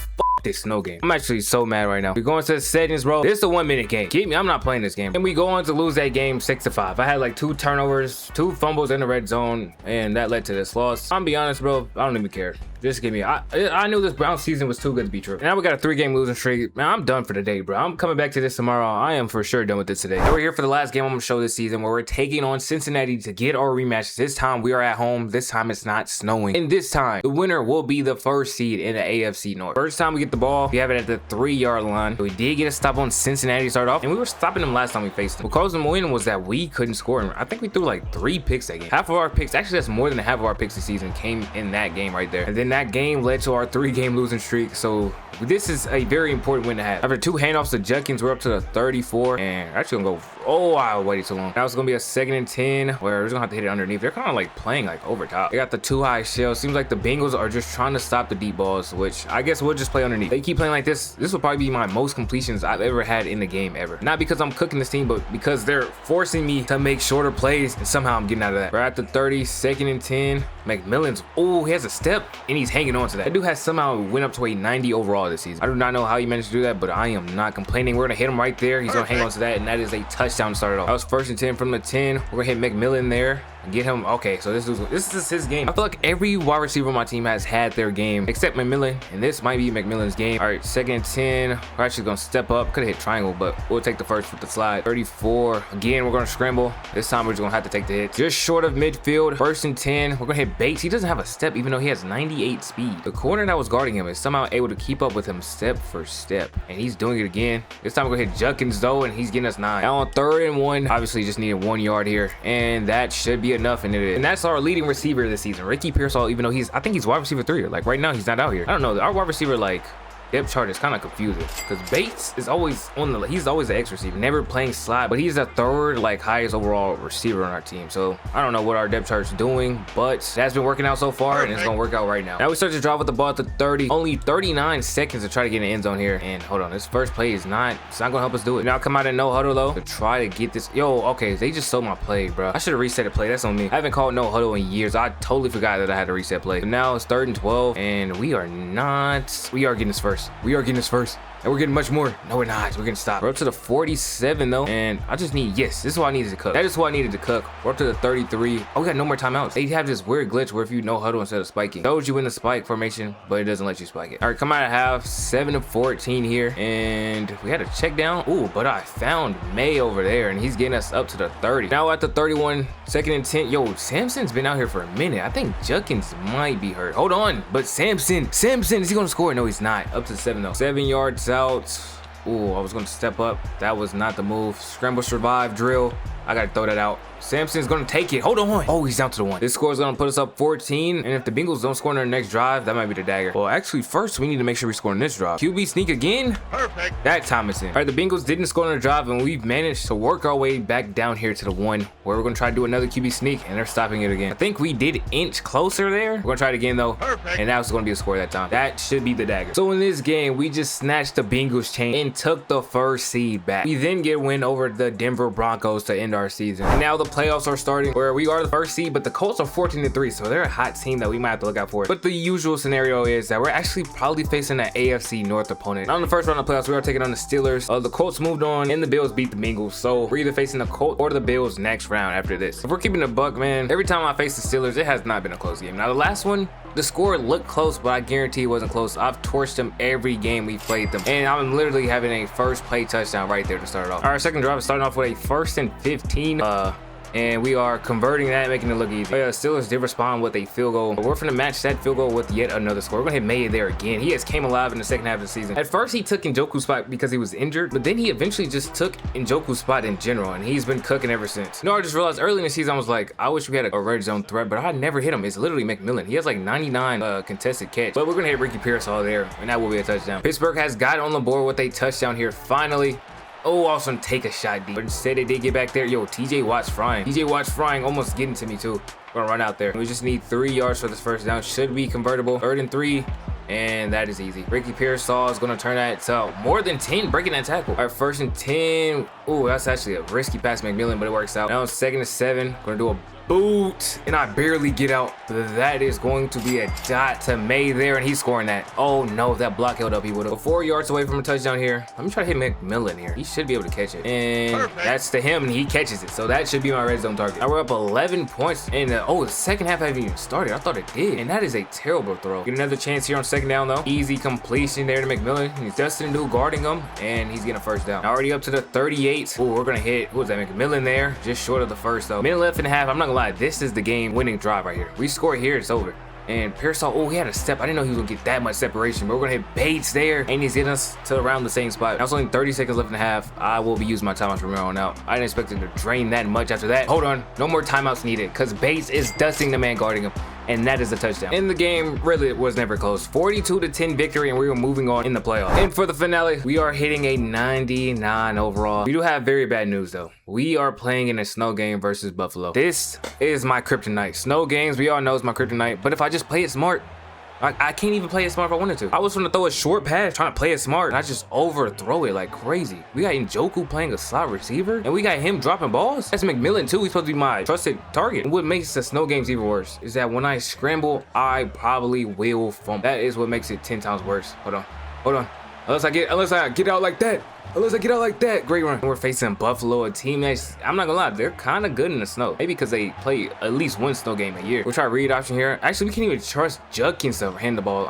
this snow game. I'm actually so mad right now. We're going to the settings, bro. This is a 1-minute game. Keep me, I'm not playing this game. And we go on to lose that game 6-5. I had like 2 turnovers, 2 fumbles in the red zone, and that led to this loss. I'm be honest, bro, I don't even care. Just give me, I knew this Browns season was too good to be true. Now we got a 3-game losing streak. Man, I'm done for the day, bro. I'm coming back to this tomorrow. I am for sure done with this today. Now we're here for the last game I'm gonna show this season, where we're taking on Cincinnati to get our rematch. This time we are at home. This time it's not snowing. And this time the winner will be the 1st seed in the AFC North. First time we get the ball, we have it at the 3-yard line. We did get a stop on Cincinnati to start off, and we were stopping them last time we faced them. What caused them to win was that we couldn't score. I think we threw like 3 picks that game. Half of our picks, actually that's more than half of our picks this season, came in that game right there. And then that game led to our 3-game losing streak. So this is a very important win to have. After 2 handoffs to Judkins, we're up to the 34, and actually gonna go, oh, I waited too long. Now it's gonna be a 2nd and 10 where we're just gonna have to hit it underneath. They're kind of like playing like over top. They got the 2 high shell. Seems like the Bengals are just trying to stop the deep balls, which I guess we'll just play underneath. They keep playing like this. This will probably be my most completions I've ever had in the game ever. Not because I'm cooking this team, but because they're forcing me to make shorter plays, and somehow I'm getting out of that. We're at the 30, 2nd and 10. McMillan's, oh, he has a step and he's hanging on to that. That dude has somehow went up to a 90 overall this season. I do not know how he managed to do that, but I am not complaining. We're gonna hit him right there. He's gonna hang on to that, and that is a touchdown to start it off. That was 1st and 10 from the 10. We're gonna hit McMillan there and get him. Okay, so this is his game. I feel like every wide receiver on my team has had their game except McMillan, and this might be McMillan's game. All right, 2nd and 10. We're actually gonna step up. Could have hit triangle, but we'll take the first with the slide. 34. Again, we're gonna scramble. This time we're just gonna have to take the hit. Just short of midfield. 1st and 10. We're gonna hit Bates. He doesn't have a step, even though he has 98 speed. The corner that was guarding him is somehow able to keep up with him step for step, and he's doing it again. This time we're gonna hit Judkins though, and he's getting us 9. Now on 3rd and 1, obviously just needed 1 yard here, and that should be enough, and it is. And that's our leading receiver this season, Ricky Pearsall. Even though I think he's wide receiver 3. Like right now, he's not out here. I don't know. Our wide receiver like depth chart is kind of confusing because Bates is always on the, he's always the X receiver, never playing slide, but he's the 3rd like highest overall receiver on our team. So I don't know what our depth chart's doing, but that's been working out so far, and it's gonna work out right now. Now we start to drive with the ball at the 30. Only 39 seconds to try to get in the end zone here, and hold on, this first play is not, it's not gonna help us do it. Now come out in no huddle though to try to get this. Yo, okay, they just stole my play, bro. I should have reset the play. That's on me. I haven't called no huddle in years. I totally forgot that I had to reset play. But now it's 3rd and 12, and we are getting this first. We are getting this first. And we're getting much more. No, we're not. We're getting stopped. We're up to the 47 though, and I just need, yes, this is what I needed to cook. That is what I needed to cook. We're up to the 33. Oh, we got no more timeouts. They have this weird glitch where if you no huddle instead of spiking, it shows you in the spike formation, but it doesn't let you spike it. All right, come out of half, 7-14 here, and we had a check down. Ooh, but I found May over there, and he's getting us up to the 30. Now at the 31, 2nd and 10. Yo, Samson's been out here for a minute. I think Judkins might be hurt. Hold on, but Samson, is he gonna score? No, he's not. Up to 7 though. 7 yards out. Ooh, I was gonna step up. That was not the move. Scramble, survive, drill. I gotta throw that out. Samson's gonna take it. Hold on. Oh, he's down to the 1. This score is gonna put us up 14. And if the Bengals don't score in their next drive, that might be the dagger. Well, actually, first we need to make sure we score in this drive. QB sneak again. Perfect. That time it's in. All right, the Bengals didn't score in their drive, and we've managed to work our way back down here to the 1, where we're gonna try to do another QB sneak, and they're stopping it again. I think we did inch closer there. We're gonna try it again though. Perfect. And now it's gonna be a score that time. That should be the dagger. So in this game, we just snatched the Bengals chain and took the 1st seed back. We then get a win over the Denver Broncos to end our our season. And now the playoffs are starting where we are the first seed, but the Colts are 14-3, so they're a hot team that we might have to look out for. But the usual scenario is that we're actually probably facing an AFC North opponent. Now in the first round of playoffs, we are taking on the Steelers. The Colts moved on and the Bills beat the Bengals, so we're either facing the Colts or the Bills next round after this. If we're keeping a buck, man, every time I face the Steelers, it has not been a close game. Now the last one, the score looked close, but I guarantee it wasn't close. I've torched them every game we played them, and I'm literally having a first play touchdown right there to start it off. Our second drive is starting off with a 1st and 15. And we are converting that, making it look easy. Steelers did respond with a field goal. We're finna match that field goal with yet another score. We're gonna hit May there again. He has came alive in the second half of the season. At first, he took Njoku's spot because he was injured, but then he eventually just took Njoku's spot in general, and he's been cooking ever since. I just realized early in the season, I was like, I wish we had a red zone threat, but I never hit him. It's literally McMillan. He has like 99 contested catch, but we're gonna hit Ricky Pearsall there, and that will be a touchdown. Pittsburgh has got on the board with a touchdown here, finally. Oh, also take a shot deep. But instead, it did get back there. Yo, TJ Watt's frying. TJ Watt's frying, almost getting to me too. We're gonna run out there. We just need 3 yards for this first down. Should be convertible. 3rd and 3. And that is easy. Ricky Pearsall is going to turn that to more than 10, breaking that tackle. Our 1st and 10. Oh, that's actually a risky pass, McMillan, but it works out. Now 2nd and 7. Going to do a boot, and I barely get out. That is going to be a dot to May there, and he's scoring that. Oh no, if that block held up, he would have. 4 yards away from a touchdown here. Let me try to hit McMillan here. He should be able to catch it, and that's to him, and he catches it. So that should be my red zone target. Now we're up 11 points, and the second half hasn't even started. I thought it did, and that is a terrible throw. Get another chance here on 2nd down though. Easy completion there to McMillan. He's Justin New guarding him, and he's getting a 1st down. Now already up to the 38. Oh, we're gonna hit. Who was that? McMillan there, just short of the 1st though. Minute left and a half. I'm not gonna lie, this is the game-winning drive right here. We score here, it's over. And Pearsall, oh, he had a step. I didn't know he was gonna get that much separation, but we're gonna hit Bates there, and he's getting us to around the same spot. Now it's only 30 seconds left and a half. I will be using my timeouts from here on out. I didn't expect it to drain that much after that. Hold on, no more timeouts needed, because Bates is dusting the man guarding him, and that is a touchdown. In the game, really, it was never close. 42-10 victory, and we were moving on in the playoffs. And for the finale, we are hitting a 99 overall. We do have very bad news though. We are playing in a snow game versus Buffalo. This is my kryptonite. Snow games, we all know is my kryptonite, but if I just play it smart, I can't even play it smart if I wanted to. I was gonna throw a short pass trying to play it smart, and I just overthrow it like crazy. We got Njoku playing a slot receiver, and we got him dropping balls. That's McMillan too. He's supposed to be my trusted target. And what makes the snow games even worse is that when I scramble, I probably will fumble. That is what makes it 10 times worse. Hold on. Unless I get out like that. Great run. We're facing Buffalo, a team that's, I'm not gonna lie, they're kind of good in the snow. Maybe because they play at least one snow game a year. We'll try read option here. Actually, we can't even trust Judkins to run the ball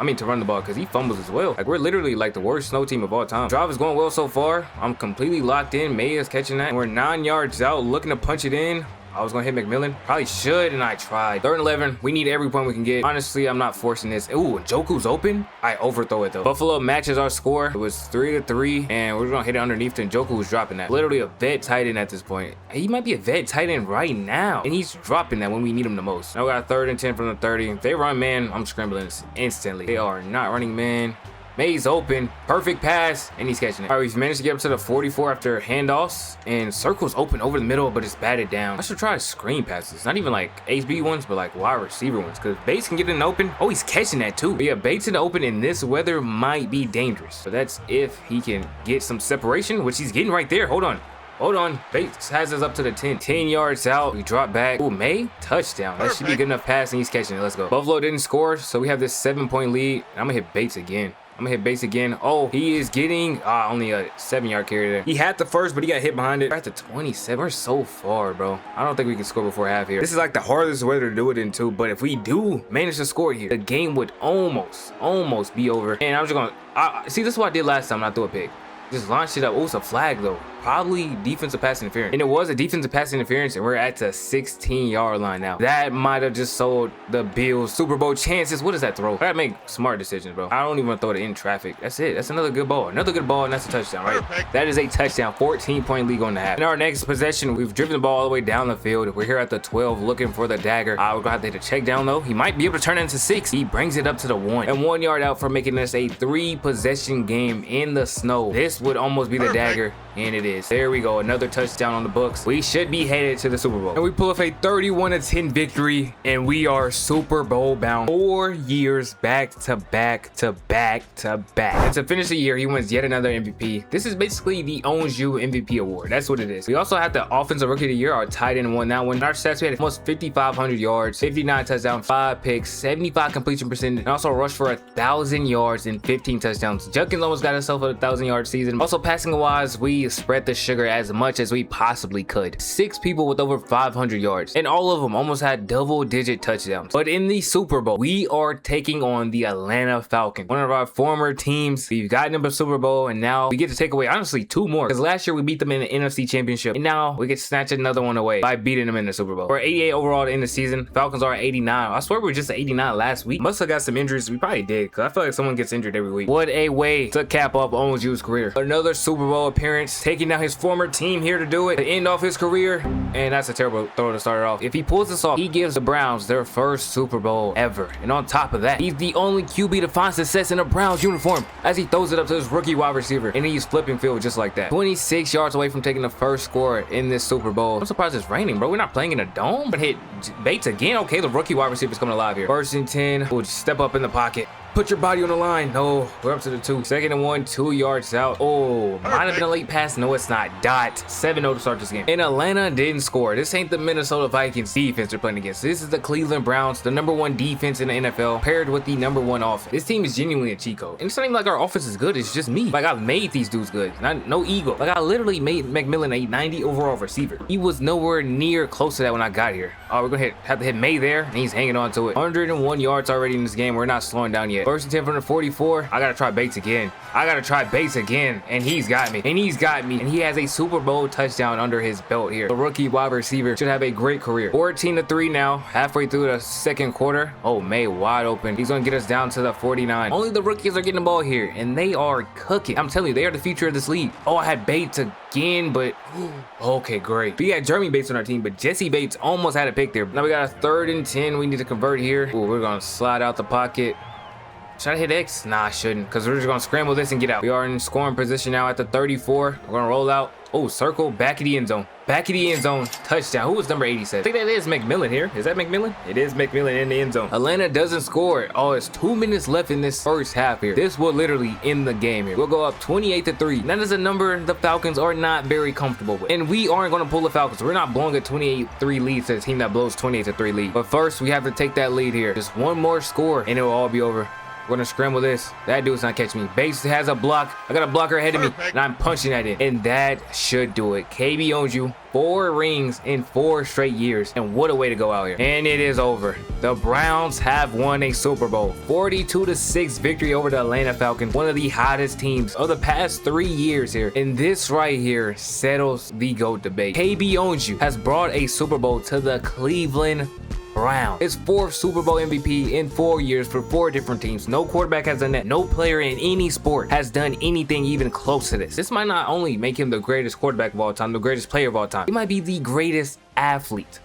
because he fumbles as well. Like, we're literally like the worst snow team of all time. Drive is going well so far. I'm completely locked in. May is catching that. And we're 9 yards out, looking to punch it in. I was gonna hit McMillan. Probably should, and I tried. 3rd and 11. We need every point we can get. Honestly, I'm not forcing this. Ooh, Njoku's open. I overthrow it though. Buffalo matches our score. It was 3-3, and we're gonna hit it underneath to Njoku, who's dropping that. Literally a vet tight end at this point. He might be a vet tight end right now, and he's dropping that when we need him the most. Now we got 3rd and 10 from the 30. If they run man, I'm scrambling this instantly. They are not running man. May's open, perfect pass, and he's catching it. All right, we've managed to get up to the 44 after handoffs, and circle's open over the middle, but it's batted down. I should try screen passes, not even like HB ones, but like wide receiver ones, because Bates can get in the open. Oh, he's catching that too. But yeah, Bates in the open in this weather might be dangerous. So that's if he can get some separation, which he's getting right there. Hold on. Bates has us up to the 10. 10 yards out. We drop back. Oh, May. Touchdown. That should be a good enough pass, and he's catching it. Let's go. Buffalo didn't score, so we have this 7-point lead. I'm going to hit Bates again. Oh, he is getting only a 7-yard carry there. He had the first, but he got hit behind it. We're at the 27. We're so far, bro. I don't think we can score before half here. This is like the hardest weather to do it in too, but if we do manage to score here, the game would almost be over. And I'm just gonna see, this is what I did last time I threw a pick. Just launched it up. Oh, it's a flag though. Probably defensive pass interference. And it was a defensive pass interference, and we're at the 16-yard line now. That might have just sold the Bills Super Bowl chances. What does that throw? I gotta make smart decisions, bro. I don't even throw it in traffic. That's it. That's another good ball. And that's a touchdown, right? Perfect. That is a touchdown. 14-point lead on the half. In our next possession, we've driven the ball all the way down the field. We're here at the 12 looking for the dagger. We're gonna have to hit a check down though. He might be able to turn it into 6. He brings it up to the 1. And 1 yard out for making this a 3-possession game in the snow. This would almost be the dagger. And it is. There we go. Another touchdown on the books. We should be headed to the Super Bowl. And we pull off a 31-10 victory. And we are Super Bowl bound. 4 years back to back to back to back. And to finish the year, he wins yet another MVP. This is basically the Ownsu MVP award. That's what it is. We also had the Offensive Rookie of the Year. Our tight end won that one. In our stats, we had almost 5,500 yards, 59 touchdowns, 5 picks, 75 completion percentage, and also rushed for 1,000 yards and 15 touchdowns. Judkins almost got himself a 1,000-yard season. Also, passing wise, we spread the sugar as much as we possibly could. 6 people with over 500 yards, and all of them almost had double-digit touchdowns. But in the Super Bowl, we are taking on the Atlanta Falcons, one of our former teams. We've gotten them a Super Bowl, and now we get to take away, honestly, 2 more. Because last year we beat them in the NFC Championship, and now we get to snatch another one away by beating them in the Super Bowl. We're 88 overall in the season. Falcons are 89. I swear we were just 89 last week. Must have got some injuries. We probably did, because I feel like someone gets injured every week. What a way to cap off Ownsu's career. Another Super Bowl appearance, taking down his former team here to do it, to end off his career. And that's a terrible throw to start it off. If he pulls this off, he gives the Browns their first Super Bowl ever. And on top of that, he's the only QB to find success in a Browns uniform as he throws it up to his rookie wide receiver. And he's flipping field just like that. 26 yards away from taking the first score in this Super Bowl. I'm surprised it's raining, bro. We're not playing in a dome. But hit Bates again. Okay, the rookie wide receiver's coming alive here. 1st and 10. We'll just step up in the pocket. Put your body on the line. No, we're up to the 2. 2nd and 1, 2 yards out. Oh, might have been a late pass. No, it's not. Dot. 7-0 to start this game. And Atlanta didn't score. This ain't the Minnesota Vikings defense they're playing against. This is the Cleveland Browns, the #1 defense in the NFL, paired with the #1 offense. This team is genuinely a cheat code. And it's not even like our offense is good. It's just me. Like, I've made these dudes good. No ego. Like, I literally made McMillan a 90 overall receiver. He was nowhere near close to that when I got here. Oh, we're gonna have to hit May there, and he's hanging on to it. 101 yards already in this game. We're not slowing down yet. 1st and 10 from the 44. I gotta try Bates again. And he's got me. And he has a Super Bowl touchdown under his belt here. The rookie wide receiver should have a great career. 14-3 now, halfway through the 2nd quarter. Oh, May wide open. He's gonna get us down to the 49. Only the rookies are getting the ball here, and they are cooking. I'm telling you, they are the future of this league. Oh, I had Bates again, but okay, great. We had Jeremy Bates on our team, but Jesse Bates almost had a pick there. Now we got a 3rd and 10. We need to convert here. Ooh, we're gonna slide out the pocket. Should I hit X? Nah, I shouldn't, because we're just gonna scramble this and get out. We are in scoring position now at the 34. We're gonna roll out. Oh, circle, back of the end zone. Touchdown. Who was number 87? I think that is McMillan here. Is that McMillan? It is McMillan in the end zone. Atlanta doesn't score. Oh, it's 2 minutes left in this first half here. This will literally end the game here. We'll go up 28-3. That is a number the Falcons are not very comfortable with. And we aren't going to pull the Falcons. We're not blowing a 28-3 lead to a team that blows 28-3 lead. But first, we have to take that lead here. Just one more score, and it will all be over. We're gonna scramble this. That dude's not catching me. Bates has a block. I got a blocker ahead of me, and I'm punching that in. And that should do it. KB Ownsu, 4 rings in 4 straight years. And what a way to go out here. And it is over. The Browns have won a Super Bowl. 42-6 victory over the Atlanta Falcons, one of the hottest teams of the past 3 years here. And this right here settles the GOAT debate. KB Ownsu has brought a Super Bowl to the Cleveland Browns. His 4th Super Bowl MVP in 4 years for 4 different teams. No quarterback has done that. No player in any sport has done anything even close to this. This might not only make him the greatest quarterback of all time, the greatest player of all time, he might be the greatest athlete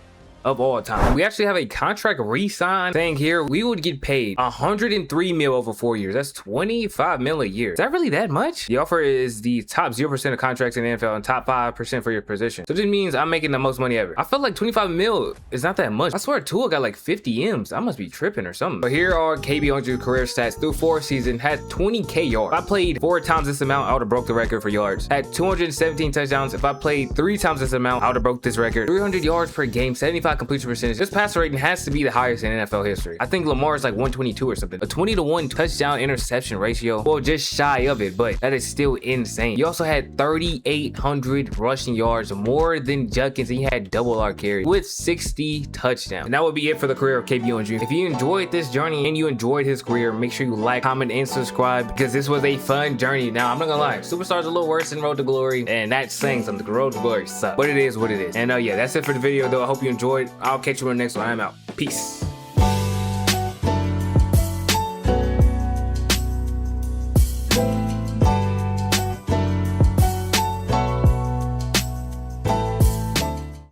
of all time. We actually have a contract re-sign thing here. We would get paid 103 mil over 4 years. That's 25 mil a year. Is that really that much? The offer is the top 0% of contracts in the NFL and top 5% for your position. So this means I'm making the most money ever. I feel like 25 mil is not that much. I swear Tua got like 50 M's. I must be tripping or something. But here are KB Ownsu's career stats. Through 4 seasons, had 20K yards. If I played 4 times this amount, I would have broke the record for yards. Had 217 touchdowns. If I played 3 times this amount, I would have broke this record. 300 yards per game, 75 completion percentage. This passer rating has to be the highest in NFL history. I think Lamar is like 122 or something. A 20-1 touchdown interception ratio. Well, just shy of it, but that is still insane. He also had 3,800 rushing yards, more than Judkins. He had double our carry with 60 touchdowns. And that would be it for the career of KB Ownsu. If you enjoyed this journey and you enjoyed his career, make sure you like, comment, and subscribe, because this was a fun journey. Now, I'm not gonna lie, Superstar's a little worse than Road to Glory, and that's saying something. Road to Glory sucks, but it is what it is. And yeah, that's it for the video though. I hope you enjoyed. I'll catch you on the next one. I'm out. Peace.